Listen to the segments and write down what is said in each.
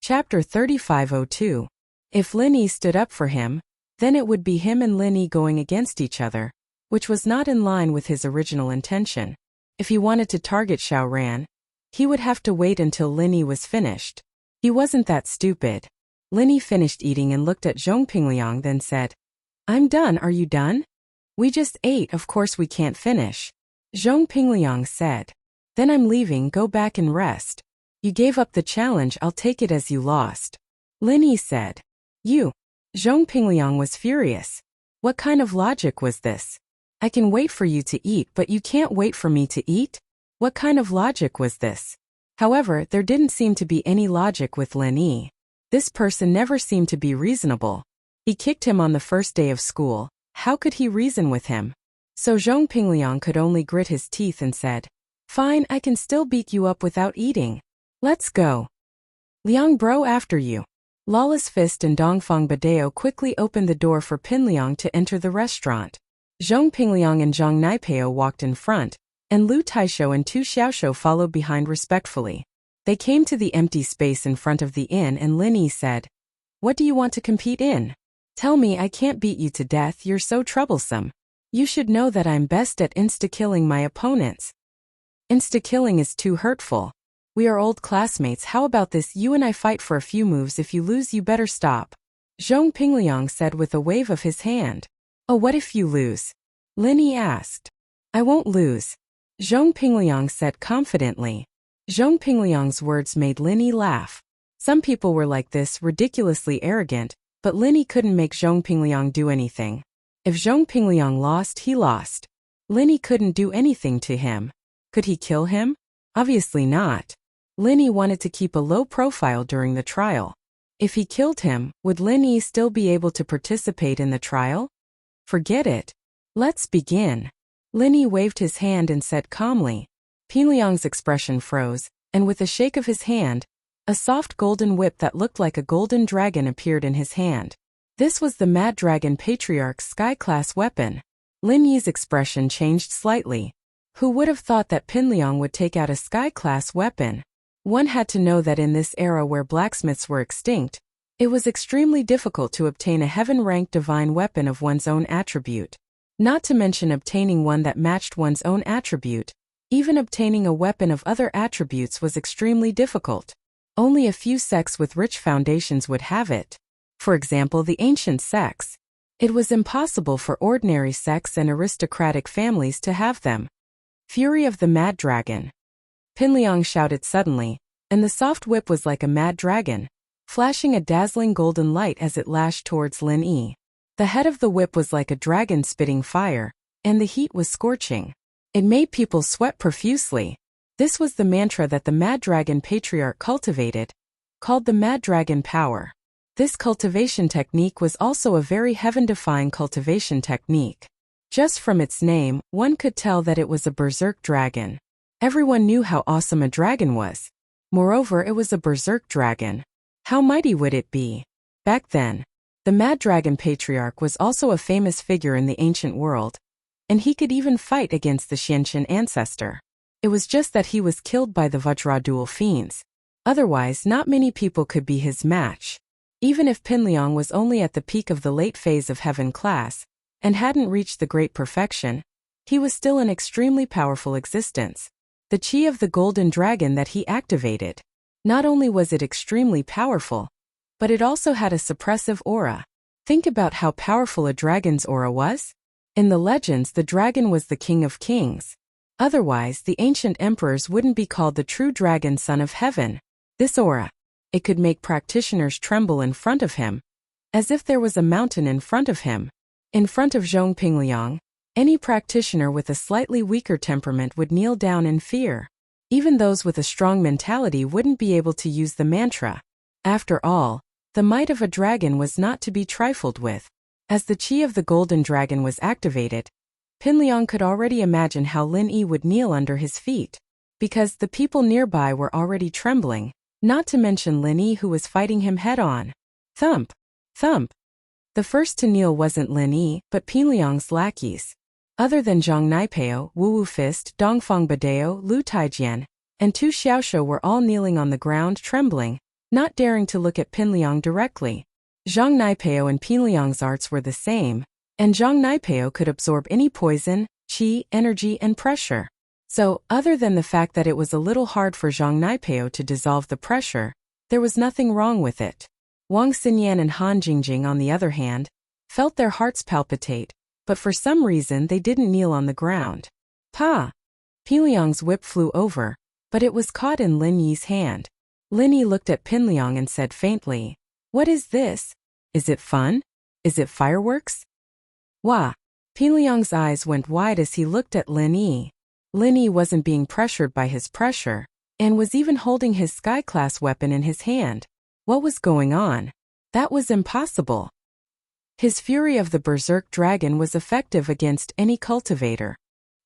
Chapter 3502. If Lin Yi stood up for him, then it would be him and Lin Yi going against each other, which was not in line with his original intention. If he wanted to target Xiao Ran, he would have to wait until Lin Yi was finished. He wasn't that stupid. Lin Yi finished eating and looked at Zhong Pingliang, then said, "I'm done, are you done?" "We just ate, of course we can't finish." Zhong Pingliang said. "Then I'm leaving, go back and rest. You gave up the challenge, I'll take it as you lost." Lin Yi said. "You?" Zhong Pingliang was furious. What kind of logic was this? I can wait for you to eat, but you can't wait for me to eat? What kind of logic was this? However, there didn't seem to be any logic with Lin Yi. This person never seemed to be reasonable. He kicked him on the first day of school. How could he reason with him? So Zhong Pingliang could only grit his teeth and said, "Fine, I can still beat you up without eating. Let's go. Liang Bro after you." Lawless Fist and Dongfang Badeo quickly opened the door for Pinliang to enter the restaurant. Zhong Pingliang and Zhang Naipeo walked in front, and Lu Taishou and Tu Xiaoshou followed behind respectfully. They came to the empty space in front of the inn and Lin Yi said, "What do you want to compete in? Tell me, I can't beat you to death, you're so troublesome. You should know that I'm best at insta-killing my opponents." "Insta-killing is too hurtful. We are old classmates, how about this, you and I fight for a few moves, if you lose you better stop," Zhong Pingliang said with a wave of his hand. "Oh, what if you lose?" Lin Yi asked. "I won't lose," Zhong Pingliang said confidently. Zhong Pingliang's words made Lin Yi laugh. Some people were like this, ridiculously arrogant, but Lin Yi couldn't make Zhong Pingliang do anything. If Zhong Pingliang lost, he lost. Lin Yi couldn't do anything to him. Could he kill him? Obviously not. Lin Yi wanted to keep a low profile during the trial. If he killed him, would Lin Yi still be able to participate in the trial? Forget it. Let's begin. Lin Yi waved his hand and said calmly. Pinliang's expression froze, and with a shake of his hand, a soft golden whip that looked like a golden dragon appeared in his hand. This was the Mad Dragon Patriarch's sky-class weapon. Lin Yi's expression changed slightly. Who would have thought that Pinliang would take out a sky-class weapon? One had to know that in this era where blacksmiths were extinct, it was extremely difficult to obtain a heaven-ranked divine weapon of one's own attribute. Not to mention obtaining one that matched one's own attribute. Even obtaining a weapon of other attributes was extremely difficult. Only a few sects with rich foundations would have it. For example, the ancient sects. It was impossible for ordinary sects and aristocratic families to have them. Fury of the Mad Dragon. Pinliang shouted suddenly, and the soft whip was like a mad dragon, flashing a dazzling golden light as it lashed towards Lin Yi. The head of the whip was like a dragon spitting fire, and the heat was scorching. It made people sweat profusely. This was the mantra that the Mad Dragon Patriarch cultivated, called the Mad Dragon Power. This cultivation technique was also a very heaven-defying cultivation technique. Just from its name, one could tell that it was a berserk dragon. Everyone knew how awesome a dragon was. Moreover, it was a berserk dragon. How mighty would it be? Back then, the Mad Dragon Patriarch was also a famous figure in the ancient world, and he could even fight against the Xianqian ancestor. It was just that he was killed by the Vajradul fiends. Otherwise, not many people could be his match. Even if Pinliang was only at the peak of the late phase of heaven class, and hadn't reached the great perfection, he was still an extremely powerful existence. The chi of the golden dragon that he activated. Not only was it extremely powerful, but it also had a suppressive aura. Think about how powerful a dragon's aura was. In the legends, the dragon was the king of kings. Otherwise, the ancient emperors wouldn't be called the true dragon son of heaven. This aura, it could make practitioners tremble in front of him, as if there was a mountain in front of him. In front of Zhong Pingliang, any practitioner with a slightly weaker temperament would kneel down in fear. Even those with a strong mentality wouldn't be able to use the mantra. After all, the might of a dragon was not to be trifled with. As the chi of the golden dragon was activated, Pinliang could already imagine how Lin Yi would kneel under his feet. Because the people nearby were already trembling, not to mention Lin Yi who was fighting him head-on. Thump! Thump! The first to kneel wasn't Lin Yi, but Pinliang's lackeys. Other than Zhang Naipeo, Wu Fist, Dongfang Badeo, Lu Taijian, and Tu Xiaoshou were all kneeling on the ground trembling. not daring to look at Pinliang directly. Zhang Naipeo and Pinliang's arts were the same, and Zhang Naipeo could absorb any poison, qi, energy, and pressure. So, other than the fact that it was a little hard for Zhang Naipeo to dissolve the pressure, there was nothing wrong with it. Wang Xinyan and Han Jingjing, on the other hand, felt their hearts palpitate, but for some reason they didn't kneel on the ground. Pa! Pinliang's whip flew over, but it was caught in Lin Yi's hand. Lin Yi looked at Pinliang and said faintly, "What is this? Is it fun? Is it fireworks?" Wah! Pinliang's eyes went wide as he looked at Lin Yi. Lin Yi wasn't being pressured by his pressure, and was even holding his sky-class weapon in his hand. What was going on? That was impossible. His fury of the berserk dragon was effective against any cultivator.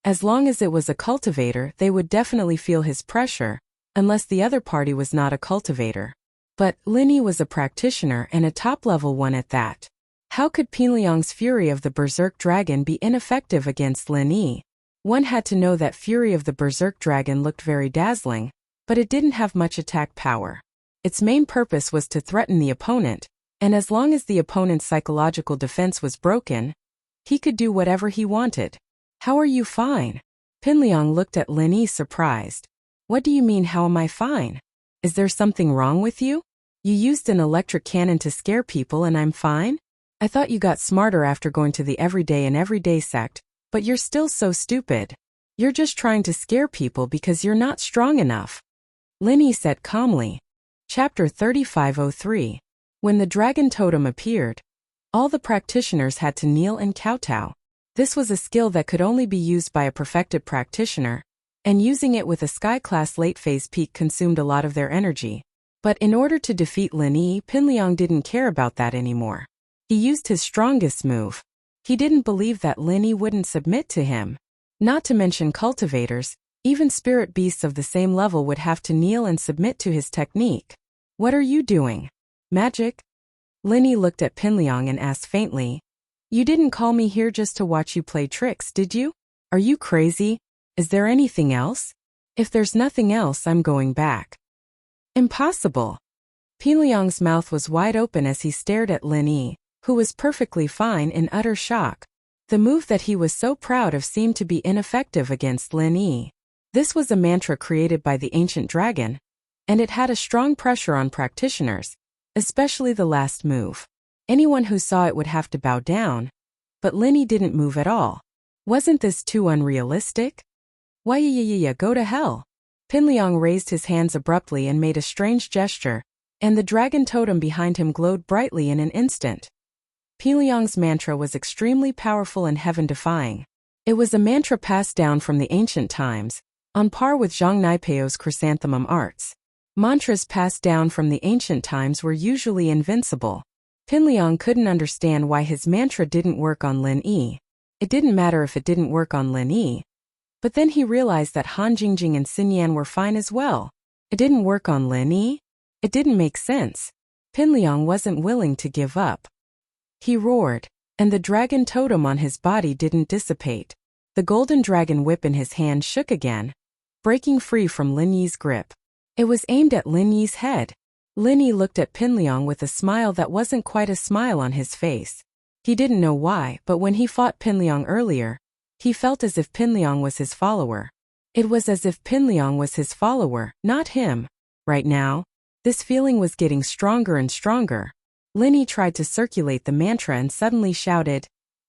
As long as it was a cultivator, they would definitely feel his pressure, unless the other party was not a cultivator. But Lin Yi was a practitioner and a top-level one at that. How could Pinliang's fury of the berserk dragon be ineffective against Lin Yi? One had to know that fury of the berserk dragon looked very dazzling, but it didn't have much attack power. Its main purpose was to threaten the opponent, and as long as the opponent's psychological defense was broken, he could do whatever he wanted. "How are you fine?" Pinliang looked at Lin Yi surprised. "What do you mean, how am I fine? Is there something wrong with you? You used an electric cannon to scare people and I'm fine? I thought you got smarter after going to the everyday and everyday sect, but you're still so stupid. You're just trying to scare people because you're not strong enough." Lin Yi said calmly. Chapter 3503. When the dragon totem appeared, all the practitioners had to kneel and kowtow. This was a skill that could only be used by a perfected practitioner, and using it with a sky-class late-phase peak consumed a lot of their energy. But in order to defeat Lin Yi, Pinliang didn't care about that anymore. He used his strongest move. He didn't believe that Lin Yi wouldn't submit to him. Not to mention cultivators, even spirit beasts of the same level would have to kneel and submit to his technique. "What are you doing? Magic?" Lin Yi looked at Pinliang and asked faintly, "You didn't call me here just to watch you play tricks, did you? Are you crazy? Is there anything else? If there's nothing else, I'm going back." "Impossible." Pinliang's mouth was wide open as he stared at Lin Yi, who was perfectly fine, in utter shock. The move that he was so proud of seemed to be ineffective against Lin Yi. This was a mantra created by the ancient dragon, and it had a strong pressure on practitioners, especially the last move. Anyone who saw it would have to bow down, but Lin Yi didn't move at all. Wasn't this too unrealistic? "Why yeah, go to hell." Pinliang raised his hands abruptly and made a strange gesture, and the dragon totem behind him glowed brightly in an instant. Pinliang's mantra was extremely powerful and heaven-defying. It was a mantra passed down from the ancient times, on par with Zhang Naipeo's chrysanthemum arts. Mantras passed down from the ancient times were usually invincible. Pinliang couldn't understand why his mantra didn't work on Lin Yi. It didn't matter if it didn't work on Lin Yi. But then he realized that Han Jingjing and Xinyan were fine as well. It didn't work on Lin Yi? It didn't make sense. Pinliang wasn't willing to give up. He roared, and the dragon totem on his body didn't dissipate. The golden dragon whip in his hand shook again, breaking free from Lin Yi's grip. It was aimed at Lin Yi's head. Lin Yi looked at Pinliang with a smile that wasn't quite a smile on his face. He didn't know why, but when he fought Pinliang earlier, he felt as if Pinliang was his follower. It was as if Pinliang was his follower, not him. Right now, this feeling was getting stronger and stronger. Lin Yi tried to circulate the mantra and suddenly shouted,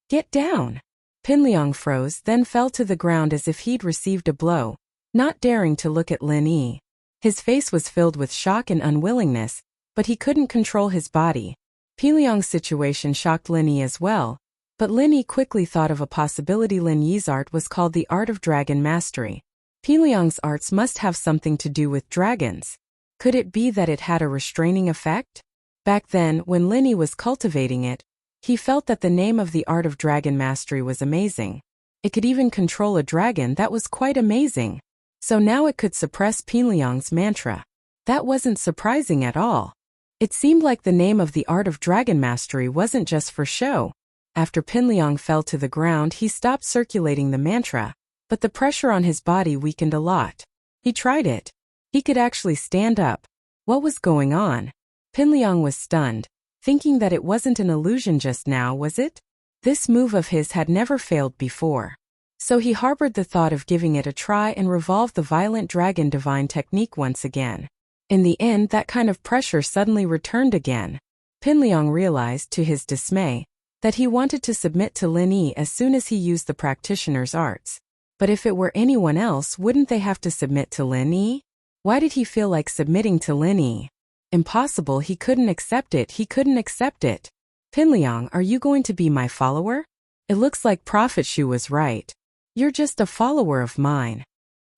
"Get down!" Pinliang froze, then fell to the ground as if he'd received a blow, not daring to look at Lin Yi. His face was filled with shock and unwillingness, but he couldn't control his body. Pinliang's situation shocked Lin Yi as well, but Lin Yi quickly thought of a possibility. Lin Yi's art was called the Art of Dragon Mastery. Pinliang's arts must have something to do with dragons. Could it be that it had a restraining effect? Back then, when Lin Yi was cultivating it, he felt that the name of the Art of Dragon Mastery was amazing. It could even control a dragon. That was quite amazing. So now it could suppress Pinliang's mantra. That wasn't surprising at all. It seemed like the name of the Art of Dragon Mastery wasn't just for show. After Pinliang fell to the ground, he stopped circulating the mantra, but the pressure on his body weakened a lot. He tried it. He could actually stand up. What was going on? Pinliang was stunned, thinking that it wasn't an illusion just now, was it? This move of his had never failed before. So he harbored the thought of giving it a try and revolved the violent dragon divine technique once again. In the end, that kind of pressure suddenly returned again. Pinliang realized, to his dismay, that he wanted to submit to Lin Yi as soon as he used the practitioner's arts. But if it were anyone else, wouldn't they have to submit to Lin Yi? Why did he feel like submitting to Lin Yi? Impossible, he couldn't accept it, Pinliang, are you going to be my follower? It looks like Prophet Shu was right. You're just a follower of mine.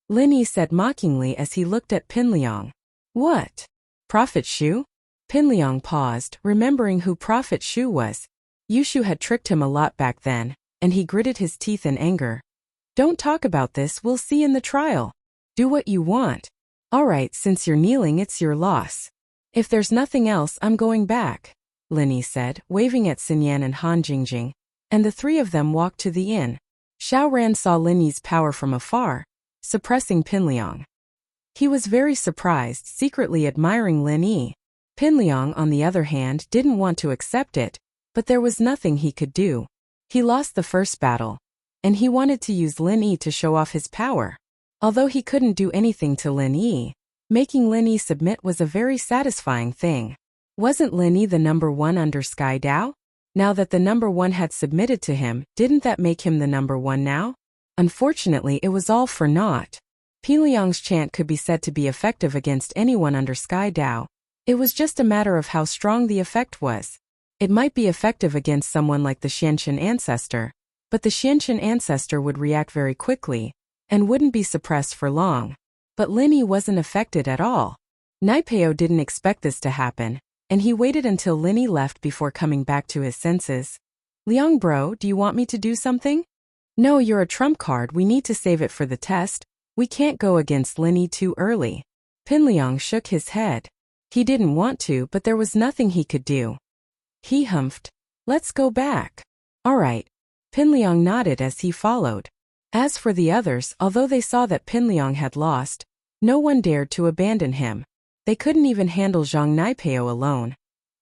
Lin Yi said mockingly as he looked at Pinliang. What? Prophet Shu? Pinliang paused, remembering who Prophet Shu was. Yushu had tricked him a lot back then, and he gritted his teeth in anger. Don't talk about this, we'll see in the trial. Do what you want. Alright, since you're kneeling, it's your loss. If there's nothing else, I'm going back, Lin Yi said, waving at Xinyan and Han Jingjing, and the three of them walked to the inn. Xiao Ran saw Lin Yi's power from afar, suppressing Pinliang. He was very surprised, secretly admiring Lin Yi. Pinliang, on the other hand, didn't want to accept it, but there was nothing he could do. He lost the first battle, and he wanted to use Lin Yi to show off his power. Although he couldn't do anything to Lin Yi, making Lin Yi submit was a very satisfying thing. Wasn't Lin Yi the number one under Sky Dao? Now that the number one had submitted to him, didn't that make him the number one now? Unfortunately, it was all for naught. Pinliang's chant could be said to be effective against anyone under Sky Dao. It was just a matter of how strong the effect was. It might be effective against someone like the Xianqin ancestor, but the Xianqin ancestor would react very quickly, and wouldn't be suppressed for long. But Lin Yi wasn't affected at all. Naipeo didn't expect this to happen, and he waited until Lin Yi left before coming back to his senses. Liang bro, do you want me to do something? No, you're a trump card, we need to save it for the test. We can't go against Lin Yi too early. Pinliang shook his head. He didn't want to, but there was nothing he could do. He humphed. Let's go back. Alright. Pinliang nodded as he followed. As for the others, although they saw that Pinliang had lost, no one dared to abandon him. They couldn't even handle Zhang Naipeo alone,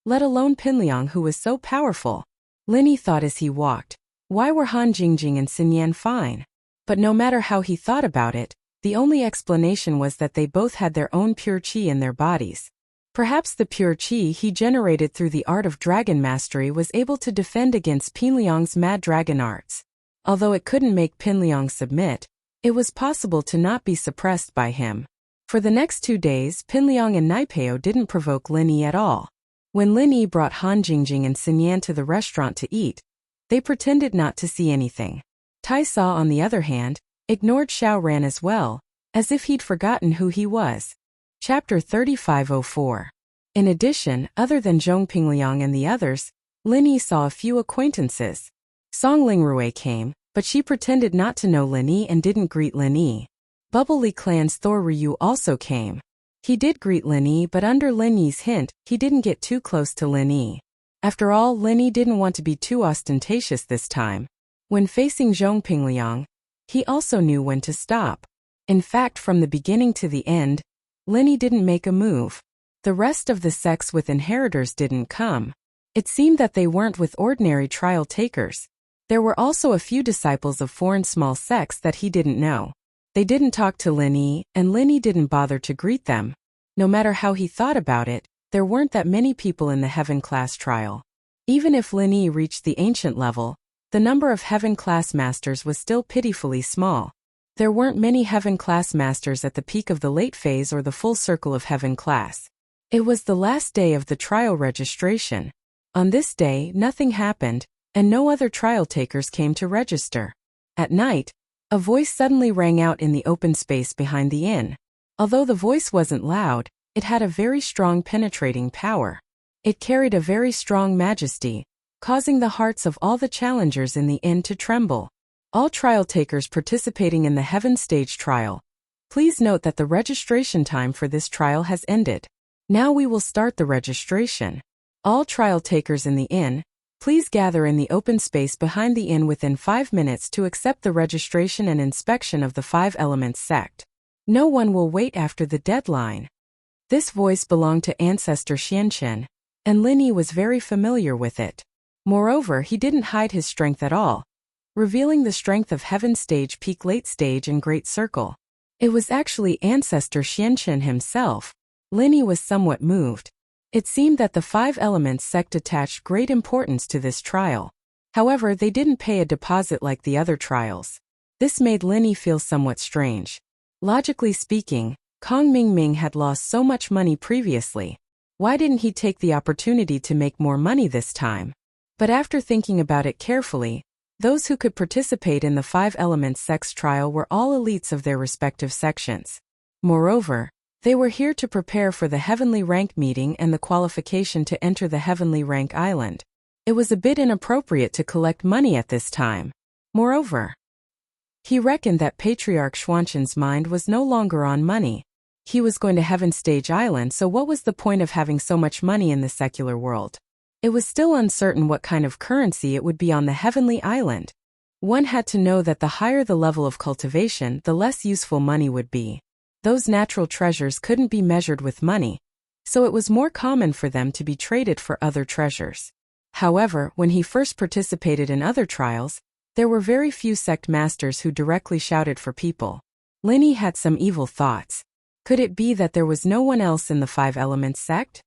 let alone Pinliang, who was so powerful. Lin Yi thought as he walked, why were Han Jingjing and Xinyan fine? But no matter how he thought about it, the only explanation was that they both had their own pure qi in their bodies. Perhaps the pure qi he generated through the art of dragon mastery was able to defend against Pinliang's mad dragon arts. Although it couldn't make Pinliang submit, it was possible to not be suppressed by him. For the next 2 days, Pinliang and Naipeo didn't provoke Lin Yi at all. When Lin Yi brought Han Jingjing and Xinyan to the restaurant to eat, they pretended not to see anything. Tai Sa, on the other hand, ignored Xiao Ran as well, as if he'd forgotten who he was. Chapter 3504. In addition, other than Zhong Pingliang and the others, Lin Yi saw a few acquaintances. Song Lingrui came, but she pretended not to know Lin Yi and didn't greet Lin Yi. Bubbly Clan's Thor Ryu also came. He did greet Lin Yi, but under Lin Yi's hint, he didn't get too close to Lin Yi. After all, Lin Yi didn't want to be too ostentatious this time. When facing Zhong Pingliang, he also knew when to stop. In fact, from the beginning to the end, Lin Yi didn't make a move. The rest of the sects with inheritors didn't come. It seemed that they weren't with ordinary trial takers. There were also a few disciples of foreign small sects that he didn't know. They didn't talk to Lin Yi, and Lin Yi didn't bother to greet them. No matter how he thought about it, there weren't that many people in the heaven class trial. Even if Lin Yi reached the ancient level, the number of heaven class masters was still pitifully small. There weren't many heaven class masters at the peak of the late phase or the full circle of heaven class. It was the last day of the trial registration. On this day, nothing happened, and no other trial takers came to register. At night, a voice suddenly rang out in the open space behind the inn. Although the voice wasn't loud, it had a very strong penetrating power. It carried a very strong majesty, causing the hearts of all the challengers in the inn to tremble. All trial takers participating in the Heaven Stage trial, please note that the registration time for this trial has ended. Now we will start the registration. All trial takers in the inn, please gather in the open space behind the inn within 5 minutes to accept the registration and inspection of the 5 Elements sect. No one will wait after the deadline. This voice belonged to ancestor Xianchen, and Lin was very familiar with it. Moreover, he didn't hide his strength at all, revealing the strength of Heaven Stage, Peak, Late Stage, and Great Circle. It was actually ancestor Xianchen himself. Lin was somewhat moved. It seemed that the Five Elements sect attached great importance to this trial. However, they didn't pay a deposit like the other trials. This made Lin feel somewhat strange. Logically speaking, Kong Mingming had lost so much money previously. Why didn't he take the opportunity to make more money this time? But after thinking about it carefully, those who could participate in the Five Elements sect's trial were all elites of their respective sections. Moreover, they were here to prepare for the Heavenly Rank meeting and the qualification to enter the Heavenly Rank Island. It was a bit inappropriate to collect money at this time. Moreover, he reckoned that Patriarch Xuanchen's mind was no longer on money. He was going to Heaven Stage Island, so what was the point of having so much money in the secular world? It was still uncertain what kind of currency it would be on the Heavenly Island. One had to know that the higher the level of cultivation, the less useful money would be. Those natural treasures couldn't be measured with money, so it was more common for them to be traded for other treasures. However, when he first participated in other trials, there were very few sect masters who directly shouted for people. Lin had some evil thoughts. Could it be that there was no one else in the Five Elements sect?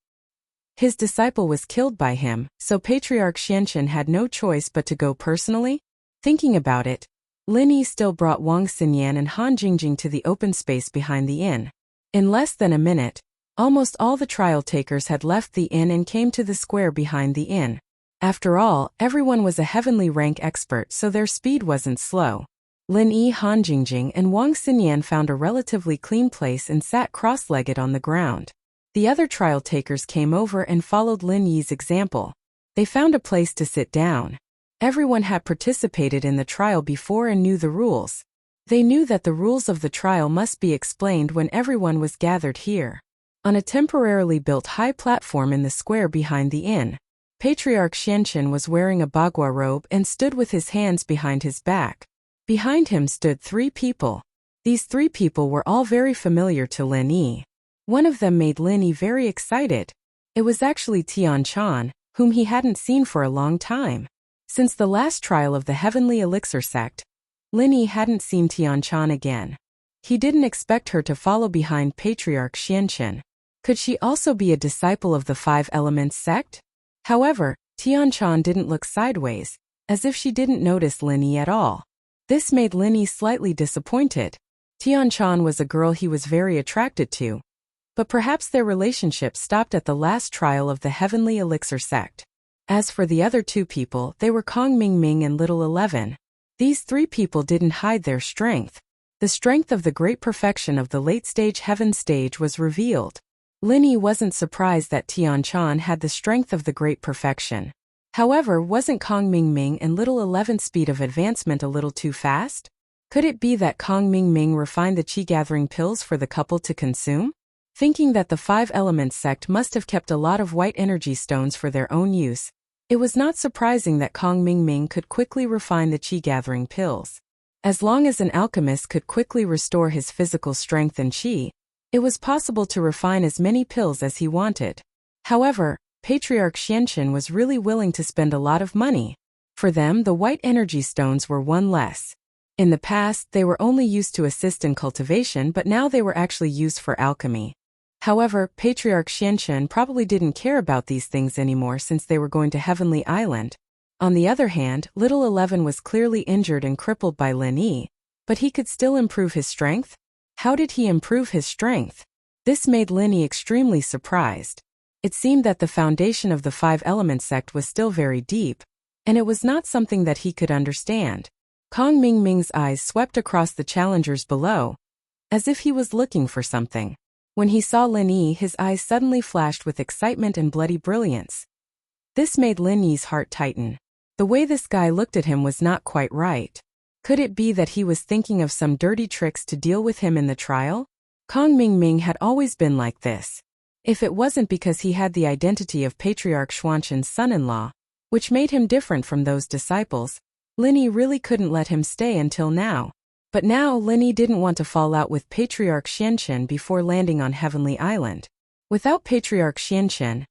His disciple was killed by him, so Patriarch Xianchen had no choice but to go personally? Thinking about it, Lin still brought Wang Xinyan and Han Jingjing to the open space behind the inn. In less than a minute, almost all the trial takers had left the inn and came to the square behind the inn. After all, everyone was a Heavenly Rank expert, so their speed wasn't slow. Lin, Han Jingjing, and Wang Xinyan found a relatively clean place and sat cross-legged on the ground. The other trial takers came over and followed Lin Yi's example. They found a place to sit down. Everyone had participated in the trial before and knew the rules. They knew that the rules of the trial must be explained when everyone was gathered here. On a temporarily built high platform in the square behind the inn, Patriarch Xianchen was wearing a bagua robe and stood with his hands behind his back. Behind him stood 3 people. These 3 people were all very familiar to Lin Yi. One of them made Lin Yi very excited. It was actually Tian Chan, whom he hadn't seen for a long time. Since the last trial of the Heavenly Elixir sect, Lin Yi hadn't seen Tian Chan again. He didn't expect her to follow behind Patriarch Xianchen. Could she also be a disciple of the Five Elements sect? However, Tian Chan didn't look sideways, as if she didn't notice Lin Yi at all. This made Lin Yi slightly disappointed. Tian Chan was a girl he was very attracted to. But perhaps their relationship stopped at the last trial of the Heavenly Elixir sect. As for the other 2 people, they were Kong Mingming and Little 11. These 3 people didn't hide their strength. The strength of the great perfection of the late-stage Heaven Stage was revealed. Lin Yi wasn't surprised that Tian Chan had the strength of the great perfection. However, wasn't Kong Mingming and Little 11's speed of advancement a little too fast? Could it be that Kong Mingming refined the qi-gathering pills for the couple to consume? Thinking that the Five Elements sect must have kept a lot of white energy stones for their own use, it was not surprising that Kong Mingming could quickly refine the qi-gathering pills. As long as an alchemist could quickly restore his physical strength and qi, it was possible to refine as many pills as he wanted. However, Patriarch Xianchen was really willing to spend a lot of money. For them, the white energy stones were one less. In the past, they were only used to assist in cultivation, but now they were actually used for alchemy. However, Patriarch Xianchen probably didn't care about these things anymore since they were going to Heavenly Island. On the other hand, Little 11 was clearly injured and crippled by Lin Yi, but he could still improve his strength? How did he improve his strength? This made Lin Yi extremely surprised. It seemed that the foundation of the Five Elements sect was still very deep, and it was not something that he could understand. Kong Mingming's eyes swept across the challengers below, as if he was looking for something. When he saw Lin Yi, his eyes suddenly flashed with excitement and bloody brilliance. This made Lin Yi's heart tighten. The way this guy looked at him was not quite right. Could it be that he was thinking of some dirty tricks to deal with him in the trial? Kong Mingming had always been like this. If it wasn't because he had the identity of Patriarch Xuanchen's son-in-law, which made him different from those disciples, Lin Yi really couldn't let him stay until now. But now Lin Yi didn't want to fall out with Patriarch Xianchen before landing on Heavenly Island. Without Patriarch Xianchen,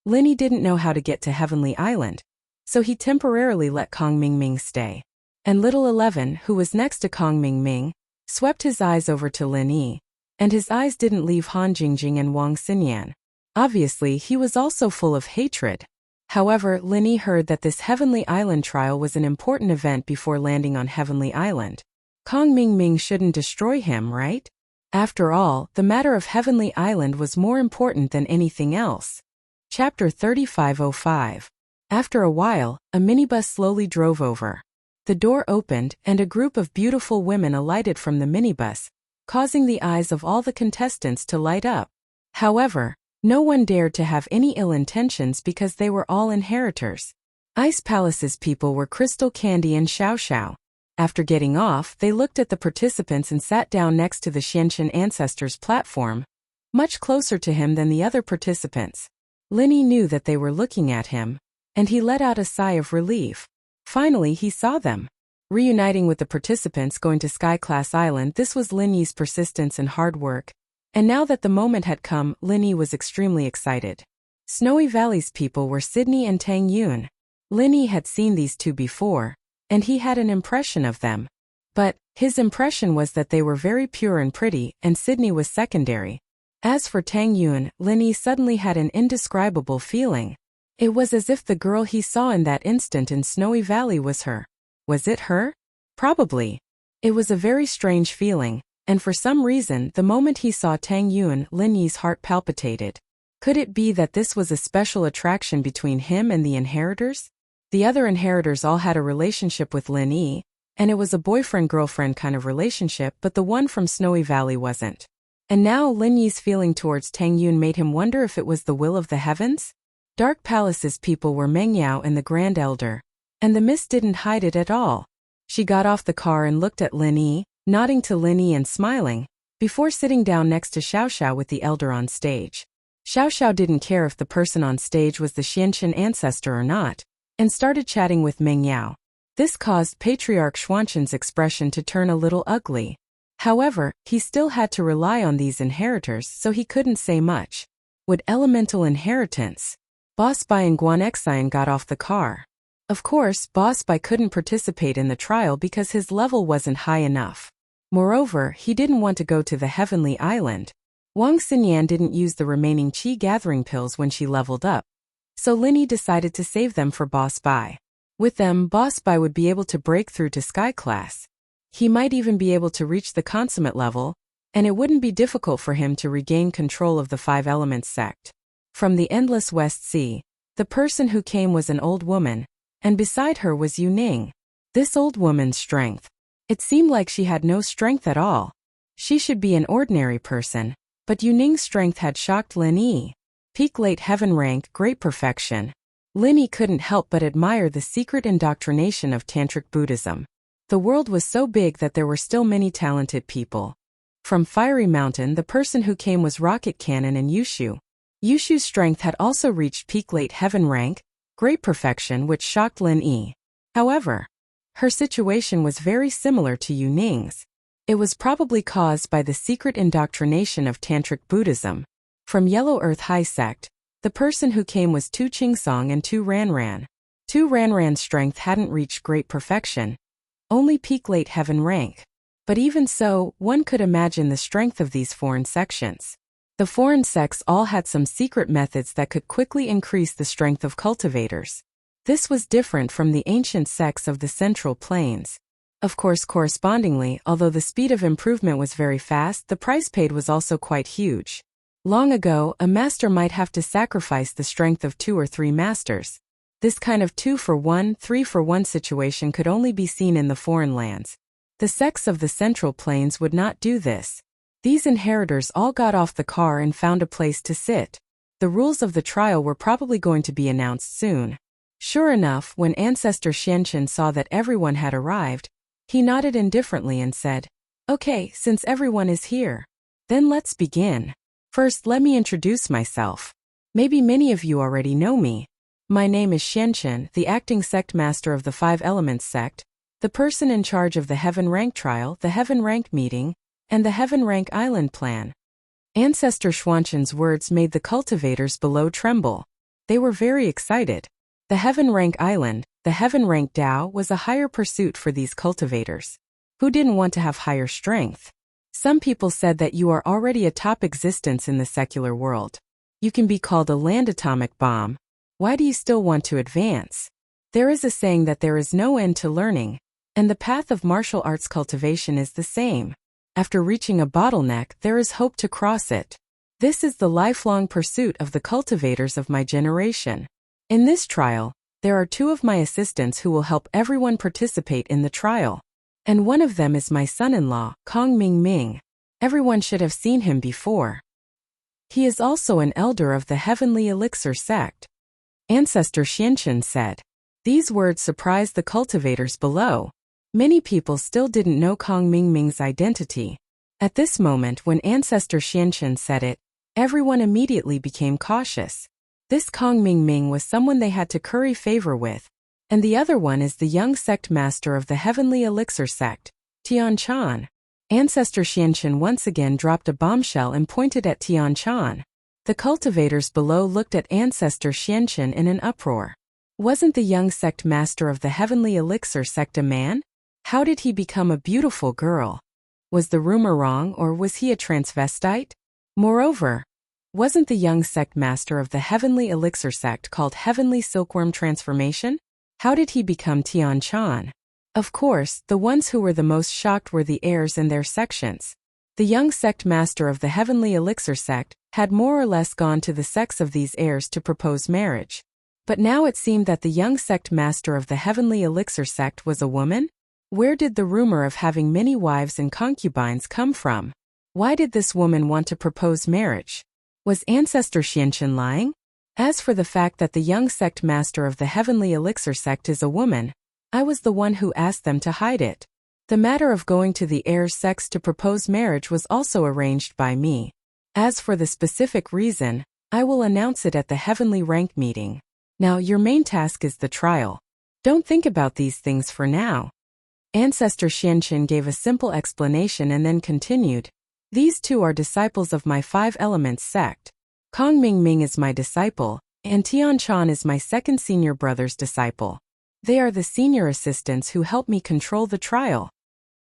Linny didn't know how to get to Heavenly Island, so he temporarily let Kong Mingming stay. And Little 11, who was next to Kong Mingming, swept his eyes over to Lin Yi, and his eyes didn't leave Han Jingjing and Wang Xinyan. Obviously, he was also full of hatred. However, Lin Yi heard that this Heavenly Island trial was an important event before landing on Heavenly Island. Kong Mingming shouldn't destroy him, right? After all, the matter of Heavenly Island was more important than anything else. Chapter 3505. After a while, a minibus slowly drove over. The door opened, and a group of beautiful women alighted from the minibus, causing the eyes of all the contestants to light up. However, no one dared to have any ill intentions because they were all inheritors. Ice Palace's people were Crystal Candy and Xiao Xiao. After getting off, they looked at the participants and sat down next to the Xianchen ancestor's platform, much closer to him than the other participants. Lin Yi knew that they were looking at him, and he let out a sigh of relief. Finally, he saw them. Reuniting with the participants going to Sky Class Island, this was Lin Yi's persistence and hard work, and now that the moment had come, Lin Yi was extremely excited. Snowy Valley's people were Sydney and Tang Yun. Lin Yi had seen these two before, and he had an impression of them. But his impression was that they were very pure and pretty, and Sydney was secondary. As for Tang Yun, Lin Yi suddenly had an indescribable feeling. It was as if the girl he saw in that instant in Snowy Valley was her. Was it her? Probably. It was a very strange feeling, and for some reason, the moment he saw Tang Yun, Lin Yi's heart palpitated. Could it be that this was a special attraction between him and the inheritors? The other inheritors all had a relationship with Lin Yi, and it was a boyfriend-girlfriend kind of relationship, but the one from Snowy Valley wasn't. And now Lin Yi's feeling towards Tang Yun made him wonder if it was the will of the heavens? Dark Palace's people were Meng Yao and the Grand Elder, and the mist didn't hide it at all. She got off the car and looked at Lin Yi, nodding to Lin Yi and smiling, before sitting down next to Xiao Xiao with the Elder on stage. Xiao Xiao didn't care if the person on stage was the Xianchen ancestor or not, and started chatting with Meng Yao. This caused Patriarch Xuanchen's expression to turn a little ugly. However, he still had to rely on these inheritors, so he couldn't say much. Would elemental inheritance? Boss Bai and Guan Xian got off the car. Of course, Boss Bai couldn't participate in the trial because his level wasn't high enough. Moreover, he didn't want to go to the Heavenly Island. Wang Xinyan didn't use the remaining Qi gathering pills when she leveled up, so Lin Yi decided to save them for Boss Bai. With them, Boss Bai would be able to break through to Sky Class. He might even be able to reach the consummate level, and it wouldn't be difficult for him to regain control of the Five Elements sect. From the endless West Sea, the person who came was an old woman, and beside her was Yu Ning. This old woman's strength. It seemed like she had no strength at all. She should be an ordinary person, but Yu Ning's strength had shocked Lin Yi. Peak late heaven rank, great perfection. Lin Yi couldn't help but admire the secret indoctrination of Tantric Buddhism. The world was so big that there were still many talented people. From Fiery Mountain, the person who came was Rocket Cannon and Yushu. Yushu's strength had also reached peak late heaven rank, great perfection, which shocked Lin Yi. However, her situation was very similar to Yu Ning's. It was probably caused by the secret indoctrination of Tantric Buddhism. From Yellow Earth High Sect, the person who came was Tu Qingsong and Tu Ranran. Tu Ranran's strength hadn't reached great perfection, only peak late heaven rank. But even so, one could imagine the strength of these foreign sections. The foreign sects all had some secret methods that could quickly increase the strength of cultivators. This was different from the ancient sects of the Central Plains. Of course, correspondingly, although the speed of improvement was very fast, the price paid was also quite huge. Long ago, a master might have to sacrifice the strength of 2 or 3 masters. This kind of 2 for 1, 3 for 1 situation could only be seen in the foreign lands. The sects of the Central Plains would not do this. These inheritors all got off the car and found a place to sit. The rules of the trial were probably going to be announced soon. Sure enough, when Ancestor Xianchen saw that everyone had arrived, he nodded indifferently and said, "Okay, since everyone is here, then let's begin. First, let me introduce myself. Maybe many of you already know me. My name is Xianchen, the acting sect master of the Five Elements sect, the person in charge of the Heaven Rank trial, the Heaven Rank meeting, and the Heaven Rank Island plan." Ancestor Xuanzhen's words made the cultivators below tremble. They were very excited. The Heaven Rank Island, the Heaven Rank Dao, was a higher pursuit for these cultivators. Who didn't want to have higher strength? Some people said that you are already a top existence in the secular world. You can be called a land atomic bomb. Why do you still want to advance? There is a saying that there is no end to learning, and the path of martial arts cultivation is the same. After reaching a bottleneck, there is hope to cross it. This is the lifelong pursuit of the cultivators of my generation. In this trial, there are 2 of my assistants who will help everyone participate in the trial. And one of them is my son-in-law, Kong Ming. Everyone should have seen him before. He is also an elder of the Heavenly Elixir sect. Ancestor Xianchen said. These words surprised the cultivators below. Many people still didn't know Kong Ming's identity. At this moment when Ancestor Xianchen said it, everyone immediately became cautious. This Kong Ming was someone they had to curry favor with. And the other one is the young sect master of the Heavenly Elixir sect, Tian Chan. Ancestor Xianchen once again dropped a bombshell and pointed at Tian Chan. The cultivators below looked at Ancestor Xianchen in an uproar. Wasn't the young sect master of the Heavenly Elixir sect a man? How did he become a beautiful girl? Was the rumor wrong, or was he a transvestite? Moreover, wasn't the young sect master of the Heavenly Elixir sect called Heavenly Silkworm Transformation? How did he become Tian Chan? Of course, the ones who were the most shocked were the heirs and their sections. The young sect master of the Heavenly Elixir sect had more or less gone to the sects of these heirs to propose marriage. But now it seemed that the young sect master of the Heavenly Elixir sect was a woman? Where did the rumor of having many wives and concubines come from? Why did this woman want to propose marriage? Was Ancestor Xianchen lying? As for the fact that the young sect master of the Heavenly Elixir sect is a woman, I was the one who asked them to hide it. The matter of going to the heirs' sects to propose marriage was also arranged by me. As for the specific reason, I will announce it at the Heavenly Rank meeting. Now your main task is the trial. Don't think about these things for now. Ancestor Xianchen gave a simple explanation and then continued. These 2 are disciples of my 5 Elements sect. Kong Ming is my disciple, and Tian Chan is my second senior brother's disciple. They are the senior assistants who help me control the trial.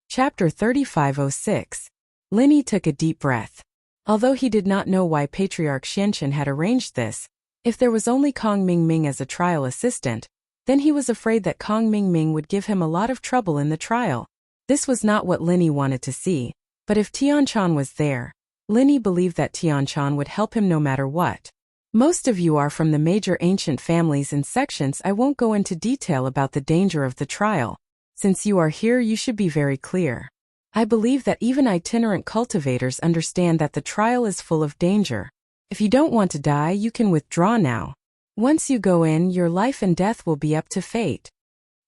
Chapter 3506. Linny took a deep breath. Although he did not know why Patriarch Xianchen had arranged this, if there was only Kong Ming as a trial assistant, then he was afraid that Kong Ming would give him a lot of trouble in the trial. This was not what Linny wanted to see, but if Tian Chan was there, Linny believed that Tian Chan would help him no matter what. Most of you are from the major ancient families and sections. I won't go into detail about the danger of the trial. Since you are here, you should be very clear. I believe that even itinerant cultivators understand that the trial is full of danger. If you don't want to die, you can withdraw now. Once you go in, your life and death will be up to fate.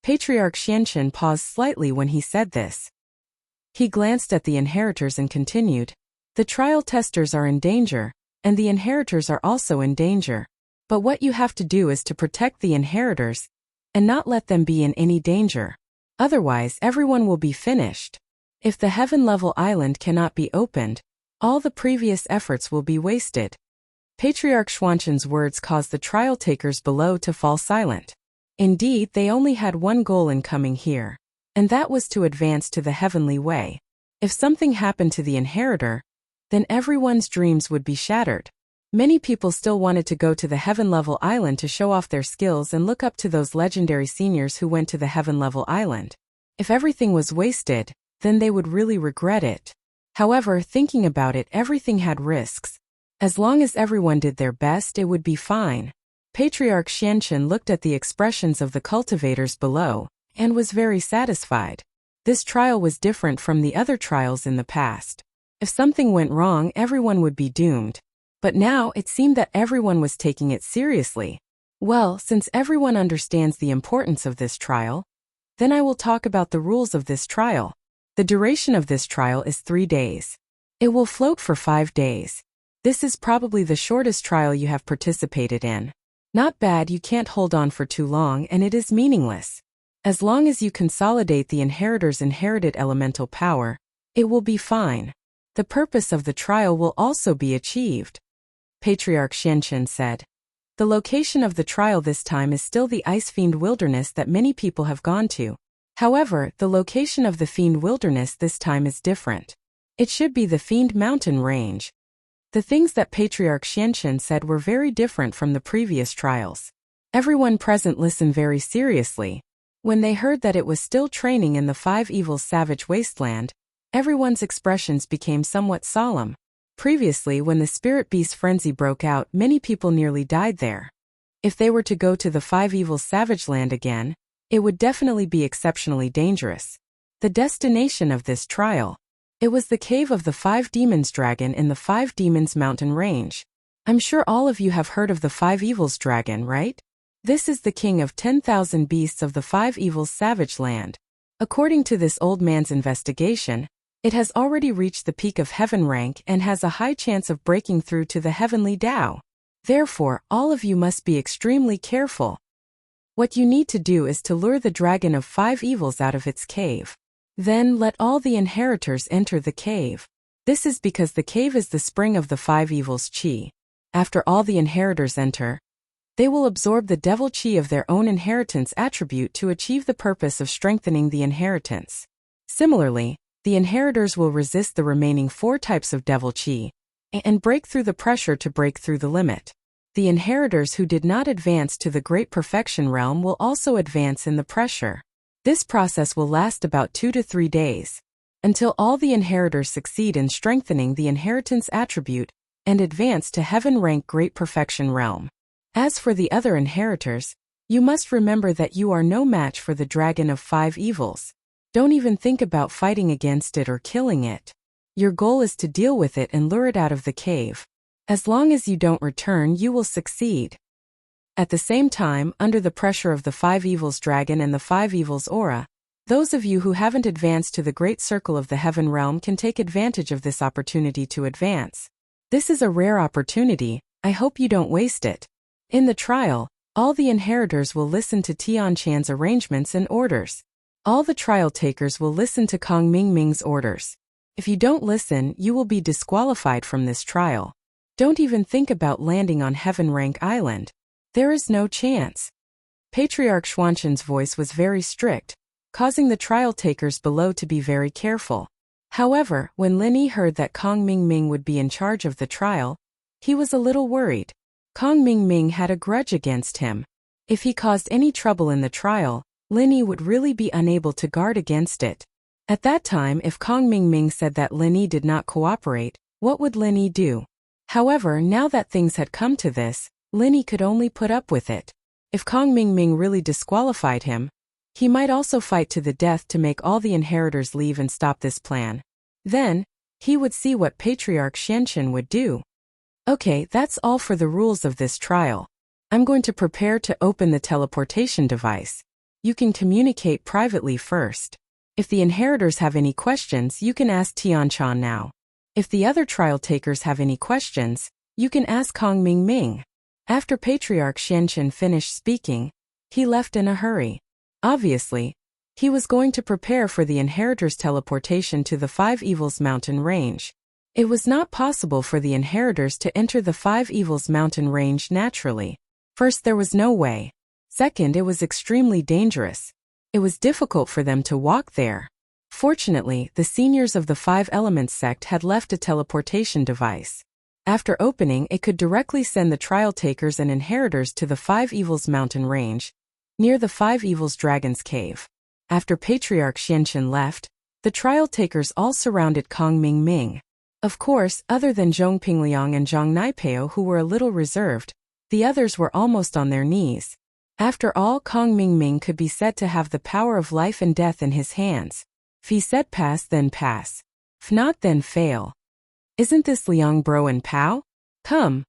Patriarch Xianchen paused slightly when he said this. He glanced at the inheritors and continued. The trial testers are in danger, and the inheritors are also in danger. But what you have to do is to protect the inheritors, and not let them be in any danger. Otherwise, everyone will be finished. If the heaven-level island cannot be opened, all the previous efforts will be wasted. Patriarch Xuanzhen's words caused the trial takers below to fall silent. Indeed, they only had one goal in coming here, and that was to advance to the heavenly way. If something happened to the inheritor, then everyone's dreams would be shattered. Many people still wanted to go to the heaven-level island to show off their skills and look up to those legendary seniors who went to the heaven-level island. If everything was wasted, then they would really regret it. However, thinking about it, everything had risks. As long as everyone did their best, it would be fine. Patriarch Xianchen looked at the expressions of the cultivators below, and was very satisfied. This trial was different from the other trials in the past. If something went wrong, everyone would be doomed. But now, it seemed that everyone was taking it seriously. Well, since everyone understands the importance of this trial, then I will talk about the rules of this trial. The duration of this trial is 3 days. It will float for 5 days. This is probably the shortest trial you have participated in. Not bad, you can't hold on for too long and it is meaningless. As long as you consolidate the inheritor's inherited elemental power, it will be fine. the purpose of the trial will also be achieved. Patriarch Xianchen said. The location of the trial this time is still the Ice Fiend Wilderness that many people have gone to. However, the location of the Fiend Wilderness this time is different. It should be the Fiend Mountain Range. The things that Patriarch Xianchen said were very different from the previous trials. Everyone present listened very seriously. When they heard that it was still training in the Five Evils Savage Wasteland, everyone's expressions became somewhat solemn. Previously, when the Spirit Beast frenzy broke out, many people nearly died there. If they were to go to the Five Evils Savage Land again, it would definitely be exceptionally dangerous. The destination of this trial. It was the cave of the Five Demons Dragon in the Five Demons Mountain Range. I'm sure all of you have heard of the Five Evils Dragon, right? This is the king of 10,000 beasts of the Five Evils Savage Land. According to this old man's investigation, it has already reached the peak of heaven rank and has a high chance of breaking through to the heavenly Tao. Therefore, all of you must be extremely careful. What you need to do is to lure the dragon of five evils out of its cave. Then let all the inheritors enter the cave. This is because the cave is the spring of the five evils chi. After all the inheritors enter, they will absorb the devil chi of their own inheritance attribute to achieve the purpose of strengthening the inheritance. Similarly, the inheritors will resist the remaining four types of devil chi and break through the pressure to break through the limit. The inheritors who did not advance to the Great Perfection Realm will also advance in the pressure. This process will last about 2 to 3 days, until all the inheritors succeed in strengthening the inheritance attribute and advance to heaven rank Great Perfection Realm. As for the other inheritors, you must remember that you are no match for the dragon of five evils. Don't even think about fighting against it or killing it. Your goal is to deal with it and lure it out of the cave. As long as you don't return, you will succeed. At the same time, under the pressure of the Five Evils Dragon and the Five Evils Aura, those of you who haven't advanced to the Great Circle of the Heaven Realm can take advantage of this opportunity to advance. This is a rare opportunity, I hope you don't waste it. In the trial, all the inheritors will listen to Tian Chan's arrangements and orders. All the trial takers will listen to Kong Mingming's orders. If you don't listen, you will be disqualified from this trial. Don't even think about landing on Heaven Rank Island. There is no chance. Patriarch Xuanshen's voice was very strict, causing the trial takers below to be very careful. However, when Lin Yi heard that Kong Mingming would be in charge of the trial, he was a little worried. Kong Mingming had a grudge against him. If he caused any trouble in the trial, Lin Yi would really be unable to guard against it. At that time, if Kong Mingming said that Lin Yi did not cooperate, what would Lin Yi do? However, now that things had come to this, Lin Yi could only put up with it. If Kong Mingming really disqualified him, he might also fight to the death to make all the inheritors leave and stop this plan. Then, he would see what Patriarch Xianchen would do. Okay, that's all for the rules of this trial. I'm going to prepare to open the teleportation device. You can communicate privately first. If the inheritors have any questions, you can ask Tianchan now. If the other trial takers have any questions, you can ask Kong Mingming. After Patriarch Xianchen finished speaking, he left in a hurry. Obviously, he was going to prepare for the inheritors' teleportation to the Five Evils Mountain Range. It was not possible for the inheritors to enter the Five Evils Mountain Range naturally. First, there was no way. Second, it was extremely dangerous. It was difficult for them to walk there. Fortunately, the seniors of the Five Elements sect had left a teleportation device. After opening, it could directly send the trial takers and inheritors to the Five Evils Mountain Range, near the Five Evils Dragon's Cave. After Patriarch Xianchen left, the trial takers all surrounded Kong Mingming. Of course, other than Zhong Pingliang and Zhang Naipeo, who were a little reserved, the others were almost on their knees. After all, Kong Mingming could be said to have the power of life and death in his hands. If he said pass, then pass. If not, then fail. Isn't this Liang Bro and Pao? Come.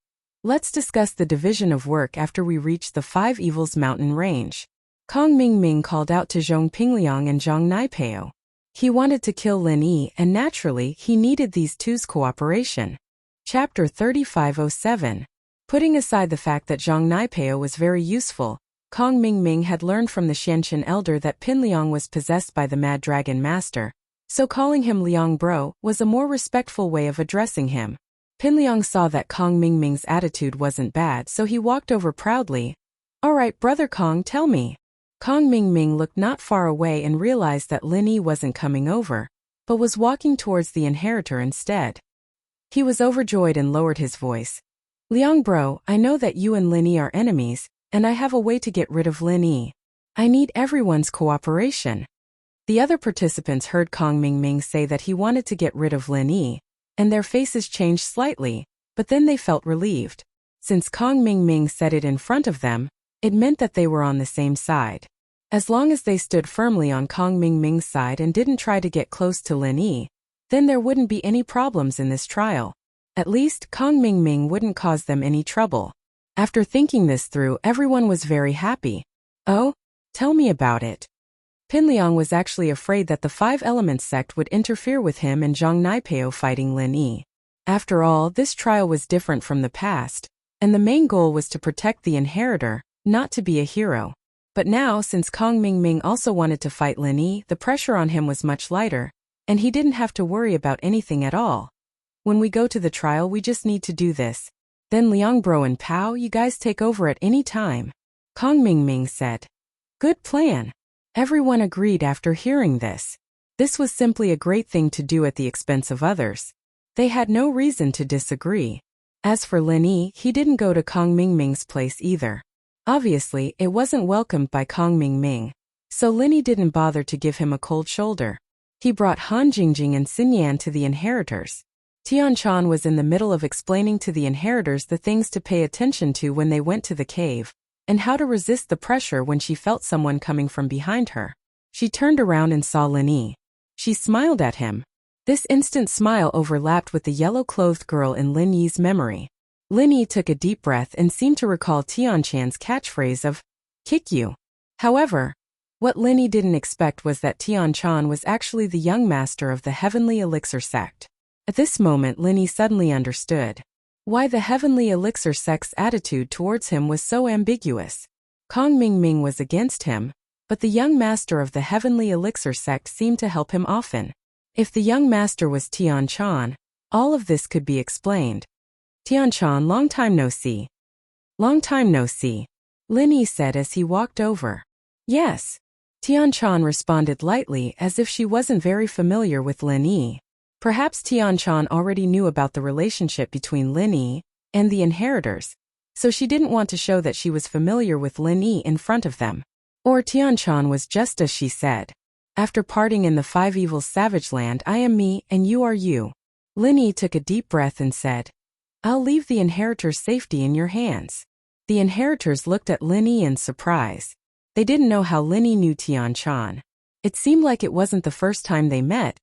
Let's discuss the division of work after we reach the Five Evils Mountain Range. Kong Mingming called out to Zhong Pingliang and Zhang Naipeo. He wanted to kill Lin Yi, and naturally, he needed these two's cooperation. Chapter 3507. Putting aside the fact that Zhang Naipeo was very useful, Kong Mingming had learned from the Xianchen elder that Pinliang was possessed by the Mad Dragon Master, So calling him Liang bro was a more respectful way of addressing him. Pin Liang saw that Kong Mingming's attitude wasn't bad, so he walked over proudly. "Alright, brother Kong, tell me." Kong Mingming looked not far away and realized that Lin Yi wasn't coming over, but was walking towards the inheritor instead. He was overjoyed and lowered his voice. "Liang bro, I know that you and Lin Yi are enemies, and I have a way to get rid of Lin Yi. I need everyone's cooperation." The other participants heard Kong Mingming say that he wanted to get rid of Lin Yi, and their faces changed slightly, but then they felt relieved. Since Kong Mingming said it in front of them, it meant that they were on the same side. As long as they stood firmly on Kong Mingming's side and didn't try to get close to Lin Yi, then there wouldn't be any problems in this trial. At least, Kong Mingming wouldn't cause them any trouble. After thinking this through, everyone was very happy. "Oh? Tell me about it." Pin Liang was actually afraid that the Five Elements sect would interfere with him and Zhang Naipeo fighting Lin Yi. After all, this trial was different from the past, and the main goal was to protect the inheritor, not to be a hero. But now, since Kong Mingming also wanted to fight Lin Yi, the pressure on him was much lighter, and he didn't have to worry about anything at all. "When we go to the trial, we just need to do this. Then Liang bro and Pao, you guys take over at any time," Kong Mingming said. "Good plan." Everyone agreed after hearing this. This was simply a great thing to do at the expense of others. They had no reason to disagree. As for Lin Yi, he didn't go to Kong Mingming's place either. Obviously, it wasn't welcomed by Kong Mingming, so Lin Yi didn't bother to give him a cold shoulder. He brought Han Jingjing and Xin Yan to the inheritors. Tian Chan was in the middle of explaining to the inheritors the things to pay attention to when they went to the cave, and how to resist the pressure when she felt someone coming from behind her. She turned around and saw Lin Yi. She smiled at him. This instant smile overlapped with the yellow-clothed girl in Lin Yi's memory. Lin Yi took a deep breath and seemed to recall Tian Chan's catchphrase of, "Kick you." However, what Lin Yi didn't expect was that Tian Chan was actually the young master of the Heavenly Elixir sect. At this moment, Lin Yi suddenly understood why the Heavenly Elixir sect's attitude towards him was so ambiguous. Kong Mingming was against him, but the young master of the Heavenly Elixir sect seemed to help him often. If the young master was Tian Chan, all of this could be explained. "Tian Chan, long time no see." "Long time no see," Lin Yi said as he walked over. "Yes." Tian Chan responded lightly as if she wasn't very familiar with Lin Yi. Perhaps Tian Chan already knew about the relationship between Lin Yi and the inheritors, so she didn't want to show that she was familiar with Lin Yi in front of them. Or Tian Chan was just as she said. "After parting in the Five Evils Savage Land, I am me and you are you." Lin Yi took a deep breath and said, "I'll leave the inheritors' safety in your hands." The inheritors looked at Lin Yi in surprise. They didn't know how Lin Yi knew Tian Chan. It seemed like it wasn't the first time they met,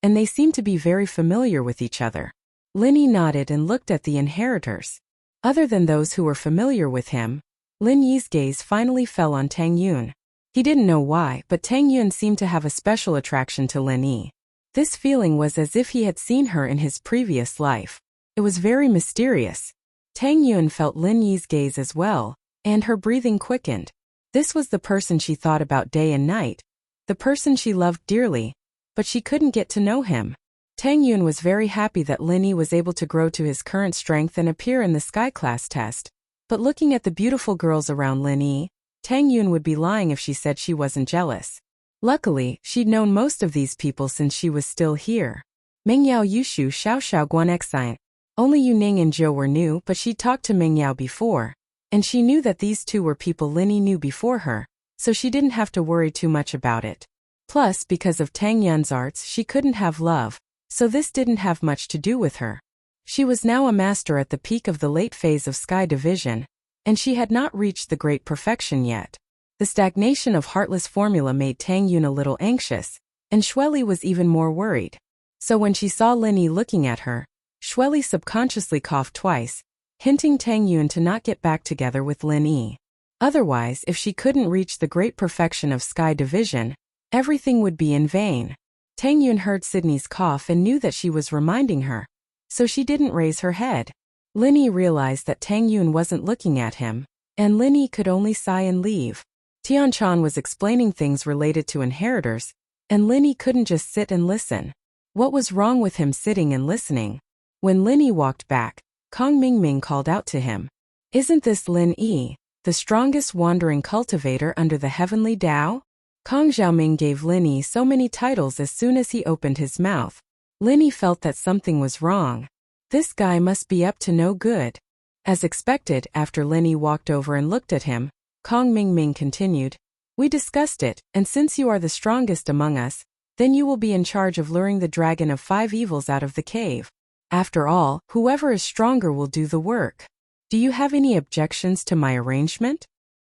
and they seemed to be very familiar with each other. Lin Yi nodded and looked at the inheritors. Other than those who were familiar with him, Lin Yi's gaze finally fell on Tang Yun. He didn't know why, but Tang Yun seemed to have a special attraction to Lin Yi. This feeling was as if he had seen her in his previous life. It was very mysterious. Tang Yun felt Lin Yi's gaze as well, and her breathing quickened. This was the person she thought about day and night, the person she loved dearly, but she couldn't get to know him. Tang Yun was very happy that Lin Yi was able to grow to his current strength and appear in the Sky Class test, but looking at the beautiful girls around Lin Yi, Tang Yun would be lying if she said she wasn't jealous. Luckily, she'd known most of these people since she was still here. Mengyao Yushu Xiao Guan Exine. Only Yu Ning and Zhou were new, but she'd talked to Mengyao before, and she knew that these two were people Lin Yi knew before her, so she didn't have to worry too much about it. Plus, because of Tang Yun's arts, she couldn't have love, so this didn't have much to do with her. She was now a master at the peak of the late phase of Sky Division, and she had not reached the great perfection yet. The stagnation of Heartless formula made Tang Yun a little anxious, and Xueli was even more worried. So when she saw Lin Yi looking at her, Xueli subconsciously coughed twice, hinting Tang Yun to not get back together with Lin Yi. Otherwise, if she couldn't reach the great perfection of Sky Division, everything would be in vain. Tang Yun heard Sydney's cough and knew that she was reminding her, so she didn't raise her head. Lin Yi realized that Tang Yun wasn't looking at him, and Lin Yi could only sigh and leave. Tian Chan was explaining things related to inheritors, and Linny couldn't just sit and listen. What was wrong with him sitting and listening? When Linny walked back, Kong Mingming called out to him. Isn't this Lin Yi, the strongest wandering cultivator under the heavenly Tao? Kong Xiaoming gave Linny so many titles as soon as he opened his mouth. Linny felt that something was wrong. This guy must be up to no good. As expected, after Linny walked over and looked at him, Kong Mingming continued. We discussed it, and since you are the strongest among us, then you will be in charge of luring the dragon of 5 evils out of the cave. After all, whoever is stronger will do the work. Do you have any objections to my arrangement?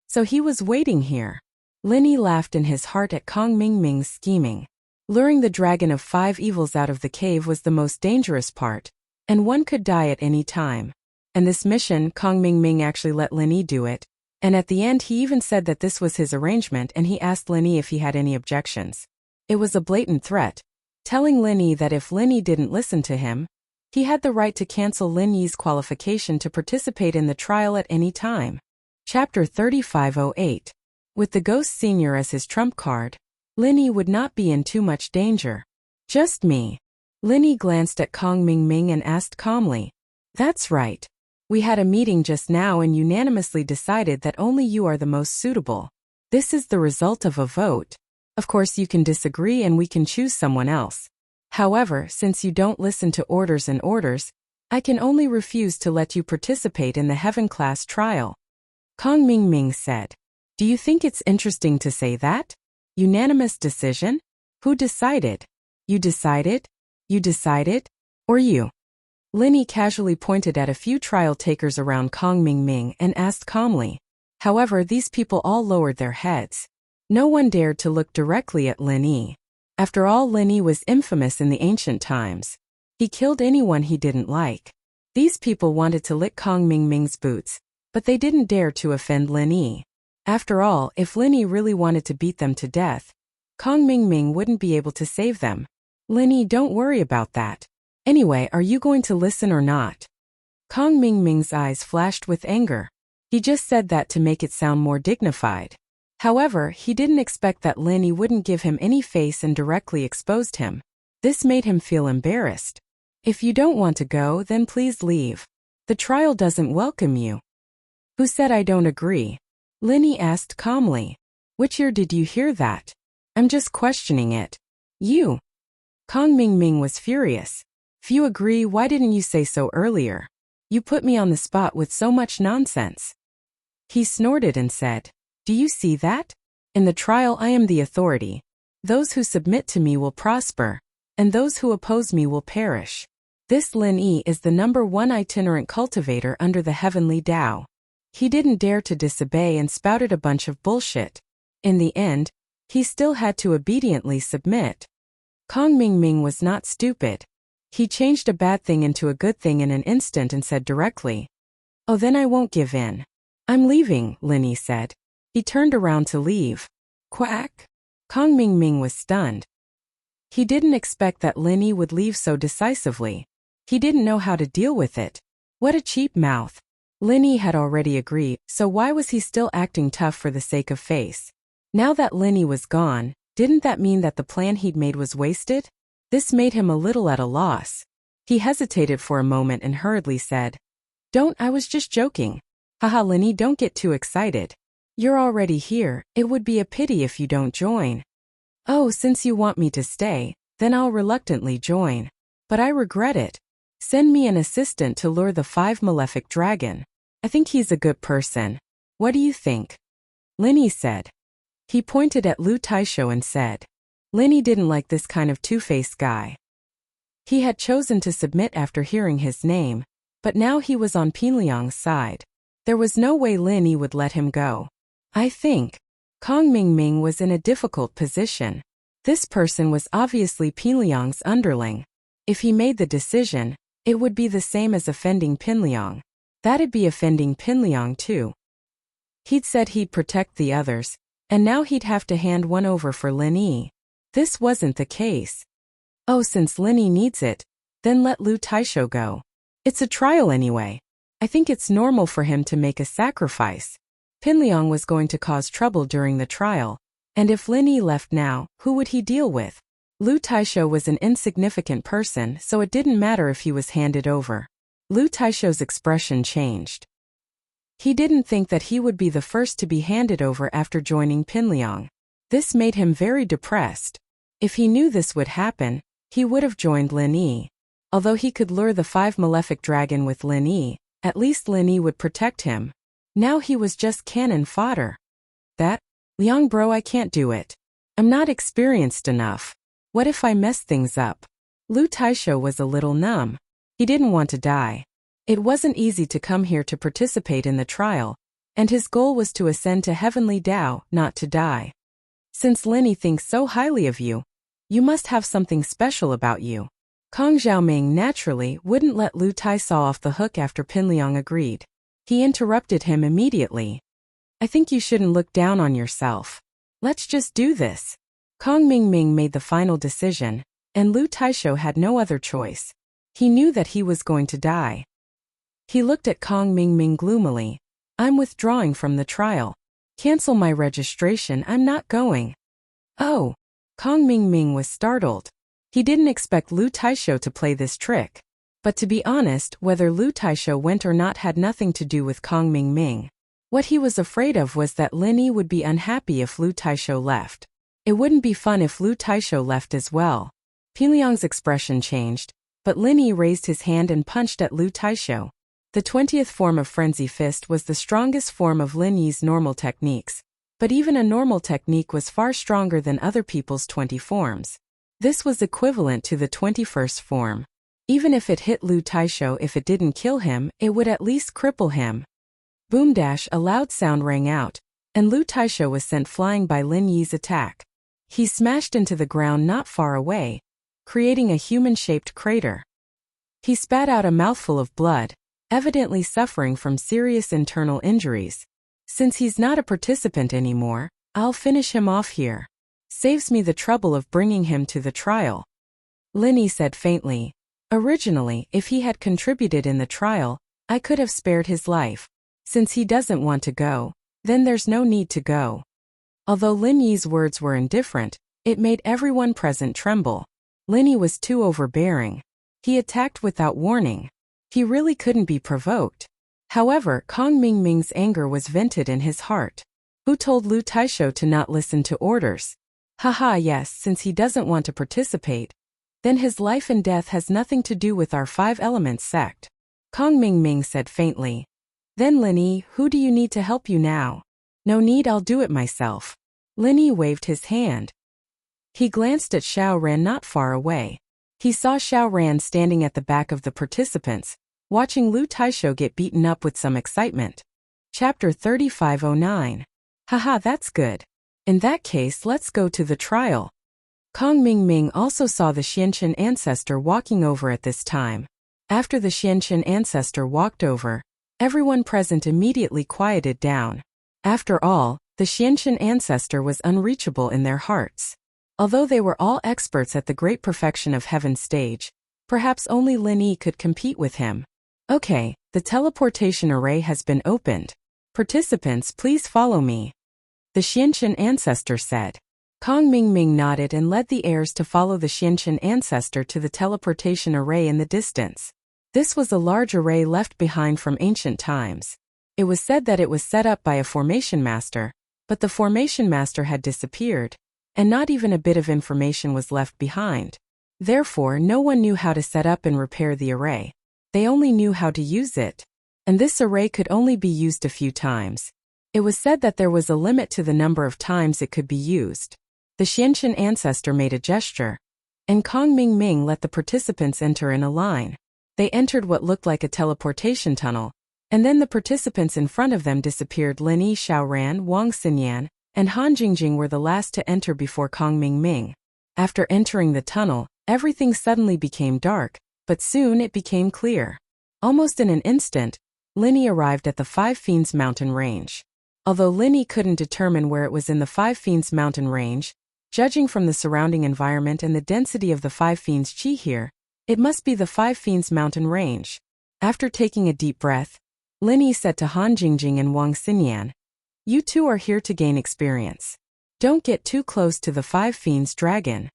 So he was waiting here. Linny laughed in his heart at Kong Mingming's scheming. Luring the dragon of 5 evils out of the cave was the most dangerous part, and one could die at any time. And this mission, Kong Mingming actually let Linny do it, and at the end he even said that this was his arrangement and he asked Linny if he had any objections. It was a blatant threat, telling Linny that if Linny didn't listen to him, he had the right to cancel Lin Yi's qualification to participate in the trial at any time. Chapter 3508. With the Ghost Senior as his trump card, Linny would not be in too much danger. Just me. Linny glanced at Kong Mingming and asked calmly. That's right. We had a meeting just now and unanimously decided that only you are the most suitable. This is the result of a vote. Of course you can disagree and we can choose someone else. However, since you don't listen to orders and orders, I can only refuse to let you participate in the Heaven class trial. Kong Mingming said. Do you think it's interesting to say that? Unanimous decision? Who decided? You decided? You decided? Or you? Linny casually pointed at a few trial takers around Kong Mingming and asked calmly. However, these people all lowered their heads. No one dared to look directly at Lin Yi. After all, Lin Yi was infamous in the ancient times. He killed anyone he didn't like. These people wanted to lick Kong Mingming's boots, but they didn't dare to offend Lin Yi. After all, if Lin Yi really wanted to beat them to death, Kong Mingming wouldn't be able to save them. Lin Yi, don't worry about that. Anyway, are you going to listen or not? Kong Mingming's eyes flashed with anger. He just said that to make it sound more dignified. However, he didn't expect that Lin Yi wouldn't give him any face and directly exposed him. This made him feel embarrassed. If you don't want to go, then please leave. The trial doesn't welcome you. Who said I don't agree? Lin Yi asked calmly. Which ear did you hear that? I'm just questioning it. You. Kong Mingming was furious. If you agree, why didn't you say so earlier? You put me on the spot with so much nonsense. He snorted and said, do you see that? In the trial I am the authority. Those who submit to me will prosper, and those who oppose me will perish. This Lin Yi is the #1 itinerant cultivator under the heavenly Tao. He didn't dare to disobey and spouted a bunch of bullshit. In the end, he still had to obediently submit. Kong Mingming was not stupid. He changed a bad thing into a good thing in an instant and said directly, oh, then I won't give in. I'm leaving, Lin Yi said. He turned around to leave. Quack! Kong Mingming was stunned. He didn't expect that Lin Yi would leave so decisively. He didn't know how to deal with it. What a cheap mouth. Lin Yi had already agreed, so why was he still acting tough for the sake of face? Now that Lin Yi was gone, didn't that mean that the plan he'd made was wasted? This made him a little at a loss. He hesitated for a moment and hurriedly said, don't, I was just joking. Haha, Lin Yi, don't get too excited. You're already here, it would be a pity if you don't join. Oh, since you want me to stay, then I'll reluctantly join. But I regret it. Send me an assistant to lure the 5 malefic dragon. I think he's a good person. What do you think? Lin Yi said. He pointed at Lu Taisho and said. Lin Yi didn't like this kind of two-faced guy. He had chosen to submit after hearing his name, but now he was on Pinliang's side. There was no way Lin Yi would let him go. I think. Kong Mingming was in a difficult position. This person was obviously Pinliang's underling. If he made the decision, it would be the same as offending Pinliang. That'd be offending Pinliang too. He'd said he'd protect the others, and now he'd have to hand one over for Lin Yi. This wasn't the case. Oh, since Lin Yi needs it, then let Lu Taisho go. It's a trial anyway. I think it's normal for him to make a sacrifice. Pinliang was going to cause trouble during the trial, And if Lin Yi left now, who would he deal with? Lu Taisho was an insignificant person, so it didn't matter if he was handed over. Lu Taisho's expression changed. He didn't think that he would be the first to be handed over after joining Pinliang. This made him very depressed. If he knew this would happen, he would have joined Lin Yi. Although he could lure the 5 malefic dragon with Lin Yi, at least Lin Yi would protect him. Now he was just cannon fodder. That? Liang bro, I can't do it. I'm not experienced enough. What if I mess things up? Lu Taisho was a little numb. He didn't want to die. It wasn't easy to come here to participate in the trial, and his goal was to ascend to heavenly Tao, not to die. Since Lin Yi thinks so highly of you, you must have something special about you. Kong Xiaoming naturally wouldn't let Lu Taisho off the hook after Pinliang agreed. He interrupted him immediately. I think you shouldn't look down on yourself. Let's just do this. Kong Mingming made the final decision, and Lu Taisho had no other choice. He knew that he was going to die. He looked at Kong Mingming gloomily. I'm withdrawing from the trial. Cancel my registration, I'm not going. Oh. Kong Mingming was startled. He didn't expect Lu Taisho to play this trick. But to be honest, whether Lu Taisho went or not had nothing to do with Kong Mingming. What he was afraid of was that Lin Yi would be unhappy if Lu Taisho left. It wouldn't be fun if Lu Taisho left as well. Pinliang's expression changed, but Lin Yi raised his hand and punched at Lu Taisho. The 20th form of Frenzy Fist was the strongest form of Lin Yi's normal techniques, but even a normal technique was far stronger than other people's 20 forms. This was equivalent to the 21st form. Even if it hit Lu Taisho, if it didn't kill him, it would at least cripple him. Boom dash, a loud sound rang out, and Lu Taisho was sent flying by Lin Yi's attack. He smashed into the ground not far away, creating a human-shaped crater. He spat out a mouthful of blood, evidently suffering from serious internal injuries. Since he's not a participant anymore, I'll finish him off here. Saves me the trouble of bringing him to the trial. Lin Yi said faintly. Originally, if he had contributed in the trial, I could have spared his life. Since he doesn't want to go, then there's no need to go. Although Lin Yi's words were indifferent, it made everyone present tremble. Lin Yi was too overbearing. He attacked without warning. He really couldn't be provoked. However, Kong Mingming's anger was vented in his heart. Who told Lu Taisho to not listen to orders? Haha, yes, since he doesn't want to participate, then his life and death has nothing to do with our 5 elements sect. Kong Mingming said faintly. Then Lin Yi, who do you need to help you now? No need, I'll do it myself. Lin Yi waved his hand. He glanced at Xiao Ran not far away. He saw Xiao Ran standing at the back of the participants, watching Lu Taisho get beaten up with some excitement. Chapter 3509. Haha, that's good. In that case, let's go to the trial. Kong Mingming also saw the Xianqin ancestor walking over at this time. After the Xianqin ancestor walked over, everyone present immediately quieted down. After all, the Xianqin ancestor was unreachable in their hearts. Although they were all experts at the great perfection of Heaven's stage, perhaps only Lin Yi could compete with him. Okay, the teleportation array has been opened. Participants, please follow me. The Xianqin ancestor said. Kong Mingming nodded and led the heirs to follow the Xianqin ancestor to the teleportation array in the distance. This was a large array left behind from ancient times. It was said that it was set up by a formation master, but the formation master had disappeared, and not even a bit of information was left behind. Therefore, no one knew how to set up and repair the array. They only knew how to use it, and this array could only be used a few times. It was said that there was a limit to the number of times it could be used. The Xianqin ancestor made a gesture, and Kong Mingming let the participants enter in a line. They entered what looked like a teleportation tunnel, and then the participants in front of them disappeared. Lin Yi, Xiao Ran, Wang Xinyan, and Han Jingjing were the last to enter before Kong Mingming. After entering the tunnel, everything suddenly became dark, but soon it became clear. Almost in an instant, Lin Yi arrived at the Five Fiends mountain range. Although Lin Yi couldn't determine where it was in the Five Fiends mountain range, judging from the surrounding environment and the density of the Five Fiends chi here, it must be the Five Fiends mountain range. After taking a deep breath, Lin Yi said to Han Jingjing and Wang Xinyan, "You two are here to gain experience. Don't get too close to the Five Fiends dragon.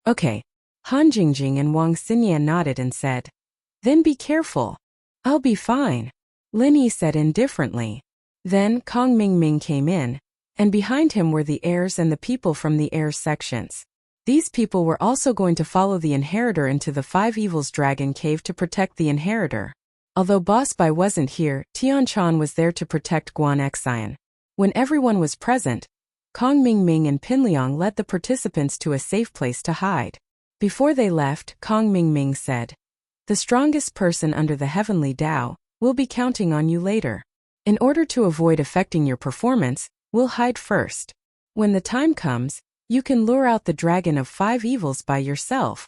Okay. Han Jingjing and Wang Xinyan nodded and said. Then be careful. I'll be fine, Lin Yi said indifferently. Then Kong Mingming came in, and behind him were the heirs and the people from the heirs sections. These people were also going to follow the inheritor into the Five Evils Dragon Cave to protect the inheritor. Although Boss Bai wasn't here, Tian Chan was there to protect Guan Xian. When everyone was present, Kong Mingming and Pin Liang led the participants to a safe place to hide. Before they left, Kong Mingming said, "The strongest person under the heavenly Tao will be counting on you later. In order to avoid affecting your performance, we'll hide first. When the time comes, you can lure out the dragon of five evils by yourself."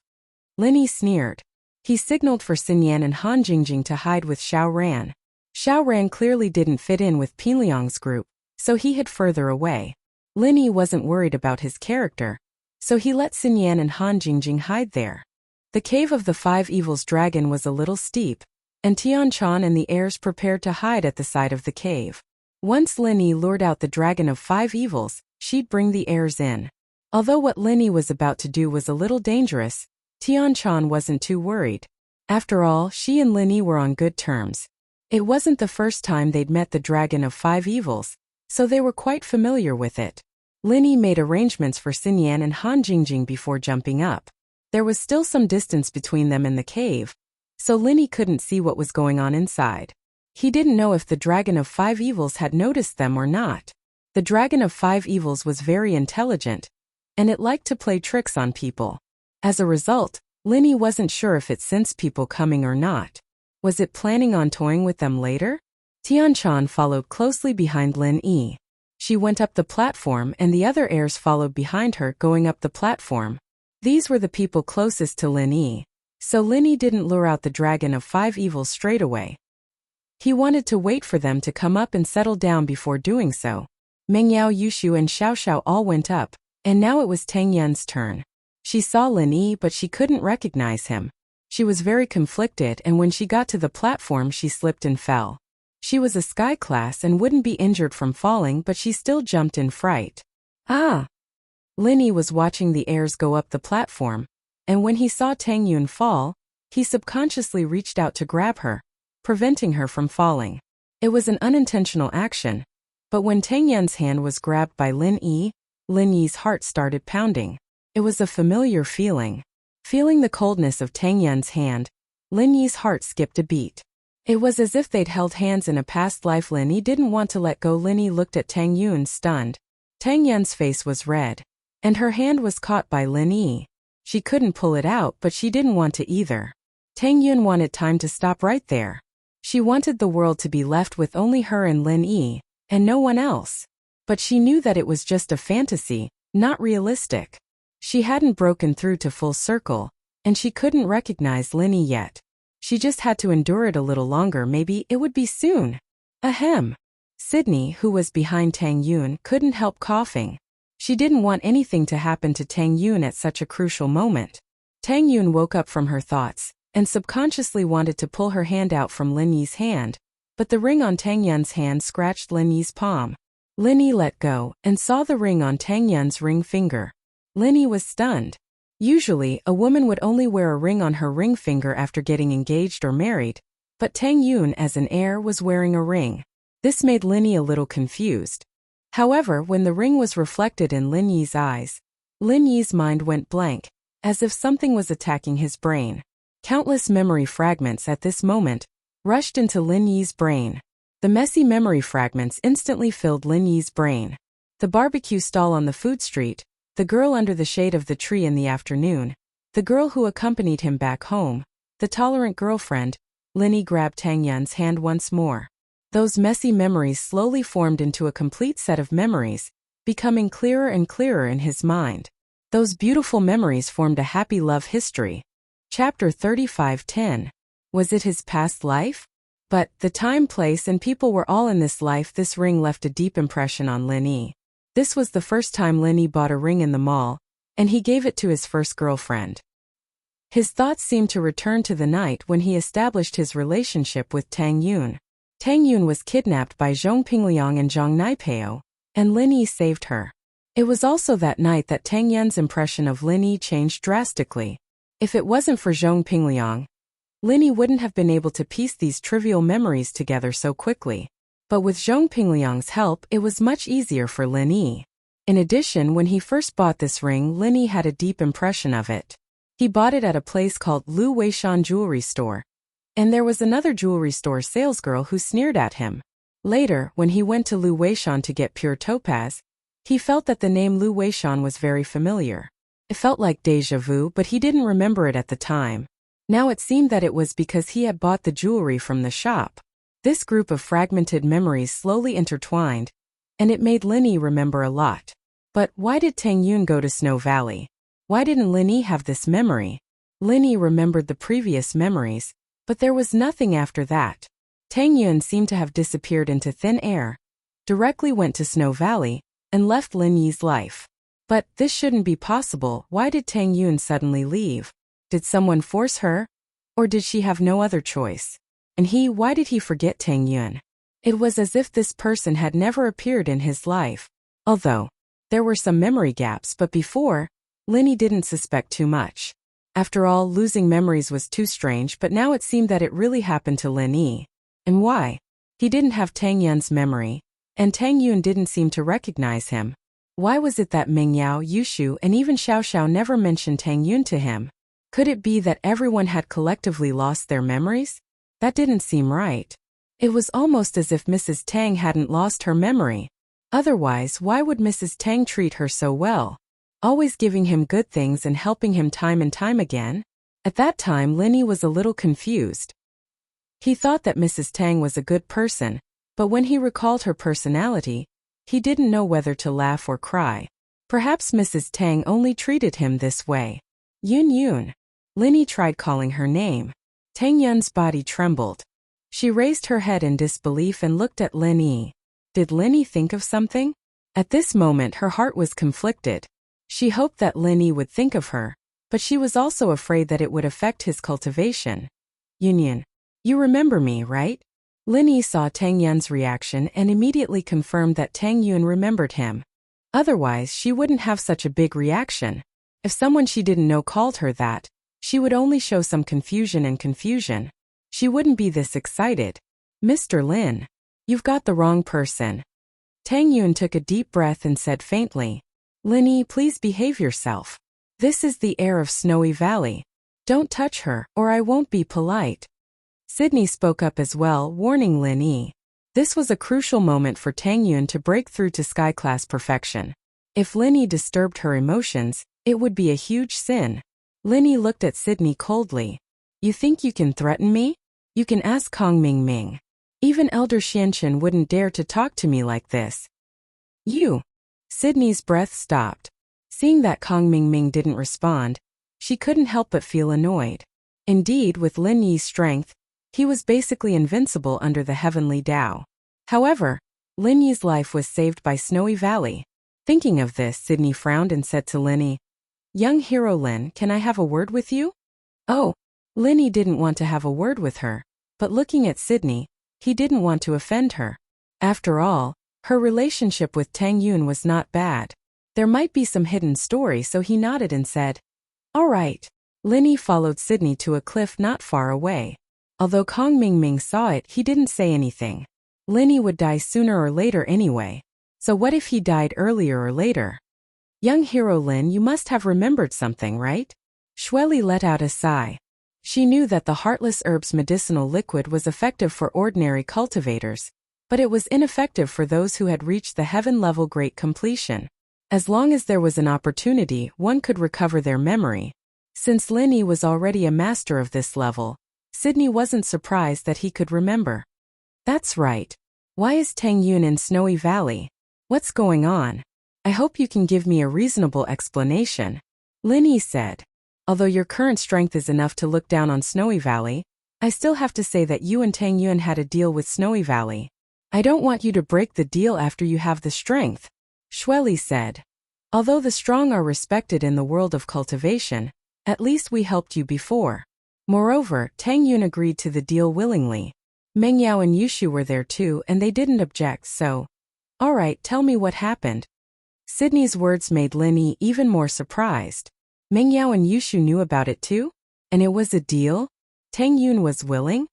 Lin Yi sneered. He signaled for Xinyan and Han Jingjing to hide with Xiao Ran. Xiao Ran clearly didn't fit in with Pin Liang's group, so he hid further away. Lin Yi wasn't worried about his character, so he let Xinyan and Han Jingjing hide there. The cave of the Five Evils Dragon was a little steep, and Tian Chan and the heirs prepared to hide at the side of the cave. Once Lin Yi lured out the dragon of five evils, she'd bring the heirs in. Although what Lin Yi was about to do was a little dangerous, Tian Chan wasn't too worried. After all, she and Lin Yi were on good terms. It wasn't the first time they'd met the dragon of five evils, so they were quite familiar with it. Lin Yi made arrangements for Xinyan and Han Jingjing before jumping up. There was still some distance between them and the cave, so Lin Yi couldn't see what was going on inside. He didn't know if the dragon of five evils had noticed them or not. The dragon of five evils was very intelligent, and it liked to play tricks on people. As a result, Lin Yi wasn't sure if it sensed people coming or not. Was it planning on toying with them later? Tian Chan followed closely behind Lin Yi. She went up the platform and the other heirs followed behind her going up the platform. These were the people closest to Lin Yi, so Lin Yi didn't lure out the dragon of five evils straight away. He wanted to wait for them to come up and settle down before doing so. Meng Yao, Yushu and Xiao Xiao all went up, and now it was Tang Yun's turn. She saw Lin Yi but she couldn't recognize him. She was very conflicted, and when she got to the platform she slipped and fell. She was a sky class and wouldn't be injured from falling, but she still jumped in fright. Ah! Lin Yi was watching the heirs go up the platform, and when he saw Tang Yun fall, he subconsciously reached out to grab her, preventing her from falling. It was an unintentional action, but when Tang Yun's hand was grabbed by Lin Yi's heart started pounding. It was a familiar feeling. Feeling the coldness of Tang Yun's hand, Lin Yi's heart skipped a beat. It was as if they'd held hands in a past life. Lin Yi didn't want to let go. Lin Yi looked at Tang Yun stunned. Tang Yun's face was red, and her hand was caught by Lin Yi. She couldn't pull it out, but she didn't want to either. Tang Yun wanted time to stop right there. She wanted the world to be left with only her and Lin Yi, and no one else. But she knew that it was just a fantasy, not realistic. She hadn't broken through to full circle, and she couldn't recognize Lin Yi yet. She just had to endure it a little longer. Maybe it would be soon. Ahem. Sydney, who was behind Tang Yun, couldn't help coughing. She didn't want anything to happen to Tang Yun at such a crucial moment. Tang Yun woke up from her thoughts, and subconsciously wanted to pull her hand out from Lin Yi's hand, but the ring on Tang Yun's hand scratched Lin Yi's palm. Lin Yi let go, and saw the ring on Tang Yun's ring finger. Lin Yi was stunned. Usually, a woman would only wear a ring on her ring finger after getting engaged or married, but Tang Yun as an heir was wearing a ring. This made Lin Yi a little confused. However, when the ring was reflected in Lin Yi's eyes, Lin Yi's mind went blank, as if something was attacking his brain. Countless memory fragments at this moment rushed into Lin Yi's brain. The messy memory fragments instantly filled Lin Yi's brain. The barbecue stall on the food street, the girl under the shade of the tree in the afternoon, the girl who accompanied him back home, the tolerant girlfriend. Lin Yi grabbed Tang Yun's hand once more. Those messy memories slowly formed into a complete set of memories, becoming clearer and clearer in his mind. Those beautiful memories formed a happy love history. Chapter 35:10. Was it his past life? But the time, place, and people were all in this life. This ring left a deep impression on Lin Yi. This was the first time Lin Yi bought a ring in the mall, and he gave it to his first girlfriend. His thoughts seemed to return to the night when he established his relationship with Tang Yun. Tang Yun was kidnapped by Zhong Pingliang and Zhang Naipeo, and Lin Yi saved her. It was also that night that Tang Yun's impression of Lin Yi changed drastically. If it wasn't for Zhong Pingliang, Lin Yi wouldn't have been able to piece these trivial memories together so quickly. But with Zhong Pingliang's help, it was much easier for Lin Yi. In addition, when he first bought this ring, Lin Yi had a deep impression of it. He bought it at a place called Lu Weishan Jewelry Store. And there was another jewelry store salesgirl who sneered at him. Later, when he went to Lu Weishan to get pure topaz, he felt that the name Lu Weishan was very familiar. It felt like déjà vu, but he didn't remember it at the time. Now it seemed that it was because he had bought the jewelry from the shop. This group of fragmented memories slowly intertwined, and it made Lin Yi remember a lot. But why did Tang Yun go to Snow Valley? Why didn't Lin Yi have this memory? Lin Yi remembered the previous memories, but there was nothing after that. Tang Yun seemed to have disappeared into thin air, directly went to Snow Valley, and left Lin Yi's life. But this shouldn't be possible. Why did Tang Yun suddenly leave? Did someone force her? Or did she have no other choice? And why did he forget Tang Yun? It was as if this person had never appeared in his life. Although there were some memory gaps, but before, Lin Yi didn't suspect too much. After all, losing memories was too strange, but now it seemed that it really happened to Lin Yi. And why? He didn't have Tang Yun's memory, and Tang Yun didn't seem to recognize him. Why was it that Ming Yao, Yushu, and even Xiao Xiao never mentioned Tang Yun to him? Could it be that everyone had collectively lost their memories? That didn't seem right. It was almost as if Mrs. Tang hadn't lost her memory. Otherwise, why would Mrs. Tang treat her so well? Always giving him good things and helping him time and time again? At that time, Lin Yi was a little confused. He thought that Mrs. Tang was a good person, but when he recalled her personality, he didn't know whether to laugh or cry. Perhaps Mrs. Tang only treated him this way. Yun. Lin Yi tried calling her name. Tang Yun's body trembled. She raised her head in disbelief and looked at Lin Yi. Did Lin Yi think of something? At this moment her heart was conflicted. She hoped that Lin Yi would think of her, but she was also afraid that it would affect his cultivation. Yun, you remember me, right? Lin Yi saw Tang Yun's reaction and immediately confirmed that Tang Yun remembered him. Otherwise, she wouldn't have such a big reaction. If someone she didn't know called her that, she would only show some confusion. She wouldn't be this excited. Mr. Lin, you've got the wrong person. Tang Yun took a deep breath and said faintly, Lin Yi, please behave yourself. This is the air of Snowy Valley. Don't touch her, or I won't be polite. Sydney spoke up as well, warning Lin Yi. This was a crucial moment for Tang Yun to break through to sky-class perfection. If Lin Yi disturbed her emotions, it would be a huge sin. Lin Yi looked at Sydney coldly. You think you can threaten me? You can ask Kong Ming. Even Elder Xianchen wouldn't dare to talk to me like this. You. Sydney's breath stopped. Seeing that Kong Ming didn't respond, she couldn't help but feel annoyed. Indeed, with Lin Yi's strength, he was basically invincible under the heavenly Tao. However, Lin Yi's life was saved by Snowy Valley. Thinking of this, Sydney frowned and said to Lin Yi, Young hero Lin, can I have a word with you? Oh, Lin Yi didn't want to have a word with her, but looking at Sydney, he didn't want to offend her. After all, her relationship with Tang Yun was not bad. There might be some hidden story, so he nodded and said, All right. Lin Yi followed Sydney to a cliff not far away. Although Kong Ming saw it, he didn't say anything. Lin Yi would die sooner or later anyway. So what if he died earlier or later? Young hero Lin, you must have remembered something, right? Shueli let out a sigh. She knew that the Heartless Herb's medicinal liquid was effective for ordinary cultivators, but it was ineffective for those who had reached the heaven-level great completion. As long as there was an opportunity, one could recover their memory. Since Lin Yi was already a master of this level, Sydney wasn't surprised that he could remember. That's right. Why is Tang Yun in Snowy Valley? What's going on? I hope you can give me a reasonable explanation. Lin Yi said. Although your current strength is enough to look down on Snowy Valley, I still have to say that you and Tang Yun had a deal with Snowy Valley. I don't want you to break the deal after you have the strength, Shueli said. Although the strong are respected in the world of cultivation, at least we helped you before. Moreover, Tang Yun agreed to the deal willingly. Meng Yao and Yushu were there too and they didn't object, so. Alright, tell me what happened. Sydney's words made Linny even more surprised. Mengyao and Yushu knew about it too? And it was a deal? Tang Yun was willing?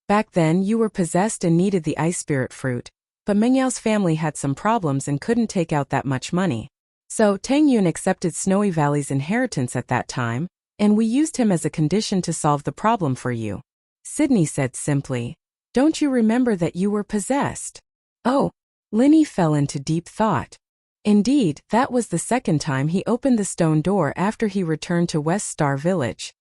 Back then you were possessed and needed the ice spirit fruit, but Mengyao's family had some problems and couldn't take out that much money. So Tang Yun accepted Snowy Valley's inheritance at that time, and we used him as a condition to solve the problem for you. Sydney said simply. Don't you remember that you were possessed? Oh. Linny fell into deep thought. Indeed, that was the second time he opened the stone door after he returned to West Star Village.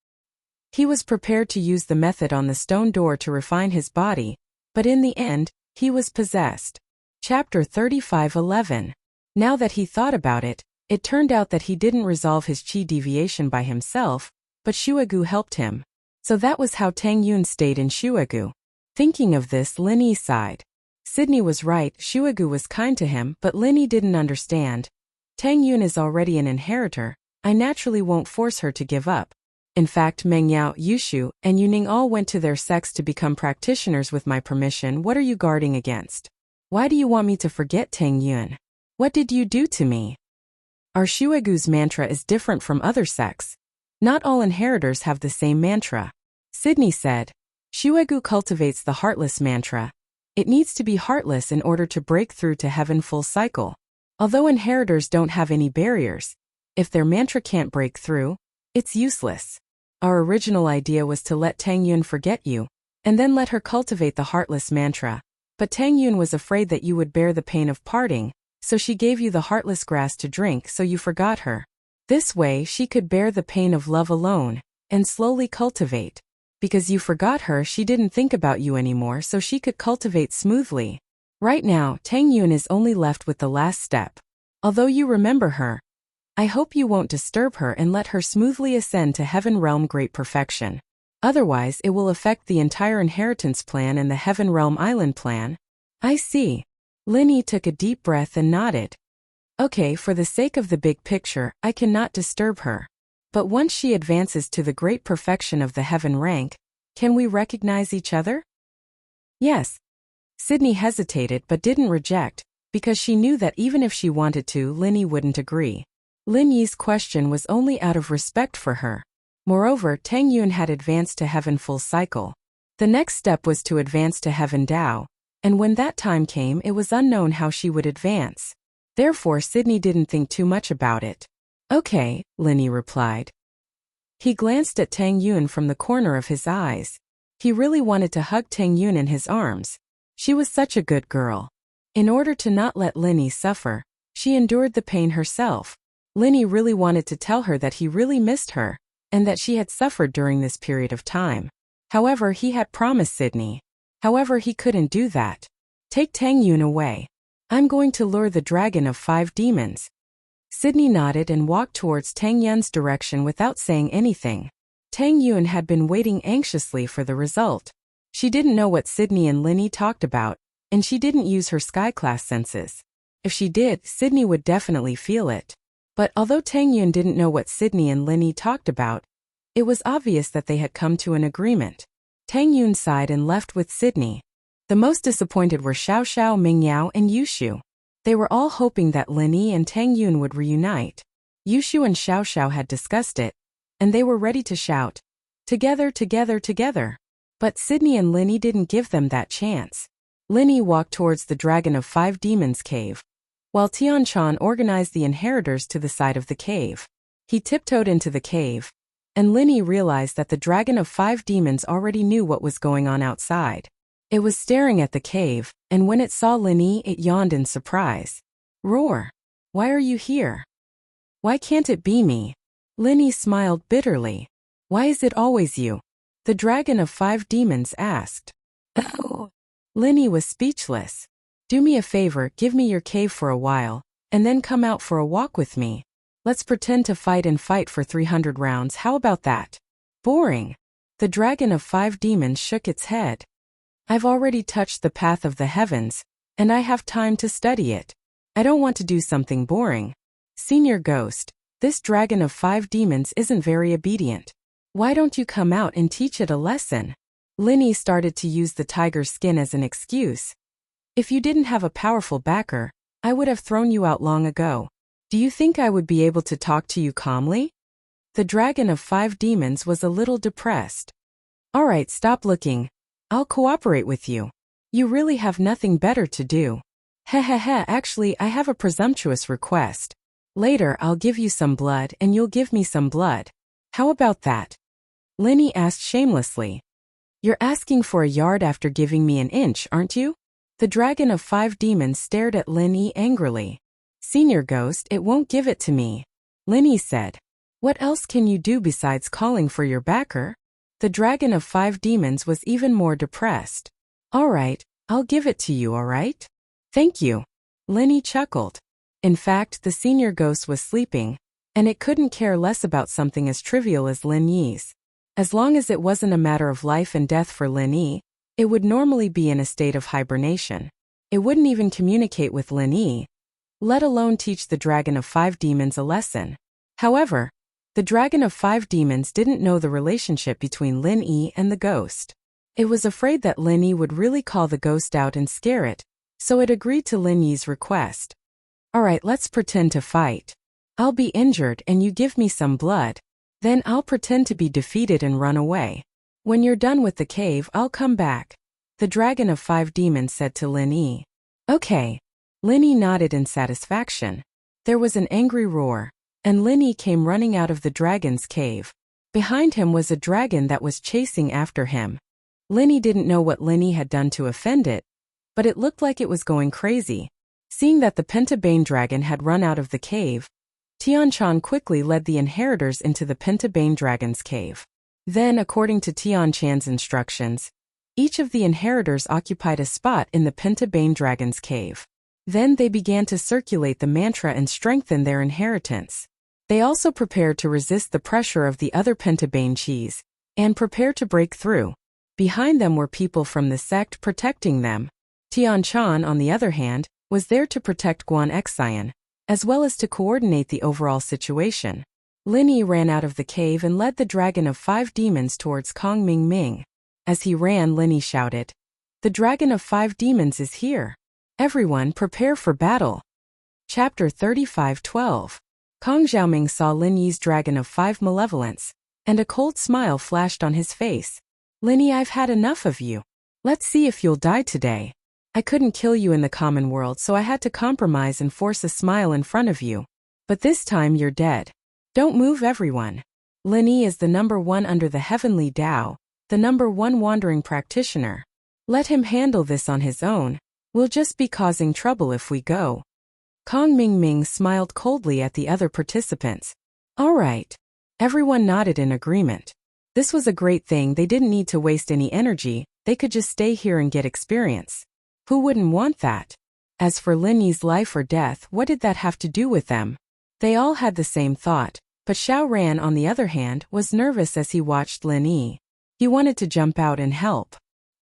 He was prepared to use the method on the stone door to refine his body, but in the end, he was possessed. Chapter 35:11. Now that he thought about it, it turned out that he didn't resolve his chi deviation by himself, but Shuagu helped him. So that was how Tang Yun stayed in Shuagu. Thinking of this, Linny sighed. Sydney was right, Shuagu was kind to him, but Linny didn't understand. Tang Yun is already an inheritor, I naturally won't force her to give up. In fact, Mengyao, Yushu, and Yuning all went to their sects to become practitioners with my permission. What are you guarding against? Why do you want me to forget Tang Yun? What did you do to me? Our Shuagu's mantra is different from other sects. Not all inheritors have the same mantra. Sydney said. Shuagu cultivates the heartless mantra. It needs to be heartless in order to break through to heaven full cycle. Although inheritors don't have any barriers, if their mantra can't break through, it's useless. Our original idea was to let Tang Yun forget you, and then let her cultivate the heartless mantra. But Tang Yun was afraid that you would bear the pain of parting, so she gave you the heartless grass to drink so you forgot her. This way she could bear the pain of love alone, and slowly cultivate. Because you forgot her, she didn't think about you anymore, so she could cultivate smoothly. Right now, Tang Yun is only left with the last step. Although you remember her, I hope you won't disturb her and let her smoothly ascend to Heaven Realm Great Perfection. Otherwise it will affect the entire inheritance plan and the Heaven Realm Island plan. I see. Linny took a deep breath and nodded. Okay, for the sake of the big picture, I cannot disturb her. But once she advances to the great perfection of the heaven rank, can we recognize each other? Yes. Sydney hesitated but didn't reject, because she knew that even if she wanted to, Linny wouldn't agree. Lin Yi's question was only out of respect for her. Moreover, Tang Yun had advanced to heaven full cycle. The next step was to advance to heaven Dao, and when that time came it was unknown how she would advance. Therefore Sydney didn't think too much about it. Okay, Linny replied. He glanced at Tang Yun from the corner of his eyes. He really wanted to hug Tang Yun in his arms. She was such a good girl. In order to not let Linny suffer, she endured the pain herself. Linny really wanted to tell her that he really missed her, and that she had suffered during this period of time. However, he had promised Sydney. However, he couldn't do that. Take Tang Yun away. I'm going to lure the dragon of 5 demons. Sydney nodded and walked towards Tang Yun's direction without saying anything. Tang Yun had been waiting anxiously for the result. She didn't know what Sydney and Linny talked about, and she didn't use her sky-class senses. If she did, Sydney would definitely feel it. But although Tang Yun didn't know what Sydney and Linny talked about, it was obvious that they had come to an agreement. Tang Yun sighed and left with Sydney. The most disappointed were Xiao Xiao, Mengyao, and Yushu. They were all hoping that Linny and Tang Yun would reunite. Yushu and Xiao Xiao had discussed it, and they were ready to shout, "Together, together, together." But Sydney and Linny didn't give them that chance. Linny walked towards the Dragon of 5 Demons cave, while Tian Chan organized the inheritors to the side of the cave. He tiptoed into the cave, and Linny realized that the Dragon of 5 Demons already knew what was going on outside. It was staring at the cave, and when it saw Linny, it yawned in surprise. "Roar! Why are you here? Why can't it be me?" Linny smiled bitterly. "Why is it always you?" the Dragon of 5 Demons asked. Oh! Linny was speechless. "Do me a favor, give me your cave for a while, and then come out for a walk with me. Let's pretend to fight and fight for 300 rounds, how about that?" "Boring." The Dragon of 5 Demons shook its head. "I've already touched the path of the heavens, and I have time to study it. I don't want to do something boring." "Senior Ghost, this Dragon of 5 Demons isn't very obedient. Why don't you come out and teach it a lesson?" Linny started to use the tiger's skin as an excuse. "If you didn't have a powerful backer, I would have thrown you out long ago. Do you think I would be able to talk to you calmly? The dragon of 5 demons was a little depressed. Alright, stop looking. I'll cooperate with you. You really have nothing better to do. Hehehe, actually I have a presumptuous request. Later I'll give you some blood and you'll give me some blood. How about that? Linny asked shamelessly. You're asking for a yard after giving me an inch, aren't you? The dragon of 5 demons stared at Linny angrily. Senior Ghost, it won't give it to me. Linny said. What else can you do besides calling for your backer? The dragon of 5 demons was even more depressed. Alright, I'll give it to you, alright? Thank you. Linny chuckled. In fact, the senior ghost was sleeping, and it couldn't care less about something as trivial as Lin Yi's. As long as it wasn't a matter of life and death for Lin Yi, it would normally be in a state of hibernation. It wouldn't even communicate with Lin Yi, let alone teach the dragon of 5 demons a lesson. However, the dragon of 5 demons didn't know the relationship between Lin Yi and the ghost. It was afraid that Lin Yi would really call the ghost out and scare it, so it agreed to Lin Yi's request. Alright, let's pretend to fight. I'll be injured and you give me some blood. Then I'll pretend to be defeated and run away. When you're done with the cave, I'll come back. The dragon of 5 demons said to Lin Yi. Okay. Lin Yi nodded in satisfaction. There was an angry roar, and Lin Yi came running out of the dragon's cave. Behind him was a dragon that was chasing after him. Lin Yi didn't know what Lin Yi had done to offend it, but it looked like it was going crazy. Seeing that the Pentabane dragon had run out of the cave, Tian-chan quickly led the inheritors into the Pentabane dragon's cave. Then, according to Tian-chan's instructions, each of the inheritors occupied a spot in the Pentabane dragon's cave. Then they began to circulate the mantra and strengthen their inheritance. They also prepared to resist the pressure of the other Pentabane chis, and prepare to break through. Behind them were people from the sect protecting them. Tian-chan, on the other hand, was there to protect Guan Xian, as well as to coordinate the overall situation. Lin Yi ran out of the cave and led the dragon of 5 demons towards Kong Ming Ming. As he ran, Lin Yi shouted, "The dragon of 5 demons is here. Everyone prepare for battle." Chapter 35:12. Kong Xiaoming saw Lin Yi's dragon of 5 malevolence, and a cold smile flashed on his face. Lin Yi, I've had enough of you. Let's see if you'll die today. I couldn't kill you in the common world, so I had to compromise and force a smile in front of you. But this time you're dead. Don't move, everyone. Lin Yi is the number 1 under the heavenly Tao, the number 1 wandering practitioner. Let him handle this on his own. We'll just be causing trouble if we go. Kong Ming Ming smiled coldly at the other participants. All right. Everyone nodded in agreement. This was a great thing. They didn't need to waste any energy. They could just stay here and get experience. Who wouldn't want that? As for Lin Yi's life or death, what did that have to do with them? They all had the same thought, but Xiao Ran, on the other hand, was nervous as he watched Lin Yi. He wanted to jump out and help.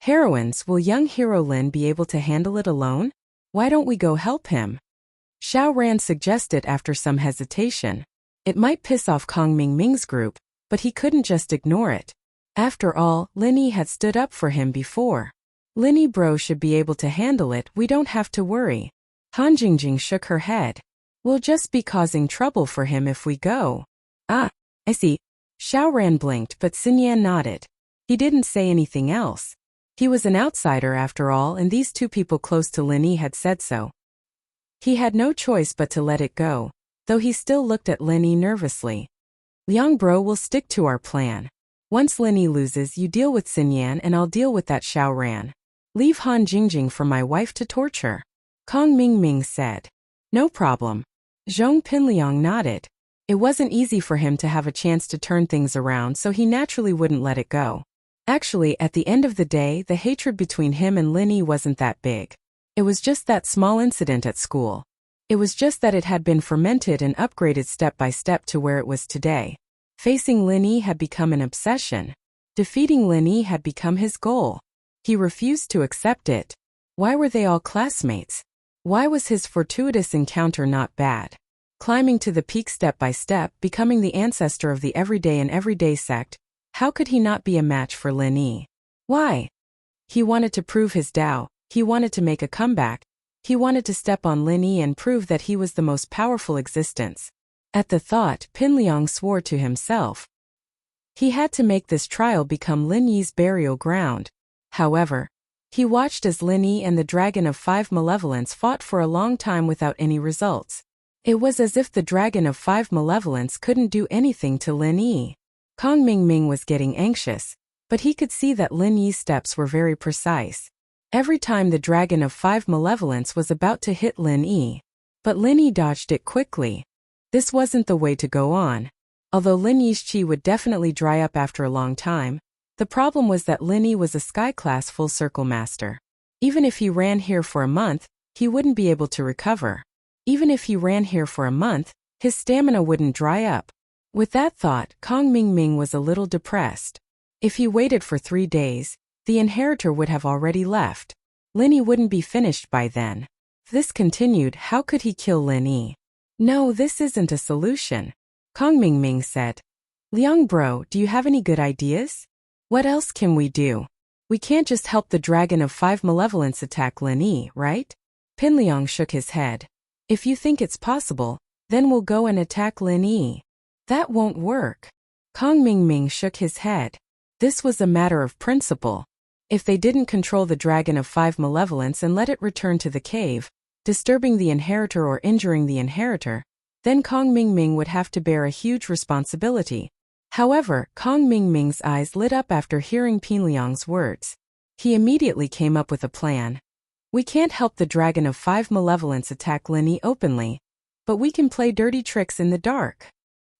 Heroines, will young hero Lin be able to handle it alone? Why don't we go help him? Xiao Ran suggested after some hesitation. It might piss off Kong Ming Ming's group, but he couldn't just ignore it. After all, Lin Yi had stood up for him before. Lin Yi bro should be able to handle it. We don't have to worry. Han Jingjing shook her head. We'll just be causing trouble for him if we go. Ah, I see. Xiao Ran blinked, but Xinyan nodded. He didn't say anything else. He was an outsider after all, and these 2 people close to Lin Yi had said so. He had no choice but to let it go, though he still looked at Lin Yi nervously. Liang bro will stick to our plan. Once Lin Yi loses, you deal with Xinyan and I'll deal with that Xiao Ran. Leave Han Jingjing for my wife to torture. Kong Ming Ming said. No problem. Zhong Pinliang nodded. It wasn't easy for him to have a chance to turn things around, so he naturally wouldn't let it go. Actually, at the end of the day, the hatred between him and Lin Yi wasn't that big. It was just that small incident at school. It was just that it had been fermented and upgraded step by step to where it was today. Facing Lin Yi had become an obsession. Defeating Lin Yi had become his goal. He refused to accept it. Why were they all classmates? Why was his fortuitous encounter not bad? Climbing to the peak step by step, becoming the ancestor of the everyday and everyday sect, how could he not be a match for Lin Yi? Why? He wanted to prove his Tao. He wanted to make a comeback. He wanted to step on Lin Yi and prove that he was the most powerful existence. At the thought, Pin Liang swore to himself. He had to make this trial become Lin Yi's burial ground. However, he watched as Lin Yi and the Dragon of Five Malevolence fought for a long time without any results. It was as if the Dragon of Five Malevolence couldn't do anything to Lin Yi. Kong Mingming was getting anxious, but he could see that Lin Yi's steps were very precise. Every time the Dragon of Five Malevolence was about to hit Lin Yi, but Lin Yi dodged it quickly. This wasn't the way to go on. Although Lin Yi's chi would definitely dry up after a long time, the problem was that Lin Yi was a sky-class full-circle master. Even if he ran here for a month, he wouldn't be able to recover. Even if he ran here for a month, his stamina wouldn't dry up. With that thought, Kong Mingming was a little depressed. If he waited for 3 days, the inheritor would have already left. Lin Yi wouldn't be finished by then. If this continued, how could he kill Lin Yi? No, this isn't a solution. Kong Mingming said. Liang bro, do you have any good ideas? What else can we do? We can't just help the Dragon of Five Malevolence attack Lin Yi, right? Pin Liang shook his head. If you think it's possible, then we'll go and attack Lin Yi. That won't work. Kong Mingming shook his head. This was a matter of principle. If they didn't control the Dragon of Five Malevolence and let it return to the cave, disturbing the inheritor or injuring the inheritor, then Kong Mingming would have to bear a huge responsibility. However, Kong Mingming's eyes lit up after hearing Pin Liang's words. He immediately came up with a plan. We can't help the Dragon of Five Malevolence attack Lin Yi openly, but we can play dirty tricks in the dark.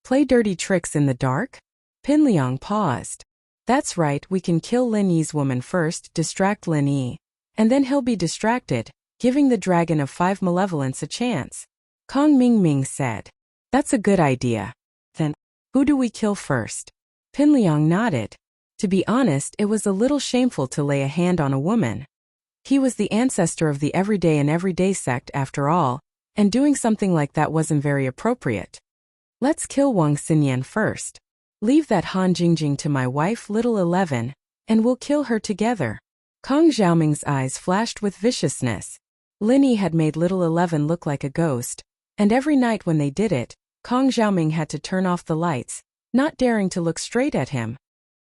Play dirty tricks in the dark? Pin Liang paused. That's right, we can kill Lin Yi's woman first, distract Lin Yi, and then he'll be distracted, giving the Dragon of Five Malevolence a chance. Kong Mingming said. That's a good idea. Then, who do we kill first? Pin Liang nodded. To be honest, it was a little shameful to lay a hand on a woman. He was the ancestor of the everyday and everyday sect after all, and doing something like that wasn't very appropriate. Let's kill Wang Xinyan first. Leave that Han Jingjing to my wife Little 11, and we'll kill her together. Kong Xiaoming's eyes flashed with viciousness. Lin Yi had made Little 11 look like a ghost, and every night when they did it, Kong Xiaoming had to turn off the lights, not daring to look straight at him.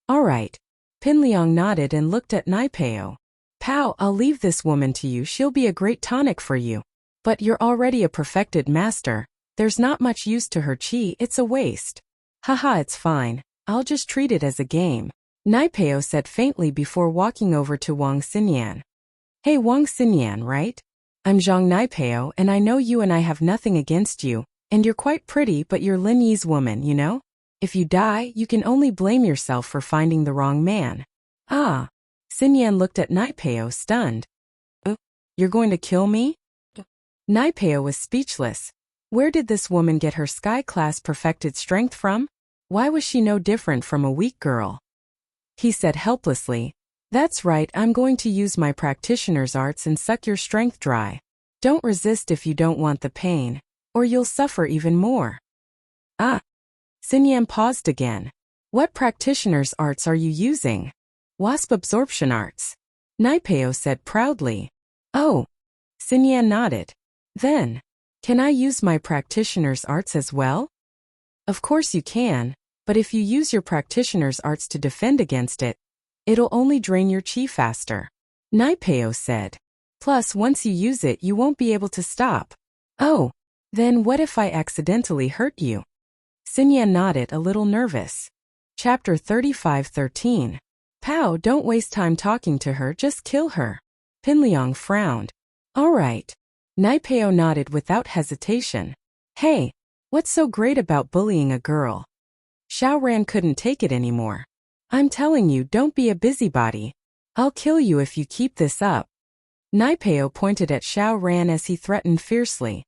All right. Pin Liang nodded and looked at Naipeo. Pow, I'll leave this woman to you, she'll be a great tonic for you. But you're already a perfected master, there's not much use to her chi, it's a waste. Haha, it's fine, I'll just treat it as a game, Naipeo said faintly before walking over to Wang Xinyan. Hey Wang Xinyan, right? I'm Zhang Naipeo and I know you and I have nothing against you, and you're quite pretty but you're Lin Yi's woman, you know? If you die, you can only blame yourself for finding the wrong man. Ah. Xinyan looked at Naipeo stunned. You're going to kill me? Naipeo was speechless. Where did this woman get her sky-class perfected strength from? Why was she no different from a weak girl? He said helplessly, That's right, I'm going to use my practitioner's arts and suck your strength dry. Don't resist if you don't want the pain, or you'll suffer even more. Ah. Xinyan paused again. What practitioner's arts are you using? Wasp absorption arts. Naipeo said proudly. Oh. Xinyan nodded. Then, can I use my practitioner's arts as well? Of course you can, but if you use your practitioner's arts to defend against it, it'll only drain your chi faster. Naipeo said. Plus, once you use it, you won't be able to stop. Oh. Then what if I accidentally hurt you? Xinyan nodded, a little nervous. Chapter 35:13. Pow, don't waste time talking to her, just kill her. Pin Liang frowned. All right. Naipeo nodded without hesitation. Hey, what's so great about bullying a girl? Xiao Ran couldn't take it anymore. I'm telling you, don't be a busybody. I'll kill you if you keep this up. Naipeo pointed at Xiao Ran as he threatened fiercely.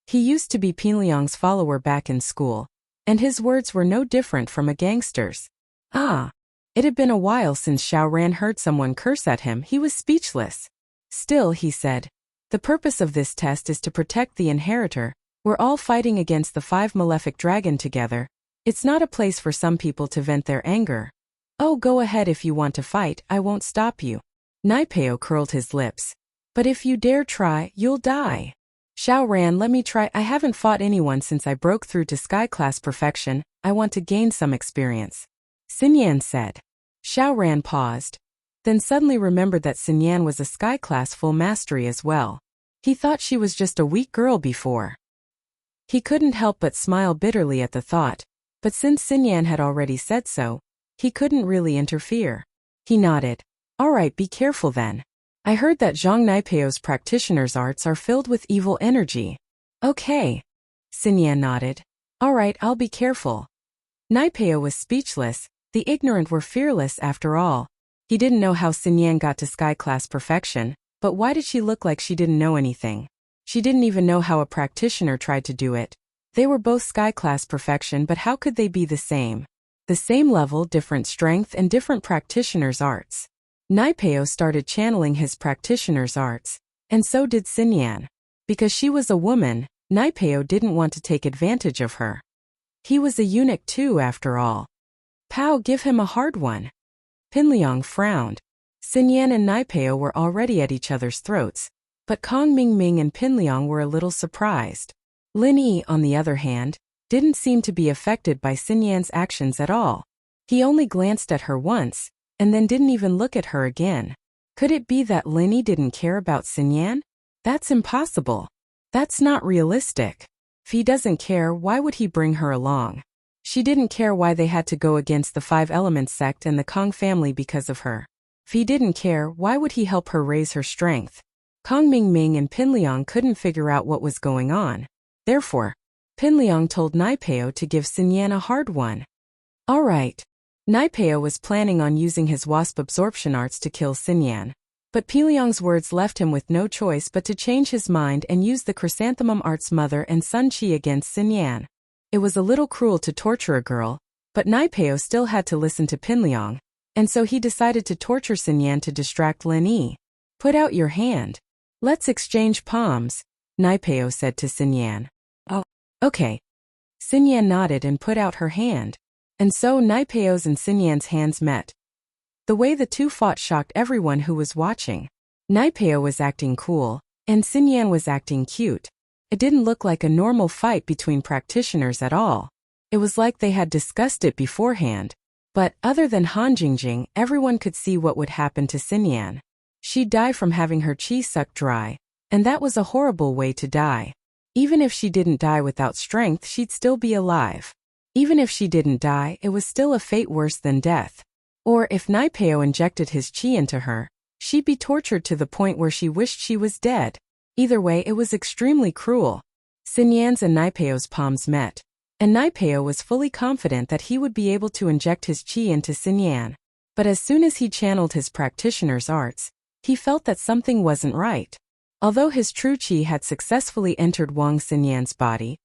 He used to be Pin Liang's follower back in school, and his words were no different from a gangster's. Ah. It had been a while since Xiao Ran heard someone curse at him. He was speechless. Still, he said, the purpose of this test is to protect the inheritor. We're all fighting against the five malefic dragon together. It's not a place for some people to vent their anger. Oh, go ahead if you want to fight, I won't stop you. Naipeo curled his lips. But if you dare try, you'll die. Xiao Ran, let me try. I haven't fought anyone since I broke through to Sky Class Perfection. I want to gain some experience. Xin Yan said. Xiao Ran paused, then suddenly remembered that Xin Yan was a Sky Class Full Mastery as well. He thought she was just a weak girl before. He couldn't help but smile bitterly at the thought, but since Xin Yan had already said so, he couldn't really interfere. He nodded. All right, be careful then. I heard that Zhang Naipeo's practitioner's arts are filled with evil energy. Okay. Xin Yan nodded. All right, I'll be careful. Naipeo was speechless. The ignorant were fearless after all. He didn't know how Xin Yan got to Sky Class Perfection, but why did she look like she didn't know anything? She didn't even know how a practitioner tried to do it. They were both Sky Class Perfection, but how could they be the same? The same level, different strength, and different practitioner's arts. Naipeo started channeling his practitioner's arts, and so did Xin Yan. Because she was a woman, Naipeo didn't want to take advantage of her. He was a eunuch too, after all. Pow, give him a hard one. Pinliang frowned. Xin Yan and Naipeo were already at each other's throats, but Kong Mingming and Pinliang were a little surprised. Lin Yi, on the other hand, didn't seem to be affected by Xin Yan's actions at all. He only glanced at her once, and then didn't even look at her again. Could it be that Lin Yi didn't care about Xin Yan? That's impossible. That's not realistic. If he doesn't care, why would he bring her along? She didn't care why they had to go against the Five Elements sect and the Kong family because of her. If he didn't care, why would he help her raise her strength? Kong Mingming and Pinliang couldn't figure out what was going on. Therefore, Pinliang told Naipeo to give Xin Yan a hard one. All right. Naipeo was planning on using his wasp absorption arts to kill Xin Yan, but Pinliang's words left him with no choice but to change his mind and use the chrysanthemum arts mother and sun chi against Xin Yan. It was a little cruel to torture a girl, but Naipeo still had to listen to Pinliang, and so he decided to torture Xin Yan to distract Lin Yi. Put out your hand. Let's exchange palms, Naipeo said to Xin Yan. Oh, okay. Xin Yan nodded and put out her hand. And so Naipeo's and Xin Yan's hands met. The way the two fought shocked everyone who was watching. Naipeo was acting cool, and Xin Yan was acting cute. It didn't look like a normal fight between practitioners at all. It was like they had discussed it beforehand. But other than Han Jingjing, everyone could see what would happen to Xin Yan. She'd die from having her chi sucked dry, and that was a horrible way to die. Even if she didn't die without strength, she'd still be alive. Even if she didn't die, it was still a fate worse than death. Or if Naipeo injected his chi into her, she'd be tortured to the point where she wished she was dead. Either way, it was extremely cruel. Xin Yan's and Naipeo's palms met, and Naipeo was fully confident that he would be able to inject his chi into Xin Yan. But as soon as he channeled his practitioner's arts, he felt that something wasn't right. Although his true chi had successfully entered Wang Xin Yan's body,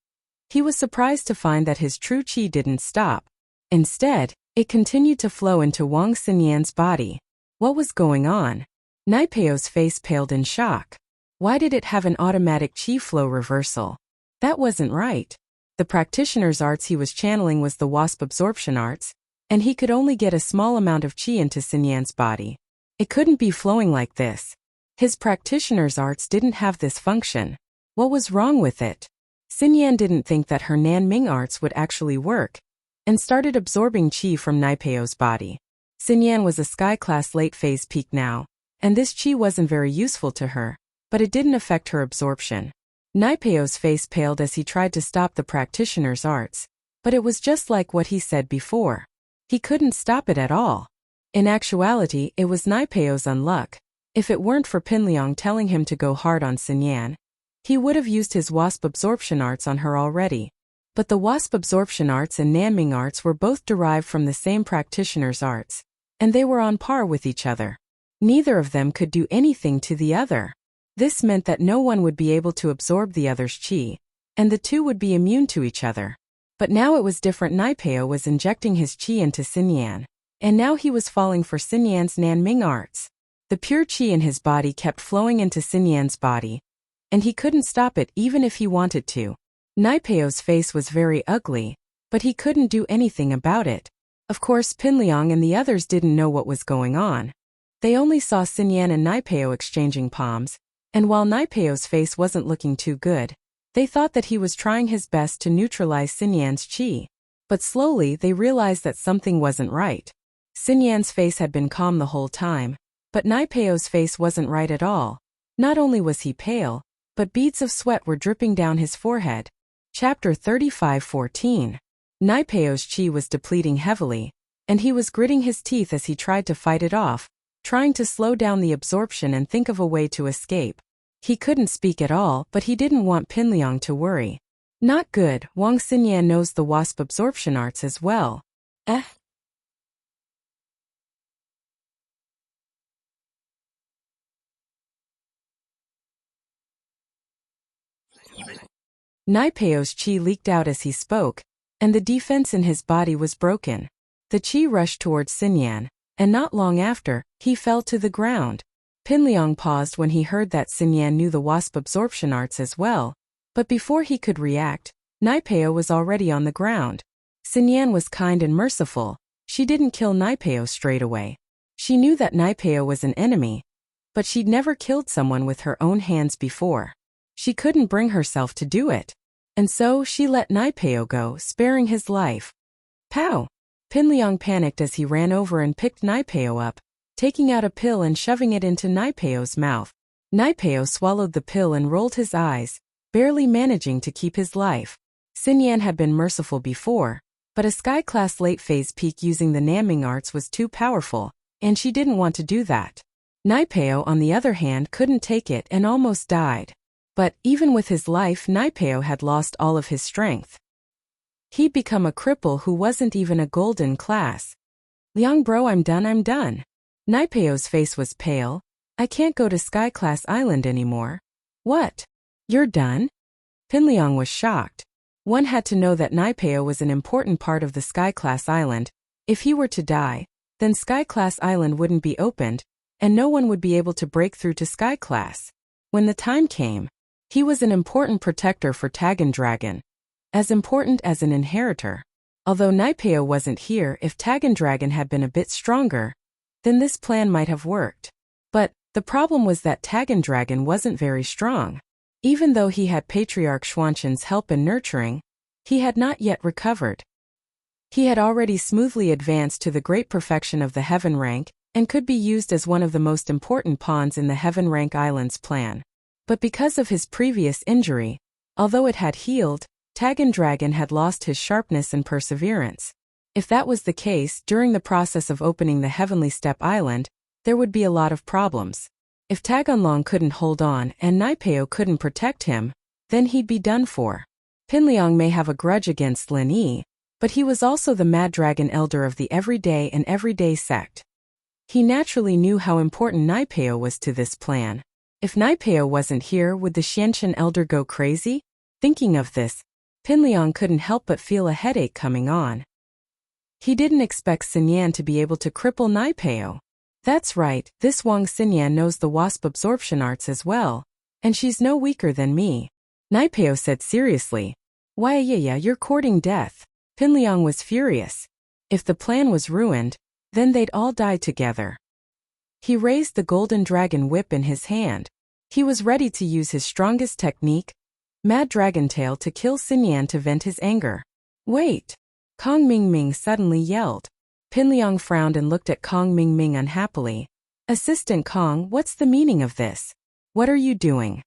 he was surprised to find that his true chi didn't stop. Instead, it continued to flow into Wang Xin Yan's body. What was going on? Naipeo's face paled in shock. Why did it have an automatic chi flow reversal? That wasn't right. The practitioner's arts he was channeling was the wasp absorption arts, and he could only get a small amount of chi into Xin Yan's body. It couldn't be flowing like this. His practitioner's arts didn't have this function. What was wrong with it? Xin Yan didn't think that her Nanming arts would actually work, and started absorbing chi from Naipeo's body. Xin Yan was a sky class late phase peak now, and this chi wasn't very useful to her, but it didn't affect her absorption. Naipeo's face paled as he tried to stop the practitioner's arts, but it was just like what he said before. He couldn't stop it at all. In actuality, it was Naipeo's unluck. If it weren't for Pinliang telling him to go hard on Xin Yan, he would have used his wasp absorption arts on her already. But the wasp absorption arts and Nanming arts were both derived from the same practitioner's arts, and they were on par with each other. Neither of them could do anything to the other. This meant that no one would be able to absorb the other's chi, and the two would be immune to each other. But now it was different. Naipeo was injecting his chi into Xin Yan, and now he was falling for Xin Yan's Nanming arts. The pure chi in his body kept flowing into Xin Yan's body, and he couldn't stop it even if he wanted to. Naipeo's face was very ugly, but he couldn't do anything about it. Of course, Pinliang and the others didn't know what was going on. They only saw Xin Yan and Naipeo exchanging palms, And while Naipeo's face wasn't looking too good, they thought that he was trying his best to neutralize Xinyan's qi. But slowly they realized that something wasn't right. Xinyan's face had been calm the whole time, but Naipeo's face wasn't right at all. Not only was he pale, but beads of sweat were dripping down his forehead. Chapter 35:14. Naipeo's qi was depleting heavily, and he was gritting his teeth as he tried to fight it off, trying to slow down the absorption and think of a way to escape. He couldn't speak at all, but he didn't want Pinliang to worry. Not good, Wang Xinyan knows the wasp absorption arts as well. Naipeo's qi leaked out as he spoke, and the defense in his body was broken. The qi rushed towards Xinyan, and not long after, he fell to the ground. Pinliang paused when he heard that Xinyan knew the wasp absorption arts as well, but before he could react, Naipeo was already on the ground. Xinyan was kind and merciful. She didn't kill Naipeo straight away. She knew that Naipeo was an enemy, but she'd never killed someone with her own hands before. She couldn't bring herself to do it, and so she let Naipeo go, sparing his life. Pow! Pinliang panicked as he ran over and picked Naipeo up, taking out a pill and shoving it into Naipeo's mouth. Naipeo swallowed the pill and rolled his eyes, barely managing to keep his life. Xinyan had been merciful before, but a sky-class late-phase peak using the Naming arts was too powerful, and she didn't want to do that. Naipeo, on the other hand, couldn't take it and almost died. But, even with his life, Naipeo had lost all of his strength. He'd become a cripple who wasn't even a golden class. Liang bro, I'm done. Naipeo's face was pale. I can't go to Sky Class Island anymore. What? You're done? Pinliang was shocked. One had to know that Naipeo was an important part of the Sky Class Island. If he were to die, then Sky Class Island wouldn't be opened, and no one would be able to break through to Sky Class. When the time came, he was an important protector for Tagan Dragon. As important as an inheritor. Although Naipeo wasn't here, if Tagan Dragon had been a bit stronger, then this plan might have worked. But, the problem was that Tagan Dragon wasn't very strong. Even though he had Patriarch Xuanqin's help and nurturing, he had not yet recovered. He had already smoothly advanced to the great perfection of the Heaven Rank, and could be used as one of the most important pawns in the Heaven Rank Islands plan. But because of his previous injury, although it had healed, Tagan Dragon had lost his sharpness and perseverance. If that was the case, during the process of opening the Heavenly Step Island, there would be a lot of problems. If Taganlong couldn't hold on and Naipeo couldn't protect him, then he'd be done for. Pinliang may have a grudge against Lin Yi, but he was also the Mad Dragon Elder of the Everyday and Everyday sect. He naturally knew how important Naipeo was to this plan. If Naipeo wasn't here, would the Xianqian Elder go crazy? Thinking of this, Pinliang couldn't help but feel a headache coming on. He didn't expect Xinyan to be able to cripple Naipeo. That's right, this Wang Xinyan knows the wasp absorption arts as well, and she's no weaker than me. Naipeo said seriously. Why yeah, you're courting death. Pinliang was furious. If the plan was ruined, then they'd all die together. He raised the golden dragon whip in his hand. He was ready to use his strongest technique, Mad Dragon Tail, to kill Xinyan to vent his anger. Wait! Kong Mingming suddenly yelled. Pinliang frowned and looked at Kong Mingming unhappily. Assistant Kong, what's the meaning of this? What are you doing?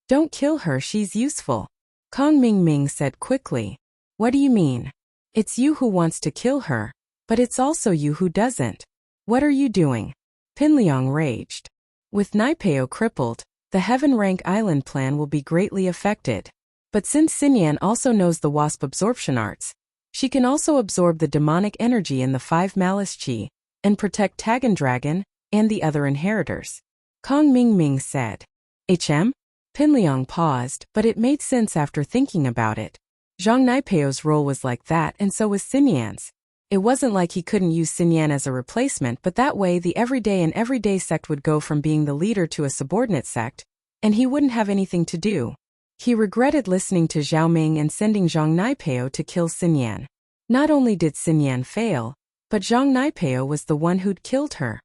Don't kill her, she's useful. Kong Mingming said quickly. What do you mean? It's you who wants to kill her, but it's also you who doesn't. What are you doing? Pinliang raged. With Naipeo crippled, the Heaven Rank Island plan will be greatly affected. But since Xinyan also knows the wasp absorption arts, she can also absorb the demonic energy in the 5 Malice Qi, and protect Tagan Dragon, and the other inheritors. Kong Mingming said. Pinliang paused, but it made sense after thinking about it. Zhang Naipeo's role was like that, and so was Xinyan's. It wasn't like he couldn't use Xinyan as a replacement, but that way the Everyday and Everyday sect would go from being the leader to a subordinate sect, and he wouldn't have anything to do. He regretted listening to Zhao Ming and sending Zhang Naipeo to kill Xinyan. Not only did Xinyan fail, but Zhang Naipeo was the one who'd killed her.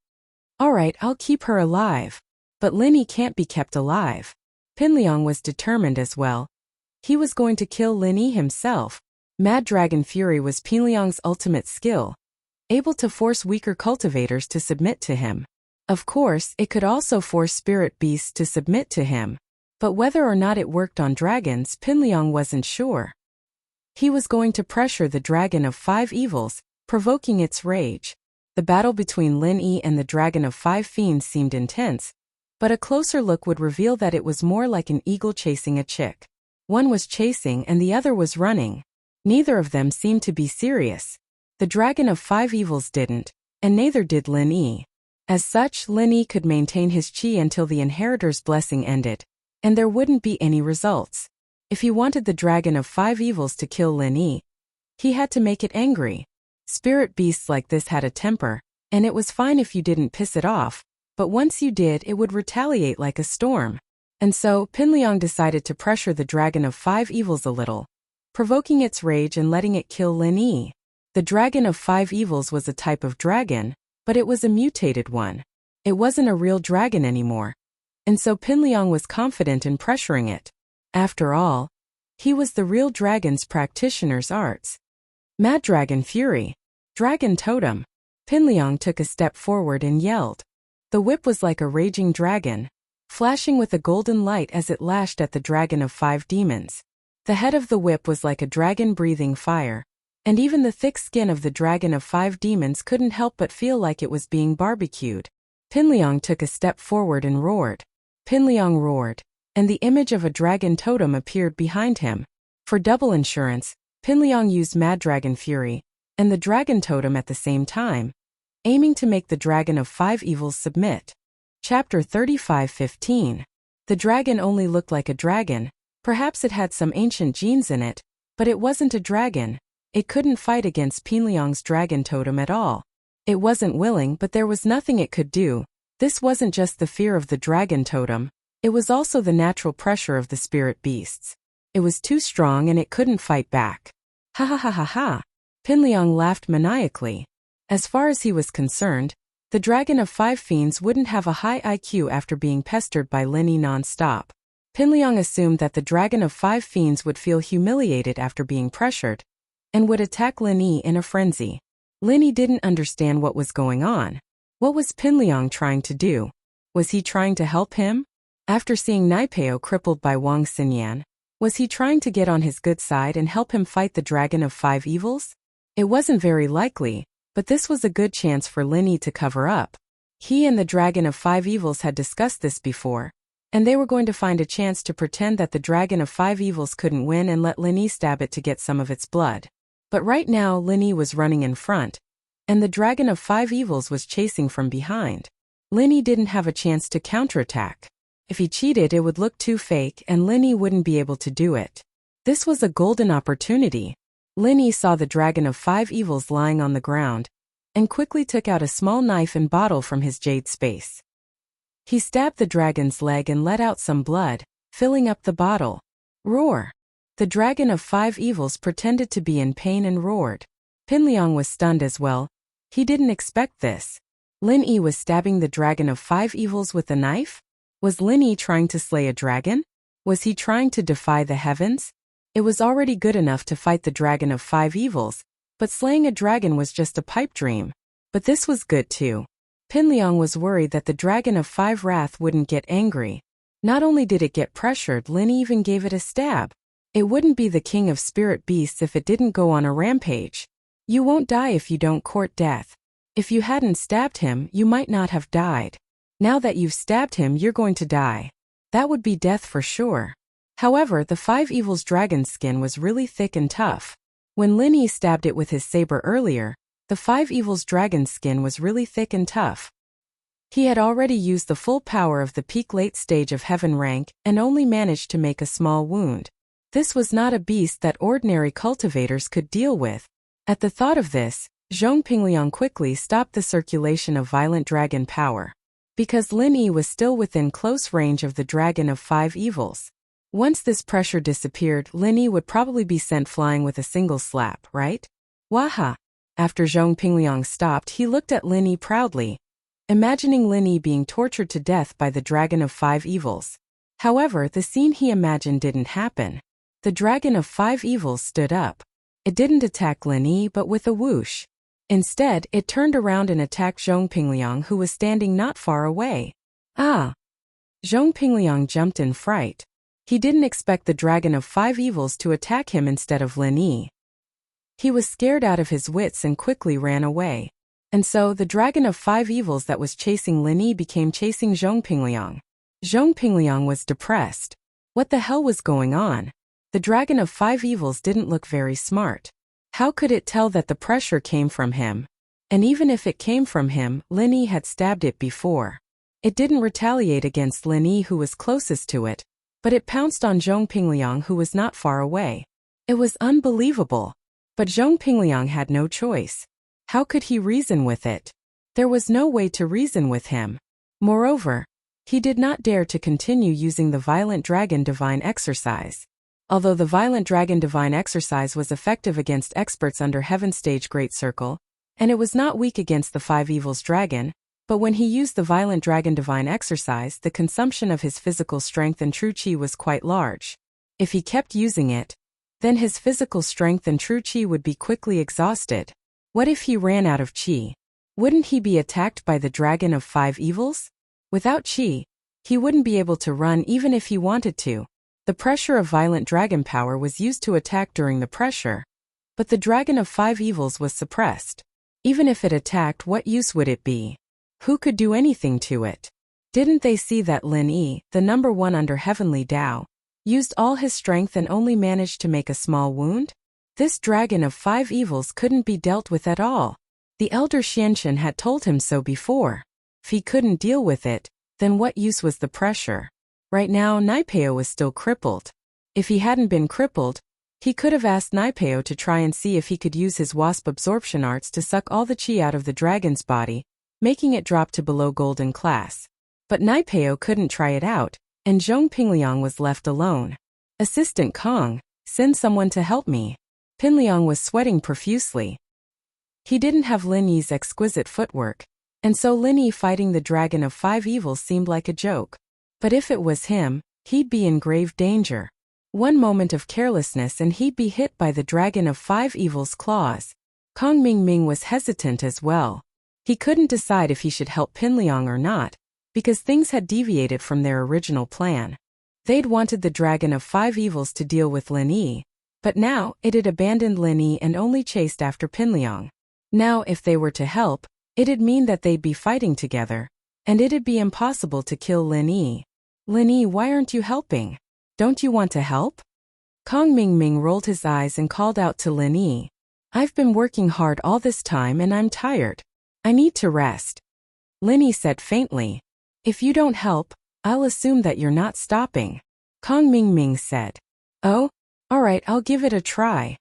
Alright, I'll keep her alive. But Lin Yi can't be kept alive. Pinliang was determined as well. He was going to kill Lin Yi himself. Mad Dragon Fury was Pinliang's ultimate skill, able to force weaker cultivators to submit to him. Of course, it could also force spirit beasts to submit to him. But whether or not it worked on dragons, Pinliang wasn't sure. He was going to pressure the Dragon of Five Evils, provoking its rage. The battle between Lin Yi and the Dragon of Five Fiends seemed intense, but a closer look would reveal that it was more like an eagle chasing a chick. One was chasing and the other was running. Neither of them seemed to be serious. The Dragon of Five Evils didn't, and neither did Lin Yi. As such, Lin Yi could maintain his chi until the Inheritor's blessing ended, and there wouldn't be any results. If he wanted the Dragon of Five Evils to kill Lin Yi, he had to make it angry. Spirit beasts like this had a temper, and it was fine if you didn't piss it off, but once you did, it would retaliate like a storm. And so, Pinliang decided to pressure the Dragon of Five Evils a little, provoking its rage and letting it kill Lin Yi. The Dragon of Five Evils was a type of dragon, but it was a mutated one. It wasn't a real dragon anymore. And so Pinliang was confident in pressuring it. After all, he was the real dragon's practitioner's arts. Mad Dragon Fury. Dragon Totem. Pinliang took a step forward and yelled. The whip was like a raging dragon, flashing with a golden light as it lashed at the Dragon of Five Demons. The head of the whip was like a dragon breathing fire, and even the thick skin of the Dragon of Five Demons couldn't help but feel like it was being barbecued. Pinliang took a step forward and roared. Pinliang roared, and the image of a dragon totem appeared behind him. For double insurance, Pinliang used Mad Dragon Fury and the dragon totem at the same time, aiming to make the Dragon of Five Evils submit. Chapter 35:15. The dragon only looked like a dragon. Perhaps it had some ancient genes in it, but it wasn't a dragon. It couldn't fight against Pinliang's dragon totem at all. It wasn't willing, but there was nothing it could do. This wasn't just the fear of the dragon totem, it was also the natural pressure of the spirit beasts. It was too strong and it couldn't fight back. Ha ha ha ha ha. Pinliang laughed maniacally. As far as he was concerned, the Dragon of Five Fiends wouldn't have a high IQ after being pestered by Lin Yi non-stop. Pinliang assumed that the Dragon of Five Fiends would feel humiliated after being pressured, and would attack Lin Yi in a frenzy. Lin Yi didn't understand what was going on. What was Pinliang trying to do? Was he trying to help him? After seeing Naipeo crippled by Wang Xinyan, was he trying to get on his good side and help him fight the Dragon of Five Evils? It wasn't very likely, but this was a good chance for Lin Yi to cover up. He and the Dragon of Five Evils had discussed this before, and they were going to find a chance to pretend that the Dragon of Five Evils couldn't win and let Lin Yi stab it to get some of its blood. But right now Lin Yi was running in front, and the Dragon of Five Evils was chasing from behind. Lin Yi didn't have a chance to counterattack. If he cheated, it would look too fake and Lin Yi wouldn't be able to do it. This was a golden opportunity. Lin Yi saw the Dragon of Five Evils lying on the ground, and quickly took out a small knife and bottle from his jade space. He stabbed the dragon's leg and let out some blood, filling up the bottle. Roar! The Dragon of Five Evils pretended to be in pain and roared. Pinliang was stunned as well. He didn't expect this. Lin Yi was stabbing the Dragon of Five Evils with a knife? Was Lin Yi trying to slay a dragon? Was he trying to defy the heavens? It was already good enough to fight the Dragon of Five Evils, but slaying a dragon was just a pipe dream. But this was good too. Pinliang was worried that the Dragon of Five Wrath wouldn't get angry. Not only did it get pressured, Lin Yi even gave it a stab. It wouldn't be the king of spirit beasts if it didn't go on a rampage. You won't die if you don't court death. If you hadn't stabbed him, you might not have died. Now that you've stabbed him, you're going to die. That would be death for sure. However, the Five Evils dragon's skin was really thick and tough. When Lin Yi stabbed it with his saber earlier, the Five Evils dragon's skin was really thick and tough. He had already used the full power of the peak late stage of heaven rank and only managed to make a small wound. This was not a beast that ordinary cultivators could deal with. At the thought of this, Zhong Pingliang quickly stopped the circulation of violent dragon power. Because Lin Yi was still within close range of the Dragon of Five Evils. Once this pressure disappeared, Lin Yi would probably be sent flying with a single slap, right? Waha! After Zhong Pingliang stopped, he looked at Lin Yi proudly. imagining Lin Yi being tortured to death by the Dragon of Five Evils. However, the scene he imagined didn't happen. The Dragon of Five Evils stood up. It didn't attack Lin Yi but with a whoosh. Instead, it turned around and attacked Zhong Pingliang, who was standing not far away. Ah! Zhong Pingliang jumped in fright. He didn't expect the Dragon of Five Evils to attack him instead of Lin Yi. He was scared out of his wits and quickly ran away. And so, the Dragon of Five Evils that was chasing Lin Yi became chasing Zhong Pingliang. Zhong Pingliang was depressed. What the hell was going on? The Dragon of Five Evils didn't look very smart. How could it tell that the pressure came from him? And even if it came from him, Lin Yi had stabbed it before. It didn't retaliate against Lin Yi, who was closest to it, but it pounced on Zhong Pingliang, who was not far away. It was unbelievable. But Zhong Pingliang had no choice. How could he reason with it? There was no way to reason with him. Moreover, he did not dare to continue using the Violent Dragon Divine Exercise. Although the Violent Dragon Divine Exercise was effective against experts under Heaven Stage Great Circle, and it was not weak against the Five Evils Dragon, but when he used the Violent Dragon Divine Exercise, the consumption of his physical strength and true chi was quite large. If he kept using it, then his physical strength and true chi would be quickly exhausted. What if he ran out of chi? Wouldn't he be attacked by the Dragon of Five Evils? Without chi, he wouldn't be able to run even if he wanted to. The pressure of violent dragon power was used to attack during the pressure. But the Dragon of Five Evils was suppressed. Even if it attacked, what use would it be? Who could do anything to it? Didn't they see that Lin Yi, the number one under Heavenly Tao, used all his strength and only managed to make a small wound? This Dragon of Five Evils couldn't be dealt with at all. The elder Xianchen had told him so before. If he couldn't deal with it, then what use was the pressure? Right now, Naipeo was still crippled. If he hadn't been crippled, he could have asked Naipeo to try and see if he could use his wasp absorption arts to suck all the chi out of the dragon's body, making it drop to below golden class. But Naipeo couldn't try it out, and Zhong Pingliang was left alone. Assistant Kong, send someone to help me. Pingliang was sweating profusely. He didn't have Lin Yi's exquisite footwork, and so Lin Yi fighting the Dragon of Five Evils seemed like a joke. But if it was him, he'd be in grave danger. One moment of carelessness and he'd be hit by the Dragon of Five Evils' claws. Kong Mingming was hesitant as well. He couldn't decide if he should help Pingliang or not, because things had deviated from their original plan. They'd wanted the Dragon of Five Evils to deal with Lin Yi, but now it had abandoned Lin Yi and only chased after Pingliang. Now if they were to help, it'd mean that they'd be fighting together, and it'd be impossible to kill Lin Yi. Lin Yi, why aren't you helping? Don't you want to help? Kong Mingming rolled his eyes and called out to Lin Yi. I've been working hard all this time and I'm tired. I need to rest. Lin Yi said faintly. If you don't help, I'll assume that you're not stopping. Kong Mingming said. Oh? Alright, I'll give it a try.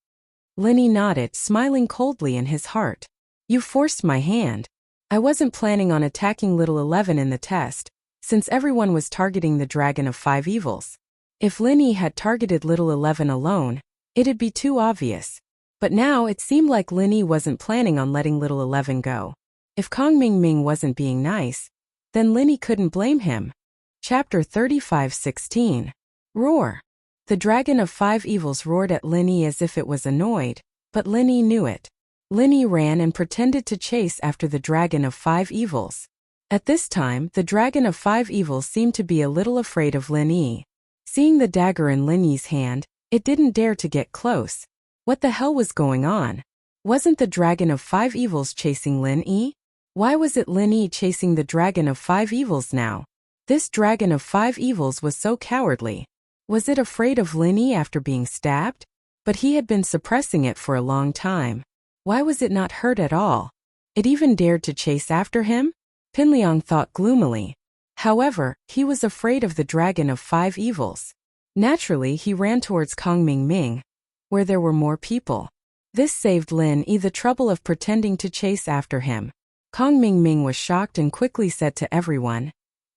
Lin Yi nodded, smiling coldly in his heart. You forced my hand. I wasn't planning on attacking Little 11 in the test, since everyone was targeting the Dragon of Five Evils. If Lin Yi had targeted Little 11 alone, it'd be too obvious. But now it seemed like Lin Yi wasn't planning on letting Little 11 go. If Kong Mingming wasn't being nice, then Lin Yi couldn't blame him. Chapter 35:16. Roar. The Dragon of Five Evils roared at Lin Yi as if it was annoyed, but Lin Yi knew it. Lin Yi ran and pretended to chase after the Dragon of Five Evils. At this time, the Dragon of Five Evils seemed to be a little afraid of Lin Yi. Seeing the dagger in Lin Yi's hand, it didn't dare to get close. What the hell was going on? Wasn't the Dragon of Five Evils chasing Lin Yi? Why was it Lin Yi chasing the Dragon of Five Evils now? This Dragon of Five Evils was so cowardly. Was it afraid of Lin Yi after being stabbed? But he had been suppressing it for a long time. Why was it not hurt at all? It even dared to chase after him? Pingliang thought gloomily. However, he was afraid of the Dragon of Five Evils. Naturally, he ran towards Kong Mingming, where there were more people. This saved Lin Yi the trouble of pretending to chase after him. Kong Mingming was shocked and quickly said to everyone,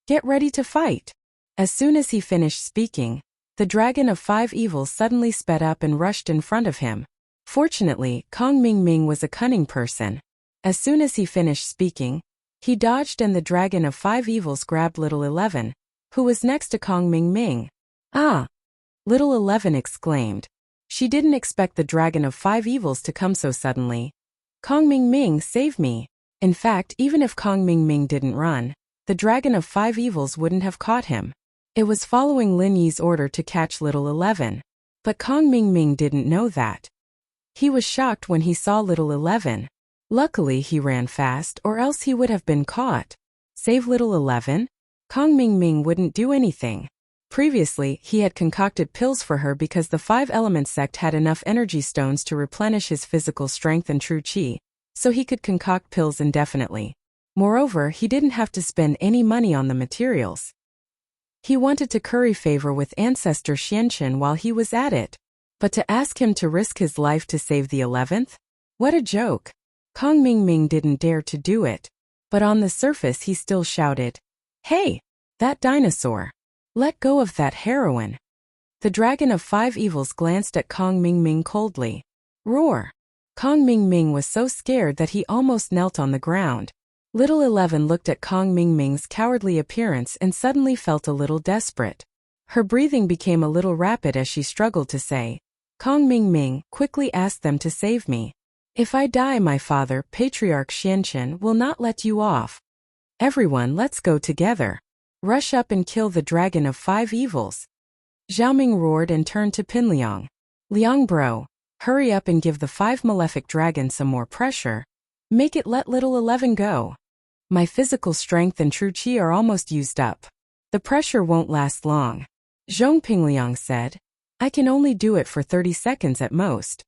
"Get ready to fight." As soon as he finished speaking, the Dragon of Five Evils suddenly sped up and rushed in front of him. Fortunately, Kong Mingming was a cunning person. As soon as he finished speaking, He dodged and the dragon of 5 evils grabbed Little 11, who was next to Kong Ming Ming. Ah! Little 11 exclaimed. She didn't expect the dragon of 5 evils to come so suddenly. Kong Ming Ming, save me. In fact, even if Kong Ming Ming didn't run, the dragon of 5 evils wouldn't have caught him. It was following Lin Yi's order to catch Little 11. But Kong Ming Ming didn't know that. He was shocked when he saw Little 11. Luckily he ran fast, or else he would have been caught. Save Little 11? Kong Ming Ming wouldn't do anything. Previously, he had concocted pills for her because the 5 Elements sect had enough energy stones to replenish his physical strength and true qi, so he could concoct pills indefinitely. Moreover, he didn't have to spend any money on the materials. He wanted to curry favor with Ancestor Xianchen while he was at it. But to ask him to risk his life to save the 11th? What a joke. Kong Ming Ming didn't dare to do it. But on the surface he still shouted, "Hey! That dinosaur! Let go of that heroine!" The dragon of 5 evils glanced at Kong Ming Ming coldly. Roar! Kong Ming Ming was so scared that he almost knelt on the ground. Little 11 looked at Kong Ming Ming's cowardly appearance and suddenly felt a little desperate. Her breathing became a little rapid as she struggled to say, "Kong Ming Ming, quickly ask them to save me. If I die, my father, Patriarch Xianchen, will not let you off. Everyone, let's go together. Rush up and kill the dragon of 5 evils." Xiaoming roared and turned to Pinliang. "Liang bro, hurry up and give the 5 malefic dragons some more pressure. Make it let Little 11 go. My physical strength and true qi are almost used up. The pressure won't last long." Zhong Pingliang said, "I can only do it for 30 seconds at most.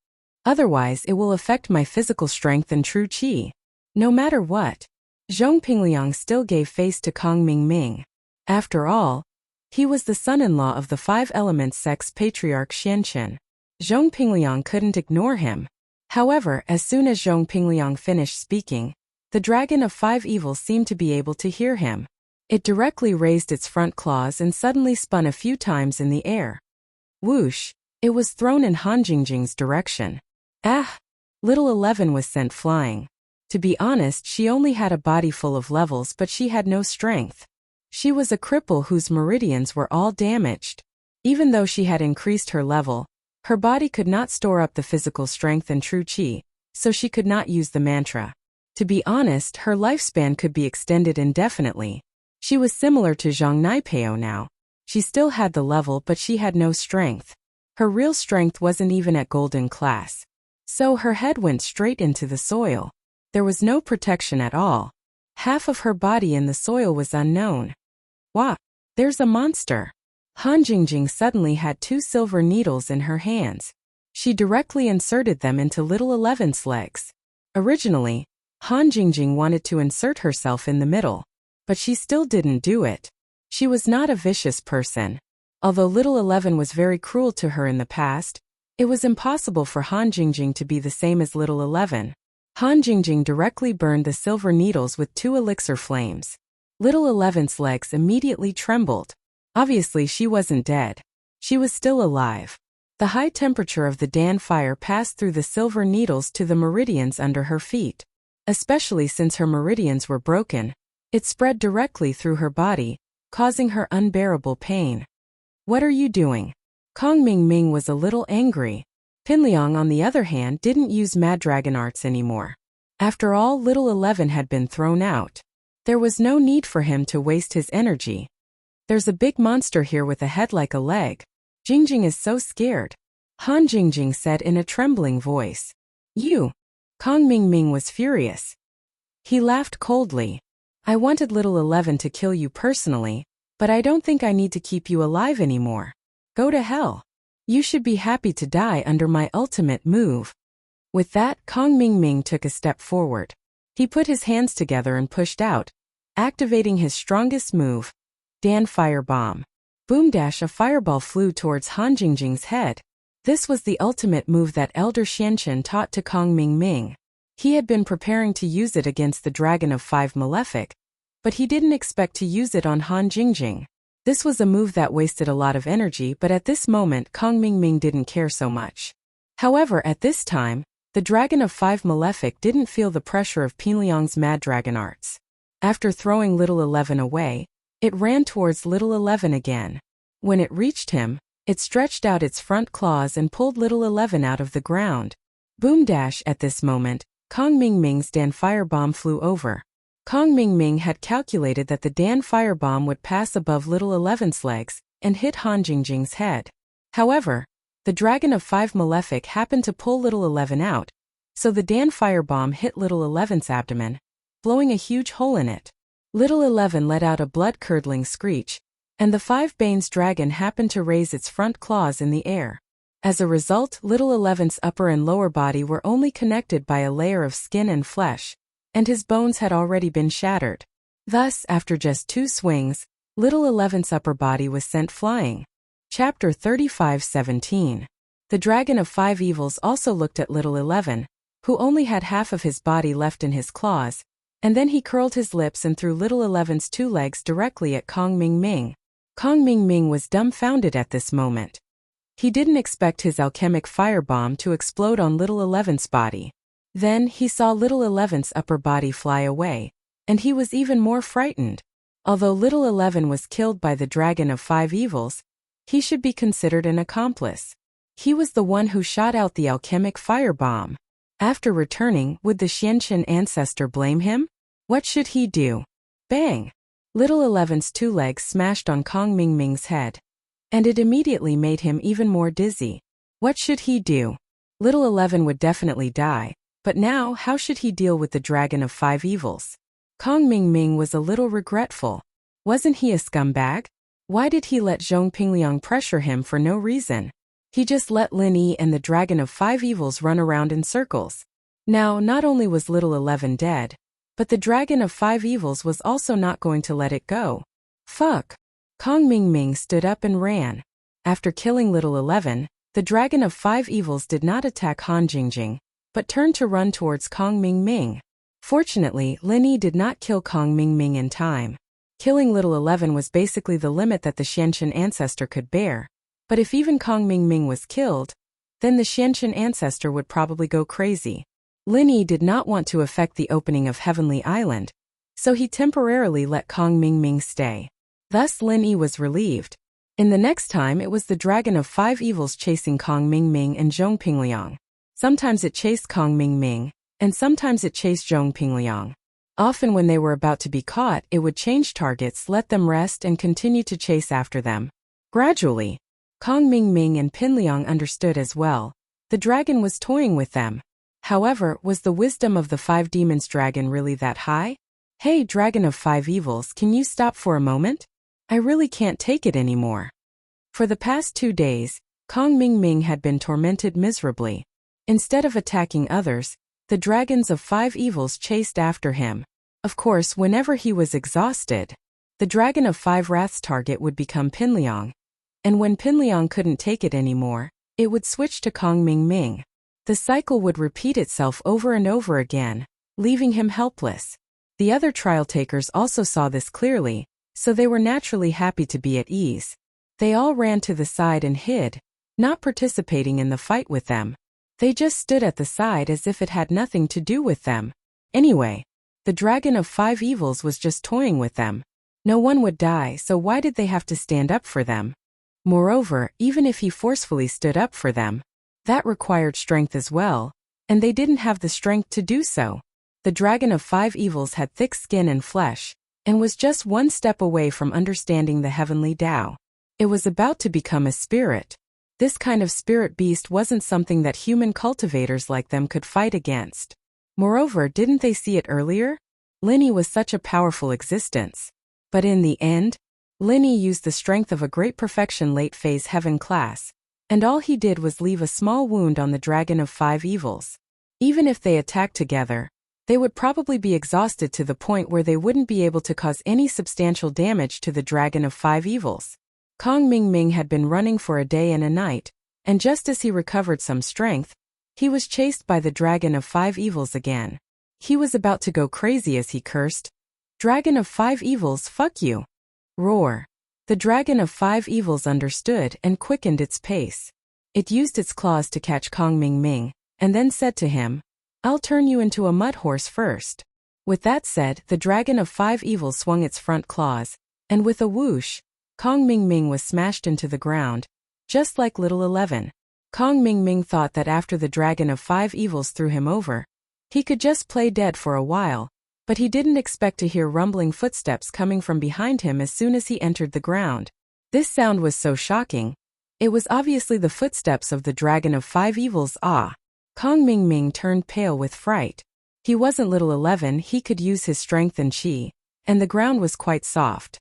Otherwise it will affect my physical strength and true qi." No matter what, Zhong Pingliang still gave face to Kong Ming Ming. After all, he was the son-in-law of the 5 Elements sect's Patriarch Xianchen. Zhong Pingliang couldn't ignore him. However, as soon as Zhong Pingliang finished speaking, the dragon of 5 evils seemed to be able to hear him. It directly raised its front claws and suddenly spun a few times in the air. Whoosh! It was thrown in Han Jingjing's direction. Ah! Little 11 was sent flying. To be honest, she only had a body full of levels, but she had no strength. She was a cripple whose meridians were all damaged. Even though she had increased her level, her body could not store up the physical strength and true qi, so she could not use the mantra. To be honest, her lifespan could be extended indefinitely. She was similar to Zhang Naipeo now. She still had the level, but she had no strength. Her real strength wasn't even at golden class. So her head went straight into the soil. There was no protection at all. Half of her body in the soil was unknown. Wah! There's a monster. Han Jingjing suddenly had 2 silver needles in her hands. She directly inserted them into Little 11's legs. Originally, Han Jingjing wanted to insert herself in the middle, but she still didn't do it. She was not a vicious person. Although Little 11 was very cruel to her in the past, it was impossible for Han Jingjing to be the same as Little 11. Han Jingjing directly burned the silver needles with 2 elixir flames. Little 11's legs immediately trembled. Obviously she wasn't dead. She was still alive. The high temperature of the Dan fire passed through the silver needles to the meridians under her feet. Especially since her meridians were broken, it spread directly through her body, causing her unbearable pain. "What are you doing?" Kong Ming Ming was a little angry. Pinliang, on the other hand, didn't use Mad Dragon arts anymore. After all, Little 11 had been thrown out. There was no need for him to waste his energy. "There's a big monster here with a head like a leg. Jingjing is so scared," Han Jingjing said in a trembling voice. "You!" Kong Ming Ming was furious. He laughed coldly. "I wanted Little 11 to kill you personally, but I don't think I need to keep you alive anymore. Go to hell. You should be happy to die under my ultimate move." With that, Kong Ming Ming took a step forward. He put his hands together and pushed out, activating his strongest move, Dan Fire Bomb. Boom dash! A fireball flew towards Han Jingjing's head. This was the ultimate move that Elder Xianchen taught to Kong Ming Ming. He had been preparing to use it against the Dragon of 5 Malefic, but he didn't expect to use it on Han Jingjing. This was a move that wasted a lot of energy, but at this moment Kong Ming Ming didn't care so much. However, at this time, the Dragon of 5 Malefic didn't feel the pressure of Pinliang's Mad Dragon arts. After throwing Little 11 away, it ran towards Little 11 again. When it reached him, it stretched out its front claws and pulled Little 11 out of the ground. Boom dash! At this moment, Kong Ming Ming's Dan firebomb flew over. Kong Ming Ming had calculated that the Dan firebomb would pass above Little 11's legs and hit Han Jingjing's head. However, the Dragon of 5 Malefic happened to pull Little 11 out, so the Dan firebomb hit Little 11's abdomen, blowing a huge hole in it. Little 11 let out a blood-curdling screech, and the 5 Banes dragon happened to raise its front claws in the air. As a result, Little 11's upper and lower body were only connected by a layer of skin and flesh, and his bones had already been shattered. Thus, after just 2 swings, Little 11's upper body was sent flying. Chapter 35:17. The Dragon of 5 Evils also looked at Little 11, who only had half of his body left in his claws, and then he curled his lips and threw Little 11's 2 legs directly at Kong Ming Ming. Kong Ming Ming was dumbfounded at this moment. He didn't expect his alchemic firebomb to explode on Little 11's body. Then he saw Little 11's upper body fly away, and he was even more frightened. Although Little 11 was killed by the Dragon of 5 Evils, he should be considered an accomplice. He was the one who shot out the alchemic firebomb. After returning, would the Xianqian ancestor blame him? What should he do? Bang! Little 11's 2 legs smashed on Kong Ming Ming's head, and it immediately made him even more dizzy. What should he do? Little 11 would definitely die, but now how should he deal with the Dragon of 5 Evils? Kong Ming Ming was a little regretful. Wasn't he a scumbag? Why did he let Zhong Pingliang pressure him for no reason? He just let Lin Yi and the Dragon of 5 Evils run around in circles. Now, not only was Little 11 dead, but the Dragon of 5 Evils was also not going to let it go. Fuck! Kong Ming Ming stood up and ran. After killing Little 11, the Dragon of 5 Evils did not attack Han Jingjing, but turned to run towards Kong Ming Ming. Fortunately, Lin Yi did not kill Kong Ming Ming in time. Killing Little 11 was basically the limit that the Xianqian ancestor could bear. But if even Kong Ming Ming was killed, then the Xianqian ancestor would probably go crazy. Lin Yi did not want to affect the opening of Heavenly Island, so he temporarily let Kong Ming Ming stay. Thus Lin Yi was relieved. In the next time it was the Dragon of 5 Evils chasing Kong Ming Ming and Zhong Pingliang. Sometimes it chased Kong Ming Ming, and sometimes it chased Zhong Pingliang. Often when they were about to be caught, it would change targets, let them rest, and continue to chase after them. Gradually, Kong Ming Ming and Pingliang understood as well. The dragon was toying with them. However, was the wisdom of the 5 demons dragon really that high? Hey, Dragon of 5 Evils, can you stop for a moment? I really can't take it anymore. For the past 2 days, Kong Ming Ming had been tormented miserably. Instead of attacking others, the dragons of 5 Evils chased after him. Of course, whenever he was exhausted, the Dragon of 5 Wrath's target would become Pingliang. And when Pingliang couldn't take it anymore, it would switch to Kong Ming Ming. The cycle would repeat itself over and over again, leaving him helpless. The other trial takers also saw this clearly, so they were naturally happy to be at ease. They all ran to the side and hid, not participating in the fight with them. They just stood at the side as if it had nothing to do with them. Anyway, the Dragon of 5 Evils was just toying with them. No one would die, so why did they have to stand up for them? Moreover, even if he forcefully stood up for them, that required strength as well, and they didn't have the strength to do so. The Dragon of 5 Evils had thick skin and flesh, and was just one step away from understanding the heavenly Tao. It was about to become a spirit. This kind of spirit beast wasn't something that human cultivators like them could fight against. Moreover, didn't they see it earlier? Lin Yi was such a powerful existence. But in the end, Lin Yi used the strength of a great perfection late-phase heaven class, and all he did was leave a small wound on the Dragon of 5 Evils. Even if they attacked together, they would probably be exhausted to the point where they wouldn't be able to cause any substantial damage to the Dragon of 5 Evils. Kong Ming Ming had been running for a day and a night, and just as he recovered some strength, he was chased by the Dragon of 5 Evils again. He was about to go crazy as he cursed, "Dragon of 5 Evils, fuck you!" Roar. The Dragon of 5 Evils understood and quickened its pace. It used its claws to catch Kong Ming Ming, and then said to him, "I'll turn you into a mud horse first." With that said, the dragon of 5 evils swung its front claws, and with a whoosh, Kong Ming Ming was smashed into the ground, just like little 11. Kong Ming Ming thought that after the dragon of 5 evils threw him over, he could just play dead for a while, but he didn't expect to hear rumbling footsteps coming from behind him as soon as he entered the ground. This sound was so shocking. It was obviously the footsteps of the dragon of 5 evils. Ah! Kong Ming Ming turned pale with fright. He wasn't little 11, he could use his strength and chi, and the ground was quite soft.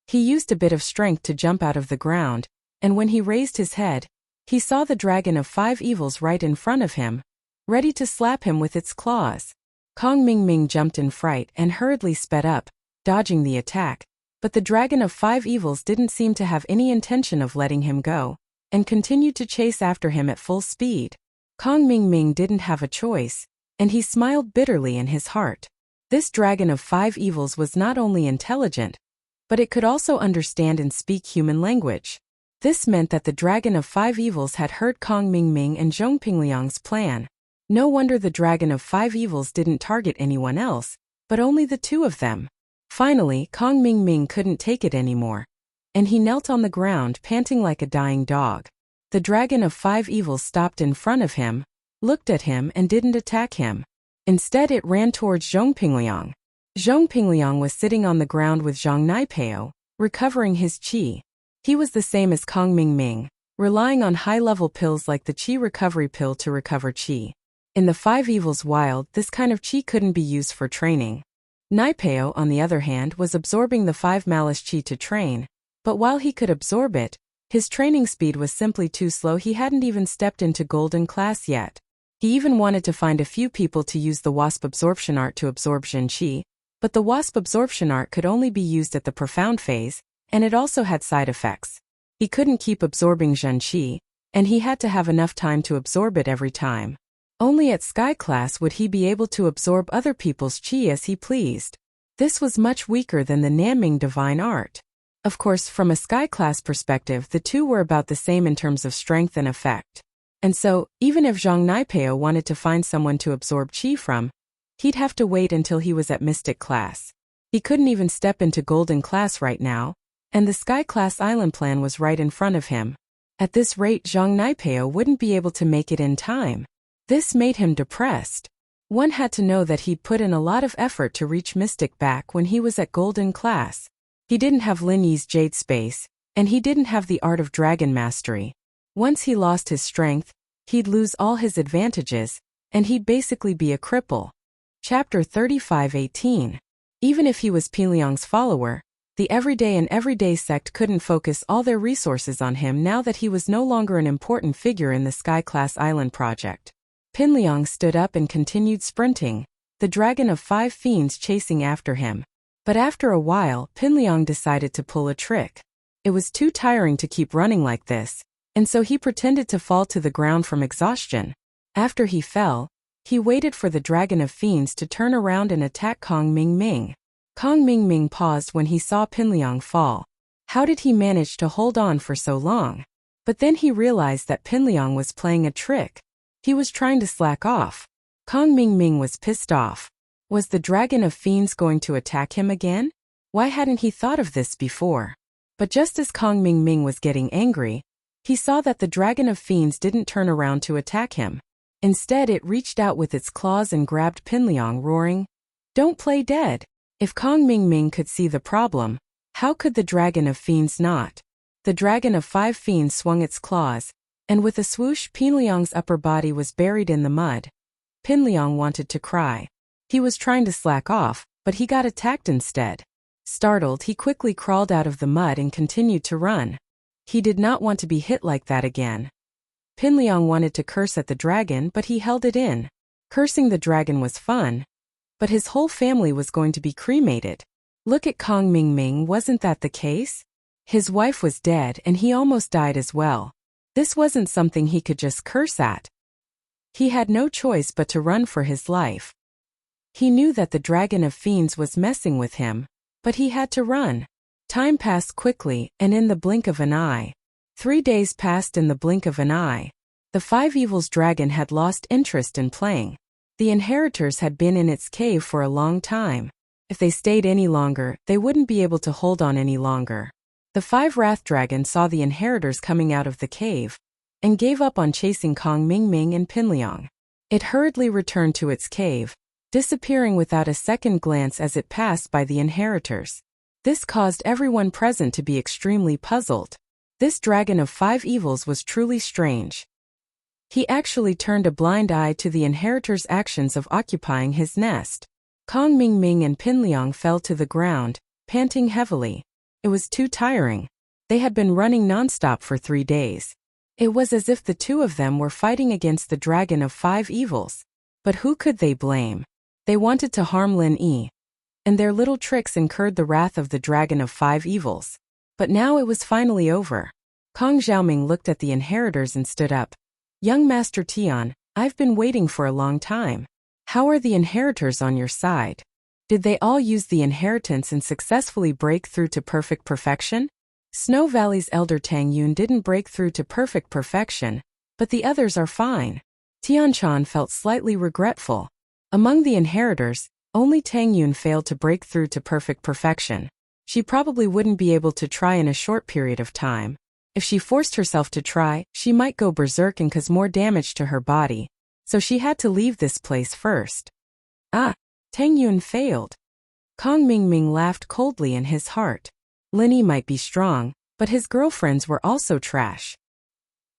He used a bit of strength to jump out of the ground, and when he raised his head, he saw the dragon of 5 evils right in front of him, ready to slap him with its claws. Kong Ming Ming jumped in fright and hurriedly sped up, dodging the attack, but the dragon of 5 evils didn't seem to have any intention of letting him go, and continued to chase after him at full speed. Kong Ming Ming didn't have a choice, and he smiled bitterly in his heart. This dragon of 5 evils was not only intelligent, but it could also understand and speak human language. This meant that the dragon of 5 evils had heard Kong Ming Ming and Zhong Pingliang's plan. No wonder the dragon of 5 evils didn't target anyone else, but only the two of them. Finally, Kong Ming Ming couldn't take it anymore, and he knelt on the ground panting like a dying dog. The dragon of 5 evils stopped in front of him, looked at him and didn't attack him. Instead it ran towards Zhong Pingliang. Zhong Pingliang was sitting on the ground with Zhang Naipeo, recovering his qi. He was the same as Kong Ming Ming, relying on high-level pills like the qi recovery pill to recover qi. In the 5 evils wild, this kind of qi couldn't be used for training. Naipeo, on the other hand, was absorbing the 5 malice qi to train, but while he could absorb it, his training speed was simply too slow. He hadn't even stepped into golden class yet. He even wanted to find a few people to use the wasp absorption art to absorb Jin qi, but the wasp absorption art could only be used at the profound phase, and it also had side effects. He couldn't keep absorbing Jin qi, and he had to have enough time to absorb it every time. Only at sky class would he be able to absorb other people's qi as he pleased. This was much weaker than the Nanming divine art. Of course, from a sky class perspective, the two were about the same in terms of strength and effect. And so, even if Zhang Naipeo wanted to find someone to absorb qi from, he'd have to wait until he was at mystic class. He couldn't even step into golden class right now, and the sky class island plan was right in front of him. At this rate, Zhang Naipeo wouldn't be able to make it in time. This made him depressed. One had to know that he'd put in a lot of effort to reach Mystic back when he was at Golden class. He didn't have Lin Yi's Jade Space, and he didn't have the Art of Dragon Mastery. Once he lost his strength, he'd lose all his advantages, and he'd basically be a cripple. Chapter 35:18. Even if he was Pingliang's follower, the everyday sect couldn't focus all their resources on him now that he was no longer an important figure in the Sky Class Island project. Pingliang stood up and continued sprinting, the dragon of 5 fiends chasing after him. But after a while, Pingliang decided to pull a trick. It was too tiring to keep running like this, and so he pretended to fall to the ground from exhaustion. After he fell, he waited for the dragon of fiends to turn around and attack Kong Ming Ming. Kong Ming Ming paused when he saw Pingliang fall. How did he manage to hold on for so long? But then he realized that Pingliang was playing a trick. He was trying to slack off. Kong Ming Ming was pissed off. Was the dragon of fiends going to attack him again? Why hadn't he thought of this before? But just as Kong Ming Ming was getting angry, he saw that the dragon of fiends didn't turn around to attack him. Instead, it reached out with its claws and grabbed Pingliang, roaring, "Don't play dead!" If Kong Ming Ming could see the problem, how could the dragon of fiends not? The dragon of 5 fiends swung its claws, and with a swoosh, Pingliang's upper body was buried in the mud. Pingliang wanted to cry. He was trying to slack off, but he got attacked instead. Startled, he quickly crawled out of the mud and continued to run. He did not want to be hit like that again. Pingliang wanted to curse at the dragon, but he held it in. Cursing the dragon was fun, but his whole family was going to be cremated. Look at Kong Ming Ming, wasn't that the case? His wife was dead and he almost died as well. This wasn't something he could just curse at. He had no choice but to run for his life. He knew that the dragon of fiends was messing with him, but he had to run. Time passed quickly, and in the blink of an eye. 3 days passed in the blink of an eye. The 5 evils dragon had lost interest in playing. The inheritors had been in its cave for a long time. If they stayed any longer, they wouldn't be able to hold on any longer. The 5 wrath dragons saw the inheritors coming out of the cave and gave up on chasing Kong Mingming and Pinliang. It hurriedly returned to its cave, disappearing without a second glance as it passed by the inheritors. This caused everyone present to be extremely puzzled. This dragon of 5 evils was truly strange. He actually turned a blind eye to the inheritors' actions of occupying his nest. Kong Mingming and Pinliang fell to the ground, panting heavily. It was too tiring. They had been running nonstop for 3 days. It was as if the two of them were fighting against the dragon of 5 evils. But who could they blame? They wanted to harm Lin Yi, and their little tricks incurred the wrath of the dragon of 5 evils. But now it was finally over. Kong Xiaoming looked at the inheritors and stood up. Young Master Tian, I've been waiting for a long time. How are the inheritors on your side? Did they all use the inheritance and successfully break through to perfect perfection? Snow Valley's elder Tang Yun didn't break through to perfect perfection, but the others are fine. Tian Chan felt slightly regretful. Among the inheritors, only Tang Yun failed to break through to perfect perfection. She probably wouldn't be able to try in a short period of time. If she forced herself to try, she might go berserk and cause more damage to her body. So she had to leave this place first. Tang Yun failed. Kong Mingming laughed coldly in his heart. Lin Yi might be strong, but his girlfriends were also trash.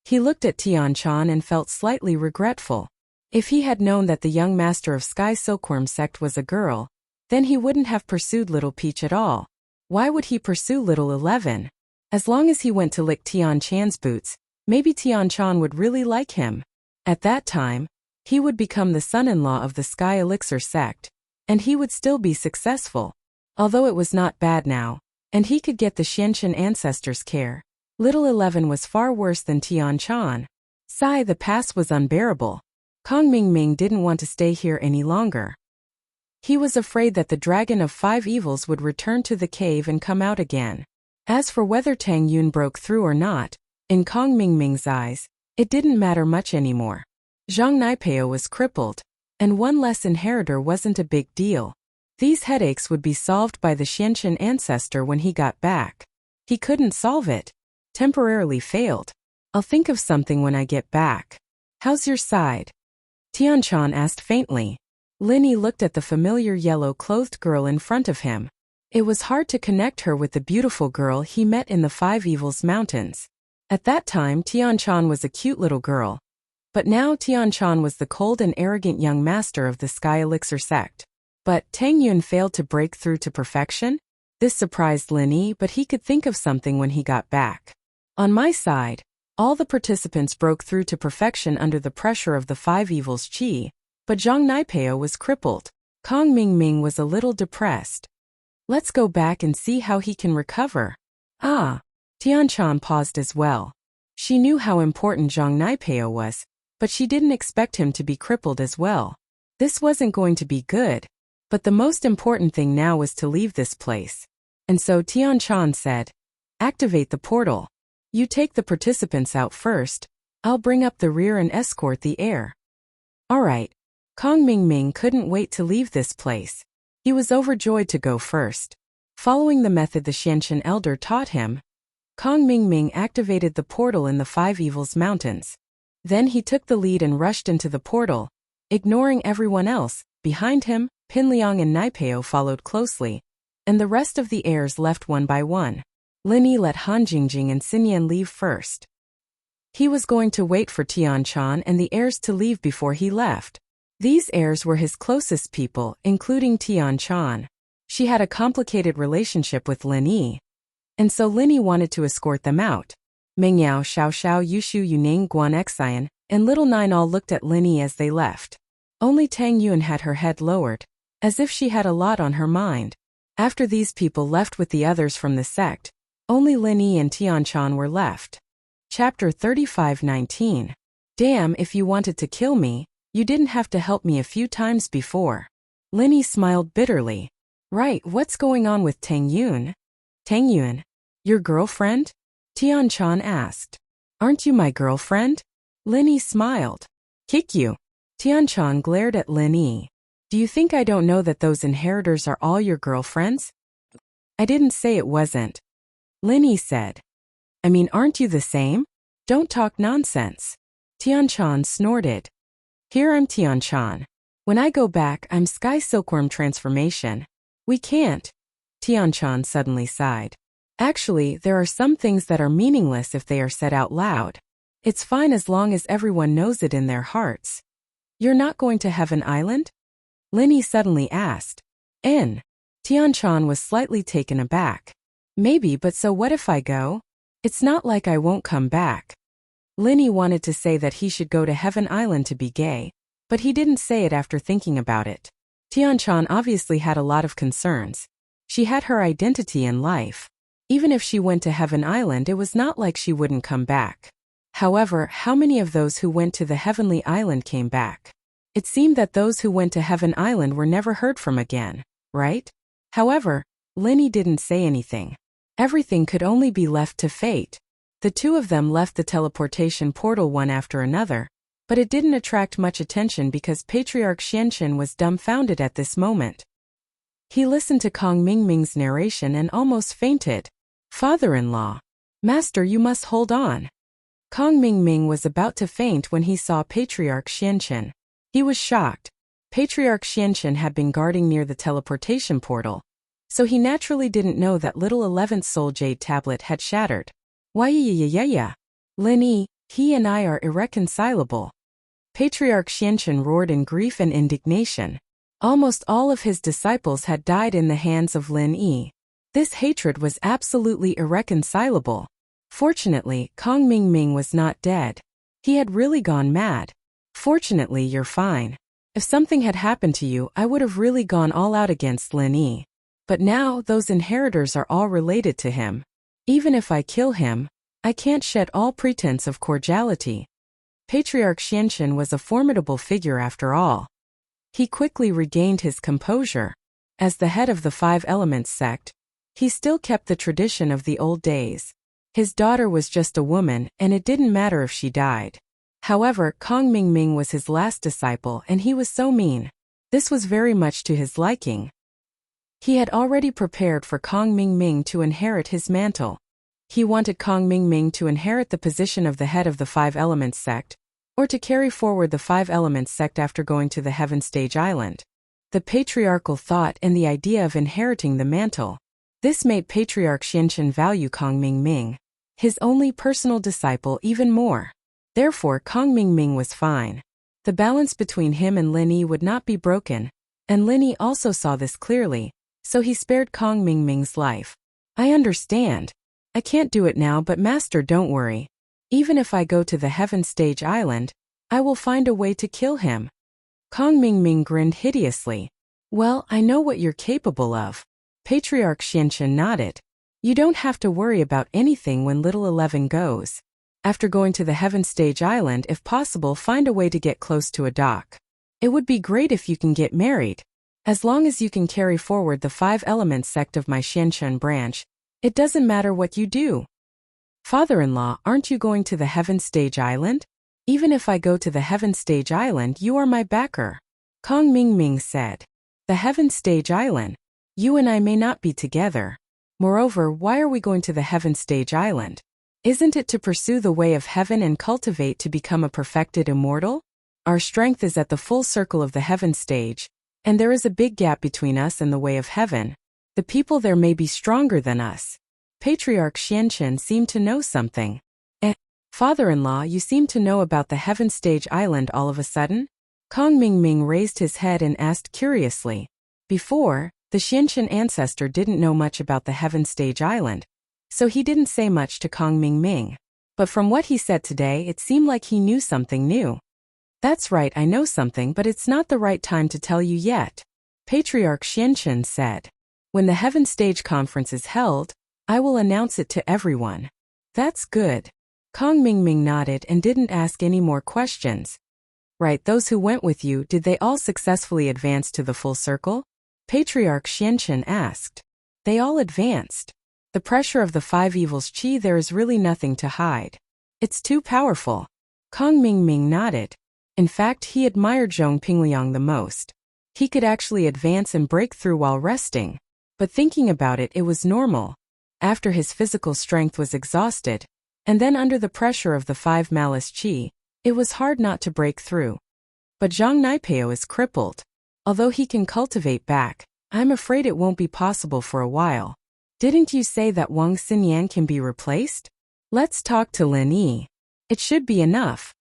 He looked at Tian Chan and felt slightly regretful. If he had known that the young master of Sky Silkworm sect was a girl, then he wouldn't have pursued Little Peach at all. Why would he pursue Little 11? As long as he went to lick Tian Chan's boots, maybe Tian Chan would really like him. At that time, he would become the son-in-law of the Sky Elixir sect, and he would still be successful. Although it was not bad now, and he could get the Xianchen ancestors' care. Little 11 was far worse than Tian Chan. Sigh, the past was unbearable. Kong Mingming didn't want to stay here any longer. He was afraid that the dragon of 5 evils would return to the cave and come out again. As for whether Tang Yun broke through or not, in Kong Mingming's eyes, it didn't matter much anymore. Zhang Naipeo was crippled, and one less inheritor wasn't a big deal. These headaches would be solved by the Xianchen ancestor when he got back. He couldn't solve it. Temporarily failed. I'll think of something when I get back. How's your side? Tian Chan asked faintly. Lin Yi looked at the familiar yellow-clothed girl in front of him. It was hard to connect her with the beautiful girl he met in the 5 Evils Mountains. At that time, Tian Chan was a cute little girl. But now Tian Chan was the cold and arrogant young master of the Sky Elixir sect. But Tang Yun failed to break through to perfection? This surprised Lin Yi, but he could think of something when he got back. On my side, all the participants broke through to perfection under the pressure of the 5 Evils Qi, but Zhang Naipeo was crippled. Kong Mingming was a little depressed. Let's go back and see how he can recover. Tian Chan paused as well. She knew how important Zhang Naipeo was, but she didn't expect him to be crippled as well. This wasn't going to be good. But the most important thing now was to leave this place. And so Tian Chan said, activate the portal. You take the participants out first. I'll bring up the rear and escort the heir. Alright. Kong Mingming couldn't wait to leave this place. He was overjoyed to go first. Following the method the Xianchen elder taught him, Kong Mingming activated the portal in the 5 Evils Mountains. Then he took the lead and rushed into the portal, ignoring everyone else. Behind him, Pinliang and Naipeo followed closely, and the rest of the heirs left one by one. Lin Yi let Han Jingjing and Xinyan leave first. He was going to wait for Tian Chan and the heirs to leave before he left. These heirs were his closest people, including Tian Chan. She had a complicated relationship with Lin Yi, and so Lin Yi wanted to escort them out. Meng Yao, Xiao Xiao, Yushu, Yuning, Guan Xian, and Little Nine all looked at Lin Yi as they left. Only Tang Yun had her head lowered, as if she had a lot on her mind. After these people left with the others from the sect, only Lin Yi and Tian Chan were left. Chapter 35:19. Damn, if you wanted to kill me, you didn't have to help me a few times before. Lin Yi smiled bitterly. Right, what's going on with Tang Yun? Tang Yun, your girlfriend? Tian Chan asked. Aren't you my girlfriend? Lin Yi smiled. Kick you. Tianchan glared at Lin Yi. Do you think I don't know that those inheritors are all your girlfriends? I didn't say it wasn't. Lin Yi said. I mean, aren't you the same? Don't talk nonsense. Tianchan snorted. Here I'm Tianchan. When I go back, I'm Sky Silkworm transformation. We can't. Tianchan suddenly sighed. Actually, there are some things that are meaningless if they are said out loud. It's fine as long as everyone knows it in their hearts. You're not going to Heaven Island? Lin Yi suddenly asked. Tianchan was slightly taken aback. Maybe, but so what if I go? It's not like I won't come back. Lin Yi wanted to say that he should go to Heaven Island to be gay, but he didn't say it after thinking about it. Tianchan obviously had a lot of concerns. She had her identity in life. Even if she went to Heaven Island, it was not like she wouldn't come back. However, how many of those who went to the Heavenly Island came back? It seemed that those who went to Heaven Island were never heard from again, right? However, Lin Yi didn't say anything. Everything could only be left to fate. The two of them left the teleportation portal one after another, but it didn't attract much attention because Patriarch Xianchen was dumbfounded at this moment. He listened to Kong Mingming's narration and almost fainted. Father-in-law. Master, you must hold on. Kong Mingming was about to faint when he saw Patriarch Xianchen. He was shocked. Patriarch Xianchen had been guarding near the teleportation portal, so he naturally didn't know that little 11th soul jade tablet had shattered. Why yeah. Lin Yi, he and I are irreconcilable. Patriarch Xianchen roared in grief and indignation. Almost all of his disciples had died in the hands of Lin Yi. This hatred was absolutely irreconcilable. Fortunately, Kong Mingming was not dead. He had really gone mad. Fortunately, you're fine. If something had happened to you, I would have really gone all out against Lin Yi. But now, those inheritors are all related to him. Even if I kill him, I can't shed all pretense of cordiality. Patriarch Xianchen was a formidable figure after all. He quickly regained his composure. As the head of the Five Elements sect, he still kept the tradition of the old days. His daughter was just a woman, and it didn't matter if she died. However, Kong Mingming was his last disciple and he was so mean. This was very much to his liking. He had already prepared for Kong Mingming to inherit his mantle. He wanted Kong Mingming to inherit the position of the head of the Five Elements sect, or to carry forward the Five Elements sect after going to the Heaven Stage Island. The patriarchal thought and the idea of inheriting the mantle. This made Patriarch Xianchen value Kong Mingming, his only personal disciple, even more. Therefore, Kong Mingming was fine. The balance between him and Lin Yi would not be broken, and Lin Yi also saw this clearly, so he spared Kong Mingming's life. I understand. I can't do it now, but Master, don't worry. Even if I go to the Heaven Stage Island, I will find a way to kill him. Kong Mingming grinned hideously. Well, I know what you're capable of. Patriarch Xianchen nodded. You don't have to worry about anything when little 11 goes. After going to the Heaven Stage Island, if possible, find a way to get close to a dock. It would be great if you can get married. As long as you can carry forward the Five Elements sect of my Xianchen branch, it doesn't matter what you do. Father-in-law, aren't you going to the Heaven Stage Island? Even if I go to the Heaven Stage Island, you are my backer. Kong Mingming said. The Heaven Stage Island? You and I may not be together. Moreover, why are we going to the Heaven Stage Island? Isn't it to pursue the way of heaven and cultivate to become a perfected immortal? Our strength is at the full circle of the Heaven Stage, and there is a big gap between us and the way of heaven. The people there may be stronger than us. Patriarch Xianchen seemed to know something. Father-in-law, you seem to know about the Heaven Stage Island all of a sudden? Kong Mingming raised his head and asked curiously. Before, the Xianchen ancestor didn't know much about the Heaven Stage Island, so he didn't say much to Kong Mingming. But from what he said today, it seemed like he knew something new. That's right, I know something, but it's not the right time to tell you yet. Patriarch Xianchen said. When the Heaven Stage Conference is held, I will announce it to everyone. That's good. Kong Mingming nodded and didn't ask any more questions. Right, those who went with you, did they all successfully advance to the full circle? Patriarch Xianchen asked. They all advanced. The pressure of the five evils qi, there is really nothing to hide. It's too powerful. Kong Mingming nodded. In fact, he admired Zhong Pingliang the most. He could actually advance and break through while resting. But thinking about it, it was normal. After his physical strength was exhausted, and then under the pressure of the 5 malice chi, it was hard not to break through. But Zhang Naipeo is crippled. Although he can cultivate back, I'm afraid it won't be possible for a while. Didn't you say that Wang Xinyan can be replaced? Let's talk to Lin Yi. It should be enough.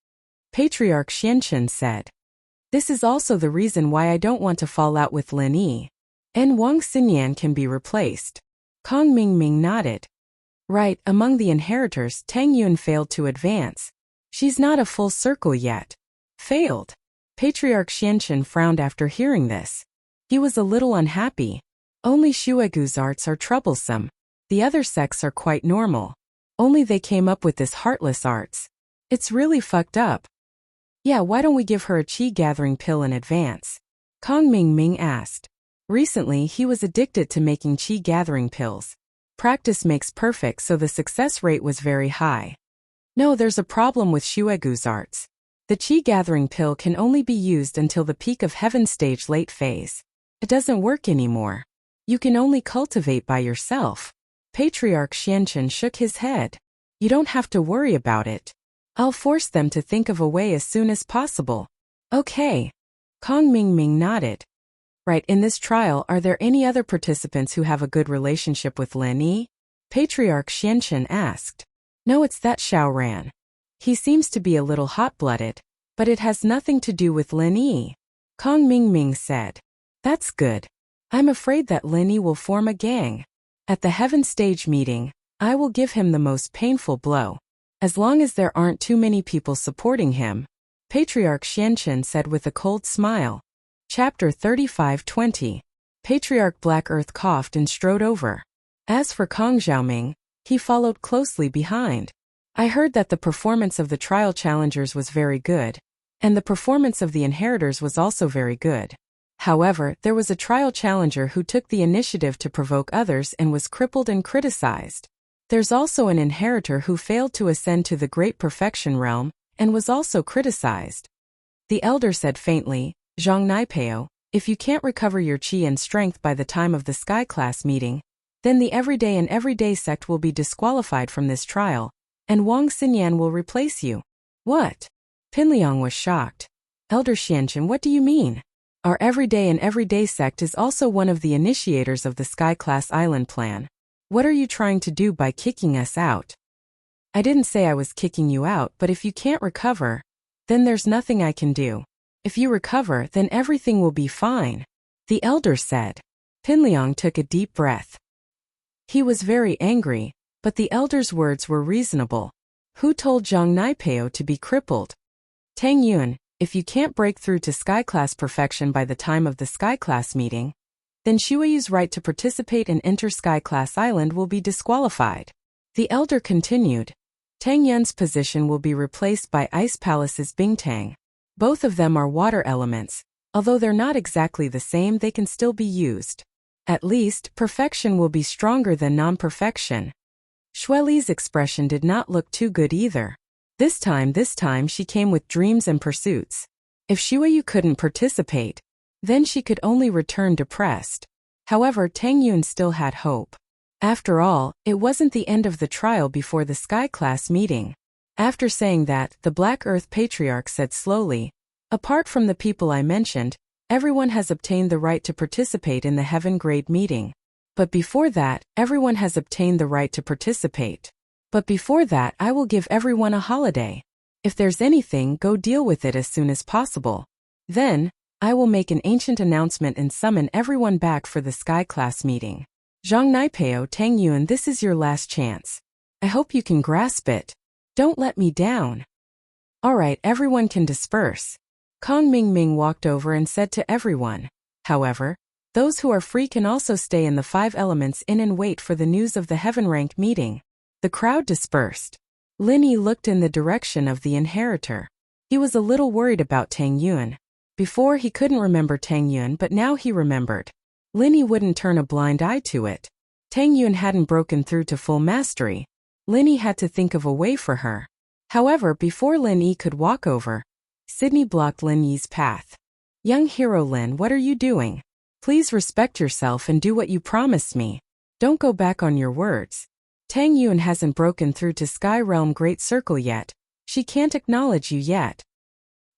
Patriarch Xianchen said. This is also the reason why I don't want to fall out with Lin Yi. And Wang Xinyan can be replaced. Kong Mingming nodded. Right, among the inheritors, Tang Yun failed to advance. She's not a full circle yet. Failed. Patriarch Xianchen frowned after hearing this. He was a little unhappy. Only Shuegu's arts are troublesome. The other sects are quite normal. Only they came up with this heartless arts. It's really fucked up. Yeah, why don't we give her a chi gathering pill in advance? Kong Mingming asked. Recently, he was addicted to making chi gathering pills. Practice makes perfect, so the success rate was very high. No, there's a problem with Shuegu's arts. The chi gathering pill can only be used until the peak of heaven stage late phase. It doesn't work anymore. You can only cultivate by yourself. Patriarch Xianchen shook his head. You don't have to worry about it. I'll force them to think of a way as soon as possible. Okay. Kong Mingming nodded. Right, in this trial, are there any other participants who have a good relationship with Lin Yi? Patriarch Xianchen asked. No, it's that Xiaoran. He seems to be a little hot-blooded, but it has nothing to do with Lin Yi. Kong Mingming said. That's good. I'm afraid that Lin Yi will form a gang. At the heaven stage meeting, I will give him the most painful blow. As long as there aren't too many people supporting him, Patriarch Xianchen said with a cold smile. Chapter 35:20. Patriarch Black Earth coughed and strode over. As for Kong Xiaoming, he followed closely behind. I heard that the performance of the trial challengers was very good, and the performance of the inheritors was also very good. However, there was a trial challenger who took the initiative to provoke others and was crippled and criticized. There's also an inheritor who failed to ascend to the Great Perfection realm and was also criticized. The elder said faintly, Zhang Naipeo, if you can't recover your chi and strength by the time of the Sky Class meeting, then the everyday sect will be disqualified from this trial, and Wang Xinyan will replace you. What? Pinliang was shocked. Elder Xianchen, what do you mean? Our everyday sect is also one of the initiators of the Sky Class Island plan. What are you trying to do by kicking us out? I didn't say I was kicking you out, but if you can't recover, then there's nothing I can do. If you recover, then everything will be fine, the elder said. Pinliang took a deep breath. He was very angry, but the elder's words were reasonable. Who told Zhang Naipeo to be crippled? Tang Yun, if you can't break through to Sky Class perfection by the time of the Sky Class meeting, then Shueyu's right to participate and enter Sky Class Island will be disqualified. The elder continued. Tang Yun's position will be replaced by Ice Palace's Bingtang. Both of them are water elements. Although they're not exactly the same, they can still be used. At least, perfection will be stronger than non-perfection. Shueli's expression did not look too good either. This time she came with dreams and pursuits. If Shueyu couldn't participate, then she could only return depressed. However, Tang Yun still had hope. After all, it wasn't the end of the trial before the Sky Class meeting. After saying that, the Black Earth Patriarch said slowly, apart from the people I mentioned, everyone has obtained the right to participate in the Heaven Grade meeting. But before that, everyone has obtained the right to participate. But before that, I will give everyone a holiday. If there's anything, go deal with it as soon as possible. Then, I will make an ancient announcement and summon everyone back for the Sky Class meeting. Zhang Naipeo, Tang Yun, this is your last chance. I hope you can grasp it. Don't let me down. Alright, everyone can disperse. Kong Mingming walked over and said to everyone. However, those who are free can also stay in the 5 elements inn and wait for the news of the Heaven Rank meeting. The crowd dispersed. Lin Yi looked in the direction of the inheritor. He was a little worried about Tang Yun. Before he couldn't remember Tang Yun, but now he remembered. Lin Yi wouldn't turn a blind eye to it. Tang Yun hadn't broken through to full mastery. Lin Yi had to think of a way for her. However, before Lin Yi could walk over, Sydney blocked Lin Yi's path. Young hero Lin, what are you doing? Please respect yourself and do what you promised me. Don't go back on your words. Tang Yun hasn't broken through to Sky Realm Great Circle yet. She can't acknowledge you yet.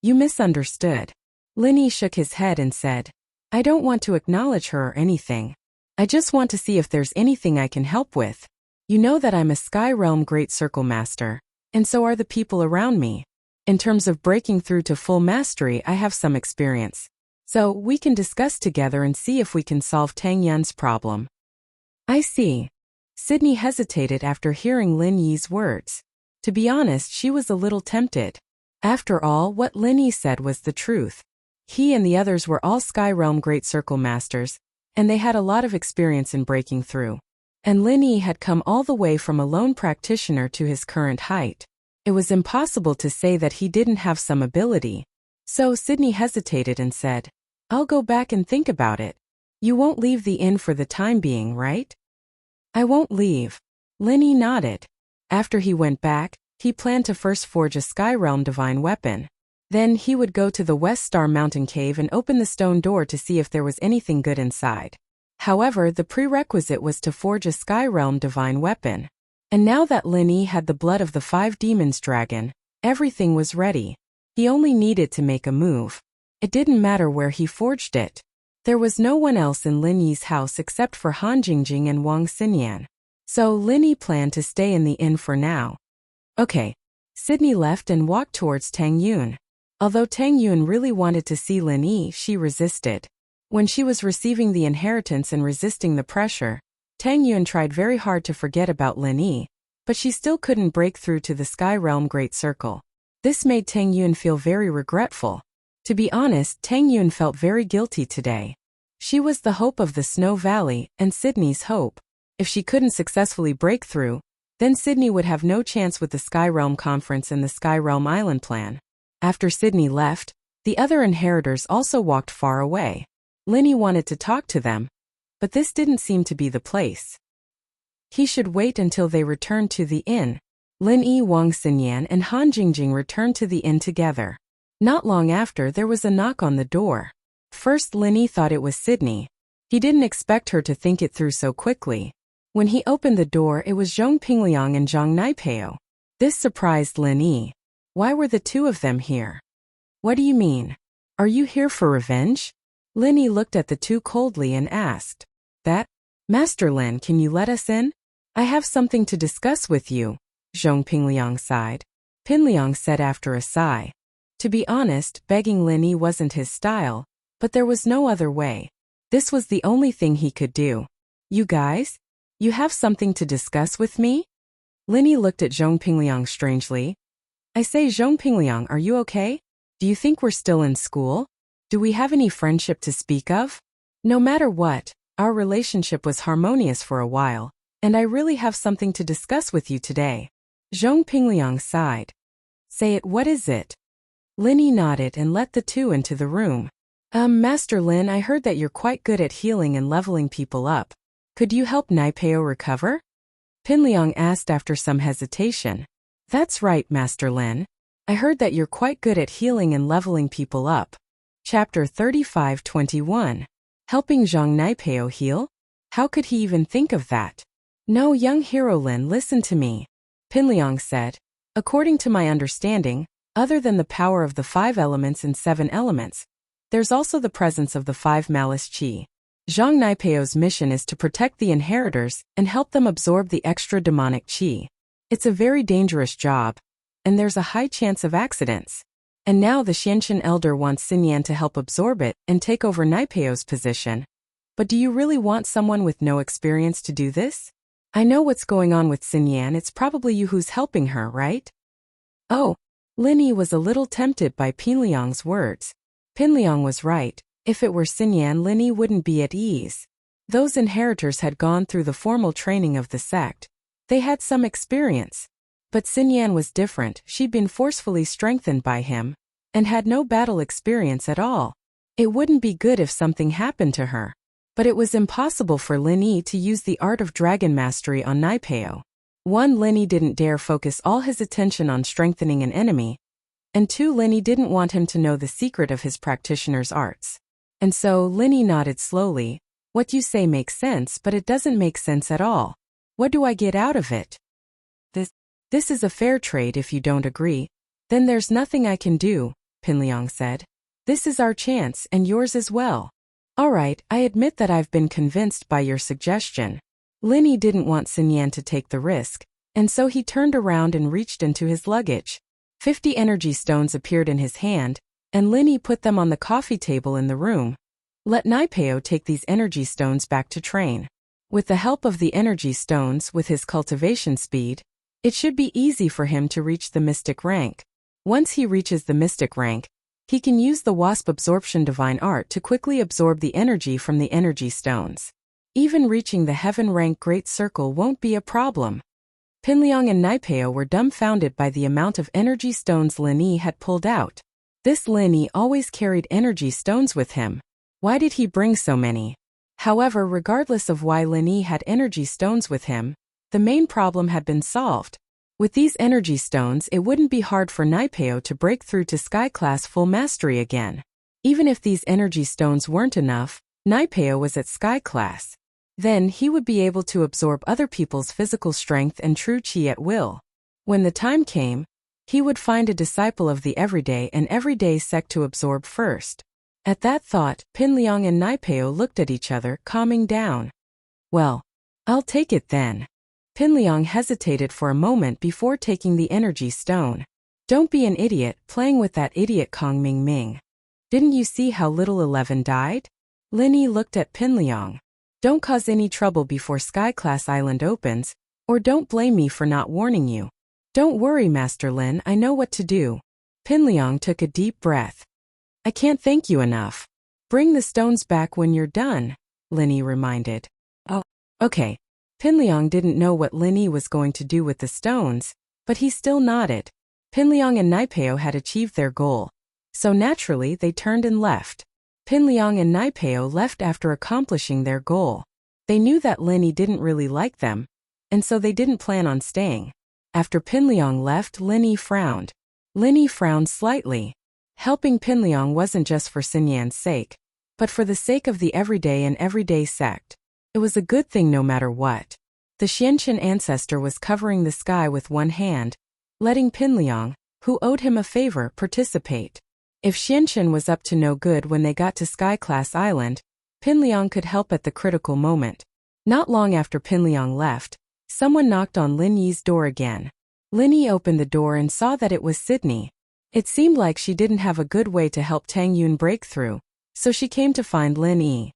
You misunderstood. Lin Yi shook his head and said, I don't want to acknowledge her or anything. I just want to see if there's anything I can help with. You know that I'm a Sky Realm Great Circle Master, and so are the people around me. In terms of breaking through to full mastery, I have some experience. So, we can discuss together and see if we can solve Tang Yun's problem. I see. Sydney hesitated after hearing Lin Yi's words. To be honest, she was a little tempted. After all, what Lin Yi said was the truth. He and the others were all Sky Realm Great Circle Masters, and they had a lot of experience in breaking through. And Lin Yi had come all the way from a lone practitioner to his current height. It was impossible to say that he didn't have some ability. So Sydney hesitated and said, I'll go back and think about it. You won't leave the inn for the time being, right? I won't leave. Lin Yi nodded. After he went back, he planned to first forge a Sky Realm divine weapon. Then he would go to the West Star Mountain Cave and open the stone door to see if there was anything good inside. However, the prerequisite was to forge a Sky Realm divine weapon. And now that Lin Yi had the blood of the 5 demons dragon, everything was ready. He only needed to make a move. It didn't matter where he forged it. There was no one else in Lin Yi's house except for Han Jingjing and Wang Xinyan. So Lin Yi planned to stay in the inn for now. Okay. Sydney left and walked towards Tang Yun. Although Tang Yun really wanted to see Lin Yi, she resisted. When she was receiving the inheritance and resisting the pressure, Tang Yun tried very hard to forget about Lin Yi, but she still couldn't break through to the Sky Realm Great Circle. This made Tang Yun feel very regretful. To be honest, Tang Yun felt very guilty today. She was the hope of the Snow Valley and Sydney's hope. If she couldn't successfully break through, then Sydney would have no chance with the Sky Realm Conference and the Sky Realm Island plan. After Sydney left, the other inheritors also walked far away. Lin Yi wanted to talk to them, but this didn't seem to be the place. He should wait until they returned to the inn. Lin Yi, Wang Xinyan, and Han Jingjing returned to the inn together. Not long after, there was a knock on the door. First, Lin Yi thought it was Sydney. He didn't expect her to think it through so quickly. When he opened the door, it was Zhong Pingliang and Zhang Naipeo. This surprised Lin Yi. Why were the two of them here? What do you mean? Are you here for revenge? Lin Yi looked at the two coldly and asked. That? Master Lin, can you let us in? I have something to discuss with you, Zhong Pingliang sighed. Pingliang said after a sigh. To be honest, begging Lin Yi wasn't his style, but there was no other way. This was the only thing he could do. You guys? You have something to discuss with me? Lin Yi looked at Zhong Pingliang strangely. I say, Zhong Pingliang, are you okay? Do you think we're still in school? Do we have any friendship to speak of? No matter what, our relationship was harmonious for a while, and I really have something to discuss with you today. Zhong Pingliang sighed. Say it, what is it? Lin Yi nodded and let the two into the room. Master Lin, I heard that you're quite good at healing and leveling people up. Could you help Naipeo recover? Pingliang asked after some hesitation. That's right, Master Lin. I heard that you're quite good at healing and leveling people up. Chapter 35-21. Helping Zhang Naipeo heal? How could he even think of that? No, young hero Lin, listen to me. Pingliang said. According to my understanding, other than the power of the 5 elements and 7 elements, there's also the presence of the 5 malice chi. Zhang Naipeo's mission is to protect the inheritors and help them absorb the extra demonic chi. It's a very dangerous job, and there's a high chance of accidents. And now the Xianxian elder wants Xinyan to help absorb it and take over Naipeo's position. But do you really want someone with no experience to do this? I know what's going on with Xinyan, it's probably you who's helping her, right? Oh, Lin Yi was a little tempted by Pingliang's words. Pingliang was right. If it were Xinyan, Lin Yi wouldn't be at ease. Those inheritors had gone through the formal training of the sect. They had some experience. But Xinyan was different, she'd been forcefully strengthened by him, and had no battle experience at all. It wouldn't be good if something happened to her. But it was impossible for Lin Yi to use the art of dragon mastery on Naipeo. Lin Yi didn't dare focus all his attention on strengthening an enemy, And 2. Linny didn't want him to know the secret of his practitioner's arts. And so, Linny nodded slowly. What you say makes sense, but it doesn't make sense at all. What do I get out of it? This is a fair trade if you don't agree. Then there's nothing I can do, Pinliang said. This is our chance and yours as well. All right, I admit that I've been convinced by your suggestion. Linny didn't want Sun Yan to take the risk, and so he turned around and reached into his luggage. 50 energy stones appeared in his hand, and Linny put them on the coffee table in the room. Let Naipeo take these energy stones back to train. With the help of the energy stones with his cultivation speed, it should be easy for him to reach the mystic rank. Once he reaches the mystic rank, he can use the wasp absorption divine art to quickly absorb the energy from the energy stones. Even reaching the heaven rank great circle won't be a problem. Pinliang and Naipeo were dumbfounded by the amount of energy stones Linny had pulled out. This Linny always carried energy stones with him. Why did he bring so many? However, regardless of why Linny had energy stones with him, the main problem had been solved. With these energy stones, it wouldn't be hard for Naipeo to break through to Sky Class full mastery again. Even if these energy stones weren't enough, Naipeo was at Sky Class. Then he would be able to absorb other people's physical strength and true chi at will. When the time came, he would find a disciple of the everyday and everyday sect to absorb first. At that thought, Pinliang and Naipeo looked at each other, calming down. Well, I'll take it then. Pinliang hesitated for a moment before taking the energy stone. Don't be an idiot playing with that idiot Kong Ming Ming. Didn't you see how little 11 died? Linny looked at Pinliang. Don't cause any trouble before Sky Class Island opens, or don't blame me for not warning you. Don't worry, Master Lin, I know what to do. Pinliang took a deep breath. I can't thank you enough. Bring the stones back when you're done, Linny reminded. Oh, okay. Pinliang didn't know what Linny was going to do with the stones, but he still nodded. Pinliang and Naipeo had achieved their goal, so naturally they turned and left. Pinliang and Naipeo left after accomplishing their goal. They knew that Linny didn't really like them, and so they didn't plan on staying. After Pinliang left, Linny frowned. Linny frowned slightly. Helping Pinliang wasn't just for Sun Yan's sake, but for the sake of the everyday and everyday sect. It was a good thing no matter what. The Xianqian ancestor was covering the sky with one hand, letting Pinliang, who owed him a favor, participate. If Xianqian was up to no good when they got to Sky Class Island, Pinliang could help at the critical moment. Not long after Pinliang left, someone knocked on Lin Yi's door again. Linny opened the door and saw that it was Sydney. It seemed like she didn't have a good way to help Tang Yun break through, so she came to find Lin Yi.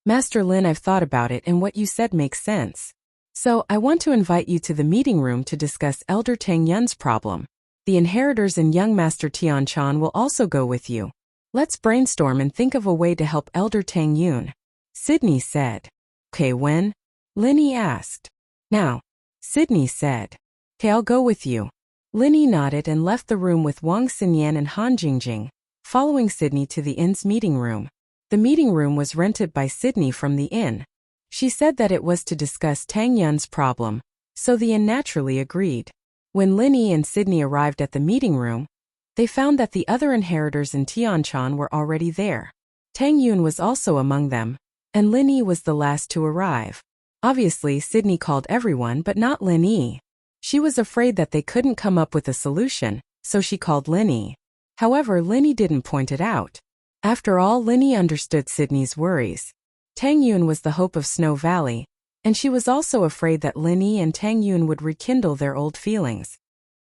Master Lin, I've thought about it and what you said makes sense. So, I want to invite you to the meeting room to discuss Elder Tang Yun's problem. The inheritors and young Master Tian Chan will also go with you. Let's brainstorm and think of a way to help Elder Tang Yun. Sydney said. Okay, when? Linny asked. Now. Sydney said. Okay, I'll go with you. Linny nodded and left the room with Wang Xinyan and Han Jingjing, following Sydney to the inn's meeting room. The meeting room was rented by Sydney from the inn. She said that it was to discuss Tang Yun's problem, so the inn naturally agreed. When Linny and Sydney arrived at the meeting room, they found that the other inheritors in Tianchan were already there. Tang Yun was also among them, and Linny was the last to arrive. Obviously, Sydney called everyone but not Linny. She was afraid that they couldn't come up with a solution, so she called Linny. However, Linny didn't point it out. After all, Linny understood Sydney's worries. Tang Yun was the hope of Snow Valley, and she was also afraid that Linny and Tang Yun would rekindle their old feelings.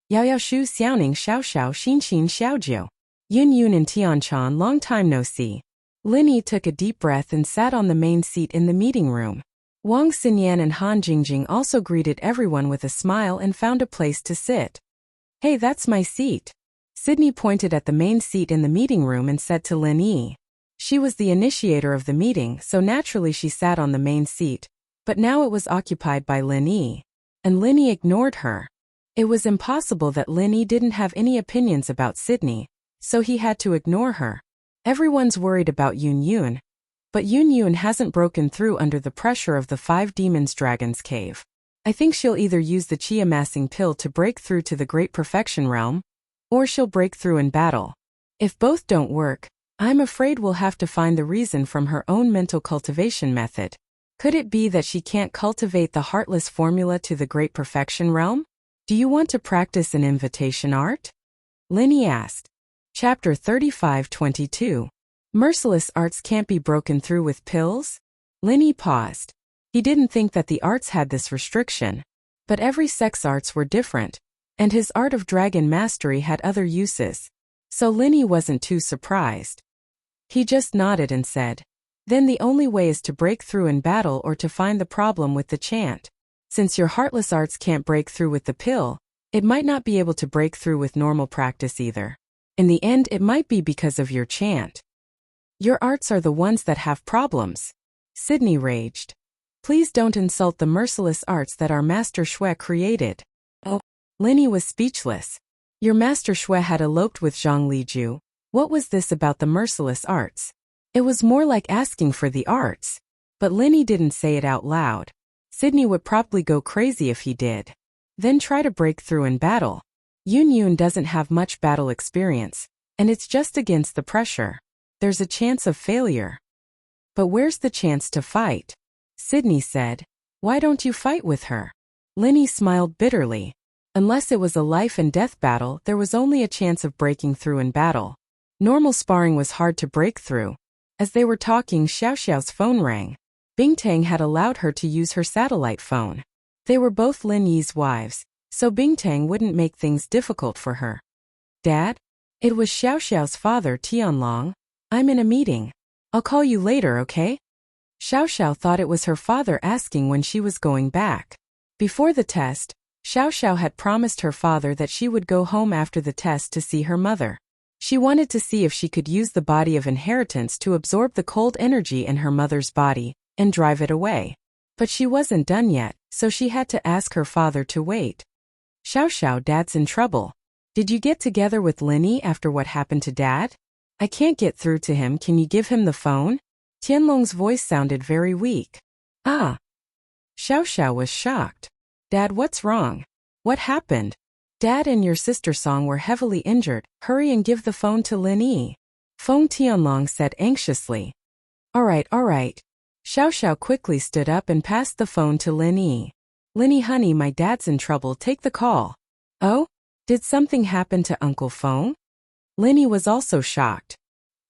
Yao Yao Shu Xiaoning Xiao Xiao Xin Xin Xiaojiu. Yun Yun and Tianchan, long time no see. Linny took a deep breath and sat on the main seat in the meeting room. Wang Xinyan and Han Jingjing also greeted everyone with a smile and found a place to sit. Hey, that's my seat. Sydney pointed at the main seat in the meeting room and said to Lin Yi. She was the initiator of the meeting, so naturally she sat on the main seat, but now it was occupied by Lin Yi. And Lin Yi ignored her. It was impossible that Lin Yi didn't have any opinions about Sydney, so he had to ignore her. Everyone's worried about Yun Yun, but Yun Yun hasn't broken through under the pressure of the 5 Demons Dragon's Cave. I think she'll either use the Chi amassing pill to break through to the Great Perfection Realm, or she'll break through in battle. If both don't work, I'm afraid we'll have to find the reason from her own mental cultivation method. Could it be that she can't cultivate the heartless formula to the great perfection realm? Do you want to practice an invitation art? Linny asked. Chapter 35:22. Merciless arts can't be broken through with pills? Linny paused. He didn't think that the arts had this restriction. But every sex arts were different, and his art of dragon mastery had other uses. So Linny wasn't too surprised. He just nodded and said, "Then the only way is to break through in battle or to find the problem with the chant. Since your heartless arts can't break through with the pill, it might not be able to break through with normal practice either. In the end, it might be because of your chant. Your arts are the ones that have problems." Sydney raged. "Please don't insult the merciless arts that our Master Xue created." Oh. Linny was speechless. Your Master Xue had eloped with Zhang Liju. What was this about the merciless arts? It was more like asking for the arts. But Linny didn't say it out loud. Sydney would probably go crazy if he did. Then try to break through in battle. Yun doesn't have much battle experience, and it's just against the pressure. There's a chance of failure. But where's the chance to fight? Sydney said. Why don't you fight with her? Linny smiled bitterly. Unless it was a life and death battle, there was only a chance of breaking through in battle. Normal sparring was hard to break through. As they were talking, Xiaoxiao's phone rang. Bingtang had allowed her to use her satellite phone. They were both Lin Yi's wives, so Bingtang wouldn't make things difficult for her. Dad? It was Xiaoxiao's father, Tianlong. I'm in a meeting. I'll call you later, okay? Xiaoxiao thought it was her father asking when she was going back. Before the test, Xiaoxiao had promised her father that she would go home after the test to see her mother. She wanted to see if she could use the body of inheritance to absorb the cold energy in her mother's body and drive it away. But she wasn't done yet, so she had to ask her father to wait. Xiaoxiao, Dad's in trouble. Did you get together with Linny after what happened to Dad? I can't get through to him. Can you give him the phone? Tianlong's voice sounded very weak. Ah. Xiaoxiao was shocked. Dad, what's wrong? What happened? Dad and your sister Song were heavily injured. Hurry and give the phone to Lin Yi. Feng Tianlong said anxiously. All right. Xiaoxiao quickly stood up and passed the phone to Lin Yi. Lin Yi, honey, my dad's in trouble. Take the call. Oh? Did something happen to Uncle Feng? Lin Yi was also shocked.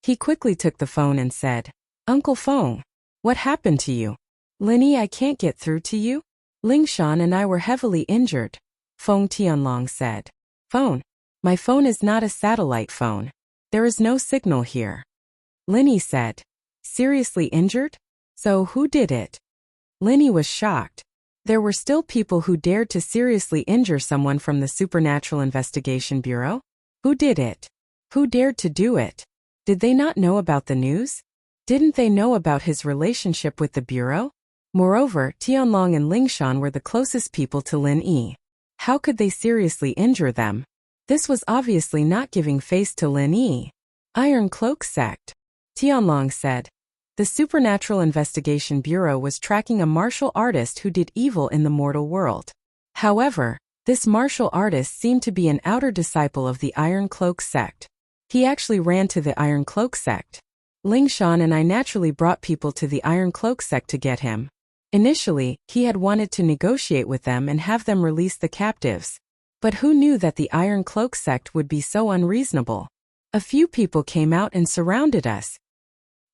He quickly took the phone and said, Uncle Feng, what happened to you? Lin Yi, I can't get through to you. Lingshan and I were heavily injured. Feng Tianlong said. Phone? My phone is not a satellite phone. There is no signal here. Lin Yi said. Seriously injured? So who did it? Lin Yi was shocked. There were still people who dared to seriously injure someone from the Supernatural Investigation Bureau? Who did it? Who dared to do it? Did they not know about the news? Didn't they know about his relationship with the Bureau? Moreover, Tianlong and Lingshan were the closest people to Lin Yi. How could they seriously injure them? This was obviously not giving face to Lin Yi. Iron Cloak Sect. Tianlong said. The Supernatural Investigation Bureau was tracking a martial artist who did evil in the mortal world. However, this martial artist seemed to be an outer disciple of the Iron Cloak Sect. He actually ran to the Iron Cloak Sect. Lingshan and I naturally brought people to the Iron Cloak Sect to get him. Initially, he had wanted to negotiate with them and have them release the captives. But who knew that the Iron Cloak Sect would be so unreasonable? A few people came out and surrounded us.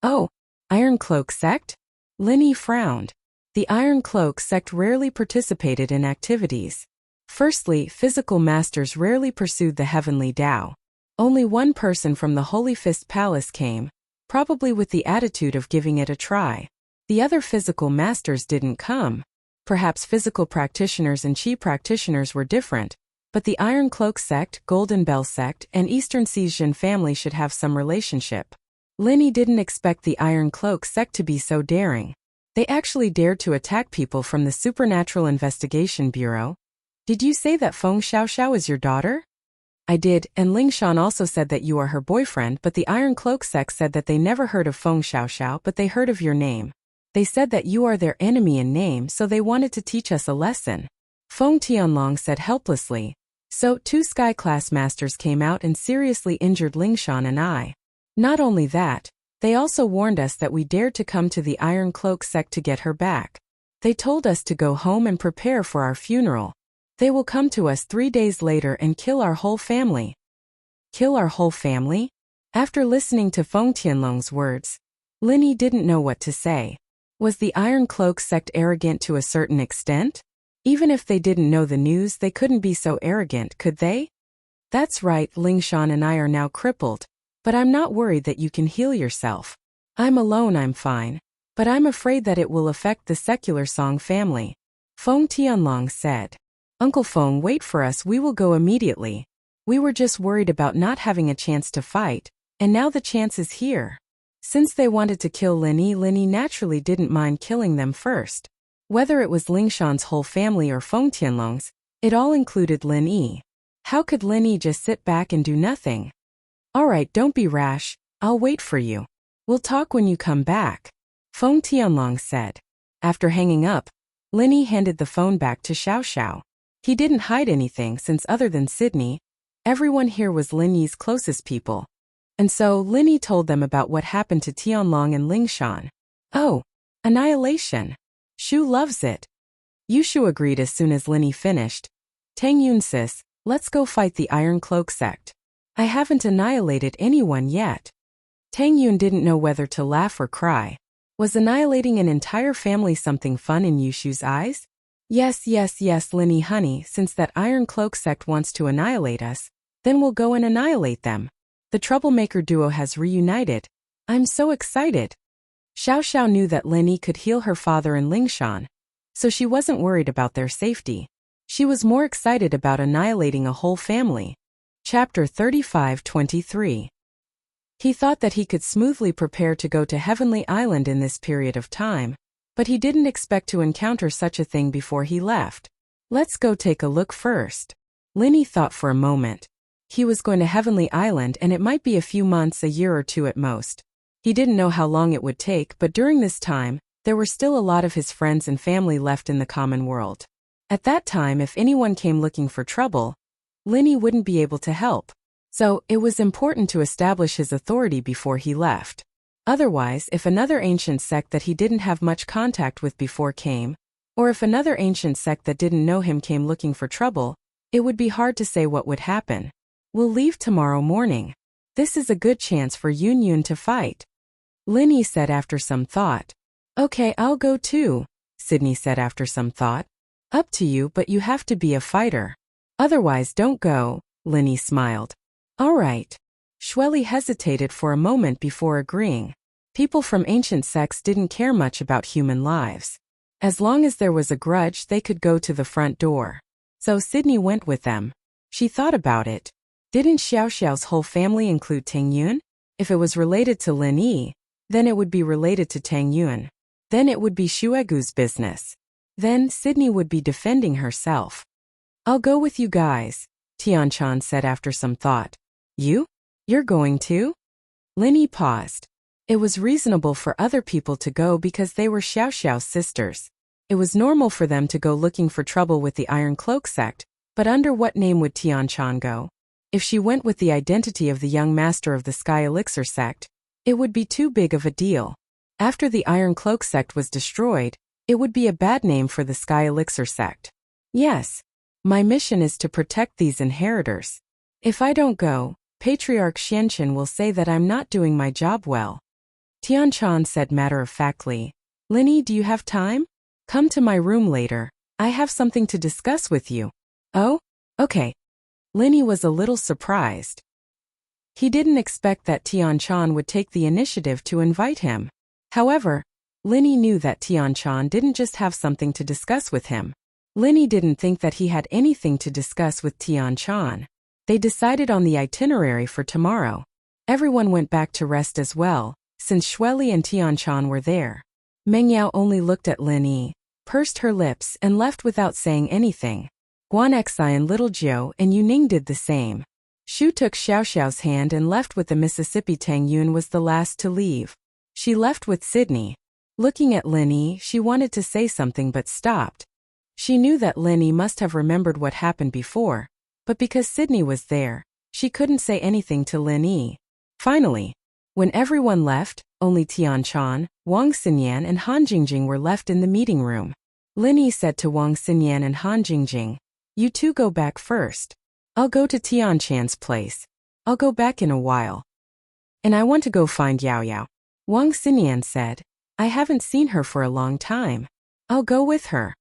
Oh, Iron Cloak Sect? Lin Yi frowned. The Iron Cloak Sect rarely participated in activities. Firstly, physical masters rarely pursued the heavenly Tao. Only one person from the Holy Fist Palace came, probably with the attitude of giving it a try. The other physical masters didn't come. Perhaps physical practitioners and chi practitioners were different, but the Iron Cloak Sect, Golden Bell Sect, and Eastern Xizhen family should have some relationship. Lin Yi didn't expect the Iron Cloak Sect to be so daring. They actually dared to attack people from the Supernatural Investigation Bureau. Did you say that Feng Xiaoxiao is your daughter? I did, and Lingshan also said that you are her boyfriend, but the Iron Cloak Sect said that they never heard of Feng Xiaoxiao, but they heard of your name. They said that you are their enemy in name, so they wanted to teach us a lesson. Feng Tianlong said helplessly. So 2 Sky Class Masters came out and seriously injured Lingshan and I. Not only that, they also warned us that we dared to come to the Iron Cloak sect to get her back. They told us to go home and prepare for our funeral. They will come to us 3 days later and kill our whole family. Kill our whole family? After listening to Feng Tianlong's words, Linny didn't know what to say. Was the Iron Cloak sect arrogant to a certain extent? Even if they didn't know the news, they couldn't be so arrogant, could they? That's right, Lingshan and I are now crippled, but I'm not worried that you can heal yourself. I'm alone, I'm fine, but I'm afraid that it will affect the secular Song family. Feng Tianlong said. Uncle Feng, wait for us, we will go immediately. We were just worried about not having a chance to fight, and now the chance is here. Since they wanted to kill Linny naturally didn't mind killing them first. Whether it was Lingshan's whole family or Feng Tianlong's, it all included Linny. How could Linny just sit back and do nothing? Alright, don't be rash, I'll wait for you. We'll talk when you come back, Feng Tianlong said. After hanging up, Linny handed the phone back to Xiao Xiao. He didn't hide anything since other than Sydney, everyone here was Linny's closest people. And so Linny told them about what happened to Tianlong and Lingshan. Oh, annihilation. Shu loves it. Yushu agreed as soon as Linny finished. Tang Yun sis, let's go fight the Iron Cloak sect. I haven't annihilated anyone yet. Tang Yun didn't know whether to laugh or cry. Was annihilating an entire family something fun in Yushu's eyes? Yes, Linny honey, since that Iron Cloak sect wants to annihilate us, then we'll go and annihilate them. The troublemaker duo has reunited. I'm so excited. Xiao Xiao knew that Linny could heal her father and Lingshan, so she wasn't worried about their safety. She was more excited about annihilating a whole family. Chapter 35-23. He thought that he could smoothly prepare to go to Heavenly Island in this period of time, but he didn't expect to encounter such a thing before he left. Let's go take a look first. Linny thought for a moment. He was going to Heavenly Island and it might be a few months, a year or two at most. He didn't know how long it would take, but during this time, there were still a lot of his friends and family left in the common world. At that time, if anyone came looking for trouble, Linny wouldn't be able to help. So, it was important to establish his authority before he left. Otherwise, if another ancient sect that he didn't have much contact with before came, or if another ancient sect that didn't know him came looking for trouble, it would be hard to say what would happen. We'll leave tomorrow morning. This is a good chance for Yun Yun to fight. Linny said after some thought. Okay, I'll go too, Sydney said after some thought. Up to you, but you have to be a fighter. Otherwise don't go, Linny smiled. Alright. Xueli hesitated for a moment before agreeing. People from ancient sects didn't care much about human lives. As long as there was a grudge, they could go to the front door. So Sydney went with them. She thought about it. Didn't Xiao Xiao's whole family include Tang Yun? If it was related to Lin Yi, then it would be related to Tang Yun. Then it would be Xuegu's business. Then Sydney would be defending herself. I'll go with you guys, Tianchan said after some thought. You? You're going too? Linny paused. It was reasonable for other people to go because they were Xiao Xiao's sisters. It was normal for them to go looking for trouble with the Iron Cloak sect, but under what name would Tianchan go? If she went with the identity of the young master of the Sky Elixir sect, it would be too big of a deal. After the Iron Cloak sect was destroyed, it would be a bad name for the Sky Elixir sect. Yes. My mission is to protect these inheritors. If I don't go, Patriarch Xianchen will say that I'm not doing my job well. Tianchan said matter-of-factly. Linny, do you have time? Come to my room later. I have something to discuss with you. Oh? Okay. Linny was a little surprised. He didn't expect that Tianchan would take the initiative to invite him. However, Linny knew that Tianchan didn't just have something to discuss with him. Linny didn't think that he had anything to discuss with Tianchan. They decided on the itinerary for tomorrow. Everyone went back to rest as well, since Xueli and Tianchan were there. Meng Yao only looked at Linny, pursed her lips and left without saying anything. Guan Xi and Little Jiu and Yuning did the same. Shu took Xiao Xiao's hand and left with the Mississippi. Tang Yun was the last to leave. She left with Sydney. Looking at Linny, she wanted to say something but stopped. She knew that Linny must have remembered what happened before, but because Sydney was there, she couldn't say anything to Lin Yi. Finally, when everyone left, only Tian Chan, Wang Xinyan and Han Jingjing were left in the meeting room. Lin Yi said to Wang Xinyan and Han Jingjing, "You two go back first. I'll go to Tian Chan's place. I'll go back in a while. And I want to go find Yao Yao." Wang Xinyan said, "I haven't seen her for a long time. I'll go with her."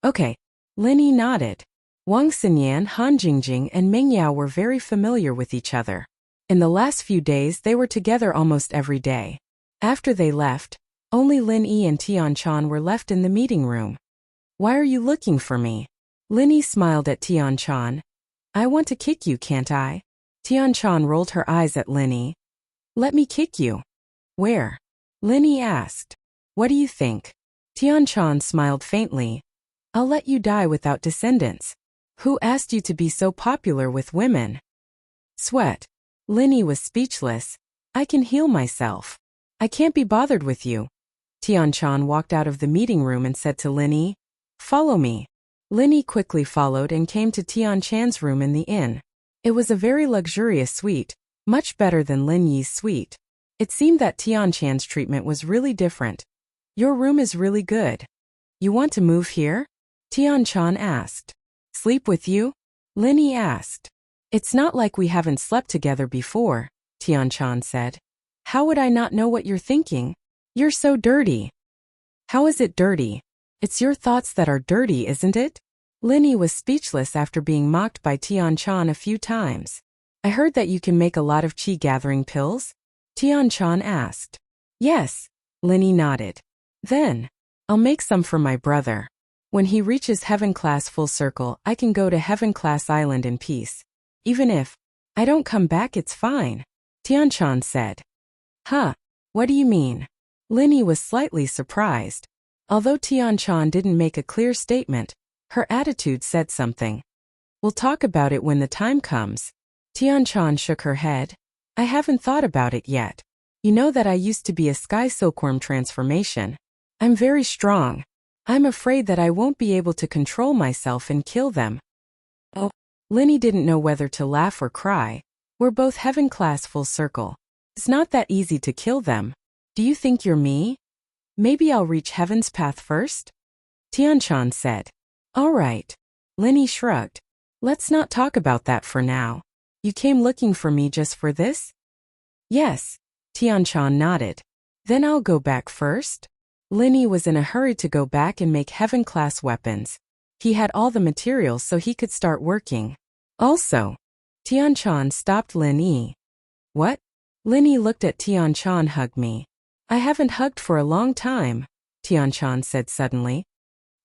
Okay. Lin Yi nodded. Wang Xinyan, Han Jingjing and Meng Yao were very familiar with each other. In the last few days they were together almost every day. After they left, only Lin Yi and Tian Chan were left in the meeting room. "Why are you looking for me?" Lin Yi smiled at Tian Chan. "I want to kick you, can't I?" Tian Chan rolled her eyes at Lin Yi. "Let me kick you." "Where?" Lin Yi asked. "What do you think?" Tian Chan smiled faintly. "I'll let you die without descendants. Who asked you to be so popular with women?" Sweat. Lin Yi was speechless. "I can heal myself. I can't be bothered with you." Tian Chan walked out of the meeting room and said to Lin Yi, "Follow me." Lin Yi quickly followed and came to Tian Chan's room in the inn. It was a very luxurious suite, much better than Lin Yi's suite. It seemed that Tian Chan's treatment was really different. "Your room is really good. You want to move here?" Tian Chan asked. "Sleep with you?" Lin Yi asked. "It's not like we haven't slept together before," Tian Chan said. "How would I not know what you're thinking? You're so dirty." "How is it dirty? It's your thoughts that are dirty, isn't it?" Lin Yi was speechless after being mocked by Tian Chan a few times. "I heard that you can make a lot of qi-gathering pills?" Tian Chan asked. "Yes," Lin Yi nodded. "Then, I'll make some for my brother. When he reaches Heaven Class Full Circle, I can go to Heaven Class Island in peace. Even if I don't come back, it's fine," Tian Chan said. "Huh? What do you mean?" Lin Yi was slightly surprised. Although Tian Chan didn't make a clear statement, her attitude said something. "We'll talk about it when the time comes." Tian Chan shook her head. "I haven't thought about it yet. You know that I used to be a sky silkworm transformation. I'm very strong. I'm afraid that I won't be able to control myself and kill them." "Oh." Lin Yi didn't know whether to laugh or cry. "We're both Heaven Class Full Circle. It's not that easy to kill them. Do you think you're me? Maybe I'll reach Heaven's path first?" Tian Chan said. "All right." Lin Yi shrugged. "Let's not talk about that for now. You came looking for me just for this?" "Yes." Tian Chan nodded. "Then I'll go back first?" Lin Yi was in a hurry to go back and make Heaven-class weapons. He had all the materials so he could start working. Also, Tian Chan stopped Lin Yi. "What?" Lin Yi looked at Tian Chan. "Hug me." "I haven't hugged for a long time," Tian Chan said suddenly.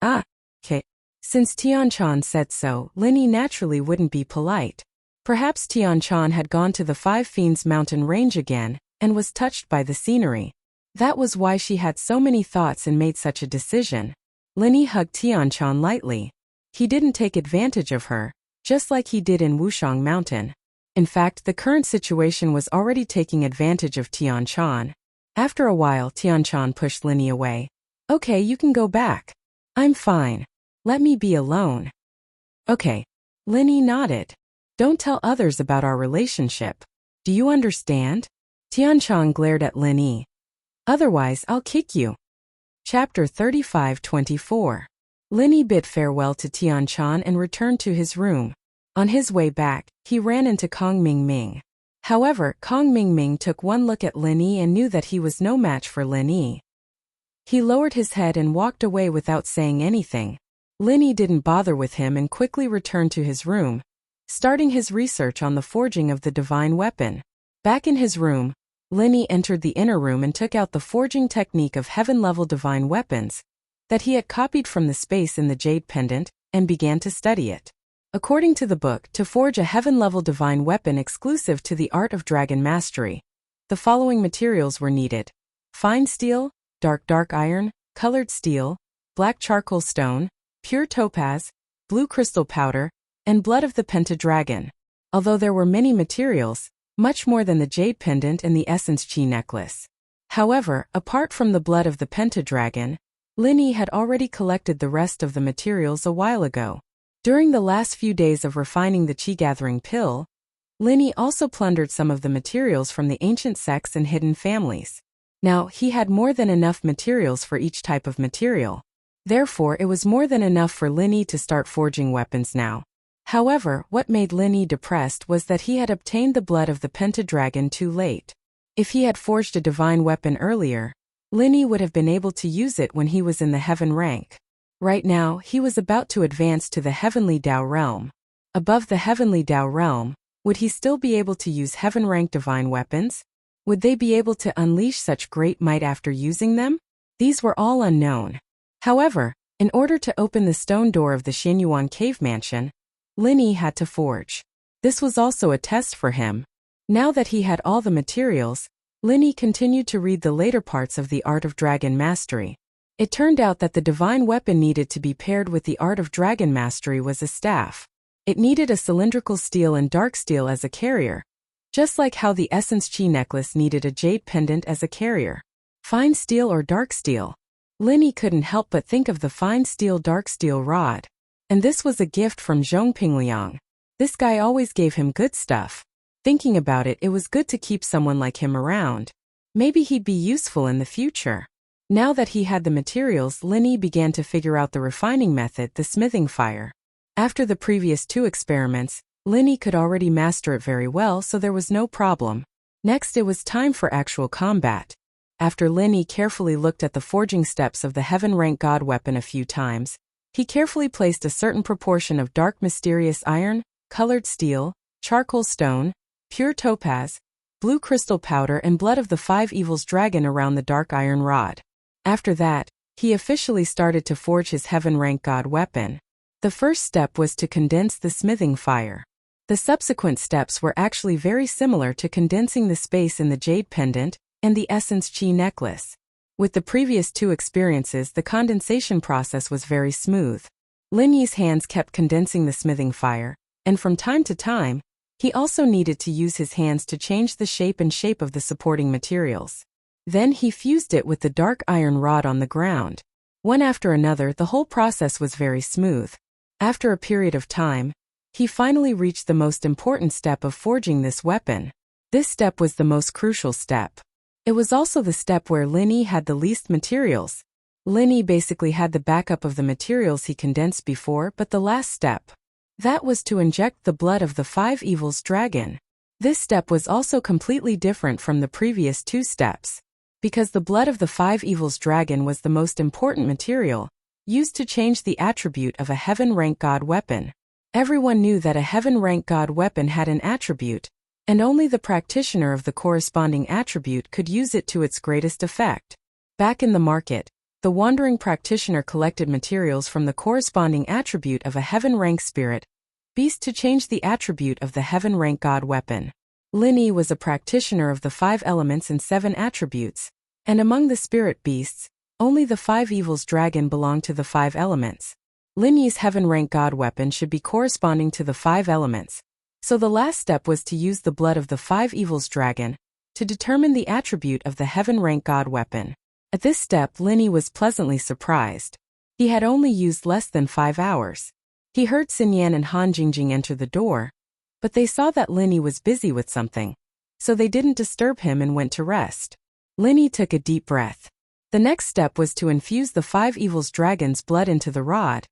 "Ah, okay." Since Tian Chan said so, Lin Yi naturally wouldn't be polite. Perhaps Tian Chan had gone to the Five Fiends mountain range again and was touched by the scenery. That was why she had so many thoughts and made such a decision. Lin Yi hugged Tian Chan lightly. He didn't take advantage of her, just like he did in Wushang Mountain. In fact, the current situation was already taking advantage of Tian Chan. After a while, Tian Chan pushed Lin Yi away. "Okay, you can go back. I'm fine. Let me be alone." "Okay." Lin Yi nodded. "Don't tell others about our relationship. Do you understand?" Tian Chan glared at Lin Yi. "Otherwise, I'll kick you." Chapter 35-24. Lin Yi bid farewell to Tian Chan and returned to his room. On his way back, he ran into Kong Mingming. However, Kong Mingming took one look at Lin Yi and knew that he was no match for Lin Yi. He lowered his head and walked away without saying anything. Lin Yi didn't bother with him and quickly returned to his room, starting his research on the forging of the divine weapon. Back in his room, Lin Yi entered the inner room and took out the forging technique of heaven-level divine weapons that he had copied from the space in the jade pendant and began to study it. According to the book, to forge a heaven-level divine weapon exclusive to the art of dragon mastery, the following materials were needed: fine steel, dark iron, colored steel, black charcoal stone, pure topaz, blue crystal powder, and blood of the pentadragon. Although there were many materials, much more than the jade pendant and the essence chi necklace. However, apart from the blood of the pentadragon, Lin Yi had already collected the rest of the materials a while ago. During the last few days of refining the chi-gathering pill, Linny also plundered some of the materials from the ancient sects and hidden families. Now, he had more than enough materials for each type of material. Therefore, it was more than enough for Linny to start forging weapons now. However, what made Linny depressed was that he had obtained the blood of the pentadragon too late. If he had forged a divine weapon earlier, Linny would have been able to use it when he was in the heaven rank. Right now, he was about to advance to the heavenly Tao realm. Above the heavenly Tao realm, would he still be able to use heaven-rank divine weapons? Would they be able to unleash such great might after using them? These were all unknown. However, in order to open the stone door of the Xianyuan cave mansion, Linny had to forge. This was also a test for him. Now that he had all the materials, Linny continued to read the later parts of the Art of Dragon Mastery. It turned out that the divine weapon needed to be paired with the Art of Dragon Mastery was a staff. It needed a cylindrical steel and dark steel as a carrier, just like how the Essence Chi necklace needed a jade pendant as a carrier. Fine steel or dark steel? Linny couldn't help but think of the fine steel dark steel rod. And this was a gift from Zhongping Liang. This guy always gave him good stuff. Thinking about it, it was good to keep someone like him around. Maybe he'd be useful in the future. Now that he had the materials, Linny began to figure out the refining method, the smithing fire. After the previous 2 experiments, Linny could already master it very well, so there was no problem. Next, it was time for actual combat. After Linny carefully looked at the forging steps of the heaven-rank god weapon a few times, he carefully placed a certain proportion of dark mysterious iron, colored steel, charcoal stone, pure topaz, blue crystal powder and blood of the 5 evils dragon around the dark iron rod. After that, he officially started to forge his heaven-rank god weapon. The first step was to condense the smithing fire. The subsequent steps were actually very similar to condensing the space in the jade pendant and the Essence Chi necklace. With the previous 2 experiences, the condensation process was very smooth. Linny's hands kept condensing the smithing fire, and from time to time, he also needed to use his hands to change the shape of the supporting materials. Then he fused it with the dark iron rod on the ground. One after another, the whole process was very smooth. After a period of time, he finally reached the most important step of forging this weapon. This step was the most crucial step. It was also the step where Linny had the least materials. Linny basically had the backup of the materials he condensed before, but the last step, that was to inject the blood of the 5 evils dragon. This step was also completely different from the previous 2 steps. Because the blood of the 5 evils dragon was the most important material, used to change the attribute of a heaven-rank god weapon. Everyone knew that a heaven-rank god weapon had an attribute, and only the practitioner of the corresponding attribute could use it to its greatest effect. Back in the market, the wandering practitioner collected materials from the corresponding attribute of a heaven-rank spirit beast to change the attribute of the heaven-rank god weapon. Linny was a practitioner of the 5 elements and 7 attributes, and among the spirit beasts, only the 5 evils dragon belonged to the 5 elements. Linny's heaven-rank god weapon should be corresponding to the 5 elements, so the last step was to use the blood of the 5 evils dragon to determine the attribute of the heaven-rank god weapon. At this step, Linny was pleasantly surprised. He had only used less than 5 hours. He heard Xinyan and Han Jingjing enter the door, but they saw that Linny was busy with something, so they didn't disturb him and went to rest. Linny took a deep breath. The next step was to infuse the 5 evils dragon's blood into the rod,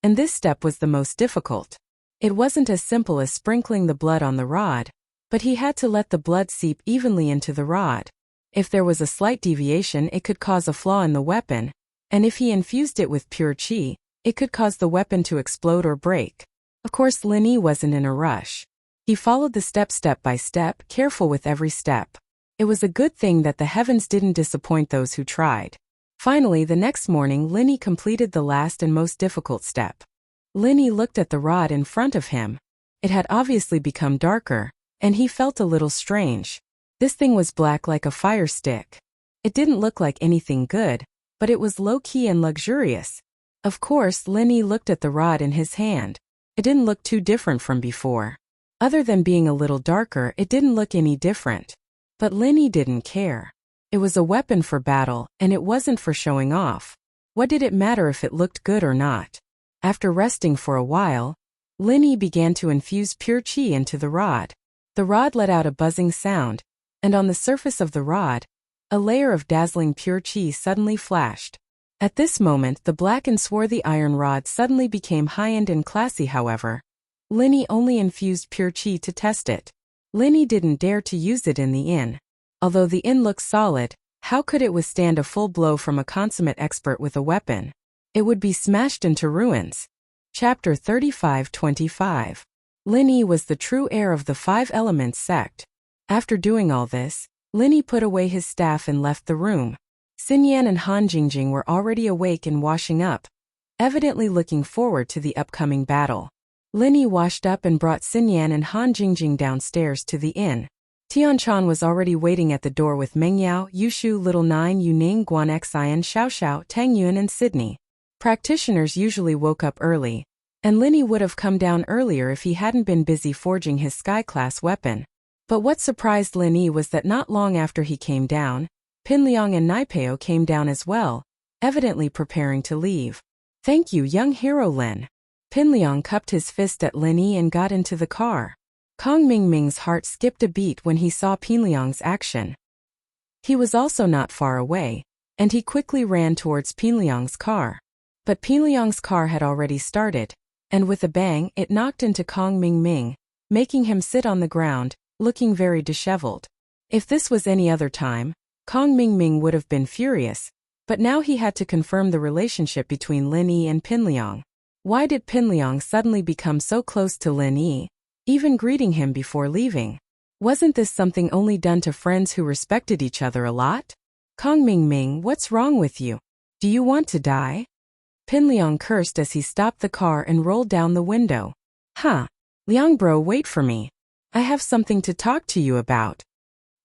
and this step was the most difficult. It wasn't as simple as sprinkling the blood on the rod, but he had to let the blood seep evenly into the rod. If there was a slight deviation, it could cause a flaw in the weapon, and if he infused it with pure chi, it could cause the weapon to explode or break. Of course, Linny wasn't in a rush. He followed the step by step, careful with every step. It was a good thing that the heavens didn't disappoint those who tried. Finally, the next morning, Linny completed the last and most difficult step. Linny looked at the rod in front of him. It had obviously become darker, and he felt a little strange. This thing was black like a fire stick. It didn't look like anything good, but it was low-key and luxurious. Of course, Linny looked at the rod in his hand. It didn't look too different from before. Other than being a little darker, it didn't look any different. But Linny didn't care. It was a weapon for battle, and it wasn't for showing off. What did it matter if it looked good or not? After resting for a while, Linny began to infuse pure qi into the rod. The rod let out a buzzing sound, and on the surface of the rod, a layer of dazzling pure qi suddenly flashed. At this moment, the black and swarthy iron rod suddenly became high-end and classy. However, Linny only infused pure qi to test it. Linny didn't dare to use it in the inn. Although the inn looked solid, how could it withstand a full blow from a consummate expert with a weapon? It would be smashed into ruins. Chapter 35-25. Linny was the true heir of the Five Elements sect. After doing all this, Linny put away his staff and left the room. Xinyan and Han Jingjing were already awake and washing up, evidently looking forward to the upcoming battle. Linny washed up and brought Xinyan and Han Jingjing downstairs to the inn. Tianchan was already waiting at the door with Mengyao, Yushu, Little Nine, Yuning, Guan Xian, Xiaoxiao, Tang Yun and Sydney. Practitioners usually woke up early, and Linny would have come down earlier if he hadn't been busy forging his sky-class weapon. But what surprised Linny was that not long after he came down, Pinliang and Naipeo came down as well, evidently preparing to leave. "Thank you, young hero Lin." Pinliang cupped his fist at Linny and got into the car. Kong Mingming's heart skipped a beat when he saw Pinliang's action. He was also not far away, and he quickly ran towards Pinliang's car. But Pinliang's car had already started, and with a bang it knocked into Kong Mingming, making him sit on the ground, looking very disheveled. If this was any other time, Kong Mingming would have been furious, but now he had to confirm the relationship between Linny and Pinliang. Why did Pinliang suddenly become so close to Linny, even greeting him before leaving? Wasn't this something only done to friends who respected each other a lot? "Kong Mingming, what's wrong with you? Do you want to die?" Pinliang cursed as he stopped the car and rolled down the window. "Huh. Liang bro, wait for me. I have something to talk to you about."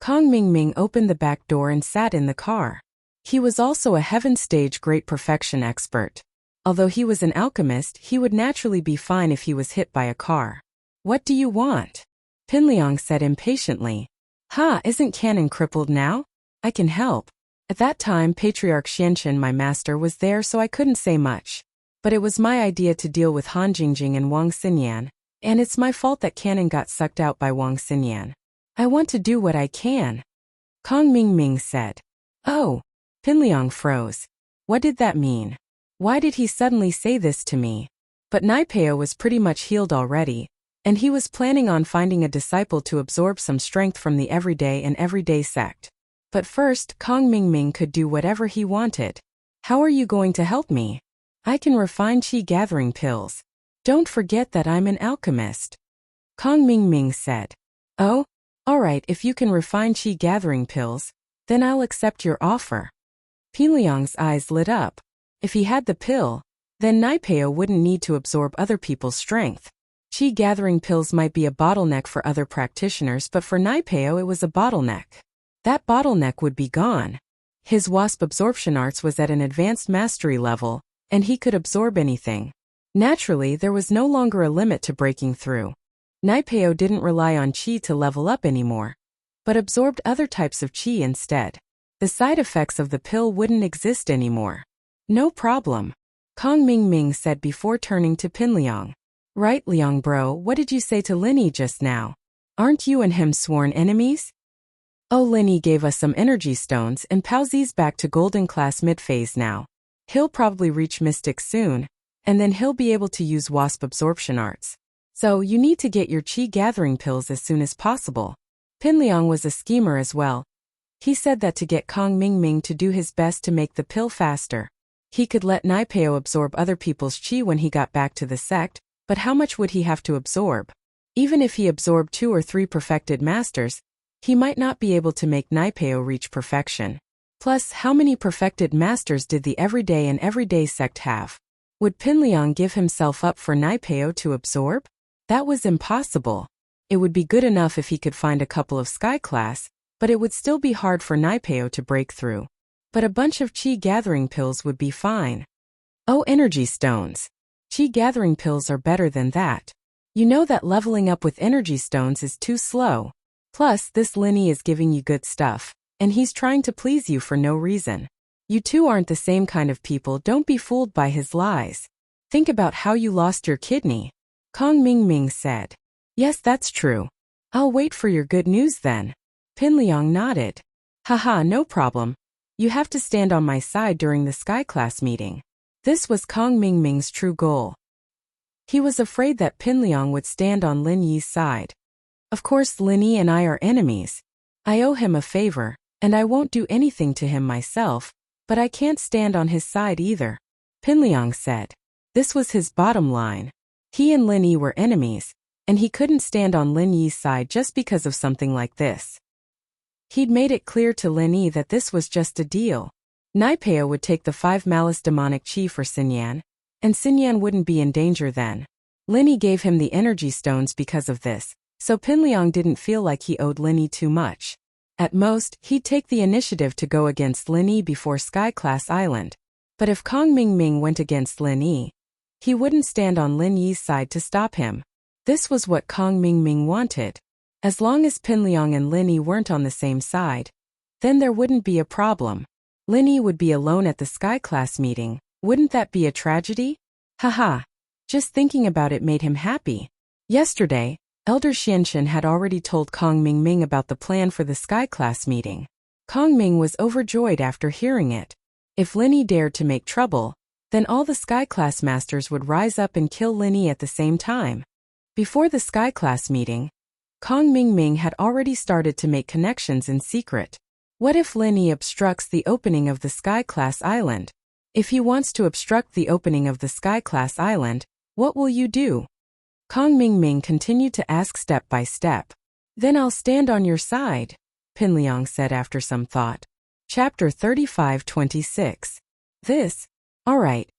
Kong Mingming opened the back door and sat in the car. He was also a Heaven Stage Great Perfection expert. Although he was an alchemist, he would naturally be fine if he was hit by a car. "What do you want?" Pinliang said impatiently. "Ha, isn't Canon crippled now? I can help." At that time Patriarch Xianchen, my master, was there, so I couldn't say much. But it was my idea to deal with Han Jingjing and Wang Xinyan, and it's my fault that Canon got sucked out by Wang Xinyan. I want to do what I can. Kong Mingming said. "Oh." Pinliang froze. What did that mean? Why did he suddenly say this to me? But Naipeo was pretty much healed already, and he was planning on finding a disciple to absorb some strength from the everyday sect. But first, Kong Mingming could do whatever he wanted. "How are you going to help me?" "I can refine qi gathering pills. Don't forget that I'm an alchemist." Kong Mingming said. "Oh? Alright, if you can refine qi gathering pills, then I'll accept your offer." Pinliang's eyes lit up. If he had the pill, then Naipeo wouldn't need to absorb other people's strength. Qi gathering pills might be a bottleneck for other practitioners, but for Naipeo it was a bottleneck. That bottleneck would be gone. His wasp absorption arts was at an advanced mastery level, and he could absorb anything. Naturally, there was no longer a limit to breaking through. Naipeo didn't rely on qi to level up anymore, but absorbed other types of qi instead. The side effects of the pill wouldn't exist anymore. "No problem," Kong Mingming said before turning to Pinliang. "Right, Liang bro, what did you say to Linny just now? Aren't you and him sworn enemies?" "Oh, Linny gave us some energy stones and Powzi's back to golden class mid-phase now. He'll probably reach mystic soon, and then he'll be able to use wasp absorption arts. So you need to get your qi gathering pills as soon as possible." Pinliang was a schemer as well. He said that to get Kong Mingming to do his best to make the pill faster, he could let Naipeo absorb other people's qi when he got back to the sect, but how much would he have to absorb? Even if he absorbed 2 or 3 perfected masters, he might not be able to make Naipeo reach perfection. Plus, how many perfected masters did the everyday sect have? Would Pinliang give himself up for Naipeo to absorb? That was impossible. It would be good enough if he could find a couple of sky class, but it would still be hard for Naipeo to break through. But a bunch of qi gathering pills would be fine. Oh, energy stones. Qi gathering pills are better than that. You know that leveling up with energy stones is too slow. Plus, this Linny is giving you good stuff, and he's trying to please you for no reason. You two aren't the same kind of people, don't be fooled by his lies. Think about how you lost your kidney. Kong Mingming said. Yes, that's true. I'll wait for your good news then. Pinliang nodded. Haha, no problem. You have to stand on my side during the Sky Class meeting. This was Kong Mingming's true goal. He was afraid that Pinliang would stand on Lin Yi's side. Of course, Lin Yi and I are enemies. I owe him a favor, and I won't do anything to him myself, but I can't stand on his side either. Pinliang said. This was his bottom line. He and Lin Yi were enemies, and he couldn't stand on Lin Yi's side just because of something like this. He'd made it clear to Lin Yi that this was just a deal. Naipeo would take the 5 malice demonic chi for Xinyan, and Xinyan wouldn't be in danger then. Lin Yi gave him the energy stones because of this, so Pinliang didn't feel like he owed Lin Yi too much. At most, he'd take the initiative to go against Lin Yi before Sky Class Island. But if Kong Mingming went against Lin Yi, he wouldn't stand on Lin Yi's side to stop him. This was what Kong Mingming wanted. As long as Pinliang and Lin Yi weren't on the same side, then there wouldn't be a problem. Lin Yi would be alone at the Sky Class meeting. Wouldn't that be a tragedy? Haha. Just thinking about it made him happy. Yesterday, Elder Xianshan had already told Kong Mingming about the plan for the Sky Class meeting. Kong Ming was overjoyed after hearing it. If Lin Yi dared to make trouble, then all the Sky Class masters would rise up and kill Lin Yi at the same time. Before the Sky Class meeting, Kong Mingming had already started to make connections in secret. What if Lin Yi obstructs the opening of the Sky Class Island? If he wants to obstruct the opening of the Sky Class Island, what will you do? Kong Mingming continued to ask step by step. Then I'll stand on your side, Pinliang said after some thought. Chapter 35-26. This? Alright.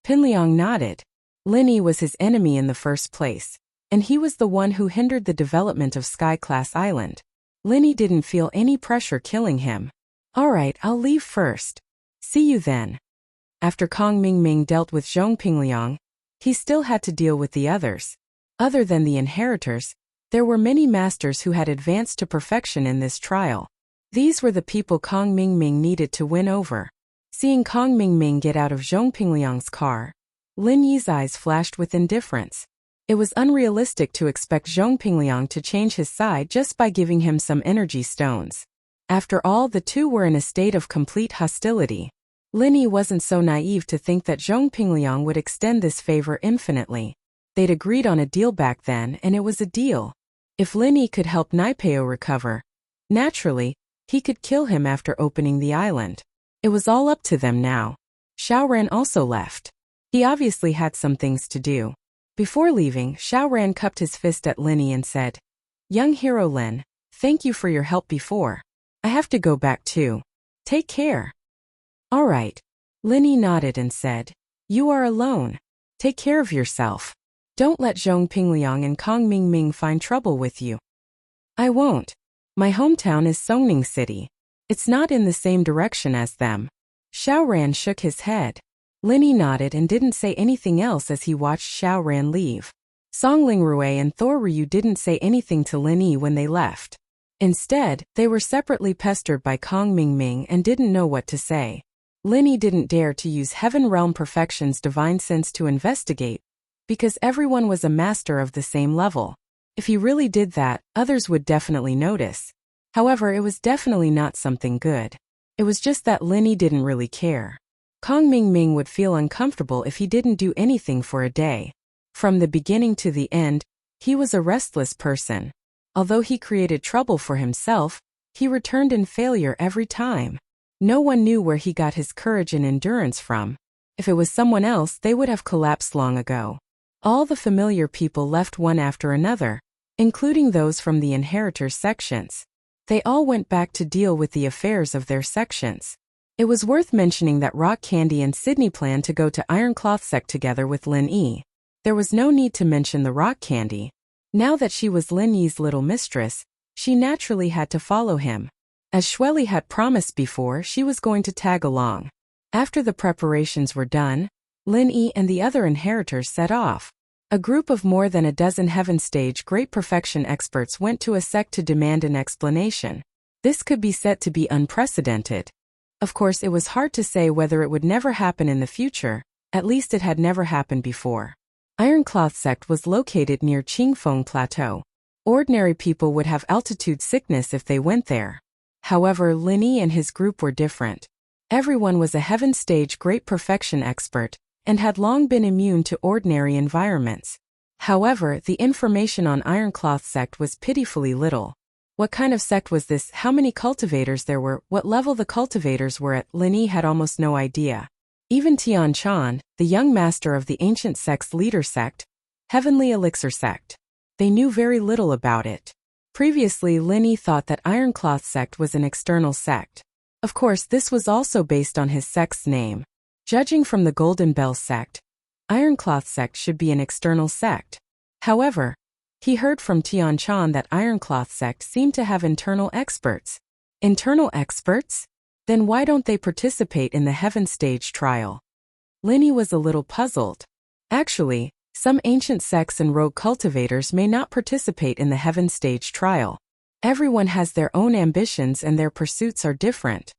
Pinliang nodded. Lin Yi was his enemy in the first place, and he was the one who hindered the development of Sky Class Island. Lin Yi didn't feel any pressure killing him. Alright, I'll leave first. See you then. After Kong Mingming dealt with Zhong Pingliang, he still had to deal with the others. Other than the inheritors, there were many masters who had advanced to perfection in this trial. These were the people Kong Mingming needed to win over. Seeing Kong Mingming get out of Zhong Pingliang's car, Lin Yi's eyes flashed with indifference. It was unrealistic to expect Zhong Pingliang to change his side just by giving him some energy stones. After all, the two were in a state of complete hostility. Lin Yi wasn't so naive to think that Zhong Pingliang would extend this favor infinitely. They'd agreed on a deal back then, and it was a deal. If Lin Yi could help Naipeo recover, naturally, he could kill him after opening the island. It was all up to them now. Xiaoran also left. He obviously had some things to do. Before leaving, Xiaoran cupped his fist at Lin Yi and said, "Young hero Lin, thank you for your help before. I have to go back too. Take care." "All right." Lin Yi nodded and said, "You are alone. Take care of yourself. Don't let Zhong Pingliang and Kong Mingming find trouble with you." "I won't. My hometown is Songning City. It's not in the same direction as them." Xiaoran shook his head. Lin Yi nodded and didn't say anything else as he watched Xiaoran leave. Song Lingrui and Thor Ryu didn't say anything to Lin Yi when they left. Instead, they were separately pestered by Kong Mingming and didn't know what to say. Lin Yi didn't dare to use Heaven Realm Perfection's divine sense to investigate, because everyone was a master of the same level. If he really did that, others would definitely notice. However, it was definitely not something good. It was just that Lin Yi didn't really care. Kong Mingming would feel uncomfortable if he didn't do anything for a day. From the beginning to the end, he was a restless person. Although he created trouble for himself, he returned in failure every time. No one knew where he got his courage and endurance from. If it was someone else, they would have collapsed long ago. All the familiar people left one after another, including those from the inheritors sections. They all went back to deal with the affairs of their sections. It was worth mentioning that Rock Candy and Sydney planned to go to Ironcloth Sect together with Lin Yi. There was no need to mention the Rock Candy. Now that she was Lin Yi's little mistress, she naturally had to follow him. As Xueli had promised before, she was going to tag along. After the preparations were done, Lin Yi and the other inheritors set off. A group of more than a dozen Heaven Stage Great Perfection experts went to a sect to demand an explanation. This could be said to be unprecedented. Of course, it was hard to say whether it would never happen in the future, At least it had never happened before. Ironcloth sect was located near Qingfeng Plateau. Ordinary people would have altitude sickness if they went there. However, Lin Yi and his group were different. Everyone was a heaven stage great perfection expert, and had long been immune to ordinary environments. However, the information on Ironcloth sect was pitifully little. What kind of sect was this, how many cultivators there were, what level the cultivators were at, Lin Yi had almost no idea. Even Tian Chan, the young master of the ancient sect's leader sect, Heavenly Elixir sect, they knew very little about it. Previously, Lin Yi thought that Ironcloth sect was an external sect. Of course, this was also based on his sect's name. Judging from the Golden Bell sect, Ironcloth sect should be an external sect. However, he heard from Tian Chan that Ironcloth sect seemed to have internal experts. Internal experts? Then why don't they participate in the heaven stage trial? Lin Yi was a little puzzled. Actually, some ancient sects and rogue cultivators may not participate in the heaven stage trial. Everyone has their own ambitions and their pursuits are different.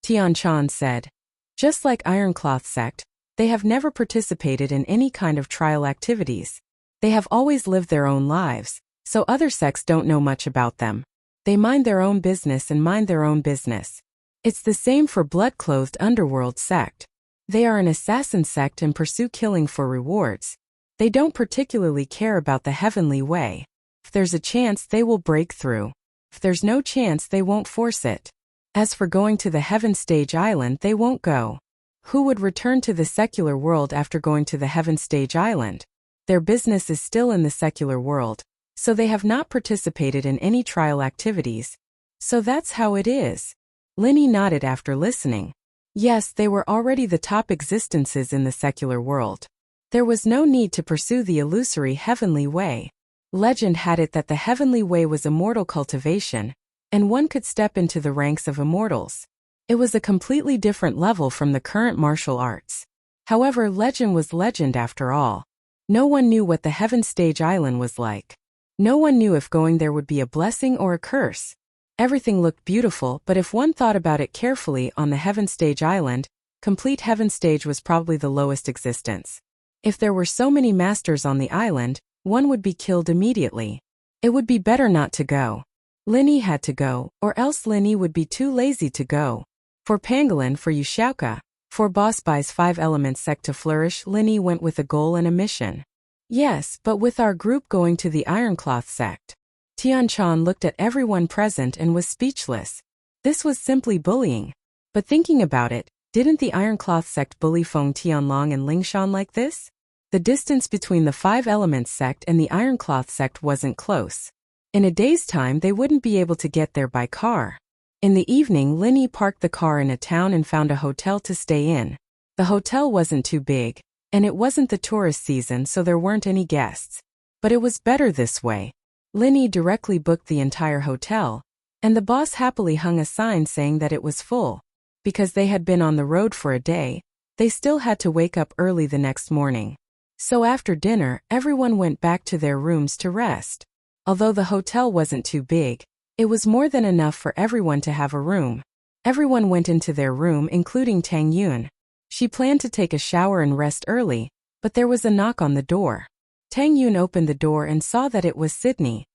Tian Chan said. Just like Ironcloth sect, they have never participated in any kind of trial activities. They have always lived their own lives, so other sects don't know much about them. They mind their own business and mind their own business. It's the same for blood-clothed underworld sect. They are an assassin sect and pursue killing for rewards. They don't particularly care about the heavenly way. If there's a chance, they will break through. If there's no chance, they won't force it. As for going to the heaven stage island, they won't go. Who would return to the secular world after going to the heaven stage island? Their business is still in the secular world, so they have not participated in any trial activities. So that's how it is. Lin Yi nodded after listening. Yes, they were already the top existences in the secular world. There was no need to pursue the illusory heavenly way. Legend had it that the heavenly way was immortal cultivation, and one could step into the ranks of immortals. It was a completely different level from the current martial arts. However, legend was legend after all. No one knew what the heaven stage island was like. No one knew if going there would be a blessing or a curse. Everything looked beautiful, but if one thought about it carefully, on the heaven stage island, complete heaven stage was probably the lowest existence. If there were so many masters on the island, one would be killed immediately. It would be better not to go. Lin Yi had to go, or else Lin Yi would be too lazy to go. For Pangolin, for Yushauka, for Boss Bai's 5 Elements sect to flourish, Lin Yi went with a goal and a mission. Yes, but with our group going to the Ironcloth sect. Tian Chan looked at everyone present and was speechless. This was simply bullying. But thinking about it, didn't the Ironcloth sect bully Feng Tianlong and Lingshan like this? The distance between the 5 Elements sect and the Ironcloth sect wasn't close. In a day's time they wouldn't be able to get there by car. In the evening, Lin Yi parked the car in a town and found a hotel to stay in. The hotel wasn't too big, and it wasn't the tourist season, so there weren't any guests. But it was better this way. Lin Yi directly booked the entire hotel, and the boss happily hung a sign saying that it was full. Because they had been on the road for a day, they still had to wake up early the next morning. So after dinner, everyone went back to their rooms to rest. Although the hotel wasn't too big, it was more than enough for everyone to have a room. Everyone went into their room, including Tang Yun. She planned to take a shower and rest early, but there was a knock on the door. Tang Yun opened the door and saw that it was Sydney.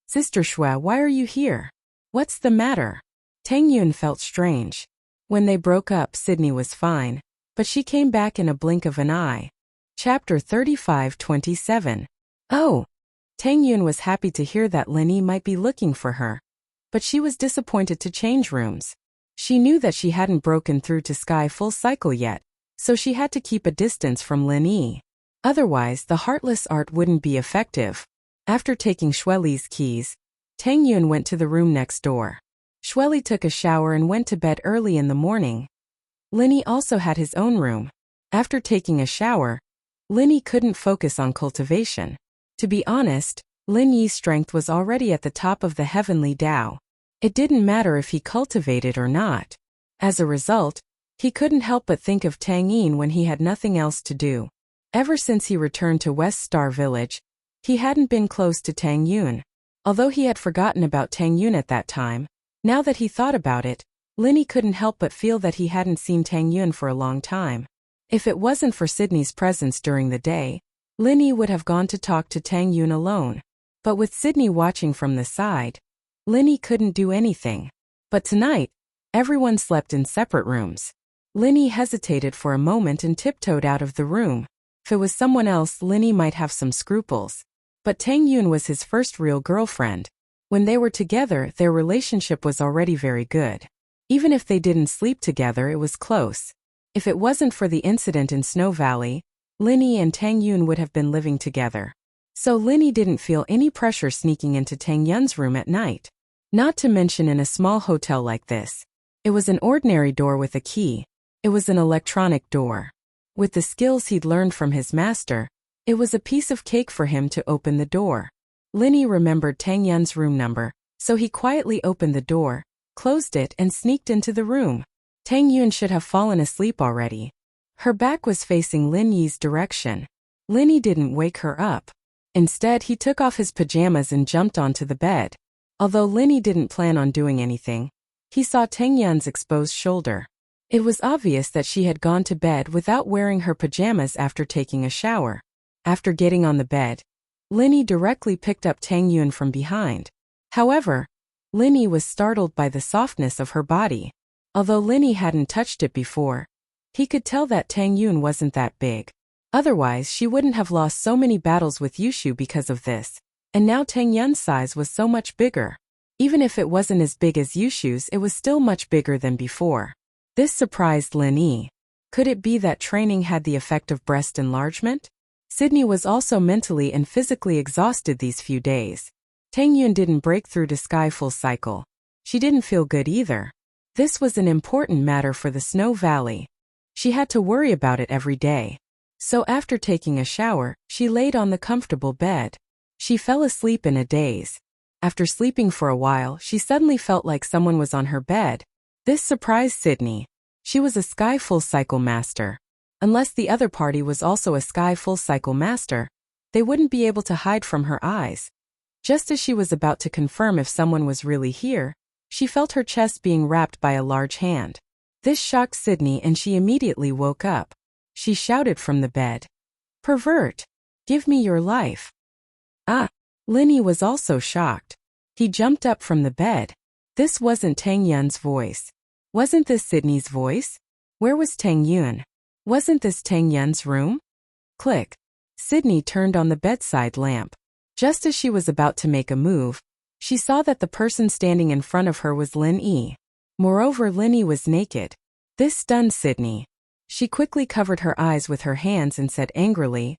Sister Xue, why are you here? What's the matter? Tang Yun felt strange. When they broke up, Sydney was fine, but she came back in a blink of an eye. Chapter 35-27. Oh! Tang Yun was happy to hear that Lin Yi might be looking for her. But she was disappointed to change rooms. She knew that she hadn't broken through to Sky Full Cycle yet, so she had to keep a distance from Lin Yi. Otherwise, the Heartless Art wouldn't be effective. After taking Xueli's keys, Tang Yun went to the room next door. Xueli took a shower and went to bed early in the morning. Lin Yi also had his own room. After taking a shower, Lin Yi couldn't focus on cultivation. To be honest, Lin Yi's strength was already at the top of the heavenly Tao. It didn't matter if he cultivated or not. As a result, he couldn't help but think of Tang Yin when he had nothing else to do. Ever since he returned to West Star Village, he hadn't been close to Tang Yun. Although he had forgotten about Tang Yun at that time, now that he thought about it, Lin Yi couldn't help but feel that he hadn't seen Tang Yun for a long time. If it wasn't for Sydney's presence during the day, Linny would have gone to talk to Tang Yun alone. But with Sydney watching from the side, Linny couldn't do anything. But tonight, everyone slept in separate rooms. Linny hesitated for a moment and tiptoed out of the room. If it was someone else, Linny might have some scruples. But Tang Yun was his first real girlfriend. When they were together, their relationship was already very good. Even if they didn't sleep together, it was close. If it wasn't for the incident in Snow Valley, Linny and Tang Yun would have been living together. So Linny didn't feel any pressure sneaking into Tang Yun's room at night. Not to mention in a small hotel like this. It was an ordinary door with a key. It was an electronic door. With the skills he'd learned from his master, it was a piece of cake for him to open the door. Linny remembered Tang Yun's room number, so he quietly opened the door, closed it and sneaked into the room. Tang Yun should have fallen asleep already. Her back was facing Lin Yi's direction. Linny didn't wake her up. Instead, he took off his pajamas and jumped onto the bed. Although Linny didn't plan on doing anything, he saw Tang Yun's exposed shoulder. It was obvious that she had gone to bed without wearing her pajamas after taking a shower. After getting on the bed, Linny directly picked up Tang Yun from behind. However, Linny was startled by the softness of her body. Although Linny hadn't touched it before, he could tell that Tang Yun wasn't that big. Otherwise, she wouldn't have lost so many battles with Yushu because of this. And now Tang Yun's size was so much bigger. Even if it wasn't as big as Yushu's, it was still much bigger than before. This surprised Lin Yi. Could it be that training had the effect of breast enlargement? Sydney was also mentally and physically exhausted these few days. Tang Yun didn't break through to Sky Full Cycle. She didn't feel good either. This was an important matter for the Snow Valley. She had to worry about it every day. So after taking a shower, she laid on the comfortable bed. She fell asleep in a daze. After sleeping for a while, she suddenly felt like someone was on her bed. This surprised Sydney. She was a Sky Full Cycle master. Unless the other party was also a Sky Full Cycle master, they wouldn't be able to hide from her eyes. Just as she was about to confirm if someone was really here, she felt her chest being wrapped by a large hand. This shocked Sydney and she immediately woke up. She shouted from the bed, "Pervert! Give me your life!" Ah! Linny was also shocked. He jumped up from the bed. This wasn't Tang Yun's voice. Wasn't this Sydney's voice? Where was Tang Yun? Wasn't this Tang Yun's room? Click. Sydney turned on the bedside lamp. Just as she was about to make a move, she saw that the person standing in front of her was Lin Yi. Moreover, Lin Yi was naked. This stunned Sydney. She quickly covered her eyes with her hands and said angrily,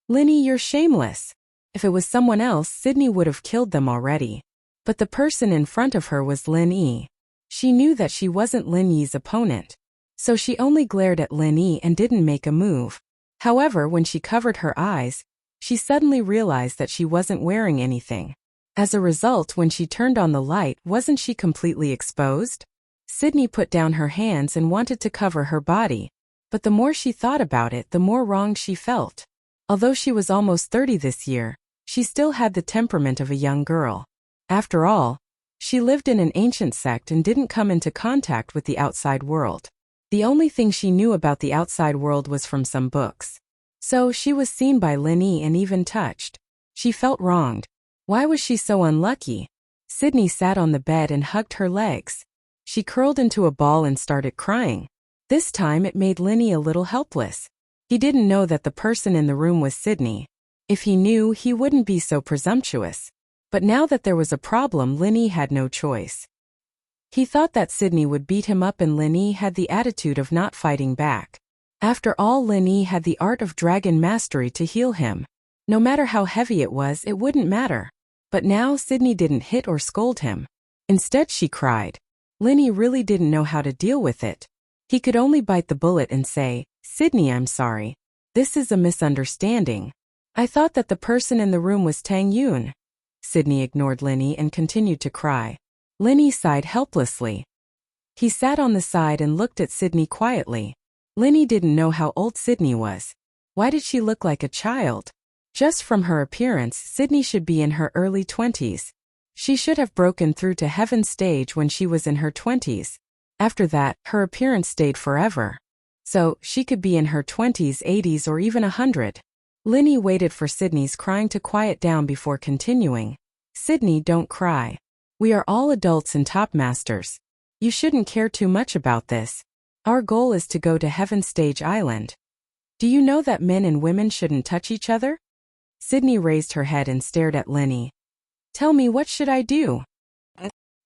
"Linny, you're shameless." If it was someone else, Sydney would have killed them already. But the person in front of her was Lin Yi. She knew that she wasn't Lin Yi's opponent. So she only glared at Lin Yi and didn't make a move. However, when she covered her eyes, she suddenly realized that she wasn't wearing anything. As a result, when she turned on the light, wasn't she completely exposed? Sydney put down her hands and wanted to cover her body. But the more she thought about it, the more wronged she felt. Although she was almost 30 this year, she still had the temperament of a young girl. After all, she lived in an ancient sect and didn't come into contact with the outside world. The only thing she knew about the outside world was from some books. So she was seen by Lin Yi and even touched. She felt wronged. Why was she so unlucky? Sydney sat on the bed and hugged her legs. She curled into a ball and started crying. This time it made Lin Yi a little helpless. He didn't know that the person in the room was Sydney. If he knew, he wouldn't be so presumptuous. But now that there was a problem, Lin Yi had no choice. He thought that Sydney would beat him up and Lin Yi had the attitude of not fighting back. After all, Lin Yi had the art of dragon mastery to heal him. No matter how heavy it was, it wouldn't matter. But now Sydney didn't hit or scold him. Instead, she cried. Lin Yi really didn't know how to deal with it. He could only bite the bullet and say, "Sydney, I'm sorry. This is a misunderstanding. I thought that the person in the room was Tang Yun." Sydney ignored Lin Yi and continued to cry. Lin Yi sighed helplessly. He sat on the side and looked at Sydney quietly. Lin Yi didn't know how old Sydney was. Why did she look like a child? Just from her appearance, Sydney should be in her early 20s. She should have broken through to heaven's stage when she was in her 20s. After that, her appearance stayed forever. So, she could be in her 20s, 80s, or even 100. Linny waited for Sydney's crying to quiet down before continuing. Sydney, don't cry. We are all adults and top masters. You shouldn't care too much about this. Our goal is to go to Heaven Stage Island. Do you know that men and women shouldn't touch each other? Sydney raised her head and stared at Linny. Tell me, what should I do?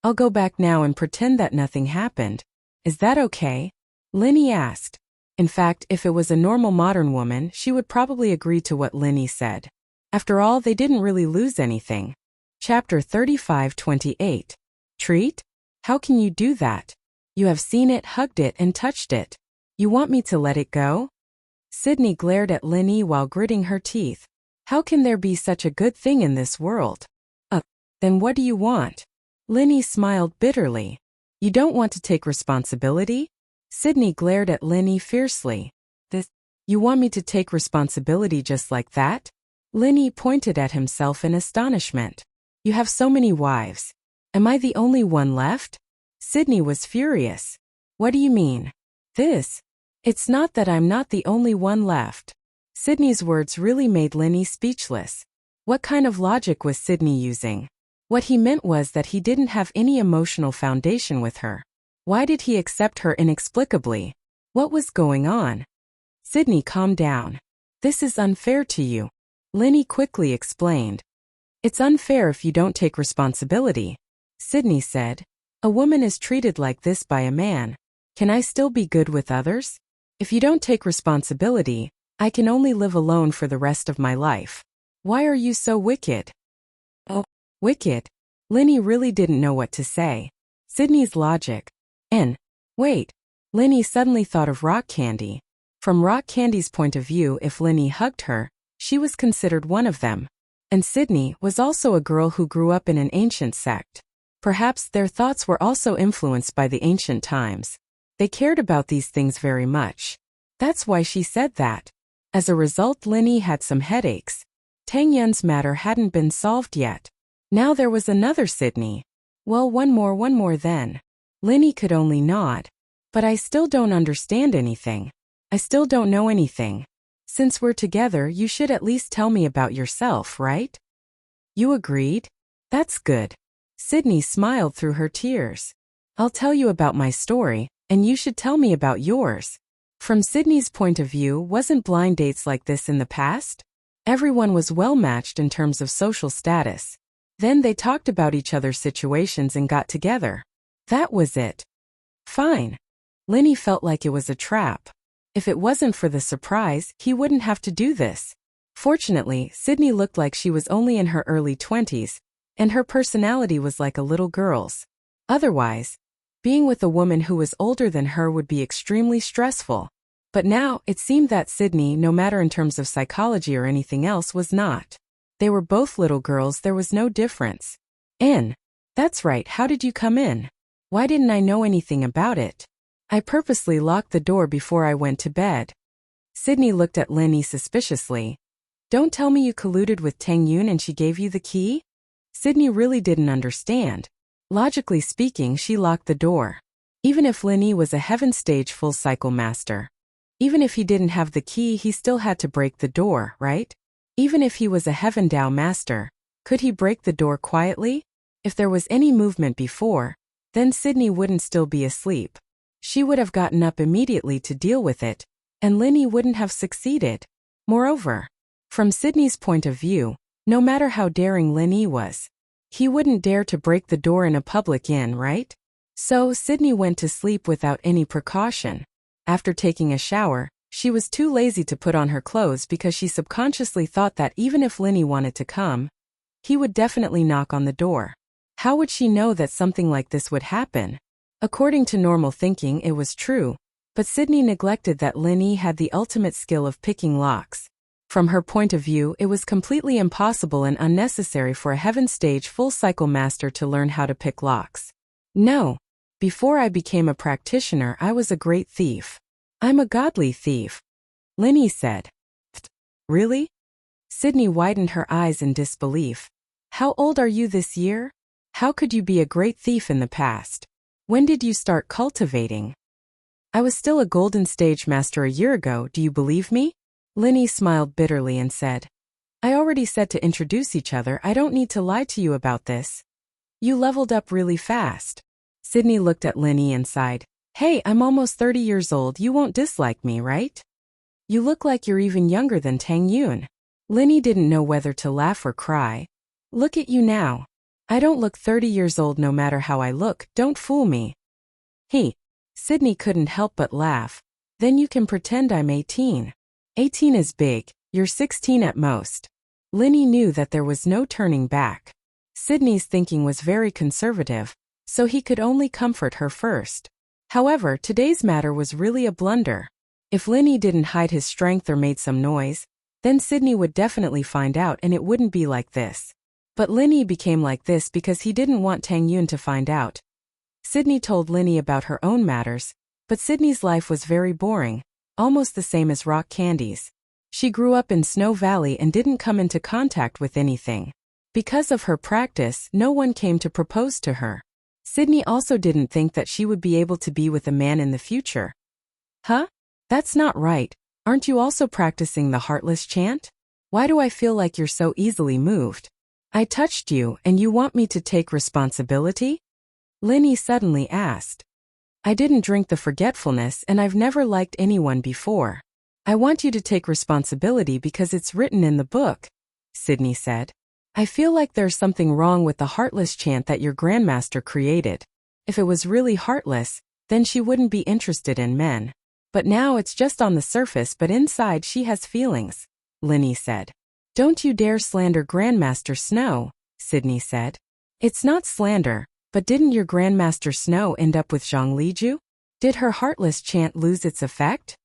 I'll go back now and pretend that nothing happened. Is that okay? Linny asked. In fact, if it was a normal modern woman, she would probably agree to what Linny said. After all, they didn't really lose anything. Chapter 35:28. Treat? How can you do that? You have seen it, hugged it, and touched it. You want me to let it go? Sydney glared at Linny while gritting her teeth. How can there be such a good thing in this world? Then what do you want? Linny smiled bitterly. You don't want to take responsibility? Sydney glared at Linny fiercely. You want me to take responsibility just like that? Linny pointed at himself in astonishment. You have so many wives. Am I the only one left? Sydney was furious. What do you mean? It's not that I'm not the only one left. Sydney's words really made Linny speechless. What kind of logic was Sydney using? What he meant was that he didn't have any emotional foundation with her. Why did he accept her inexplicably? What was going on? Sydney, calm down. This is unfair to you. Linny quickly explained. It's unfair if you don't take responsibility. Sydney said. A woman is treated like this by a man. Can I still be good with others? If you don't take responsibility, I can only live alone for the rest of my life. Why are you so wicked? Oh, wicked? Linny really didn't know what to say. Sydney's logic. Wait. Linny suddenly thought of Rock Candy. From Rock Candy's point of view, if Linny hugged her, she was considered one of them. And Sydney was also a girl who grew up in an ancient sect. Perhaps their thoughts were also influenced by the ancient times. They cared about these things very much. That's why she said that. As a result, Linny had some headaches. Tang Yun's matter hadn't been solved yet. Now there was another Sydney. Well, one more then. Linny could only nod. But I still don't understand anything. I still don't know anything. Since we're together, you should at least tell me about yourself, right? You agreed? That's good. Sydney smiled through her tears. I'll tell you about my story, and you should tell me about yours. From Sydney's point of view, wasn't blind dates like this in the past? Everyone was well matched in terms of social status. Then they talked about each other's situations and got together. That was it. Fine. Linny felt like it was a trap. If it wasn't for the surprise, he wouldn't have to do this. Fortunately, Sydney looked like she was only in her early 20s, and her personality was like a little girl's. Otherwise, being with a woman who was older than her would be extremely stressful. But now, it seemed that Sydney, no matter in terms of psychology or anything else, was not. They were both little girls, there was no difference. That's right, how did you come in? Why didn't I know anything about it? I purposely locked the door before I went to bed. Sydney looked at Linny suspiciously. Don't tell me you colluded with Tang Yun and she gave you the key? Sydney really didn't understand. Logically speaking, she locked the door. Even if Linny was a Heaven Stage full cycle master. Even if he didn't have the key, he still had to break the door, right? Even if he was a Heaven Dao master, could he break the door quietly? If there was any movement before, then Sydney wouldn't still be asleep. She would have gotten up immediately to deal with it, and Linny wouldn't have succeeded. Moreover, from Sydney's point of view, no matter how daring Linny was, he wouldn't dare to break the door in a public inn, right? So Sydney went to sleep without any precaution. After taking a shower, she was too lazy to put on her clothes because she subconsciously thought that even if Linny wanted to come, he would definitely knock on the door. How would she know that something like this would happen? According to normal thinking, it was true, but Sydney neglected that Linny had the ultimate skill of picking locks. From her point of view, it was completely impossible and unnecessary for a Heaven Stage full-cycle master to learn how to pick locks. No. Before I became a practitioner, I was a great thief. I'm a godly thief. Linny said. Really? Sydney widened her eyes in disbelief. How old are you this year? How could you be a great thief in the past? When did you start cultivating? I was still a golden stage master a year ago, do you believe me? Linny smiled bitterly and said, I already said to introduce each other, I don't need to lie to you about this. You leveled up really fast. Sydney looked at Linny and sighed. Hey, I'm almost 30 years old, you won't dislike me, right? You look like you're even younger than Tang Yun. Linny didn't know whether to laugh or cry. Look at you now. I don't look 30 years old no matter how I look, don't fool me. Sydney couldn't help but laugh. Then you can pretend I'm 18. 18 is big, you're 16 at most. Linny knew that there was no turning back. Sydney's thinking was very conservative, so he could only comfort her first. However, today's matter was really a blunder. If Linny didn't hide his strength or made some noise, then Sydney would definitely find out and it wouldn't be like this. But Linny became like this because he didn't want Tang Yun to find out. Sydney told Linny about her own matters, but Sydney's life was very boring, almost the same as rock candies. She grew up in Snow Valley and didn't come into contact with anything. Because of her practice, no one came to propose to her. Sydney also didn't think that she would be able to be with a man in the future. Huh? That's not right. Aren't you also practicing the Heartless chant? Why do I feel like you're so easily moved? I touched you and you want me to take responsibility? Linny suddenly asked. I didn't drink the forgetfulness and I've never liked anyone before. I want you to take responsibility because it's written in the book, Sydney said. I feel like there's something wrong with the Heartless chant that your grandmaster created. If it was really heartless, then she wouldn't be interested in men. But now it's just on the surface, but inside she has feelings, Linny said. Don't you dare slander Grandmaster Snow, Sydney said. It's not slander, but didn't your Grandmaster Snow end up with Zhang Liju? Did her Heartless chant lose its effect?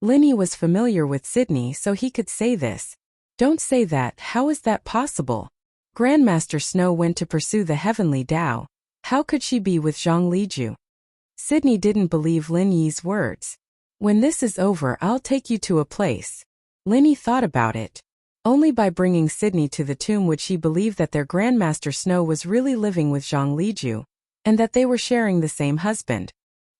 Linny was familiar with Sydney, so he could say this. Don't say that, how is that possible? Grandmaster Snow went to pursue the heavenly Tao. How could she be with Zhang Liju? Sydney didn't believe Lin Yi's words. When this is over, I'll take you to a place. Linny thought about it. Only by bringing Sydney to the tomb would she believe that their Grandmaster Snow was really living with Zhang Liju, and that they were sharing the same husband.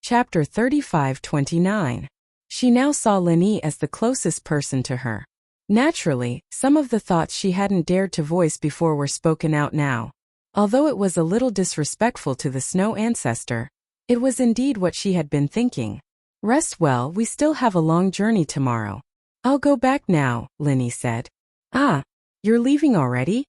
Chapter 35-29. She now saw Linny as the closest person to her. Naturally, some of the thoughts she hadn't dared to voice before were spoken out now. Although it was a little disrespectful to the Snow ancestor, it was indeed what she had been thinking. Rest well, we still have a long journey tomorrow. I'll go back now, Linny said. Ah, you're leaving already?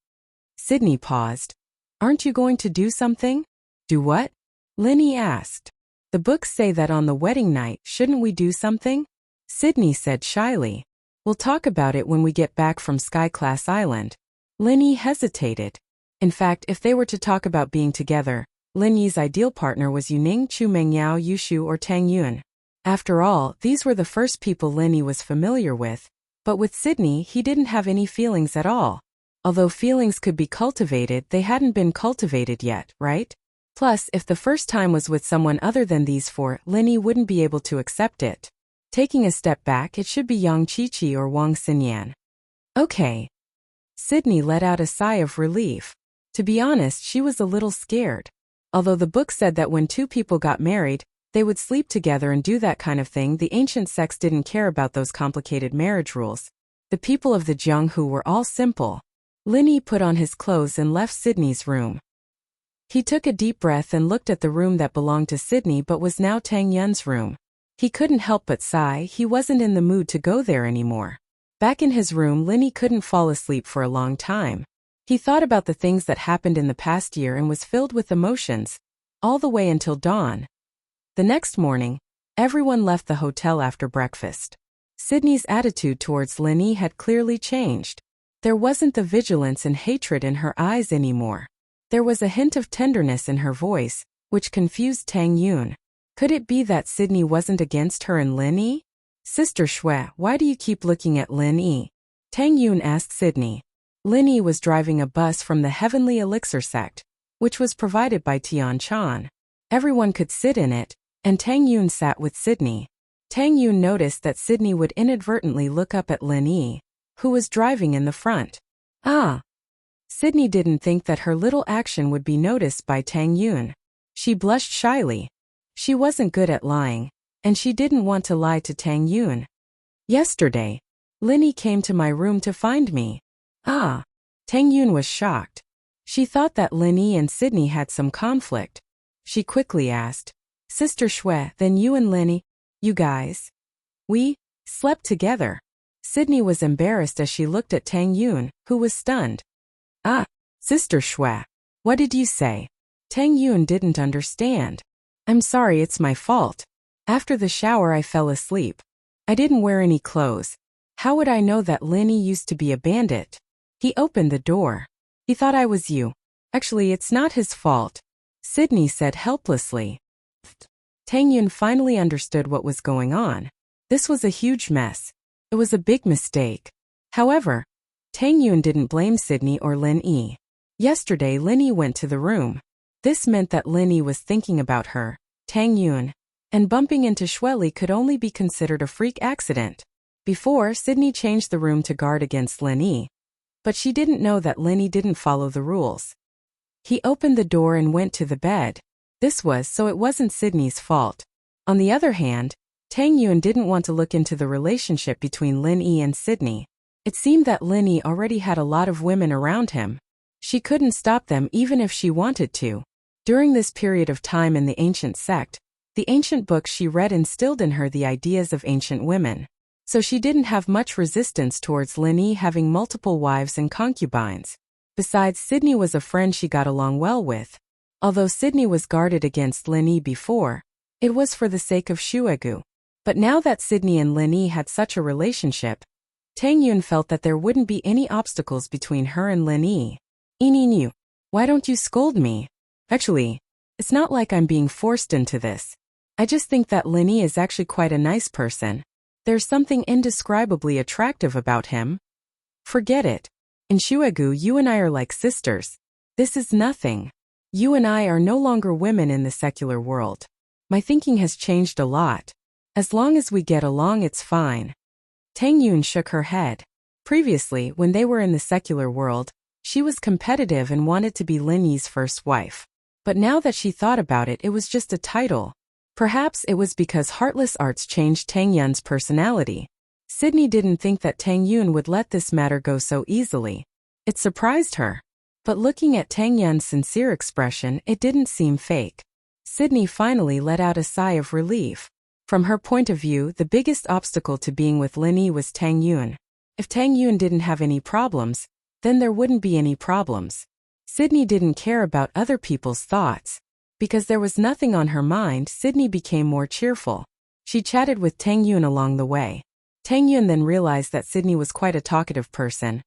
Sydney paused. Aren't you going to do something? Do what? Linny asked. The books say that on the wedding night, shouldn't we do something? Sydney said shyly. We'll talk about it when we get back from Sky Class Island. Linny hesitated. In fact, if they were to talk about being together, Lin Yi's ideal partner was Yuning, Chu Mengyao, Yushu or Tang Yun. After all, these were the first people Linny was familiar with. But with Sydney, he didn't have any feelings at all. Although feelings could be cultivated, they hadn't been cultivated yet, right? Plus, if the first time was with someone other than these four, Linny wouldn't be able to accept it. Taking a step back, it should be Yang Qiqi or Wang Xinyan. Okay. Sydney let out a sigh of relief. To be honest, she was a little scared. Although the book said that when two people got married, they would sleep together and do that kind of thing, the ancient sects didn't care about those complicated marriage rules. The people of the Jianghu were all simple. Linny put on his clothes and left Sydney's room. He took a deep breath and looked at the room that belonged to Sydney but was now Tang Yun's room. He couldn't help but sigh, he wasn't in the mood to go there anymore. Back in his room, Linny couldn't fall asleep for a long time. He thought about the things that happened in the past year and was filled with emotions, all the way until dawn. The next morning, everyone left the hotel after breakfast. Sydney's attitude towards Linny had clearly changed. There wasn't the vigilance and hatred in her eyes anymore. There was a hint of tenderness in her voice, which confused Tang Yun. Could it be that Sydney wasn't against her and Linny? Sister Shui, why do you keep looking at Linny? Tang Yun asked Sydney. Linny was driving a bus from the Heavenly Elixir sect, which was provided by Tian Chan. Everyone could sit in it, and Tang Yun sat with Sydney. Tang Yun noticed that Sydney would inadvertently look up at Linny, who was driving in the front. Ah! Sydney didn't think that her little action would be noticed by Tang Yun. She blushed shyly. She wasn't good at lying. and she didn't want to lie to Tang Yun. Yesterday, Linny came to my room to find me. Ah. Tang Yun was shocked. She thought that Linny and Sydney had some conflict. She quickly asked, Sister Shui, then you and Linny, you guys? We slept together. Sydney was embarrassed as she looked at Tang Yun, who was stunned. Ah, Sister Shui, what did you say? Tang Yun didn't understand. I'm sorry, it's my fault. After the shower I fell asleep. I didn't wear any clothes. How would I know that Linny used to be a bandit? He opened the door. He thought I was you. Actually, it's not his fault, Sydney said helplessly. Tang Yun finally understood what was going on. This was a huge mess. It was a big mistake. However, Tang Yun didn't blame Sydney or Lin Yi. Yesterday Linny went to the room. This meant that Linny was thinking about her, Tang Yun, and bumping into Shueli could only be considered a freak accident. Before, Sydney changed the room to guard against Lin Yi. But she didn't know that Linny didn't follow the rules. He opened the door and went to the bed. This was so it wasn't Sydney's fault. On the other hand, Tang Yun didn't want to look into the relationship between Lin Yi and Sydney. It seemed that Lin Yi already had a lot of women around him. She couldn't stop them even if she wanted to. During this period of time in the ancient sect, the ancient books she read instilled in her the ideas of ancient women. So she didn't have much resistance towards Lin Yi having multiple wives and concubines. Besides, Sydney was a friend she got along well with. Although Sydney was guarded against Lin Yi before, it was for the sake of Shuegu. But now that Sydney and Lin Yi had such a relationship, Tang Yun felt that there wouldn't be any obstacles between her and Lin Yi. Inu, why don't you scold me? Actually, it's not like I'm being forced into this. I just think that Lin Yi is actually quite a nice person. There's something indescribably attractive about him. Forget it. In Shuegu, you and I are like sisters. This is nothing. You and I are no longer women in the secular world. My thinking has changed a lot. As long as we get along, it's fine. Tang Yun shook her head. Previously, when they were in the secular world, she was competitive and wanted to be Lin Yi's first wife. But now that she thought about it, it was just a title. Perhaps it was because Heartless Arts changed Tang Yun's personality. Sydney didn't think that Tang Yun would let this matter go so easily. It surprised her. But looking at Tang Yun's sincere expression, it didn't seem fake. Sydney finally let out a sigh of relief. From her point of view, the biggest obstacle to being with Lin Yi was Tang Yun. If Tang Yun didn't have any problems, then there wouldn't be any problems. Sydney didn't care about other people's thoughts. Because there was nothing on her mind, Sydney became more cheerful. She chatted with Tang Yun along the way. Tang Yun then realized that Sydney was quite a talkative person.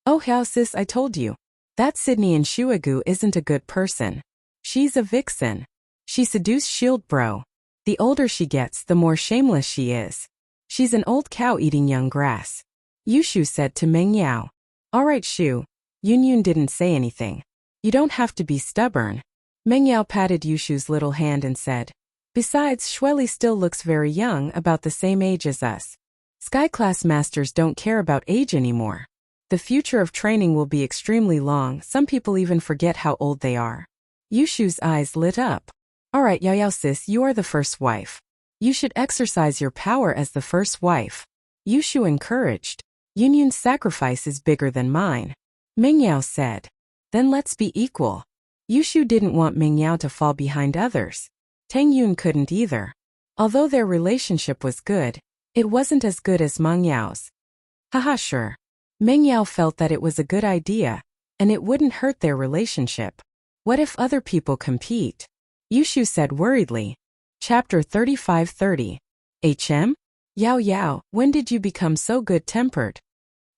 Oh how sis, I told you. That Sydney in Shuegu isn't a good person. She's a vixen. She seduced Shield Bro. The older she gets, the more shameless she is. She's an old cow eating young grass. Yushu said to Meng Yao. Alright Shu. Yun didn't say anything. You don't have to be stubborn. Meng Yao patted Yushu's little hand and said, Besides, Shueli still looks very young, about the same age as us. Sky Class Masters don't care about age anymore. The future of training will be extremely long, some people even forget how old they are. Yushu's eyes lit up. Alright Yao sis, you are the first wife. You should exercise your power as the first wife. Yushu encouraged. Yun's sacrifice is bigger than mine. Meng Yao said. Then let's be equal. Yushu didn't want Meng Yao to fall behind others. Tang Yun couldn't either. Although their relationship was good, it wasn't as good as Meng Yao's. Haha sure. Meng Yao felt that it was a good idea, and it wouldn't hurt their relationship. What if other people compete? Yushu said worriedly. Chapter 35:30. HM? Yao, when did you become so good-tempered?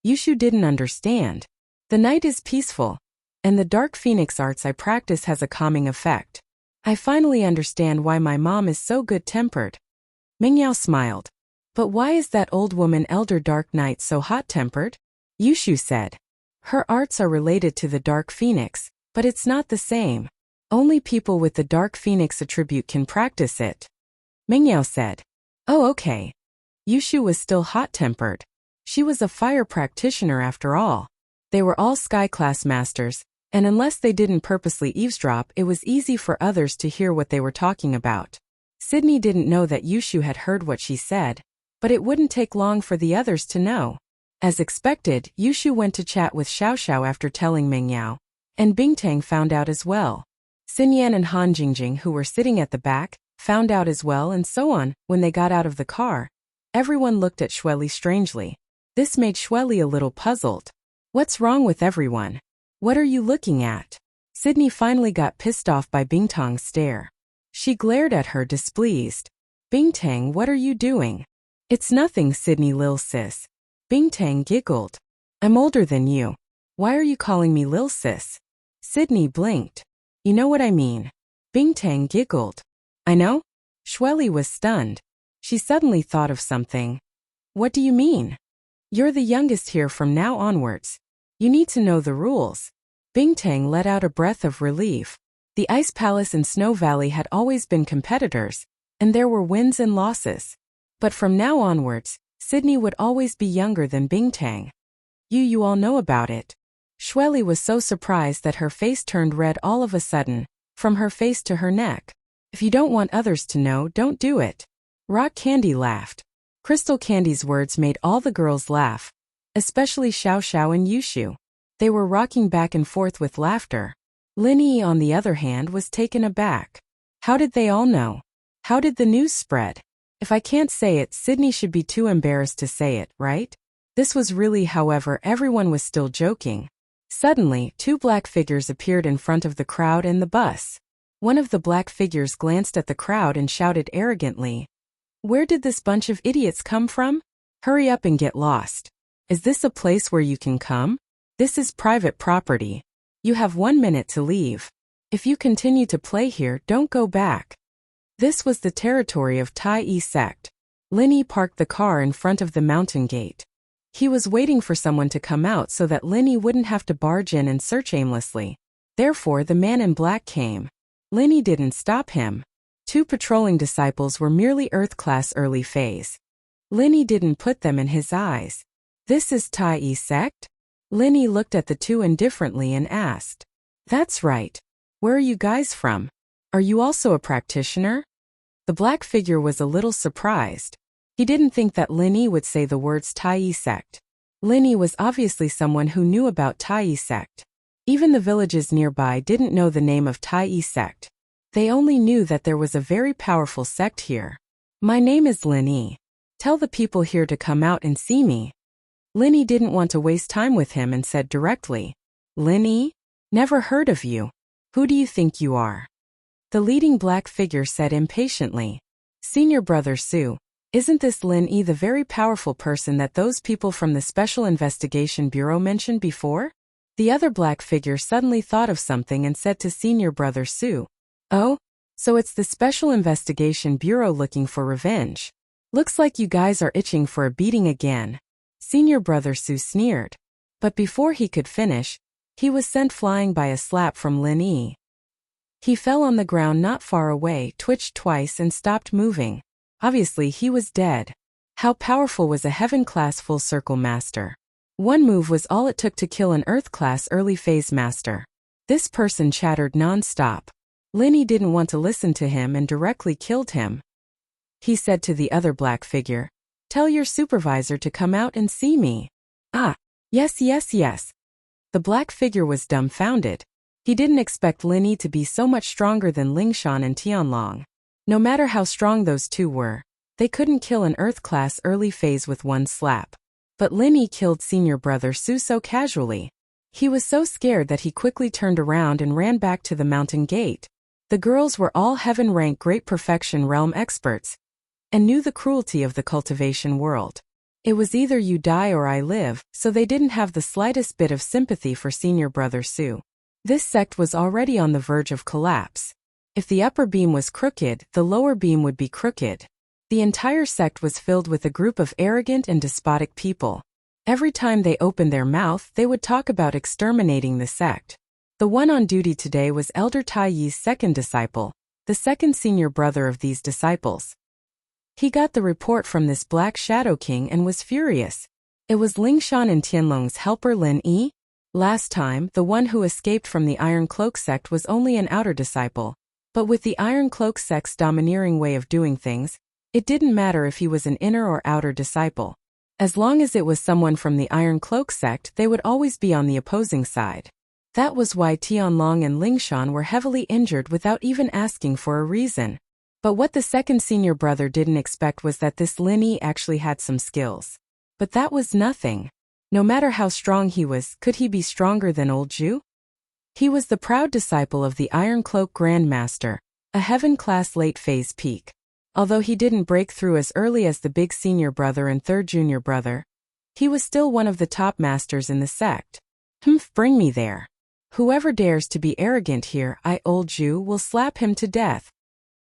Yushu didn't understand. The night is peaceful, and the dark phoenix arts I practice has a calming effect. I finally understand why my mom is so good-tempered. Meng Yao smiled. But why is that old woman Elder Dark Knight so hot-tempered? Yushu said. Her arts are related to the dark phoenix, but it's not the same. Only people with the dark phoenix attribute can practice it. Meng Yao said. Oh okay. Yushu was still hot-tempered. She was a fire practitioner after all. They were all Sky Class Masters, and unless they didn't purposely eavesdrop, it was easy for others to hear what they were talking about. Sydney didn't know that Yushu had heard what she said, but it wouldn't take long for the others to know. As expected, Yushu went to chat with Xiao Xiao after telling Meng Yao, and Bingtang found out as well. Xinyan and Han Jingjing, who were sitting at the back, found out as well, and so on. When they got out of the car, everyone looked at Xueli strangely. This made Xueli a little puzzled. What's wrong with everyone? What are you looking at? Sydney finally got pissed off by Bingtang's stare. She glared at her displeased. Bingtang, what are you doing? It's nothing, Sydney lil sis. Bingtang giggled. I'm older than you. Why are you calling me lil sis? Sydney blinked. You know what I mean. Bingtang giggled. I know? Xueli was stunned. She suddenly thought of something. What do you mean? You're the youngest here from now onwards. You need to know the rules. Bingtang let out a breath of relief. The Ice Palace and Snow Valley had always been competitors, and there were wins and losses. But from now onwards, Sydney would always be younger than Bingtang. You all know about it. Xueli was so surprised that her face turned red all of a sudden, from her face to her neck. If you don't want others to know, don't do it. Rock Candy laughed. Crystal Candy's words made all the girls laugh, especially Xiao Xiao and Yushu. They were rocking back and forth with laughter. Lin Yi, on the other hand, was taken aback. How did they all know? How did the news spread? If I can't say it, Sydney should be too embarrassed to say it, right? This was really, however, everyone was still joking. Suddenly, two black figures appeared in front of the crowd and the bus. One of the black figures glanced at the crowd and shouted arrogantly, "Where did this bunch of idiots come from? Hurry up and get lost. Is this a place where you can come? This is private property. You have 1 minute to leave. If you continue to play here, don't go back." This was the territory of Tai Yi sect. Lin Yi parked the car in front of the mountain gate. He was waiting for someone to come out so that Lin Yi wouldn't have to barge in and search aimlessly. Therefore, the man in black came. Lin Yi didn't stop him. Two patrolling disciples were merely Earth class early phase. Lin Yi didn't put them in his eyes. This is Tai Yi sect? Lin Yi looked at the two indifferently and asked. That's right. Where are you guys from? Are you also a practitioner? The black figure was a little surprised. He didn't think that Lin Yi would say the words Tai Yi sect. Lin Yi was obviously someone who knew about Tai Yi sect. Even the villages nearby didn't know the name of Tai Yi sect. They only knew that there was a very powerful sect here. My name is Lin Yi. Tell the people here to come out and see me. Lin Yi didn't want to waste time with him and said directly, Lin Yi? Never heard of you. Who do you think you are? The leading black figure said impatiently, Senior Brother Su, isn't this Lin Yi the very powerful person that those people from the Special Investigation Bureau mentioned before? The other black figure suddenly thought of something and said to Senior Brother Su, Oh, so it's the Special Investigation Bureau looking for revenge. Looks like you guys are itching for a beating again. Senior Brother Su sneered. But before he could finish, he was sent flying by a slap from Lin Yi. He fell on the ground not far away, twitched twice and stopped moving. Obviously he was dead. How powerful was a Heaven-class full-circle master? One move was all it took to kill an Earth-class early-phase master. This person chattered non-stop. Lin Yi didn't want to listen to him and directly killed him. He said to the other black figure, Tell your supervisor to come out and see me. Ah, yes. The black figure was dumbfounded. He didn't expect Lin Yi to be so much stronger than Lingshan and Tianlong. No matter how strong those two were, they couldn't kill an Earth-class early phase with one slap. But Lin Yi killed Senior Brother Su so casually. He was so scared that he quickly turned around and ran back to the mountain gate. The girls were all heaven-rank Great Perfection Realm experts, and knew the cruelty of the cultivation world. It was either you die or I live, so they didn't have the slightest bit of sympathy for Senior Brother Su. This sect was already on the verge of collapse. If the upper beam was crooked, the lower beam would be crooked. The entire sect was filled with a group of arrogant and despotic people. Every time they opened their mouth, they would talk about exterminating the sect. The one on duty today was Elder Tai Yi's second disciple, the second senior brother of these disciples. He got the report from this Black Shadow King and was furious. It was Lingshan and Tianlong's helper Lin Yi. Last time, the one who escaped from the Iron Cloak sect was only an outer disciple. But with the Iron Cloak sect's domineering way of doing things, it didn't matter if he was an inner or outer disciple. As long as it was someone from the Iron Cloak sect, they would always be on the opposing side. That was why Tianlong and Lingshan were heavily injured without even asking for a reason. But what the second senior brother didn't expect was that this Lin Yi actually had some skills. But that was nothing. No matter how strong he was, could he be stronger than old Zhu? He was the proud disciple of the Iron Cloak Grandmaster, a heaven-class late-phase peak. Although he didn't break through as early as the big senior brother and third junior brother, he was still one of the top masters in the sect. Bring me there. Whoever dares to be arrogant here, old Zhu, will slap him to death.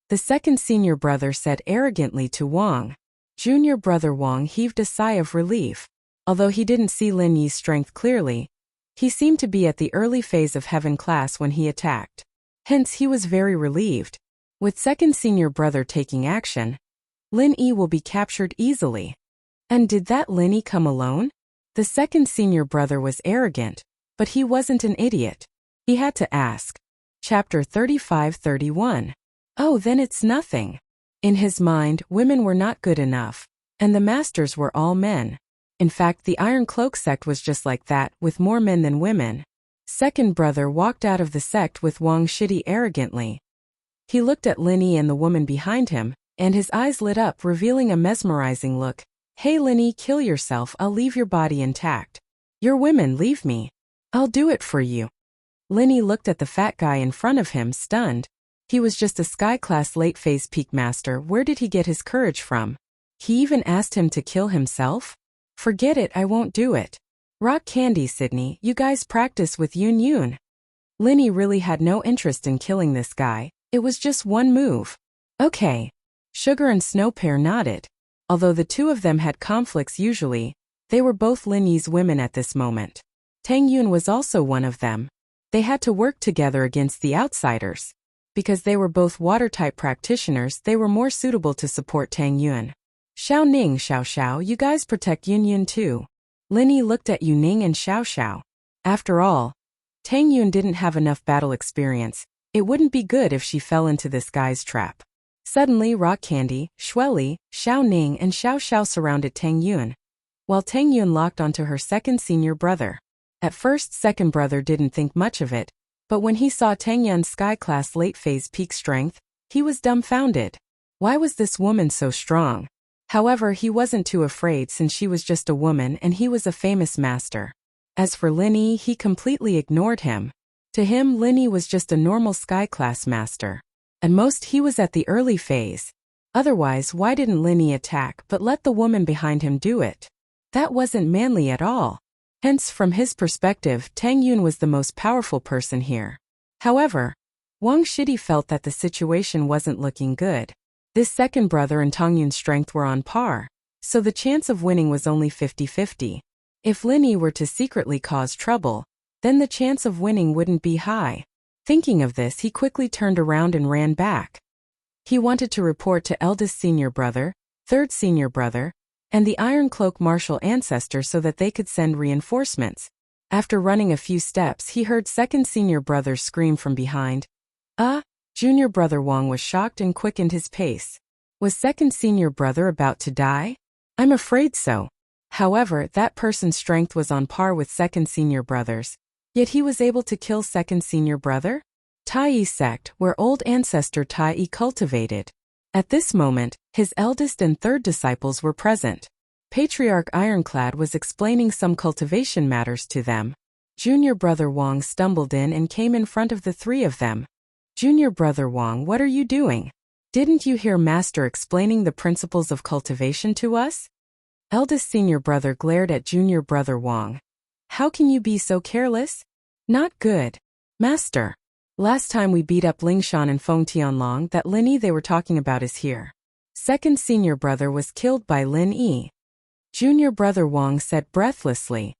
The second senior brother said arrogantly to Wang. Junior brother Wang heaved a sigh of relief. Although he didn't see Lin Yi's strength clearly, he seemed to be at the early phase of heaven class when he attacked. Hence he was very relieved. With second senior brother taking action, Lin Yi will be captured easily. And did that Lin Yi come alone? The second senior brother was arrogant, but he wasn't an idiot. He had to ask. Chapter 35-31. Oh, then it's nothing. In his mind, women were not good enough, and the masters were all men. In fact, the Iron Cloak sect was just like that, with more men than women. Second brother walked out of the sect with Wang Shidi arrogantly. He looked at Lin Yi and the woman behind him, and his eyes lit up, revealing a mesmerizing look. Hey Lin Yi, kill yourself, I'll leave your body intact. You're women, leave me. I'll do it for you. Lin Yi looked at the fat guy in front of him, stunned. He was just a sky-class late-phase peak master. Where did he get his courage from? He even asked him to kill himself? Forget it, I won't do it. Rock candy, Sydney, you guys practice with Yun Yun. Lin Yi really had no interest in killing this guy. It was just one move. Okay. Sugar and Snow Pear nodded. Although the two of them had conflicts usually, they were both Lin Yi's women at this moment. Tang Yun was also one of them. They had to work together against the outsiders. Because they were both water-type practitioners, they were more suitable to support Tang Yun. Xiao Ning, Xiao Xiao, you guys protect Yun Yun too. Lin Yi looked at Yu Ning and Xiao Xiao. After all, Tang Yun didn't have enough battle experience. It wouldn't be good if she fell into this guy's trap. Suddenly, Rock Candy, Xueli, Xiao Ning and Xiao Xiao surrounded Tang Yun, while Tang Yun locked onto her second senior brother. At first, second brother didn't think much of it, but when he saw Tang Yun's sky-class late-phase peak strength, he was dumbfounded. Why was this woman so strong? However, he wasn't too afraid since she was just a woman and he was a famous master. As for Lin Yi, he completely ignored him. To him, Lin Yi was just a normal sky-class master. At most, he was at the early phase. Otherwise, why didn't Lin Yi attack but let the woman behind him do it? That wasn't manly at all. Hence, from his perspective, Tang Yun was the most powerful person here. However, Wang Shidi felt that the situation wasn't looking good. This second brother and Tang Yun's strength were on par, so the chance of winning was only 50-50. If Lin Yi were to secretly cause trouble, then the chance of winning wouldn't be high. Thinking of this, he quickly turned around and ran back. He wanted to report to eldest senior brother, third senior brother, and the Iron Cloak martial ancestor so that they could send reinforcements. After running a few steps, he heard second senior brother scream from behind. Junior brother Wang was shocked and quickened his pace. Was second senior brother about to die? I'm afraid so. However, that person's strength was on par with second senior brother's. Yet he was able to kill second senior brother? Tai Yi sect, where old ancestor Tai Yi cultivated. At this moment, his eldest and third disciples were present. Patriarch Ironclad was explaining some cultivation matters to them. Junior brother Wang stumbled in and came in front of the three of them. Junior brother Wang, what are you doing? Didn't you hear Master explaining the principles of cultivation to us? Eldest senior brother glared at junior brother Wang. How can you be so careless? Not good. Master. Last time we beat up Lingshan and Feng Tianlong, that Lin Yi they were talking about is here. Second senior brother was killed by Lin Yi. Junior brother Wang said breathlessly.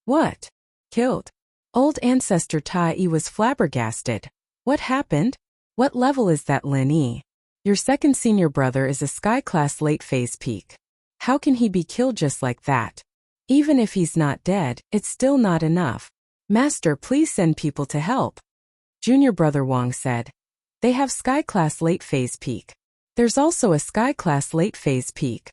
What? Killed? Old ancestor Tai Yi was flabbergasted. What happened? What level is that Lin Yi? Your second senior brother is a sky-class late-phase peak. How can he be killed just like that? Even if he's not dead, it's still not enough. Master, please send people to help. Junior brother Wang said. They have Sky-class late phase peak. There's also a Sky-class late phase peak.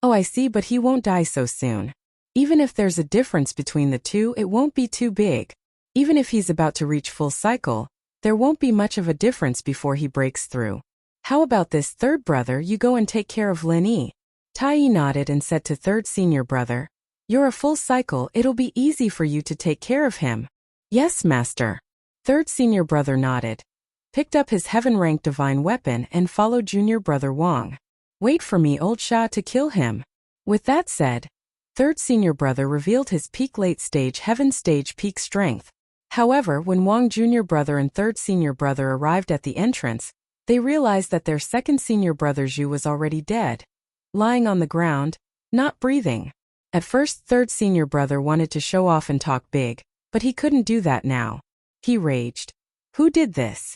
Oh, I see, but he won't die so soon. Even if there's a difference between the two, it won't be too big. Even if he's about to reach full cycle, there won't be much of a difference before he breaks through. How about this, third brother? You go and take care of Lin Yi. Tai Yi nodded and said to third senior brother, "You're a full cycle, it'll be easy for you to take care of him." "Yes, master." Third senior brother nodded, picked up his heaven-ranked divine weapon and followed junior brother Wang. "Wait for me, old Sha, to kill him." With that said, third senior brother revealed his peak late stage heaven stage peak strength. However, when Wang junior brother and third senior brother arrived at the entrance, they realized that their second senior brother Zhu was already dead, lying on the ground, not breathing. At first, third senior brother wanted to show off and talk big, but he couldn't do that now. He raged. Who did this?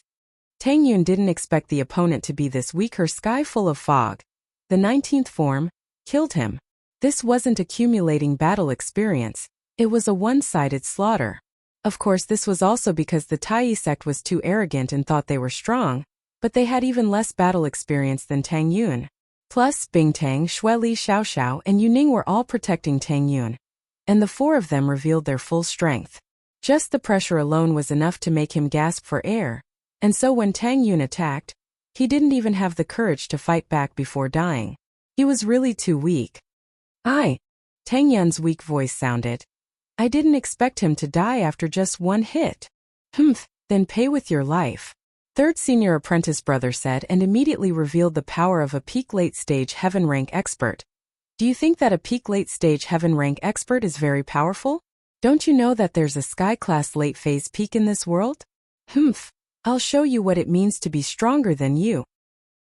Tang Yun didn't expect the opponent to be this weak. Her sky full of fog, the 19th form, killed him. This wasn't accumulating battle experience, it was a one-sided slaughter. Of course, this was also because the Tai Yi sect was too arrogant and thought they were strong, but they had even less battle experience than Tang Yun. Plus, Bingtang, Xueli, Xiaoxiao, and Yuning were all protecting Tang Yun, and the four of them revealed their full strength. Just the pressure alone was enough to make him gasp for air, and so when Tang Yun attacked, he didn't even have the courage to fight back before dying. He was really too weak. Tang Yun's weak voice sounded. "I didn't expect him to die after just one hit." "Humph, then pay with your life," third senior apprentice brother said and immediately revealed the power of a peak late stage heaven rank expert. "Do you think that a peak late stage heaven rank expert is very powerful? Don't you know that there's a sky class late phase peak in this world? Humph, I'll show you what it means to be stronger than you."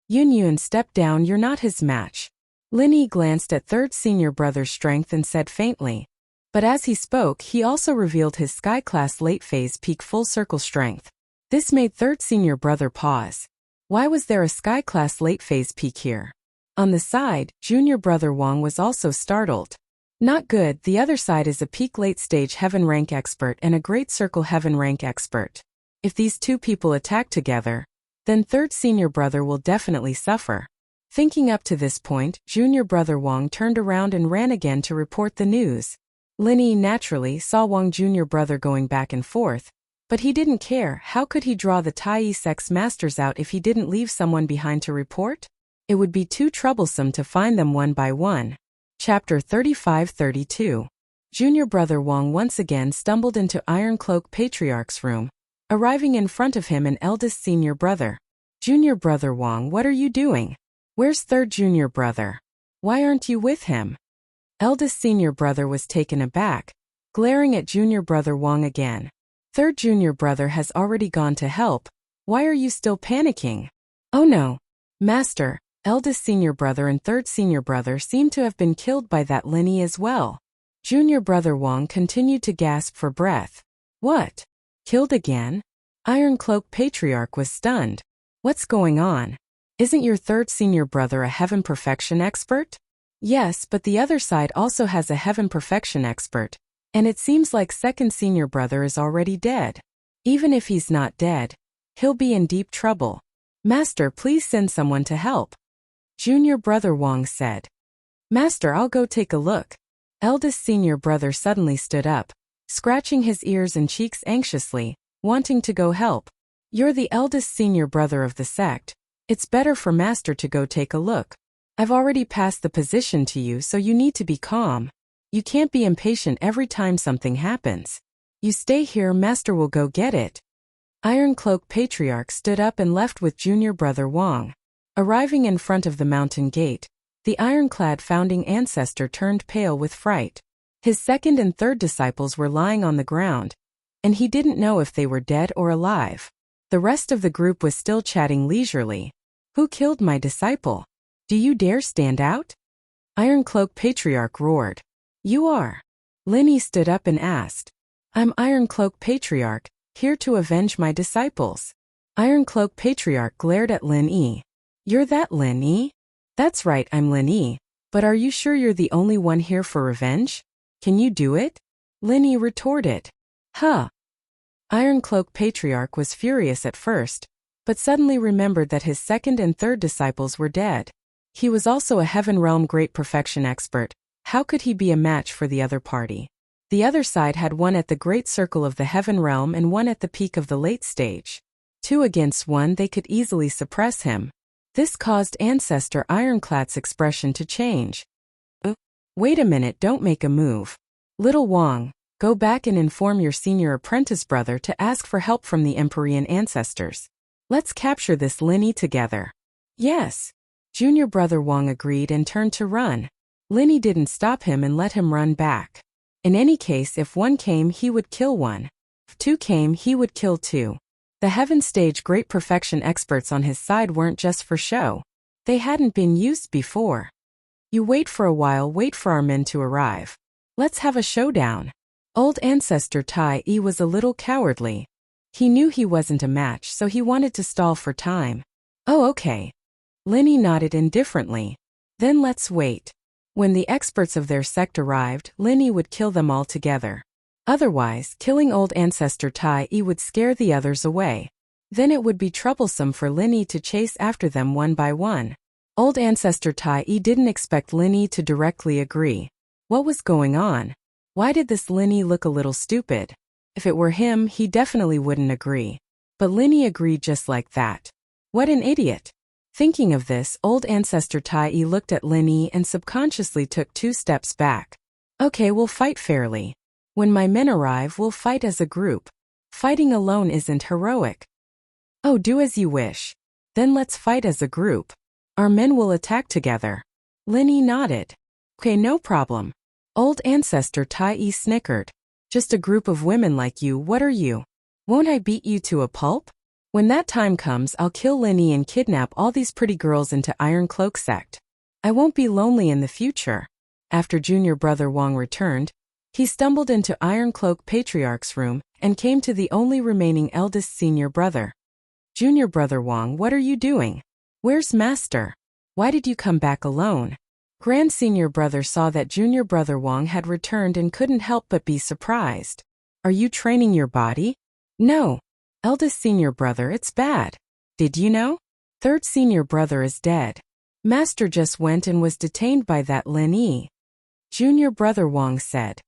Yun Yun stepped down. "You're not his match." Lin Yi glanced at third senior brother's strength and said faintly. But as he spoke, he also revealed his sky class late phase peak full circle strength. This made third senior brother pause. Why was there a sky class late phase peak here? On the side, junior brother Wang was also startled. Not good. The other side is a peak late stage heaven rank expert and a great circle heaven rank expert. If these two people attack together, then third senior brother will definitely suffer. Thinking up to this point, junior brother Wang turned around and ran again to report the news. Lin Yi naturally saw Wang junior brother going back and forth, but he didn't care. How could he draw the Tai Yi sect's masters out if he didn't leave someone behind to report? It would be too troublesome to find them one by one. Chapter 35-32. Junior brother Wang once again stumbled into Iron Cloak Patriarch's room, arriving in front of him an eldest senior brother. "Junior brother Wang, what are you doing? Where's third junior brother? Why aren't you with him?" Eldest senior brother was taken aback, glaring at junior brother Wang again. "Third junior brother has already gone to help. Why are you still panicking?" "Oh no, master." Eldest senior brother and third senior brother seem to have been killed by that Lin Yi as well. Junior brother Wang continued to gasp for breath. "What? Killed again?" Iron Cloak Patriarch was stunned. "What's going on? Isn't your third senior brother a heaven perfection expert?" "Yes, but the other side also has a heaven perfection expert, and it seems like second senior brother is already dead. Even if he's not dead, he'll be in deep trouble. Master, please send someone to help." Junior brother Wang said. "Master, I'll go take a look." Eldest senior brother suddenly stood up, scratching his ears and cheeks anxiously, wanting to go help. "You're the eldest senior brother of the sect. It's better for master to go take a look. I've already passed the position to you, so you need to be calm. You can't be impatient every time something happens. You stay here, master will go get it." Iron Cloak Patriarch stood up and left with junior brother Wang. Arriving in front of the mountain gate, the ironclad founding ancestor turned pale with fright. His second and third disciples were lying on the ground, and he didn't know if they were dead or alive. The rest of the group was still chatting leisurely. "Who killed my disciple? Do you dare stand out?" Iron Cloak Patriarch roared. "You are?" Lin Yi stood up and asked. "I'm Iron Cloak Patriarch, here to avenge my disciples." Iron Cloak Patriarch glared at Lin Yi. "You're that Lin Yi?" "That's right, I'm Lin Yi. But are you sure you're the only one here for revenge? Can you do it?" Lin Yi retorted. "Huh." Iron Cloak Patriarch was furious at first, but suddenly remembered that his second and third disciples were dead. He was also a Heaven Realm Great Perfection expert. How could he be a match for the other party? The other side had one at the Great Circle of the Heaven Realm and one at the peak of the late stage. 2 against 1, they could easily suppress him. This caused Ancestor Ironclad's expression to change. Wait a minute, don't make a move. Little Wang, go back and inform your senior apprentice brother to ask for help from the Empyrean ancestors. Let's capture this Linny together. Yes. Junior brother Wang agreed and turned to run. Linny didn't stop him and let him run back. In any case, if 1 came, he would kill 1. If 2 came, he would kill 2. The Heaven Stage Great Perfection experts on his side weren't just for show. They hadn't been used before. You wait for a while, wait for our men to arrive. Let's have a showdown. Old Ancestor Tai Yi was a little cowardly. He knew he wasn't a match, so he wanted to stall for time. Oh, okay. Linny nodded indifferently. Then let's wait. When the experts of their sect arrived, Linny would kill them all together. Otherwise, killing old Ancestor Tai Yi would scare the others away. Then it would be troublesome for Linny to chase after them one by one. Old Ancestor Tai Yi didn't expect Linny to directly agree. What was going on? Why did this Linny look a little stupid? If it were him, he definitely wouldn't agree. But Linny agreed just like that. What an idiot. Thinking of this, old Ancestor Tai Yi looked at Linny and subconsciously took 2 steps back. Okay, we'll fight fairly. When my men arrive, we'll fight as a group. Fighting alone isn't heroic. Oh, do as you wish. Then let's fight as a group. Our men will attack together. Linny nodded. Okay, no problem. Old Ancestor Tai Yi snickered. Just a group of women like you, what are you? Won't I beat you to a pulp? When that time comes, I'll kill Linny and kidnap all these pretty girls into Iron Cloak sect. I won't be lonely in the future. After Junior brother Wang returned, he stumbled into Iron Cloak Patriarch's room and came to the only remaining eldest senior brother. Junior brother Wang, what are you doing? Where's Master? Why did you come back alone? Grand senior brother saw that junior brother Wang had returned and couldn't help but be surprised. Are you training your body? No. Eldest senior brother, it's bad. Did you know? Third senior brother is dead. Master just went and was detained by that Lin Yi. Junior brother Wang said.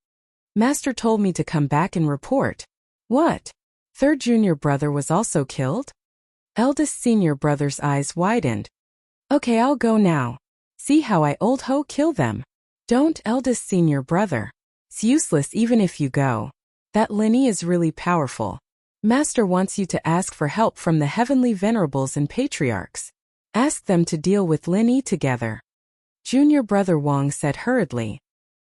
Master told me to come back and report. What? Third junior brother was also killed? Eldest senior brother's eyes widened. Okay, I'll go now. See how I old ho kill them. Don't, eldest senior brother. It's useless even if you go. That Lin Yi is really powerful. Master wants you to ask for help from the heavenly venerables and patriarchs. Ask them to deal with Lin Yi together. Junior brother Wang said hurriedly.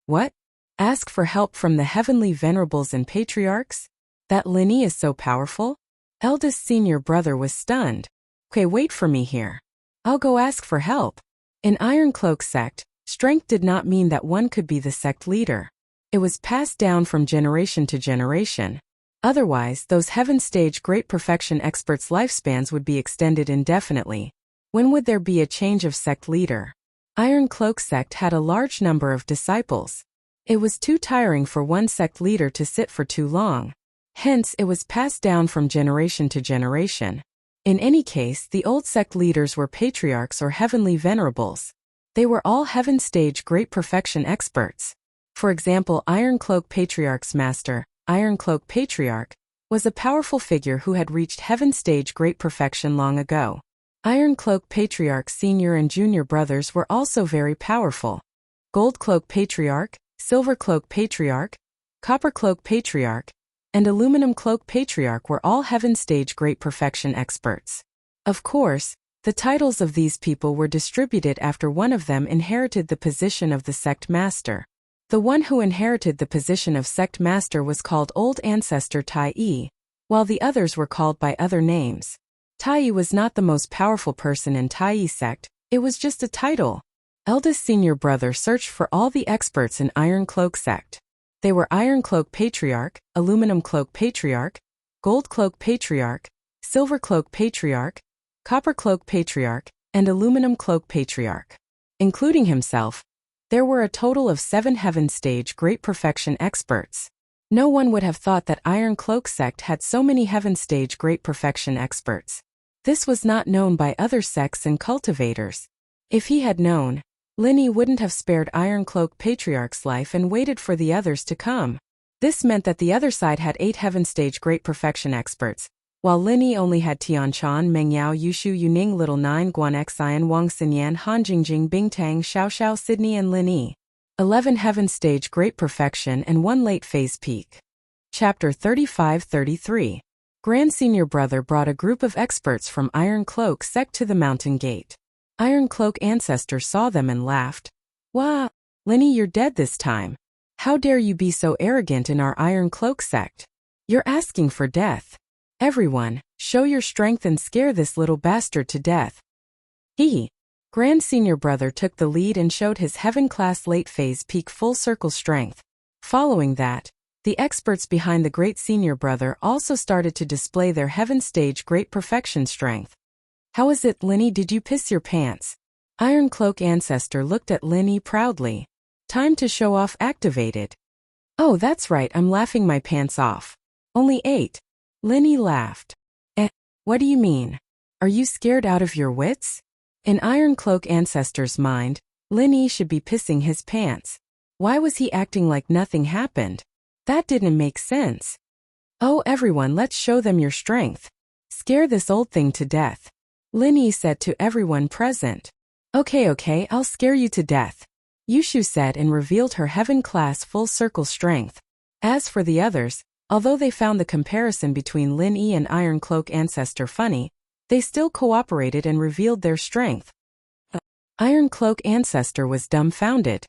What? Ask for help from the heavenly venerables and patriarchs? That Lin Yi is so powerful? Eldest senior brother was stunned. Okay, wait for me here. I'll go ask for help. In Iron Cloak sect, strength did not mean that one could be the sect leader. It was passed down from generation to generation. Otherwise, those Heaven Stage Great Perfection experts' lifespans would be extended indefinitely. When would there be a change of sect leader? Iron Cloak sect had a large number of disciples. It was too tiring for one sect leader to sit for too long. Hence, it was passed down from generation to generation. In any case, the old sect leaders were patriarchs or heavenly venerables. They were all Heaven Stage Great Perfection experts. For example, Iron Cloak Patriarch's master, Iron Cloak Patriarch, was a powerful figure who had reached Heaven Stage Great Perfection long ago. Iron Cloak Patriarch's senior and junior brothers were also very powerful. Gold Cloak Patriarch, Silver Cloak Patriarch, Copper Cloak Patriarch, and Aluminum Cloak Patriarch were all Heaven Stage Great Perfection experts. Of course, the titles of these people were distributed after one of them inherited the position of the sect master. The one who inherited the position of sect master was called Old Ancestor Tai Yi, while the others were called by other names. Tai Yi was not the most powerful person in Tai Yi sect, it was just a title. Eldest senior brother searched for all the experts in Iron Cloak sect. They were Iron Cloak Patriarch, Aluminum Cloak Patriarch, Gold Cloak Patriarch, Silver Cloak Patriarch, Copper Cloak Patriarch, and Aluminum Cloak Patriarch. Including himself, there were a total of 7 Heaven Stage Great Perfection experts. No one would have thought that Iron Cloak sect had so many Heaven Stage Great Perfection experts. This was not known by other sects and cultivators. If he had known, Linny wouldn't have spared Iron Cloak Patriarch's life and waited for the others to come. This meant that the other side had 8 Heaven Stage Great Perfection experts, while Linny only had Tianchan, Mengyao, Yushu, Yuning, Little 9, Guan Xian, Wang Xinyan, Han Jingjing, Bingtang, Xiao, Sydney and Linny. 11 Heaven Stage Great Perfection and 1 Late Phase Peak. Chapter 35-33. Grand Senior Brother brought a group of experts from Iron Cloak sect to the mountain gate. Iron Cloak Ancestor saw them and laughed. Wah! Linny, you're dead this time. How dare you be so arrogant in our Iron Cloak sect? You're asking for death. Everyone, show your strength and scare this little bastard to death. He. Grand Senior Brother took the lead and showed his Heaven-class Late Phase Peak Full Circle strength. Following that, the experts behind the Great Senior Brother also started to display their Heaven Stage Great Perfection strength. How is it, Linny? Did you piss your pants? Iron Cloak Ancestor looked at Linny proudly. Time to show off activated. Oh, that's right, I'm laughing my pants off. Only 8. Linny laughed. What do you mean? Are you scared out of your wits? In Iron Cloak Ancestor's mind, Linny should be pissing his pants. Why was he acting like nothing happened? That didn't make sense. Oh, everyone, let's show them your strength. Scare this old thing to death. Linny said to everyone present. Okay, I'll scare you to death. Yushu said and revealed her Heaven-class Full Circle strength. As for the others, although they found the comparison between Linny and Iron Cloak Ancestor funny, they still cooperated and revealed their strength. Iron Cloak Ancestor was dumbfounded.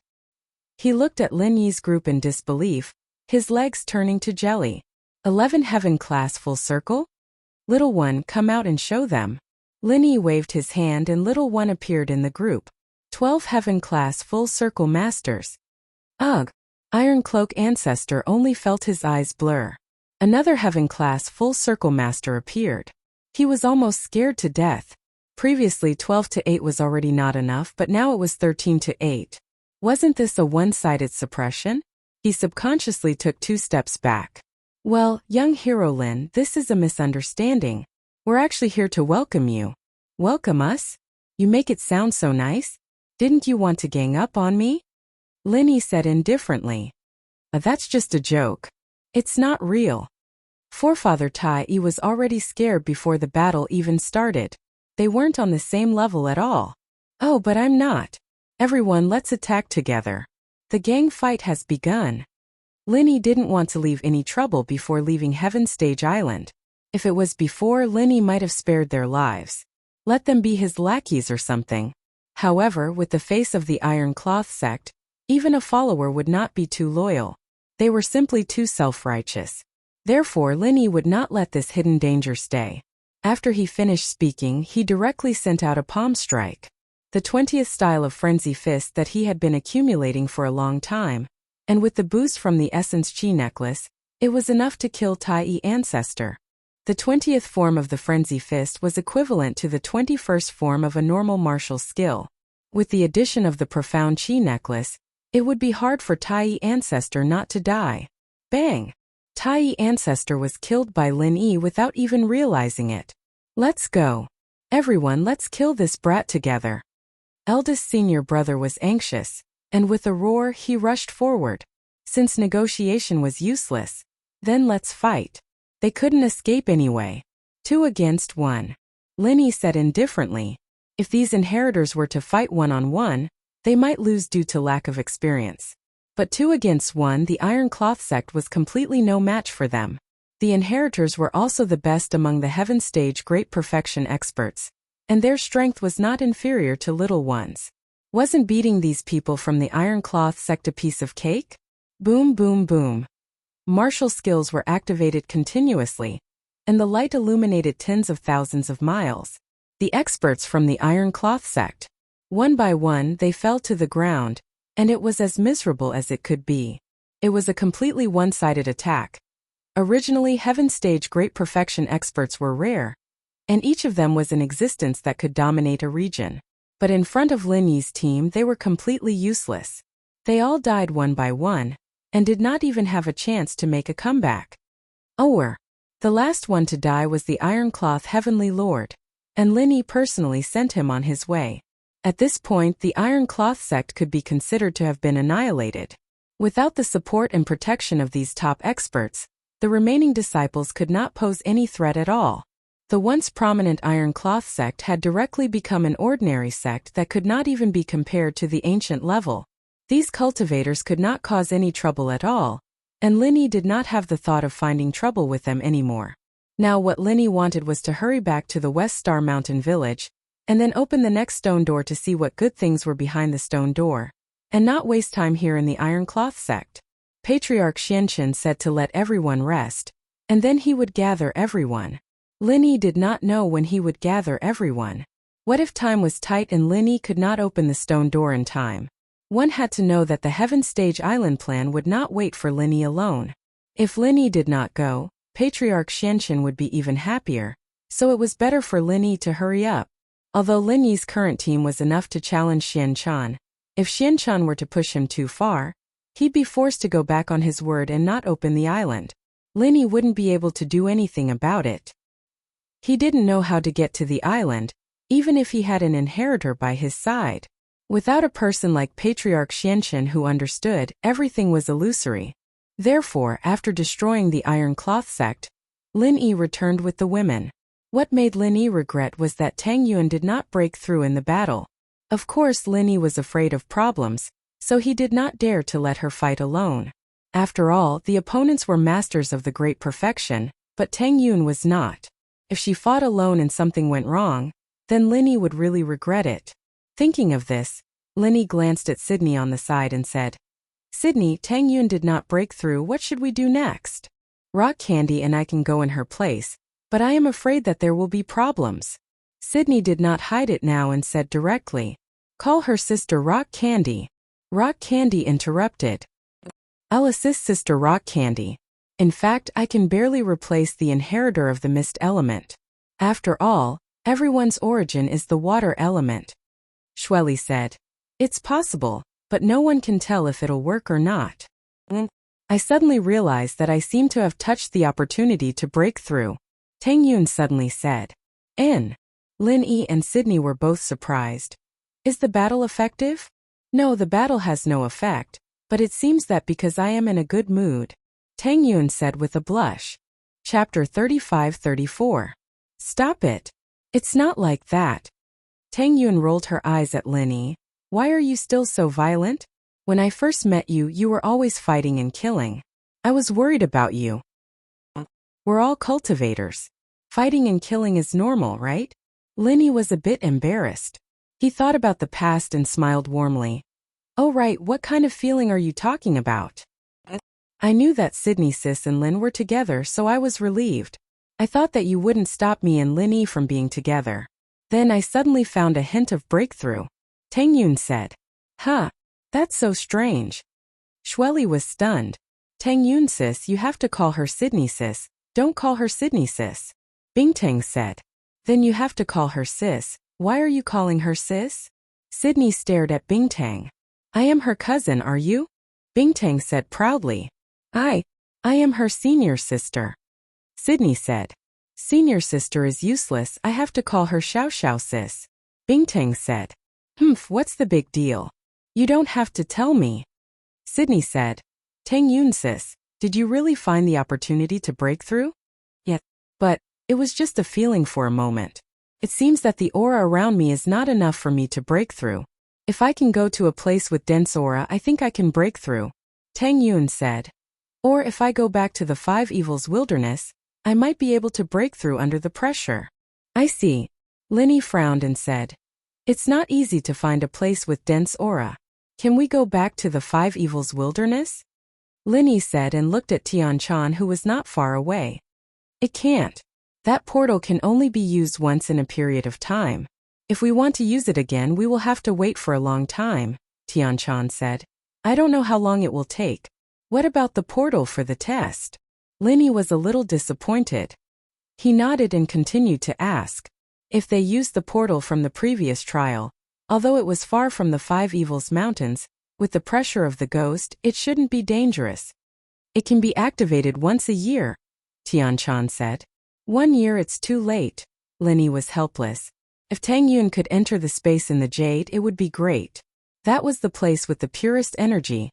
He looked at Linny's group in disbelief, his legs turning to jelly. 11 Heaven-class Full Circle? Little One, come out and show them. Linny waved his hand and Little One appeared in the group. 12 Heaven-class Full Circle Masters. Ugh! Iron Cloak Ancestor only felt his eyes blur. Another Heaven-class Full Circle Master appeared. He was almost scared to death. Previously 12 to 8 was already not enough, but now it was 13 to 8. Wasn't this a one-sided suppression? He subconsciously took 2 steps back. Well, young hero Lin, this is a misunderstanding. We're actually here to welcome you. Welcome us? You make it sound so nice. Didn't you want to gang up on me? Linny said indifferently. That's just a joke. It's not real. Forefather Tai was already scared before the battle even started. They weren't on the same level at all. Oh, but I'm not. Everyone, let's attack together. The gang fight has begun. Linny didn't want to leave any trouble before leaving Heaven Stage Island. If it was before, Linny might have spared their lives. Let them be his lackeys or something. However, with the face of the Iron Cloth sect, even a follower would not be too loyal. They were simply too self-righteous. Therefore, Linny would not let this hidden danger stay. After he finished speaking, he directly sent out a palm strike. The 20th style of Frenzy Fist that he had been accumulating for a long time. And with the boost from the Essence Chi necklace, it was enough to kill Tai Ancestor. The 20th form of the Frenzy Fist was equivalent to the 21st form of a normal martial skill. With the addition of the Profound Chi necklace, it would be hard for Tai Ancestor not to die. Bang! Tai Ancestor was killed by Lin Yi without even realizing it. Let's go. Everyone, let's kill this brat together. Eldest Senior Brother was anxious, and with a roar he rushed forward. Since negotiation was useless, then let's fight. They couldn't escape anyway. 2 against 1. Linny said indifferently. If these inheritors were to fight one-on-one, they might lose due to lack of experience. But 2 against 1, the Iron Cloth sect was completely no match for them. The inheritors were also the best among the Heaven Stage Great Perfection experts, and their strength was not inferior to Little One's. Wasn't beating these people from the Iron Cloth sect a piece of cake? Boom, boom, boom. Martial skills were activated continuously, and the light illuminated tens of thousands of miles. The experts from the Iron Cloth sect. One by one they fell to the ground, and it was as miserable as it could be. It was a completely one-sided attack. Originally, Heaven Stage Great Perfection experts were rare, and each of them was in existence that could dominate a region. But in front of Lin Yi's team they were completely useless. They all died one by one, and did not even have a chance to make a comeback. The last one to die was the Iron Cloth Heavenly Lord. and Linny personally sent him on his way. At this point, the Iron Cloth sect could be considered to have been annihilated. Without the support and protection of these top experts, the remaining disciples could not pose any threat at all. The once prominent Iron Cloth sect had directly become an ordinary sect that could not even be compared to the ancient level. These cultivators could not cause any trouble at all, and Linny did not have the thought of finding trouble with them anymore. Now what Linny wanted was to hurry back to the West Star Mountain village, and then open the next stone door to see what good things were behind the stone door, and not waste time here in the Iron Cloth sect. Patriarch Xianqin said to let everyone rest, and then he would gather everyone. Linny did not know when he would gather everyone. What if time was tight and Linny could not open the stone door in time? One had to know that the Heaven Stage Island plan would not wait for Linny alone. If Linny did not go, Patriarch Xianqin would be even happier, so it was better for Linny to hurry up. Although Linny's current team was enough to challenge Xianqin, if Xianqin were to push him too far, he'd be forced to go back on his word and not open the island. Linny wouldn't be able to do anything about it. He didn't know how to get to the island, even if he had an inheritor by his side. Without a person like Patriarch Xianqin who understood, everything was illusory. Therefore, after destroying the Iron Cloth sect, Lin Yi returned with the women. What made Lin Yi regret was that Tang Yuan did not break through in the battle. Of course, Lin Yi was afraid of problems, so he did not dare to let her fight alone. After all, the opponents were masters of the great perfection, but Tang Yuan was not. If she fought alone and something went wrong, then Lin Yi would really regret it. Thinking of this, Lin Yi glanced at Sydney on the side and said, "Sydney, Tang Yuan did not break through. What should we do next? Rock Candy and I can go in her place, but I am afraid that there will be problems." Sydney did not hide it now and said directly, "Call her sister Rock Candy." Rock Candy interrupted, "I'll assist Sister Rock Candy. In fact, I can barely replace the inheritor of the mist element. After all, everyone's origin is the water element." Shueli said, "It's possible, but no one can tell if it'll work or not." I suddenly realized that I seemed to have touched the opportunity to break through. Tang Yuan suddenly said, "N." Lin Yi and Sydney were both surprised. "Is the battle effective?" "No, the battle has no effect, but it seems that because I am in a good mood," Tang Yuan said with a blush. Chapter 35-34. Stop it. It's not like that. Tang Yuan rolled her eyes at Lin Yi. "Why are you still so violent? When I first met you, you were always fighting and killing. I was worried about you. We're all cultivators. Fighting and killing is normal, right?" Lin Yi was a bit embarrassed. He thought about the past and smiled warmly. "Oh right, what kind of feeling are you talking about?" "I knew that Sydney sis and Lin were together, so I was relieved. I thought that you wouldn't stop me and Lin Yi from being together. Then I suddenly found a hint of breakthrough." Tang Yuan said, "Huh, that's so strange." Shueli was stunned. "Tang Yuan sis, you have to call her Sydney sis, don't call her Sydney sis." Bingtang said, "Then you have to call her sis. Why are you calling her sis?" Sydney stared at Bingtang. "I am her cousin, are you?" Bingtang said proudly, I am her senior sister." Sydney said, "Senior sister is useless, I have to call her Xiao Xiao sis." Bingtang said, What's the big deal? You don't have to tell me." Sydney said, "Tang Yuan sis, did you really find the opportunity to break through?" "Yeah, but it was just a feeling for a moment. It seems that the aura around me is not enough for me to break through. If I can go to a place with dense aura, I think I can break through," Tang Yuan said. "Or if I go back to the Five Evils Wilderness, I might be able to break through under the pressure." "I see." Lin Yi frowned and said, "It's not easy to find a place with dense aura. Can we go back to the Five Evils Wilderness?" Lin Yi said and looked at Tian Chan, who was not far away. "It can't. That portal can only be used once in a period of time. If we want to use it again, we will have to wait for a long time," Tian Chan said. "I don't know how long it will take. What about the portal for the test?" Lin Yi was a little disappointed. He nodded and continued to ask. If they used the portal from the previous trial, although it was far from the Five Evils Mountains, with the pressure of the ghost, it shouldn't be dangerous. "It can be activated once a year," Tian Chan said. 1 year it's too late. Linny was helpless. If Tang Yun could enter the space in the jade, it would be great. That was the place with the purest energy.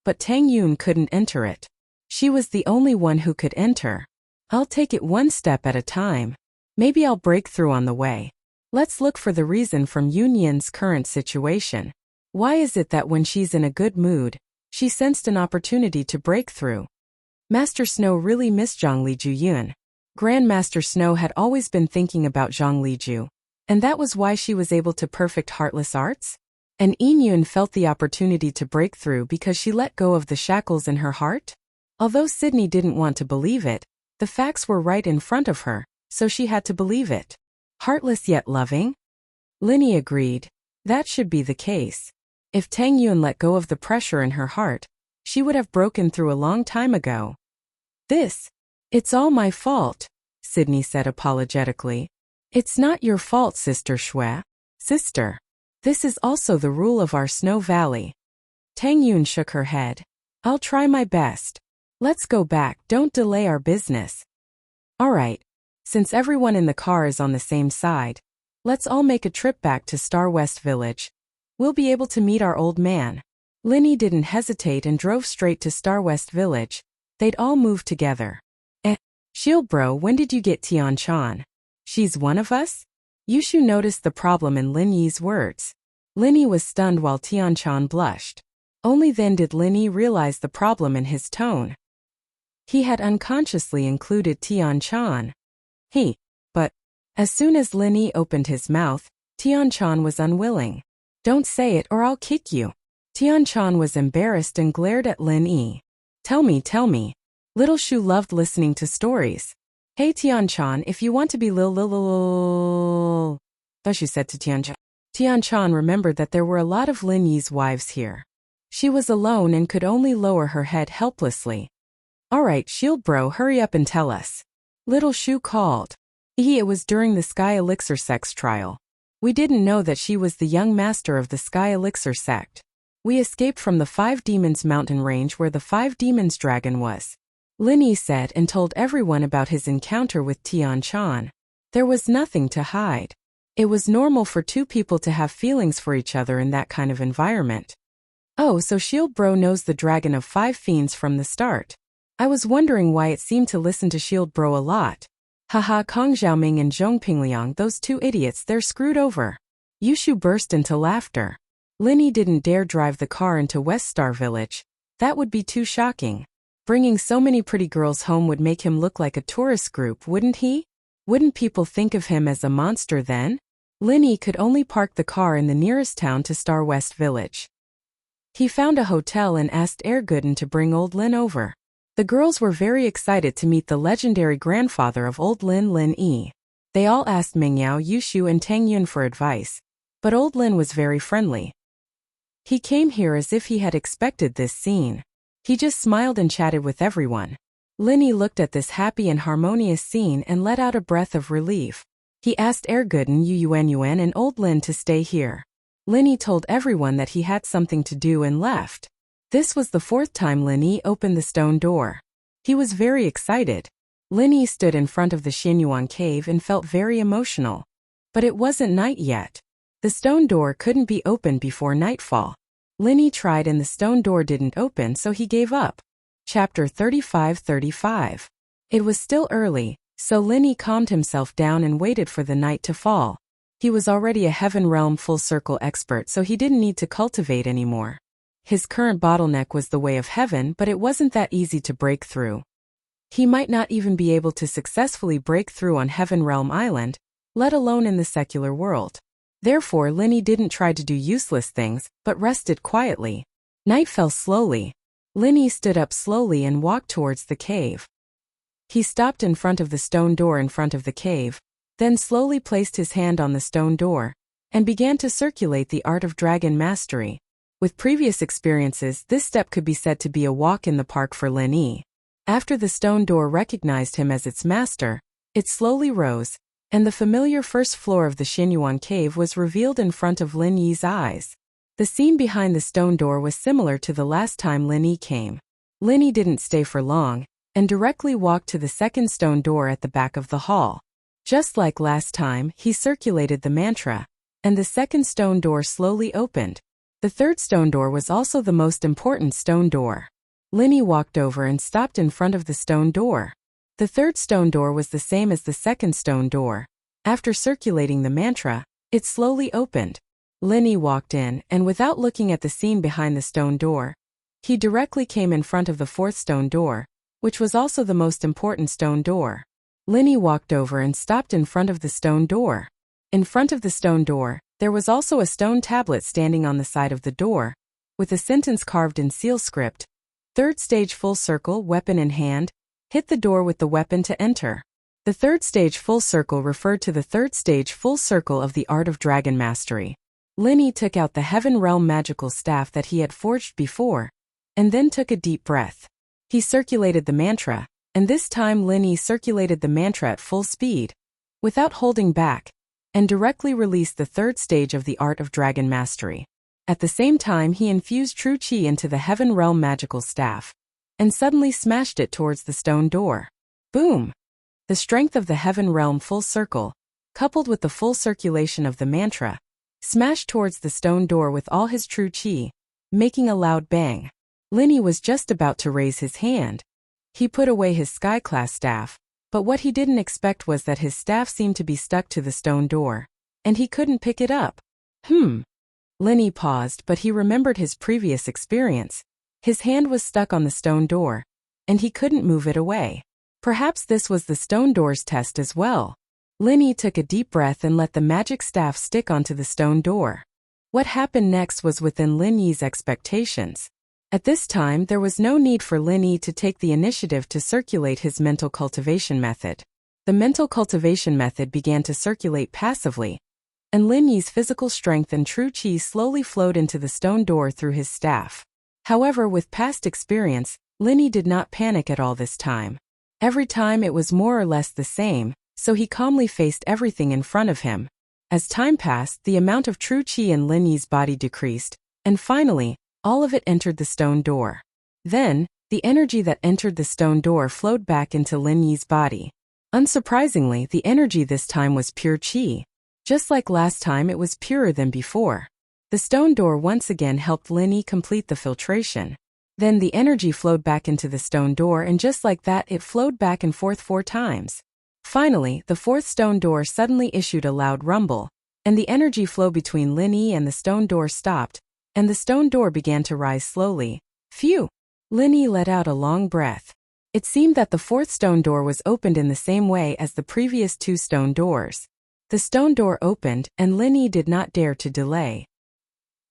But Tang Yun couldn't enter it. She was the only one who could enter. I'll take it one step at a time. Maybe I'll break through on the way. Let's look for the reason from Yun Yin's current situation. Why is it that when she's in a good mood, she sensed an opportunity to break through? Master Snow really missed Zhang Liju Yun. Grandmaster Snow had always been thinking about Zhang Liju, and that was why she was able to perfect heartless arts? And Yin Yun felt the opportunity to break through because she let go of the shackles in her heart? Although Sydney didn't want to believe it, the facts were right in front of her, so she had to believe it. Heartless yet loving? Linny agreed. That should be the case. If Tang Yun let go of the pressure in her heart, she would have broken through a long time ago. It's all my fault, Sydney said apologetically. It's not your fault, Sister Shui. Sister. This is also the rule of our Snow Valley. Tang Yun shook her head. I'll try my best. Let's go back, don't delay our business. All right. Since everyone in the car is on the same side, let's all make a trip back to Star West Village. We'll be able to meet our old man. Linny didn't hesitate and drove straight to Star West Village. They'd all move together. Shield bro, when did you get Tian Chan? She's one of us? Yushu noticed the problem in Lin Yi's words. Linny was stunned while Tian Chan blushed. Only then did Linny realize the problem in his tone. He had unconsciously included Tian Chan. But as soon as Linny opened his mouth, Tian Chan was unwilling. Don't say it or I'll kick you. Tian Chan was embarrassed and glared at Lin Yi. Tell me. Little Shu loved listening to stories. Hey Tian Chan, if you want to be Lil, Shu said to Tian Chan. Tian Chan remembered that there were a lot of Lin Yi's wives here. She was alone and could only lower her head helplessly. Alright, Shield bro, hurry up and tell us. Little Shu called. It was during the Sky Elixir sex trial. We didn't know that she was the young master of the Sky Elixir sect. We escaped from the Five Demons mountain range where the Five Demons dragon was. Linny said and told everyone about his encounter with Tian Chan. There was nothing to hide. It was normal for two people to have feelings for each other in that kind of environment. Oh, so Shield bro knows the Dragon of Five Fiends from the start. I was wondering why it seemed to listen to Shield bro a lot. Haha, Kong Xiaoming and Zhong Pingliang, those two idiots, they're screwed over. Yushu burst into laughter. Linny didn't dare drive the car into West Star Village. That would be too shocking. Bringing so many pretty girls home would make him look like a tourist group, wouldn't he? Wouldn't people think of him as a monster then? Linny could only park the car in the nearest town to Star West Village. He found a hotel and asked Ergooden to bring old Lin over. The girls were very excited to meet the legendary grandfather of old Lin, Lin Yi. They all asked Mingyao, Yushu and Tang Yun for advice. But old Lin was very friendly. He came here as if he had expected this scene. He just smiled and chatted with everyone. Linny looked at this happy and harmonious scene and let out a breath of relief. He asked Ergooden, Yuen and old Lin to stay here. Linny told everyone that he had something to do and left. This was the fourth time Linny opened the stone door. He was very excited. Linny stood in front of the Xinyuan cave and felt very emotional. But it wasn't night yet. The stone door couldn't be opened before nightfall. Linny tried and the stone door didn't open, so he gave up. Chapter 35:35. It was still early, so Linny calmed himself down and waited for the night to fall. He was already a Heaven Realm full circle expert, so he didn't need to cultivate anymore. His current bottleneck was the Way of Heaven, but it wasn't that easy to break through. He might not even be able to successfully break through on Heaven Realm Island, let alone in the secular world. Therefore, Linny didn't try to do useless things, but rested quietly. Night fell slowly. Linny stood up slowly and walked towards the cave. He stopped in front of the stone door in front of the cave, then slowly placed his hand on the stone door, and began to circulate the art of dragon mastery. With previous experiences, this step could be said to be a walk in the park for Linny. After the stone door recognized him as its master, it slowly rose, and the familiar first floor of the Xinyuan cave was revealed in front of Lin Yi's eyes. The scene behind the stone door was similar to the last time Lin Yi came. Lin Yi didn't stay for long, and directly walked to the second stone door at the back of the hall. Just like last time, he circulated the mantra, and the second stone door slowly opened. The third stone door was also the most important stone door. Linny walked over and stopped in front of the stone door. The third stone door was the same as the second stone door. After circulating the mantra, it slowly opened. Linny walked in, and without looking at the scene behind the stone door, he directly came in front of the fourth stone door, which was also the most important stone door. Linny walked over and stopped in front of the stone door. In front of the stone door, there was also a stone tablet standing on the side of the door, with a sentence carved in seal script. Third stage full circle, weapon in hand, hit the door with the weapon to enter. The third stage full circle referred to the third stage full circle of the art of dragon mastery. Linny took out the Heaven Realm magical staff that he had forged before, and then took a deep breath. He circulated the mantra, and this time Linny circulated the mantra at full speed, without holding back, and directly released the third stage of the art of dragon mastery. At the same time, he infused true chi into the Heaven Realm magical staff, and suddenly smashed it towards the stone door. Boom! The strength of the Heaven Realm full circle, coupled with the full circulation of the mantra, smashed towards the stone door with all his true chi, making a loud bang. Linny was just about to raise his hand. He put away his sky-class staff, but what he didn't expect was that his staff seemed to be stuck to the stone door, and he couldn't pick it up. Linny paused, but he remembered his previous experience. His hand was stuck on the stone door, and he couldn't move it away. Perhaps this was the stone door's test as well. Linny took a deep breath and let the magic staff stick onto the stone door. What happened next was within Linny's expectations. At this time, there was no need for Linny to take the initiative to circulate his mental cultivation method. The mental cultivation method began to circulate passively, and Linny's physical strength and true chi slowly flowed into the stone door through his staff. However, with past experience, Linny did not panic at all this time. Every time it was more or less the same, so he calmly faced everything in front of him. As time passed, the amount of true chi in Linny's body decreased, and finally, all of it entered the stone door. Then, the energy that entered the stone door flowed back into Linny's body. Unsurprisingly, the energy this time was pure chi. Just like last time, it was purer than before. The stone door once again helped Linny complete the filtration. Then the energy flowed back into the stone door, and just like that, it flowed back and forth 4 times. Finally, the fourth stone door suddenly issued a loud rumble, and the energy flow between Linny and the stone door stopped, and the stone door began to rise slowly. Phew! Linny let out a long breath. It seemed that the fourth stone door was opened in the same way as the previous 2 stone doors. The stone door opened, and Linny did not dare to delay.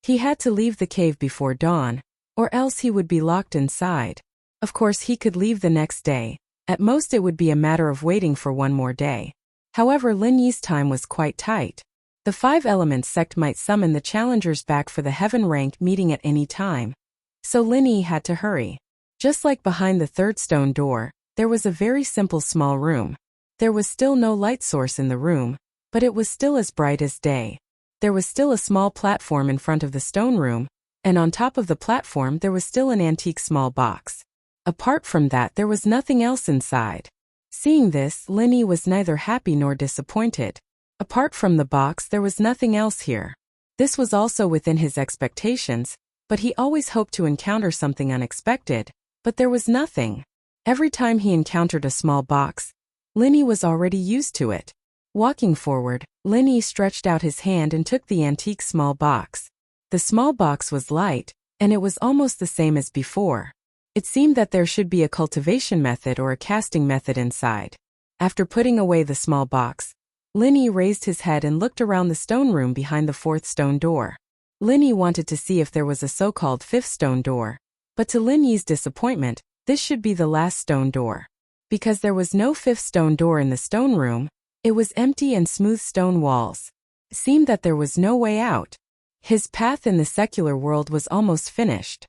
He had to leave the cave before dawn, or else he would be locked inside. Of course, he could leave the next day. At most it would be a matter of waiting for one more day. However, Linny's time was quite tight. The 5 elements sect might summon the challengers back for the heaven rank meeting at any time. So Linny had to hurry. Just like behind the third stone door, there was a very simple small room. There was still no light source in the room, but it was still as bright as day. There was still a small platform in front of the stone room, and on top of the platform there was still an antique small box. Apart from that, there was nothing else inside. Seeing this, Linny was neither happy nor disappointed. Apart from the box, there was nothing else here. This was also within his expectations, but he always hoped to encounter something unexpected, but there was nothing. Every time he encountered a small box, Linny was already used to it. Walking forward, Linny stretched out his hand and took the antique small box. The small box was light, and it was almost the same as before. It seemed that there should be a cultivation method or a casting method inside. After putting away the small box, Linny raised his head and looked around the stone room behind the fourth stone door. Linny wanted to see if there was a so-called fifth stone door, but to Linny's disappointment, this should be the last stone door. Because there was no fifth stone door in the stone room, it was empty and smooth stone walls. It seemed that there was no way out. His path in the secular world was almost finished.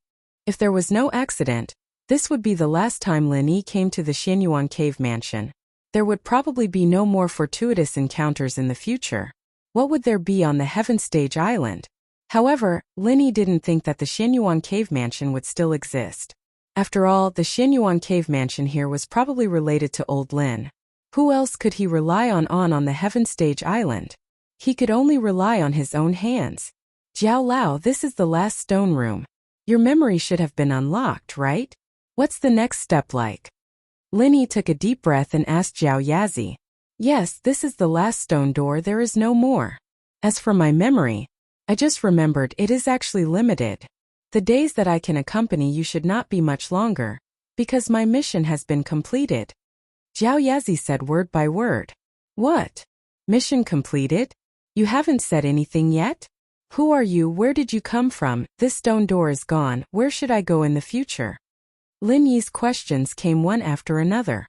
If there was no accident, this would be the last time Linny came to the Xianyuan cave mansion. There would probably be no more fortuitous encounters in the future. What would there be on the Heaven Stage Island? However, Linny didn't think that the Xianyuan cave mansion would still exist. After all, the Xianyuan cave mansion here was probably related to Old Lin. Who else could he rely on the Heaven Stage Island? He could only rely on his own hands. Jiao Lao, this is the last stone room. Your memory should have been unlocked, right? What's the next step like? Lin took a deep breath and asked Jiao Yazi. Yes, this is the last stone door, there is no more. As for my memory, I just remembered it is actually limited. The days that I can accompany you should not be much longer, because my mission has been completed. Jiao Yazi said word by word. What? Mission completed? You haven't said anything yet? Who are you? Where did you come from? This stone door is gone. Where should I go in the future? Lin Yi's questions came one after another.